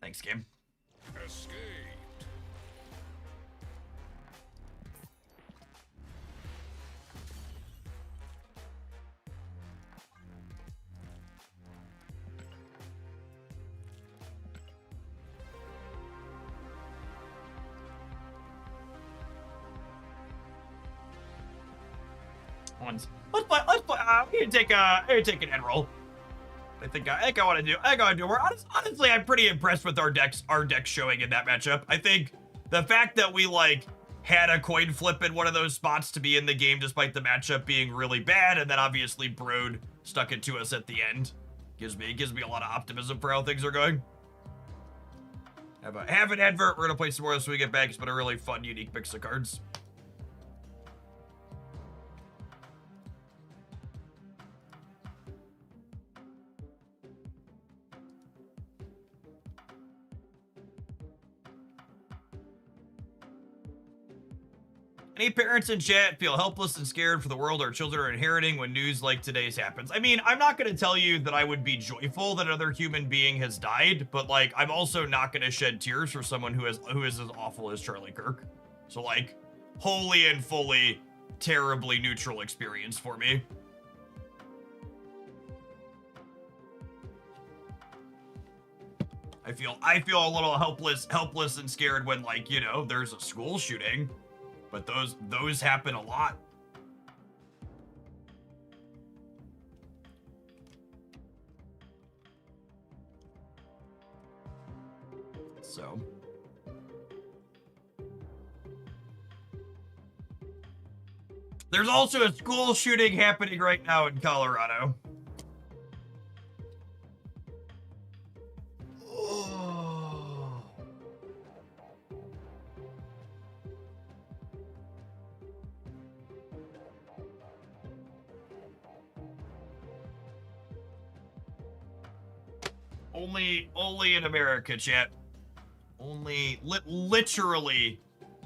[SPEAKER 1] Thanks, game.
[SPEAKER 7] Escaped.
[SPEAKER 1] Let's play. I'm gonna take an end roll. I think I want to do more. Honestly, I'm pretty impressed with our deck showing in that matchup. I think the fact that we had a coin flip in one of those spots to be in the game despite the matchup being really bad, and then obviously Brood stuck it to us at the end, gives me a lot of optimism for how things are going. Have an advert. We're gonna play some more this when we get back. It's been a really fun, unique mix of cards. Any parents in chat feel helpless and scared for the world our children are inheriting when news like today's happens? I mean, I'm not going to tell you that I would be joyful that another human being has died, but like, I'm also not going to shed tears for someone who is as awful as Charlie Kirk. So like, wholly and fully, terribly neutral experience for me. I feel a little helpless and scared when, like, you know, there's a school shooting, but those happen a lot. So there's also a school shooting happening right now in Colorado. Only in America, chat. Literally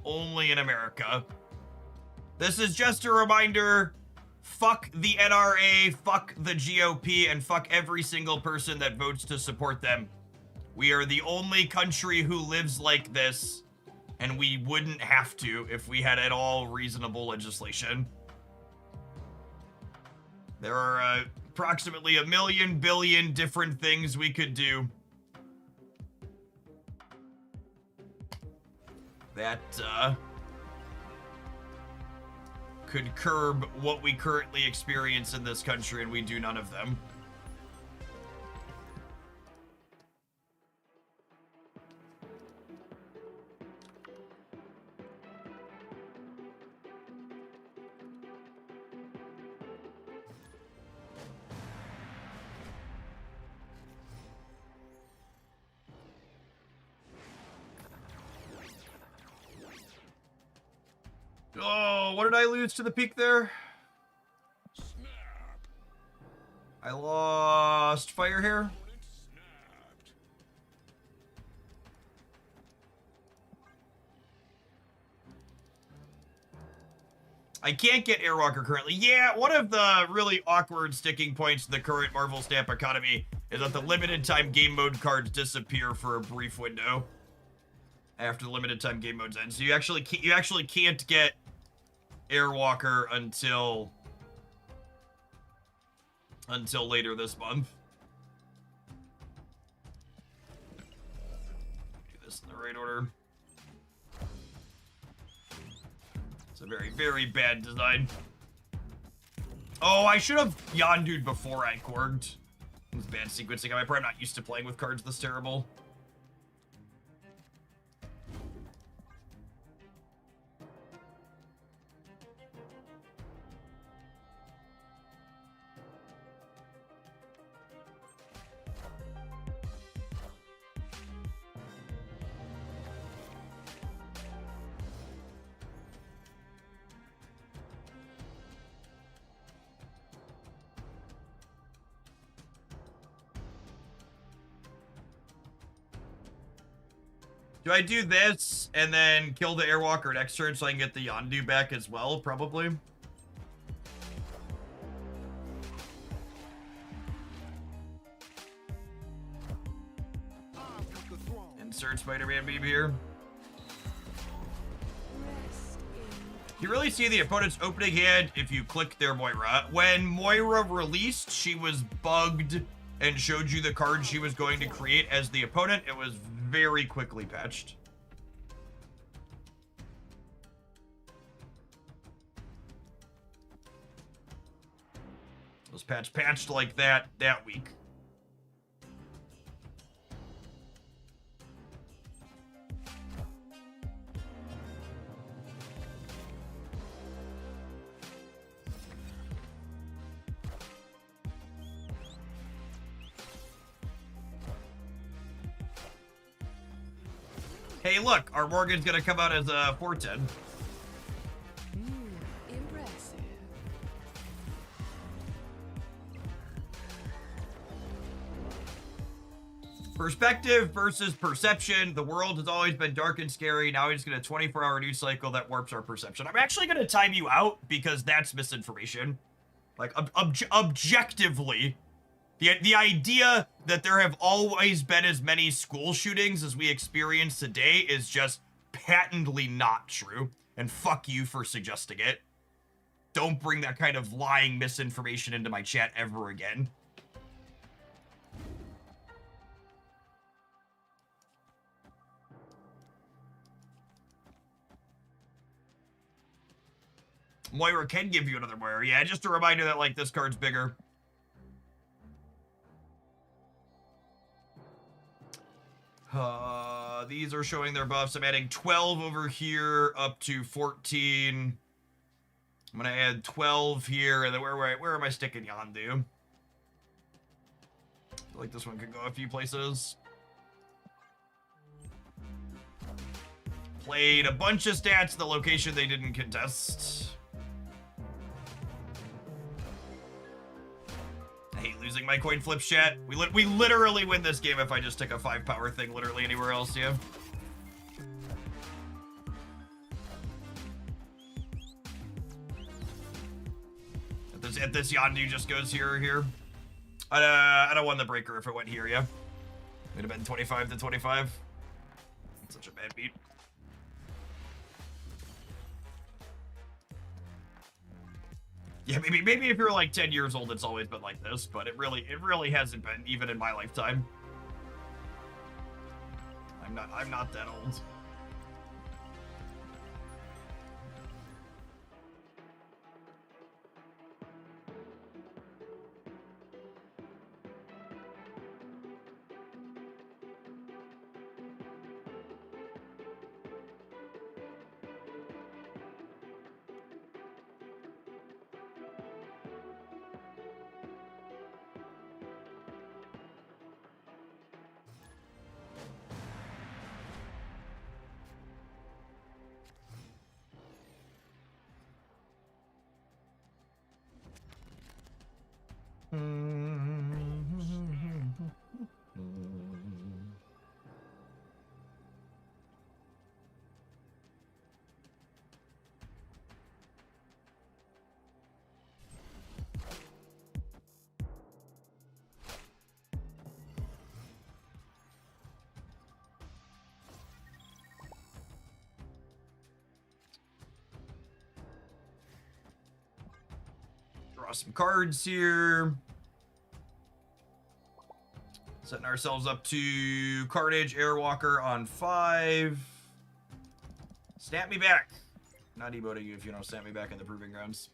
[SPEAKER 1] only in America. This is just a reminder, fuck the NRA, fuck the GOP, and fuck every single person that votes to support them. We are the only country who lives like this, and we wouldn't have to if we had at all reasonable legislation. There are approximately 1 billion different things we could do that could curb what we currently experience in this country, and we do none of them. Oh, what did I lose to the peak there? I lost fire here. I can't get Airwalker currently. Yeah, one of the really awkward sticking points to the current Marvel Stamp economy is that the limited time game mode cards disappear for a brief window after the limited time game modes end. So you actually can't get Airwalker until later this month. Do this in the right order. It's a very, very bad design. Oh, I should have Yondu'd before I Korged. It was bad sequencing. I'm probably not used to playing with cards this terrible. Do I do this and then kill the Airwalker next turn so I can get the Yondu back as well? Probably. Insert Spider-Man beam here. You really see the opponent's opening hand if you click their Moira. When Moira released, she was bugged and showed you the card she was going to create as the opponent. It was very quickly patched. It was patched like that week. Hey, look, our Morgan's gonna come out as a 410.
[SPEAKER 6] Impressive.
[SPEAKER 1] Perspective versus perception. The world has always been dark and scary. Now we just get a 24-hour news cycle that warps our perception. I'm actually going to time you out because that's misinformation. Like, objectively, the idea that there have always been as many school shootings as we experience today is just patently not true. And fuck you for suggesting it. Don't bring that kind of lying misinformation into my chat ever again. Moira can give you another Moira. Yeah, just a reminder that, like, this card's bigger. These are showing their buffs. I'm adding 12 over here up to 14. I'm gonna add 12 here, and then where am I sticking Yondu? I feel like this one could go a few places. Played a bunch of stats in the location they didn't contest. I hate losing my coin flip chat. We literally win this game if I just take a 5 power thing literally anywhere else, yeah. If this Yondu just goes here or here. I'd have won the breaker if it went here, yeah. It'd have been 25 to 25. That's such a bad beat. Yeah, maybe if you're like 10 years old, it's always been like this, but it really hasn't been, even in my lifetime. I'm not that old. Draw some cards here. Setting ourselves up to Carnage, Airwalker on 5. Snap me back. Not emoting you if you don't snap me back in the Proving Grounds.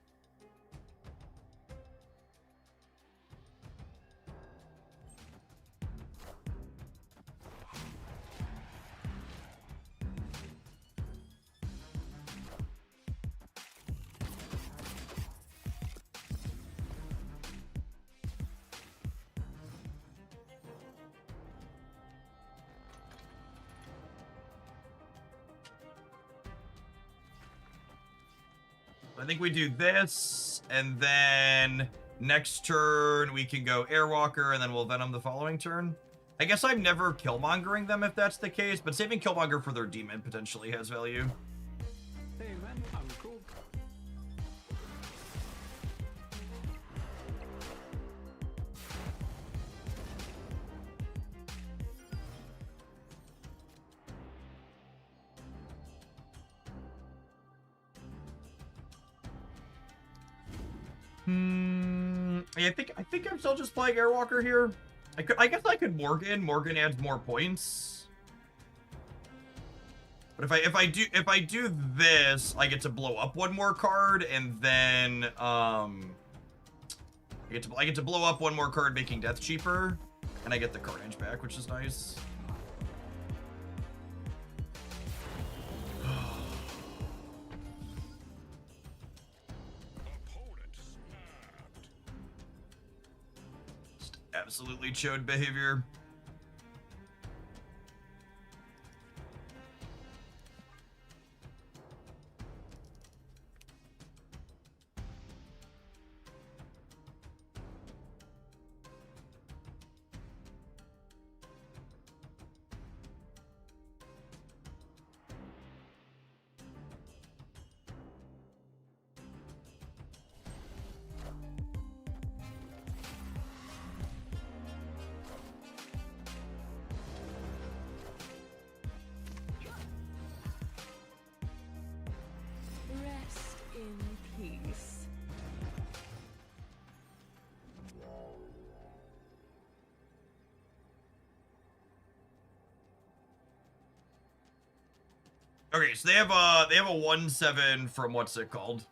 [SPEAKER 1] I think we do this, and then next turn we can go Airwalker, and then we'll Venom the following turn. I guess I'm never Killmongering them if that's the case, but saving Killmonger for their demon potentially has value.
[SPEAKER 7] Hey man, I'm cool.
[SPEAKER 1] Yeah, I think I'm still just playing Airwalker here. I guess I could Morgan. Morgan adds more points. But if I do this, I get to blow up one more card, and then I get to blow up one more card, making death cheaper, and I get the Carnage back, which is nice. Absolutely chode behavior. Okay, so they have a 1/7 from what's it called?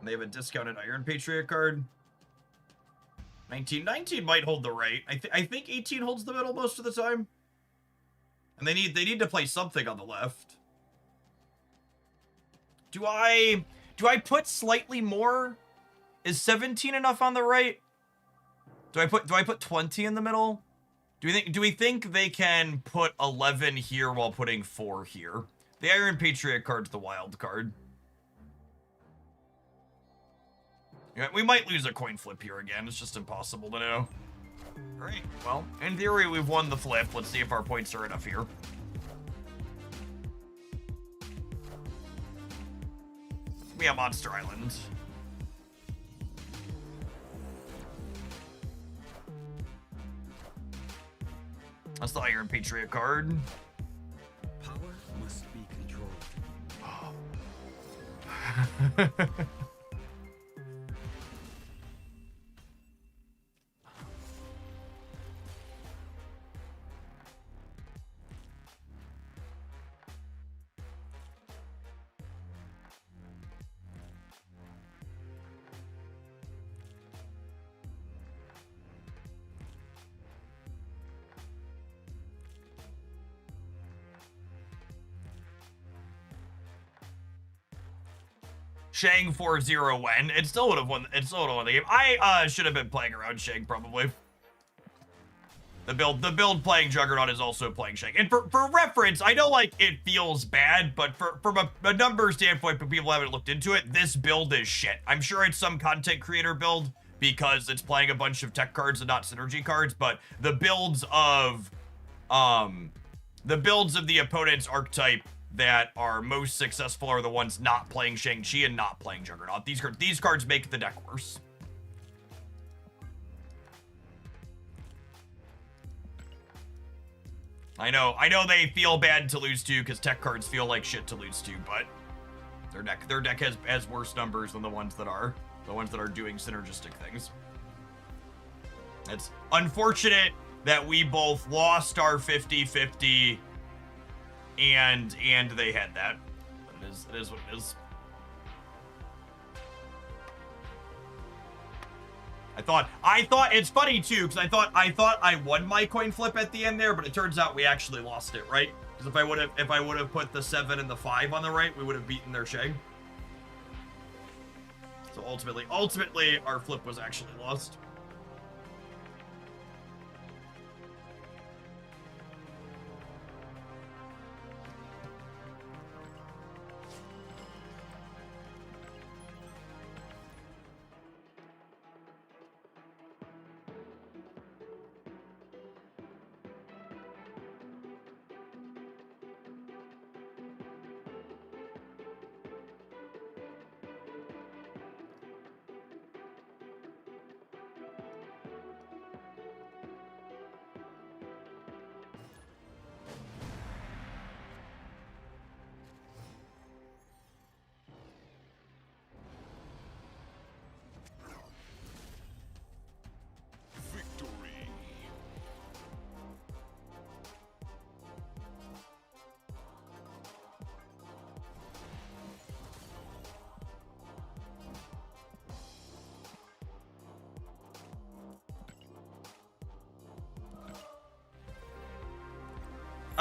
[SPEAKER 1] They have a discounted Iron Patriot card. 19 might hold the right. I think 18 holds the middle most of the time. And they need to play something on the left. Do I put slightly more? Is 17 enough on the right? Do I put 20 in the middle? Do we think they can put 11 here while putting 4 here? The Iron Patriot card's the wild card. Yeah, we might lose a coin flip here again. It's just impossible to know. Alright, well, in theory, we've won the flip. Let's see if our points are enough here. We have Monster Island. That's the Iron Patriot card.
[SPEAKER 5] Power must be controlled.
[SPEAKER 1] Shang 4-0 when. It still would have won. It still would have won the game. I should have been playing around Shang probably. The build playing Juggernaut is also playing Shang. And for reference, I know like it feels bad, but from a numbers standpoint, for people who haven't looked into it, this build is shit. I'm sure it's some content creator build because it's playing a bunch of tech cards and not synergy cards, but the builds of the opponent's archetype that are most successful are the ones not playing Shang-Chi and not playing Juggernaut. These cards make the deck worse. I know they feel bad to lose to because tech cards feel like shit to lose to, but their deck has worse numbers than the ones that are doing synergistic things. It's unfortunate that we both lost our 50-50 and they had that. But it is what it is. I thought it's funny too, because I thought I won my coin flip at the end there, but it turns out we actually lost it, right? Because if I would have put the 7 and the 5 on the right, we would have beaten their Shang. So ultimately our flip was actually lost.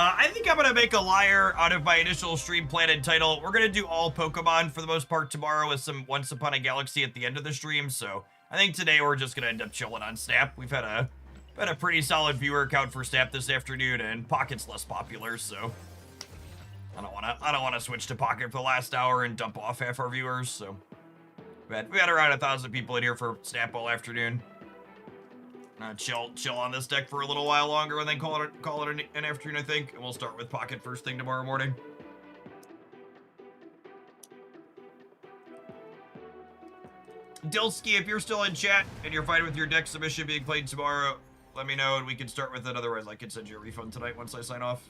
[SPEAKER 1] I think I'm gonna make a liar out of my initial stream plan and title. We're gonna do all Pokemon for the most part tomorrow with some Once Upon a Galaxy at the end of the stream. So I think today we're just gonna end up chilling on Snap. We've had a pretty solid viewer count for Snap this afternoon, and Pocket's less popular, so I don't wanna switch to Pocket for the last hour and dump off half our viewers. So we had around 1,000 people in here for Snap all afternoon. Chill on this deck for a little while longer and then call it an afternoon, I think. And we'll start with Pocket first thing tomorrow morning. Dilsky, if you're still in chat and you're fine with your deck submission being played tomorrow, let me know and we can start with it. Otherwise, I can send you a refund tonight once I sign off.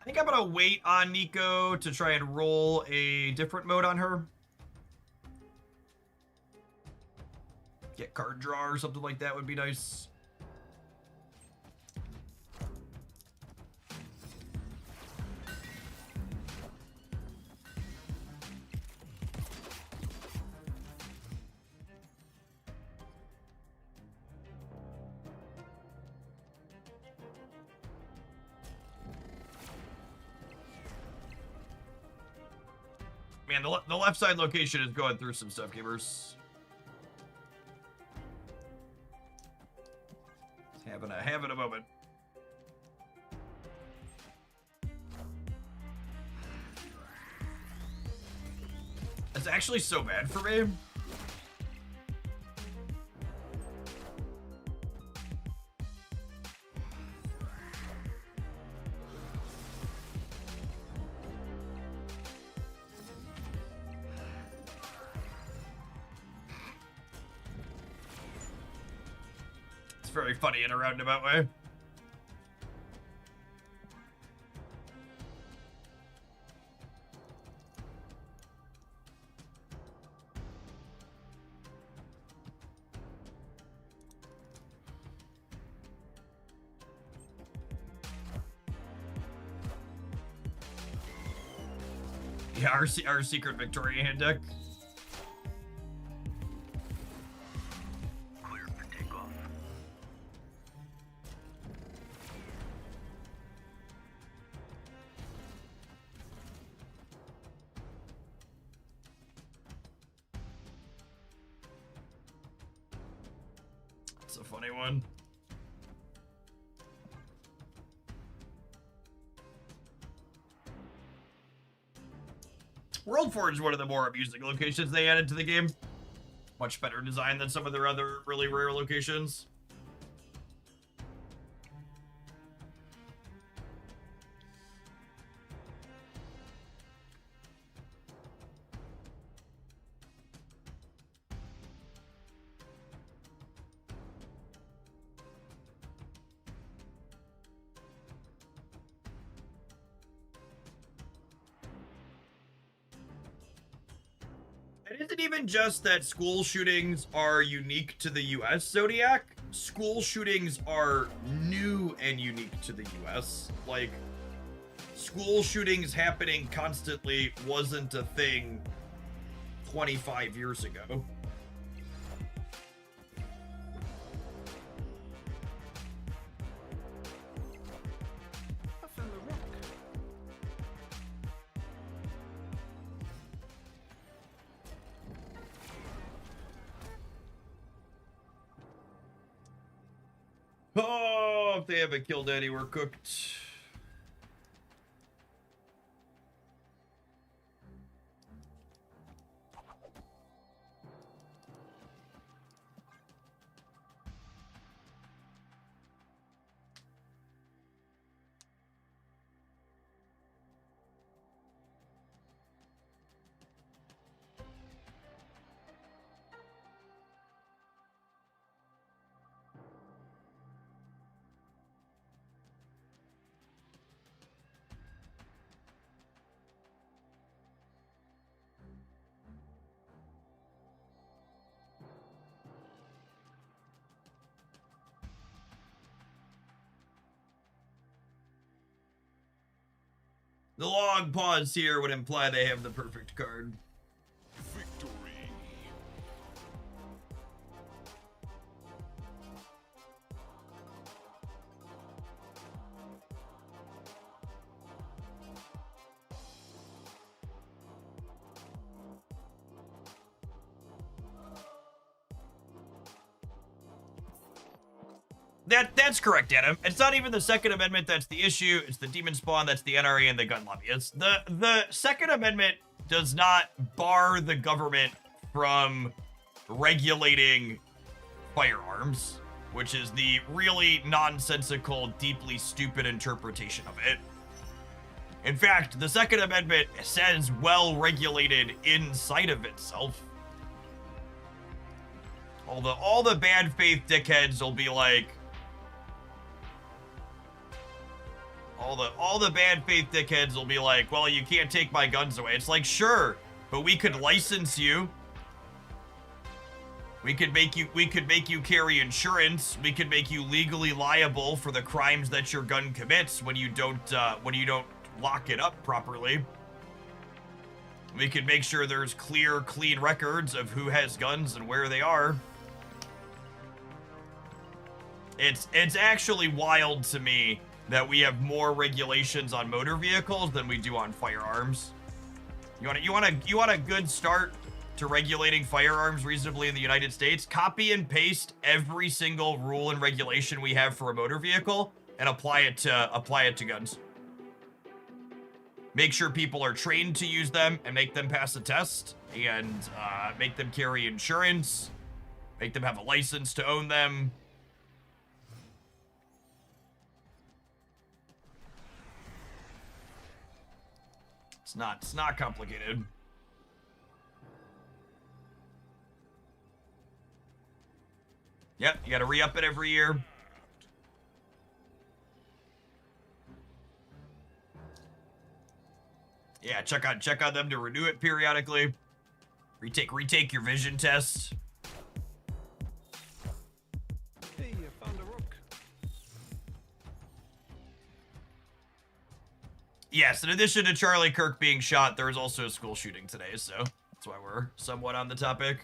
[SPEAKER 1] I think I'm gonna wait on Nico to try and roll a different mode on her. Get card draw or something like that would be nice. Man, the left side location is going through some stuff, gamers. Having a moment. It's actually so bad for me. Very funny in a roundabout way. Yeah, our secret Victoria hand deck. It's a funny one. Worldforge is one of the more amusing locations they added to the game. Much better design than some of their other really rare locations. It isn't even just that school shootings are unique to the US, Zodiac. School shootings are new and unique to the US. Like, school shootings happening constantly wasn't a thing 25 years ago. Oh, if they haven't killed Eddie, we're cooked. The long pause here would imply they have the perfect card.
[SPEAKER 7] Victory.
[SPEAKER 1] That's correct, Adam. It's not even the Second Amendment that's the issue. It's the Demon Spawn that's the NRA and the gun lobbyists. The Second Amendment does not bar the government from regulating firearms, which is the really nonsensical, deeply stupid interpretation of it. In fact, the Second Amendment says well regulated inside of itself. All the bad faith dickheads will be like, All the bad faith dickheads will be like, well, you can't take my guns away. It's like, sure, but we could license you. We could make you carry insurance. We could make you legally liable for the crimes that your gun commits when you don't lock it up properly. We could make sure there's clear, clean records of who has guns and where they are. It's actually wild to me that we have more regulations on motor vehicles than we do on firearms. You want a good start to regulating firearms reasonably in the United States? Copy and paste every single rule and regulation we have for a motor vehicle and apply it to guns. Make sure people are trained to use them and make them pass a test, and make them carry insurance, make them have a license to own them. It's not complicated. Yep, you gotta re-up it every year. Yeah, check on them to renew it periodically. Retake your vision test.
[SPEAKER 7] Hey, I found a rook.
[SPEAKER 1] Yes, in addition to Charlie Kirk being shot, there was also a school shooting today, so that's why we're somewhat on the topic.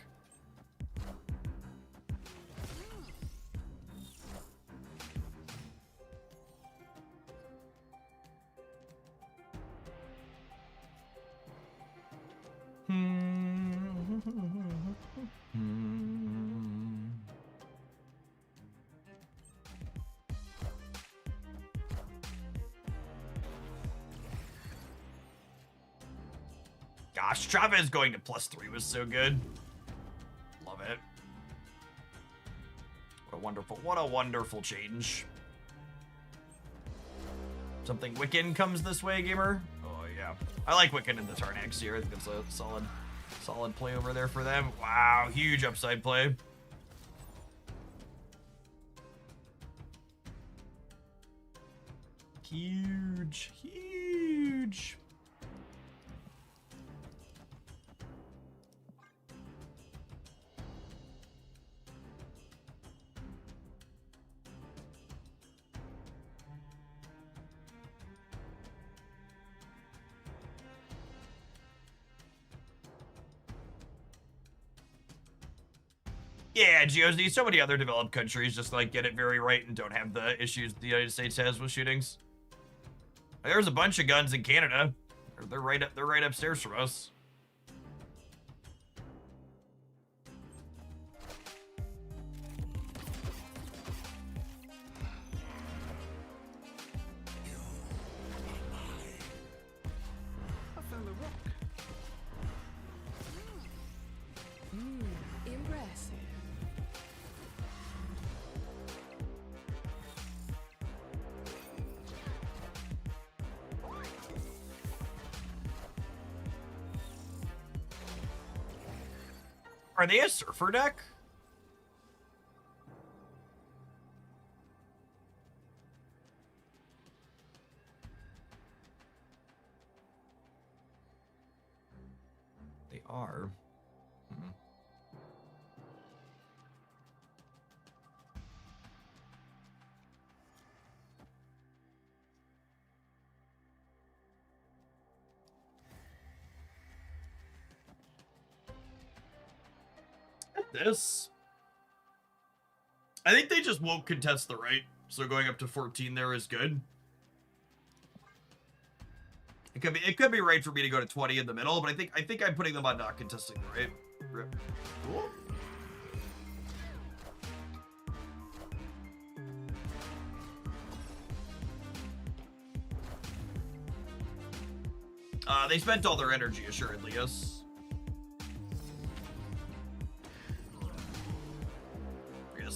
[SPEAKER 1] Gosh, Chavez going to +3 was so good. Love it. What a wonderful change. Something Wiccan comes this way, gamer? Oh yeah. I like Wiccan in the Tarnax here. I think it's a solid play over there for them. Wow, huge upside play. Huge. Yeah, Geosdy, so many other developed countries just like get it very right and don't have the issues the United States has with shootings. There's a bunch of guns in Canada. They're right upstairs from us.
[SPEAKER 7] I found a rook.
[SPEAKER 6] Impressive.
[SPEAKER 1] Are they a surfer deck? They are. This. I think they just won't contest the right, so going up to 14 there is good. It could be right for me to go to 20 in the middle, but I think I'm putting them on not contesting the right. Rip. Cool. They spent all their energy, assuredly, yes.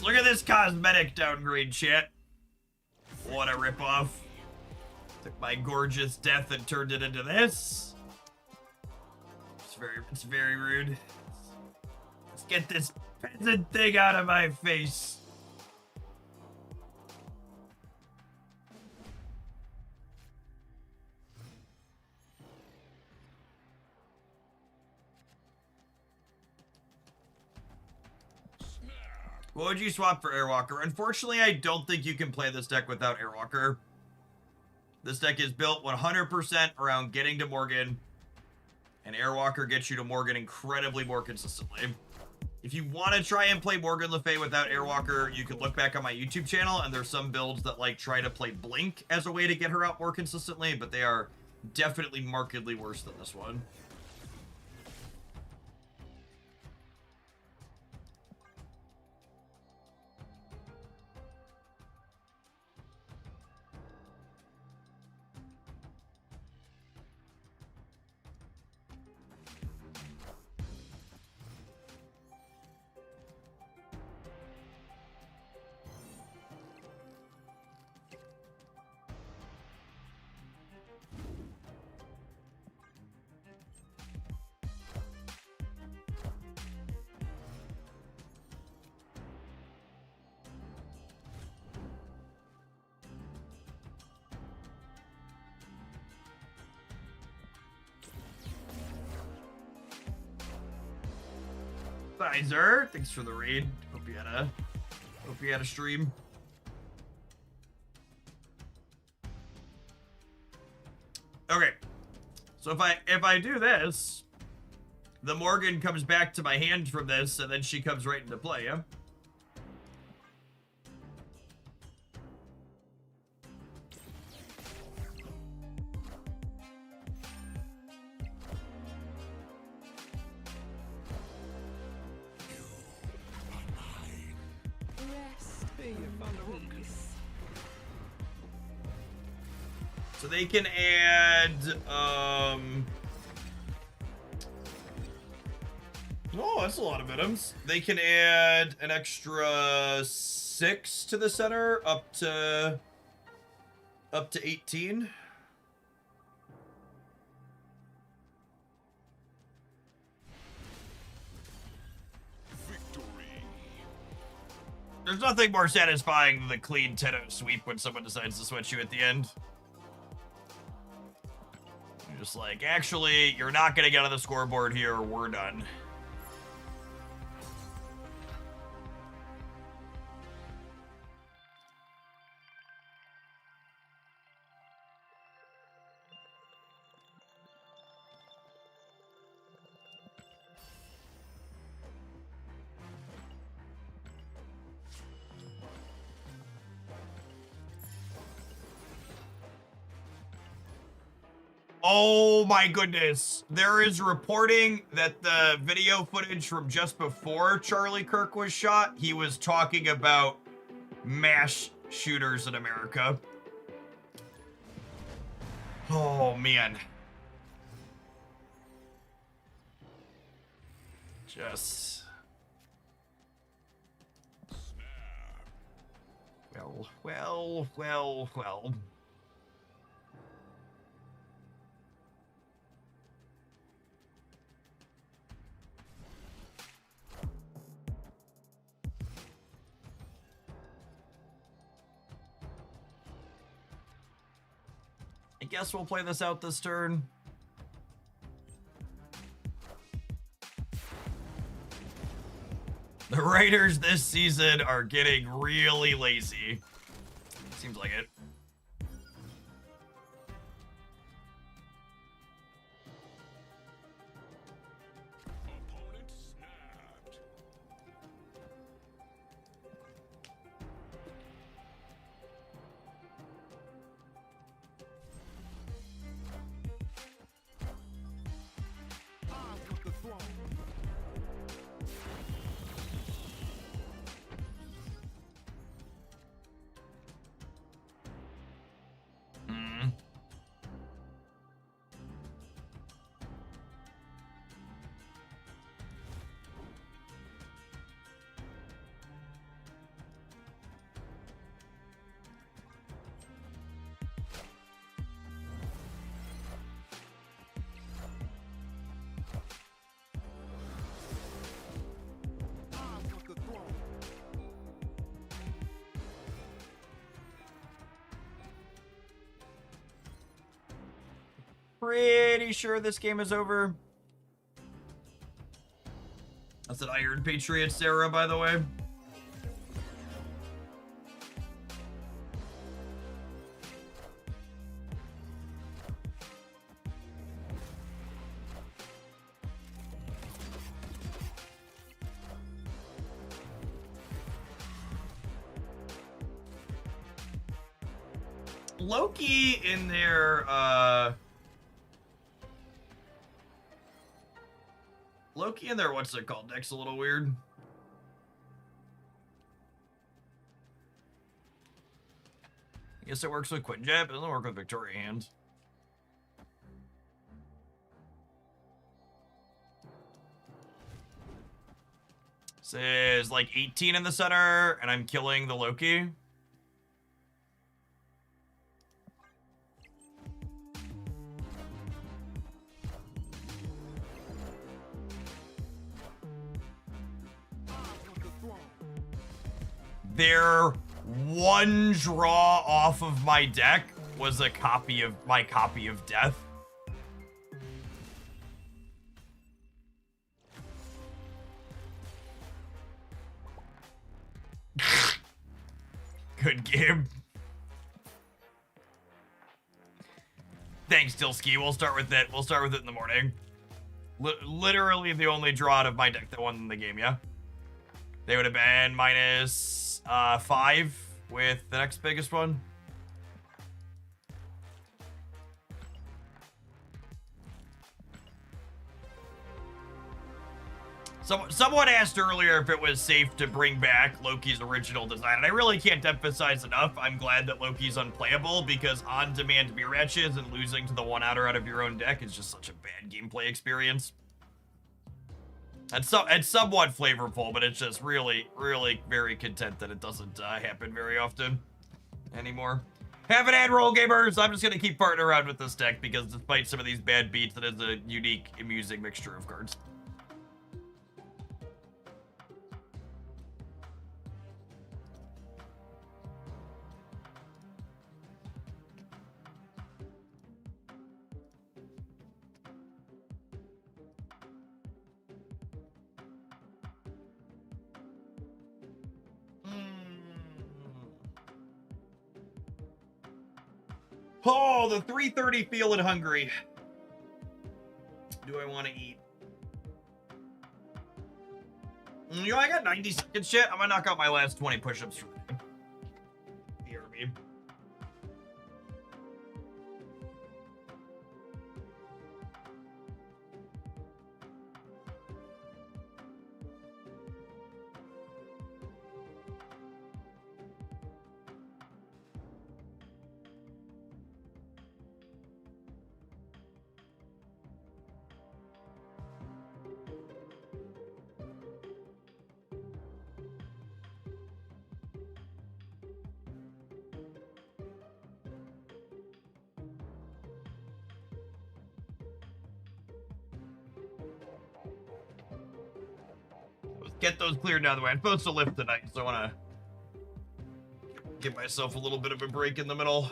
[SPEAKER 1] Look at this cosmetic downgrade, chat. What a ripoff. Took my gorgeous death and turned it into this. It's very rude. Let's get this peasant thing out of my face. What would you swap for Airwalker? Unfortunately, I don't think you can play this deck without Airwalker. This deck is built 100% around getting to Morgan, and Airwalker gets you to Morgan incredibly more consistently. If you want to try and play Morgan Le Fay without Airwalker, you can look back on my YouTube channel, and there's some builds that like try to play Blink as a way to get her out more consistently, but they are definitely markedly worse than this one. Pfizer, thanks for the raid. Hope you had a stream. Okay, so if I do this, the Morgan comes back to my hand from this, and then she comes right into play. Yeah. So they can add, oh, that's a lot of items. They can add an extra 6 to the center, up to 18. There's nothing more satisfying than the clean 10-0 sweep when someone decides to switch you at the end. You're just like, actually, you're not going to get on the scoreboard here, we're done. Oh my goodness. There is reporting that the video footage from just before Charlie Kirk was shot, he was talking about mass shooters in America. Oh man. Just... Well. I guess we'll play this out this turn. The writers this season are getting really lazy. Seems like it.
[SPEAKER 7] Opponent snapped. I took the throne. I took the throne.
[SPEAKER 1] Pretty sure this game is over. That's an Iron Patriot Sarah, by the way. Loki in their, Loki in their, what's it called, deck's a little weird. I guess it works with Quinjet, but it doesn't work with Victoria Hand. Says like 18 in the center, and I'm killing the Loki. Their one draw off of my deck was a copy of my copy of Death. Good game. Thanks, Dilsky. We'll start with it. We'll start with it in the morning. Literally the only draw out of my deck that won the game, yeah? They would have been minus 5 with the next biggest one. Someone asked earlier if it was safe to bring back Loki's original design, and I really can't emphasize enough, I'm glad that Loki's unplayable, because on-demand beer matches and losing to the one-outer out of your own deck is just such a bad gameplay experience. It's somewhat flavorful, but it's just really, really very content that it doesn't happen very often anymore. Have an ad roll, gamers! I'm just gonna keep farting around with this deck, because despite some of these bad beats, it is a unique, amusing mixture of cards. Oh, the 3:30 feeling hungry. Do I want to eat? You know, I got 90 seconds yet. I'm gonna knock out my last 20 push-ups for the day. Hear me. Get those cleared out of the way. I'm supposed to lift tonight, so I want to give myself a little bit of a break in the middle.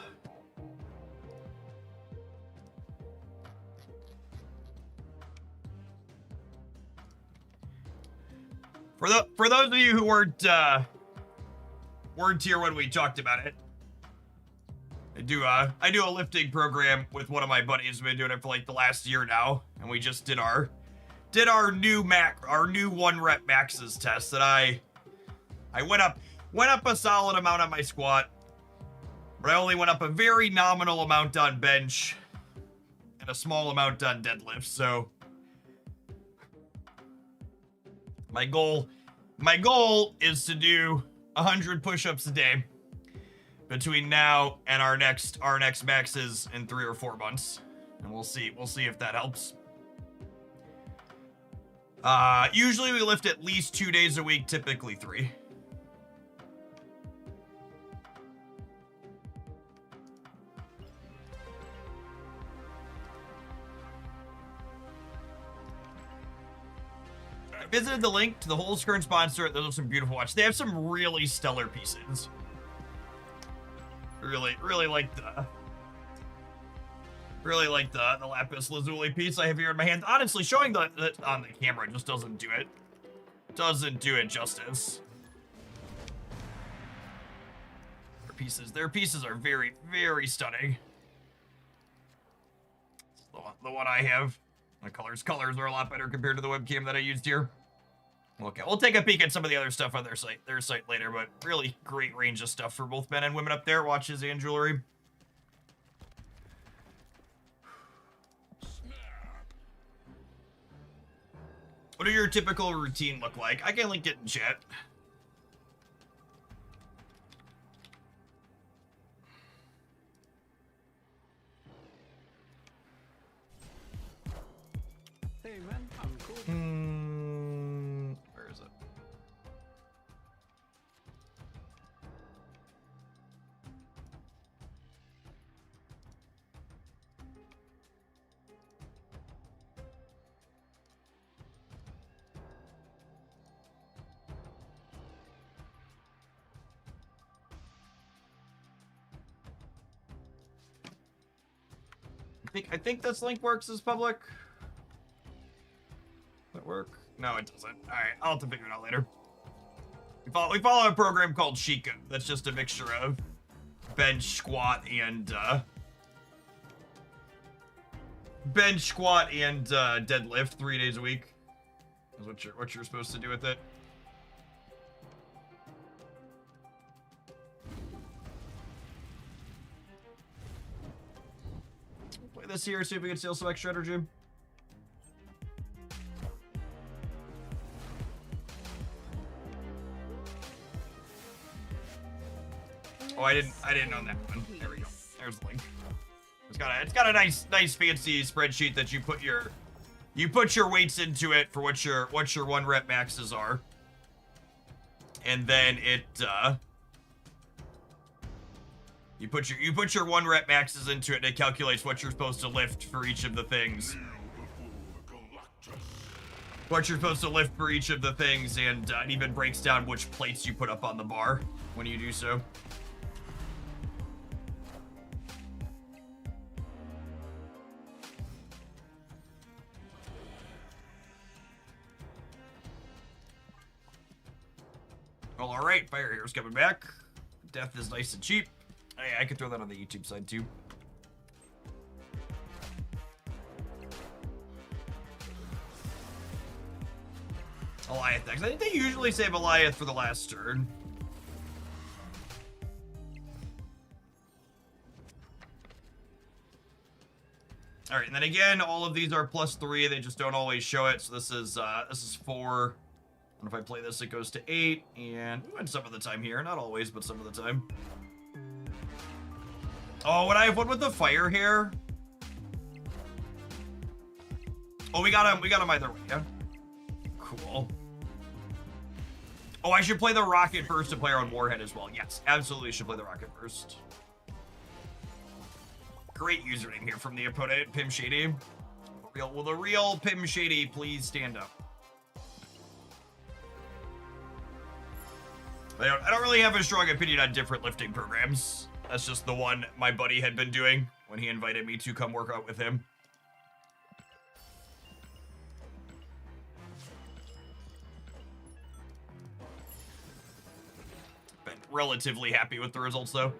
[SPEAKER 1] For those of you who weren't here when we talked about it, I do a lifting program with one of my buddies. We've been doing it for like the last year now, and we just did our new one rep maxes test that I went up a solid amount on my squat, but I only went up a very nominal amount on bench and a small amount on deadlift. So my goal is to do 100 push-ups a day between now and our next maxes in 3 or 4 months, and we'll see if that helps. Usually we lift at least 2 days a week, typically 3. I visited the link to the whole current sponsor. Those are some beautiful watches. They have some really stellar pieces. Really like the lapis lazuli piece I have here in my hand. Honestly, showing the on the camera just doesn't do it. Doesn't do it justice. Their pieces are very, very stunning. The one I have. The colors are a lot better compared to the webcam that I used here. Okay, we'll take a peek at some of the other stuff on their site later, but really great range of stuff for both men and women up there, watches and jewelry. What do your typical routine look like? I can link it in chat.
[SPEAKER 7] Hey man, I'm cool.
[SPEAKER 1] Where is it? I think this link works as public. Does that work? No, it doesn't. All right, I'll have to figure it out later. We follow a program called Sheikah. That's just a mixture of bench, squat, and deadlift 3 days a week. Is what you're supposed to do with it. Play this here, see if we can steal some extra energy. Oh, I didn't know that one. There we go. There's the link. It's got a nice fancy spreadsheet that you put your weights into it for what your 1 rep maxes are. And then it you put your 1 rep maxes into it and it calculates what you're supposed to lift for each of the things. What you're supposed to lift for each of the things, and it even breaks down which plates you put up on the bar when you do so. Well, alright, Fire Hero's coming back. Death is nice and cheap. Hey, I could throw that on the YouTube side too. Goliath next. I think they usually save Goliath for the last turn. Alright, and then again, all of these are +3. They just don't always show it. So this is 4. And if I play this, it goes to 8, and we win some of the time here. Not always, but some of the time. Oh, would I have one with the fire hair? Oh, we got him either way, yeah? Cool. Oh, I should play the rocket first to play our own Warhead as well. Yes, absolutely should play the rocket first. Great username here from the opponent, Pim Shady. Will the real Pim Shady please stand up? I don't really have a strong opinion on different lifting programs. That's just the one my buddy had been doing when he invited me to come work out with him. Been relatively happy with the results though.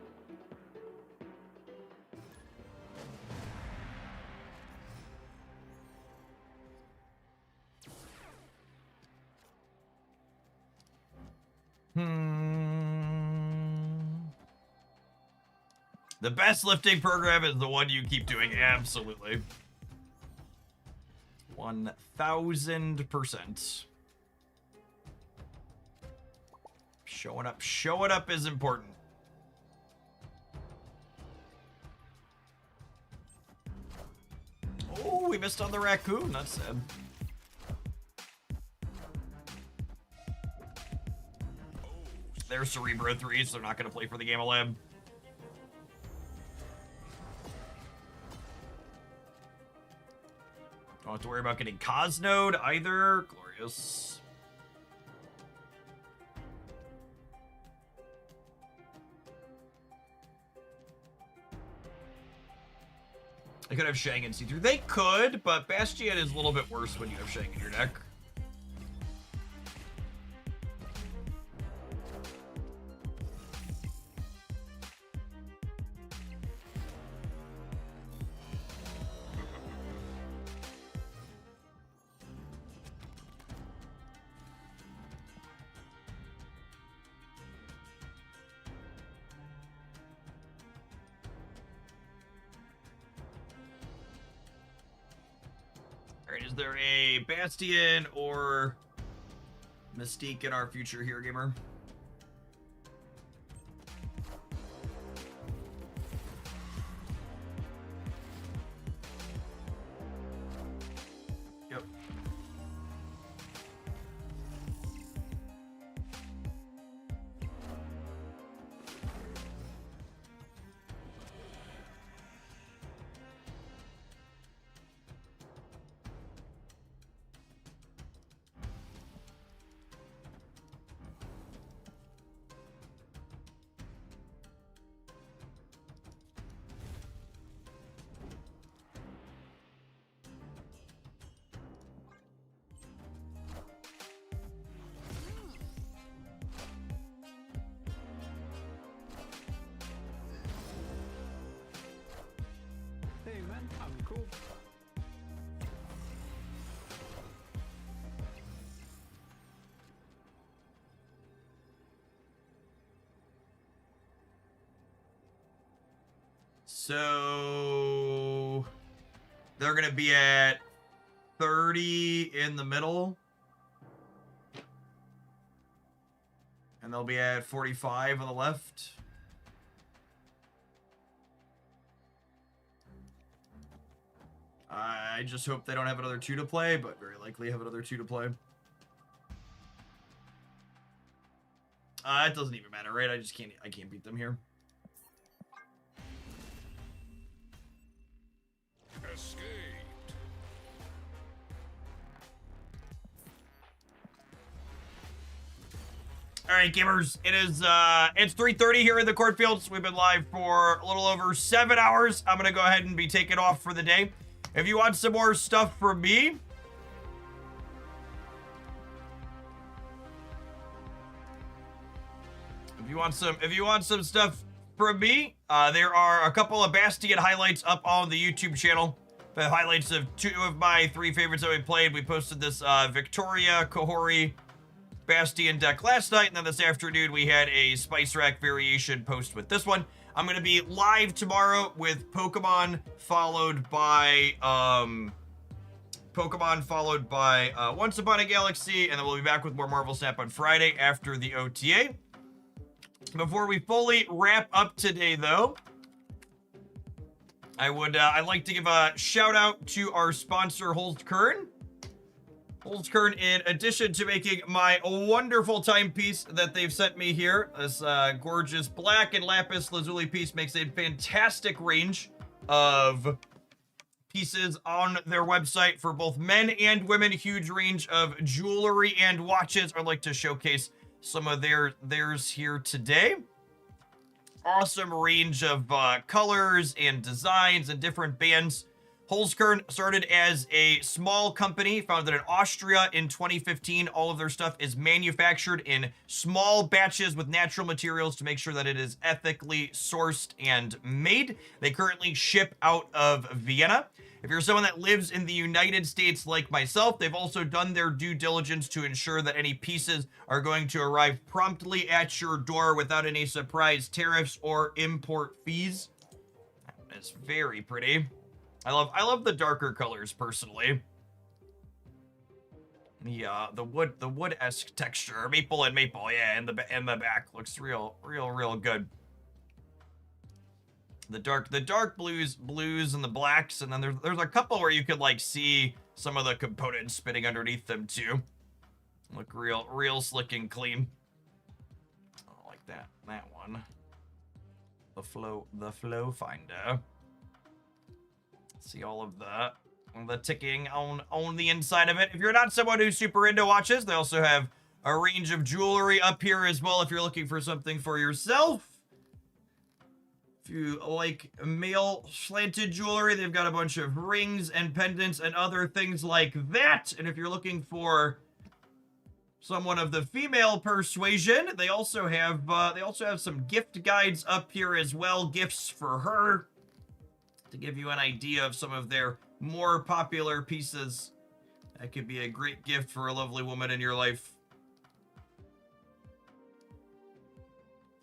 [SPEAKER 1] The best lifting program is the one you keep doing. Absolutely. 1000%. Showing up is important. Oh, we missed on the raccoon. That's sad. They're Cerebro 3, so they're not going to play for the game of Lab. Don't have to worry about getting Cosnode either. Glorious. They could have Shang and see-through. They could, but Bastion is a little bit worse when you have Shang in your deck. Is there a Bastion or Mystique in our future here, gamer? Yep.
[SPEAKER 7] Hey man, I'm cool.
[SPEAKER 1] So they're gonna be at 30 in the middle. And they'll be at 45 on the left. I just hope they don't have another 2 to play, but very likely have another 2 to play. It doesn't even matter, right? I can't beat them here.
[SPEAKER 7] Escaped.
[SPEAKER 1] All right, gamers, it's 3:30 here in the Cornfields. We've been live for a little over 7 hours. I'm gonna go ahead and be taking off for the day. If you want some more stuff from me, if you want some stuff from me, there are a couple of Bastion highlights up on the YouTube channel. The highlights of 2 of my 3 favorites that we played. We posted this Victoria Kahori Bastion deck last night, and then this afternoon we had a Spice Rack variation post with this one. I'm going to be live tomorrow with Pokemon, followed by Once Upon a Galaxy, and then we'll be back with more Marvel Snap on Friday after the OTA. Before we fully wrap up today, though, I'd like to give a shout out to our sponsor, Holst Kern. Holst Kern, in addition to making my wonderful timepiece that they've sent me here, this gorgeous black and lapis lazuli piece makes a fantastic range of pieces on their website for both men and women. Huge range of jewelry and watches. I'd like to showcase some of theirs here today. Awesome range of colors and designs and different bands. Holzkern started as a small company founded in Austria in 2015. All of their stuff is manufactured in small batches with natural materials to make sure that it is ethically sourced and made. They currently ship out of Vienna. If you're someone that lives in the United States like myself, they've also done their due diligence to ensure that any pieces are going to arrive promptly at your door without any surprise tariffs or import fees. It's very pretty. I love the darker colors personally. The wood-esque texture, maple, yeah, in the back looks real good. The dark blues and the blacks, and then there's a couple where you could like see some of the components spinning underneath them too. Look real slick and clean. I like that one. The flow finder. See all of the ticking on the inside of it. If you're not someone who's super into watches, they also have a range of jewelry up here as well if you're looking for something for yourself. If you like male slanted jewelry, they've got a bunch of rings and pendants and other things like that. And if you're looking for someone of the female persuasion, they also have some gift guides up here as well, gifts for her, to give you an idea of some of their more popular pieces. That could be a great gift for a lovely woman in your life.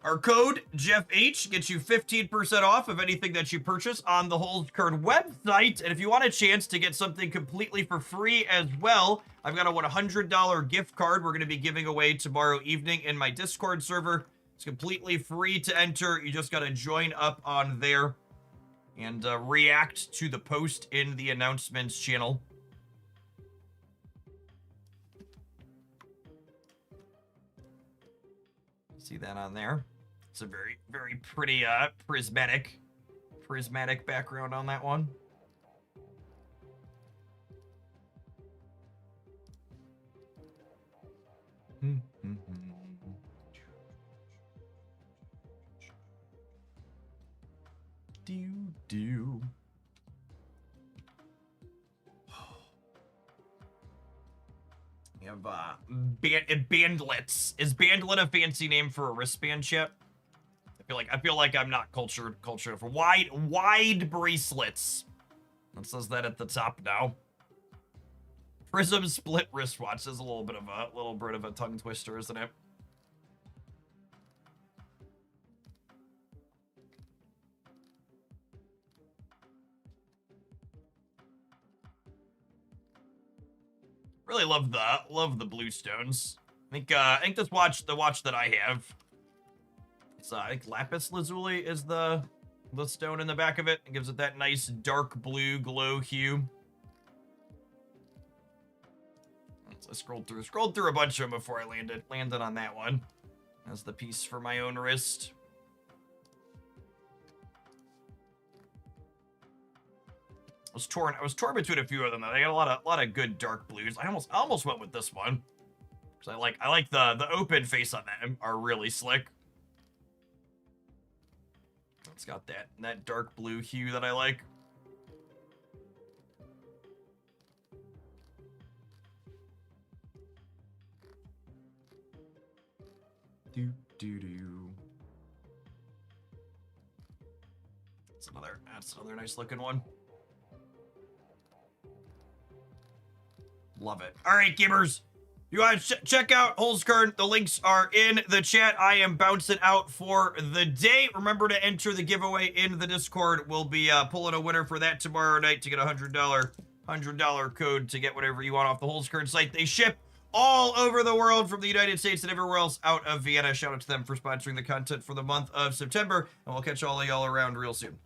[SPEAKER 1] Our code, Jeff H, gets you 15% off of anything that you purchase on the Holes Card website. And if you want a chance to get something completely for free as well, I've got a $100 gift card we're going to be giving away tomorrow evening in my Discord server. It's completely free to enter. You just got to join up on there and react to the post in the announcements channel. See that on there? It's a very, very pretty prismatic background on that one. Do. We have bandlets. Is bandlet a fancy name for a wristband chip? I feel like I'm not cultured for wide bracelets. It says that at the top now. Prism split wristwatch is a little bit of a tongue twister, isn't it? Really love the blue stones. I think the watch that I have. It's I think lapis lazuli is the stone in the back of it. It gives it that nice dark blue glow hue. So I scrolled through a bunch of them before I landed on that one. As the piece for my own wrist. I was torn between a few of them though. They got a lot of good dark blues. I almost went with this one. Cause I like the open face on them are really slick. It's got that dark blue hue that I like. Do. That's another nice looking one. Love it. All right, gamers. You guys check out Holes Card. The links are in the chat. I am bouncing out for the day. Remember to enter the giveaway in the Discord. We'll be pulling a winner for that tomorrow night to get a $100 code to get whatever you want off the Holes Card site. They ship all over the world from the United States and everywhere else out of Vienna. Shout out to them for sponsoring the content for the month of September. And we'll catch all of y'all around real soon.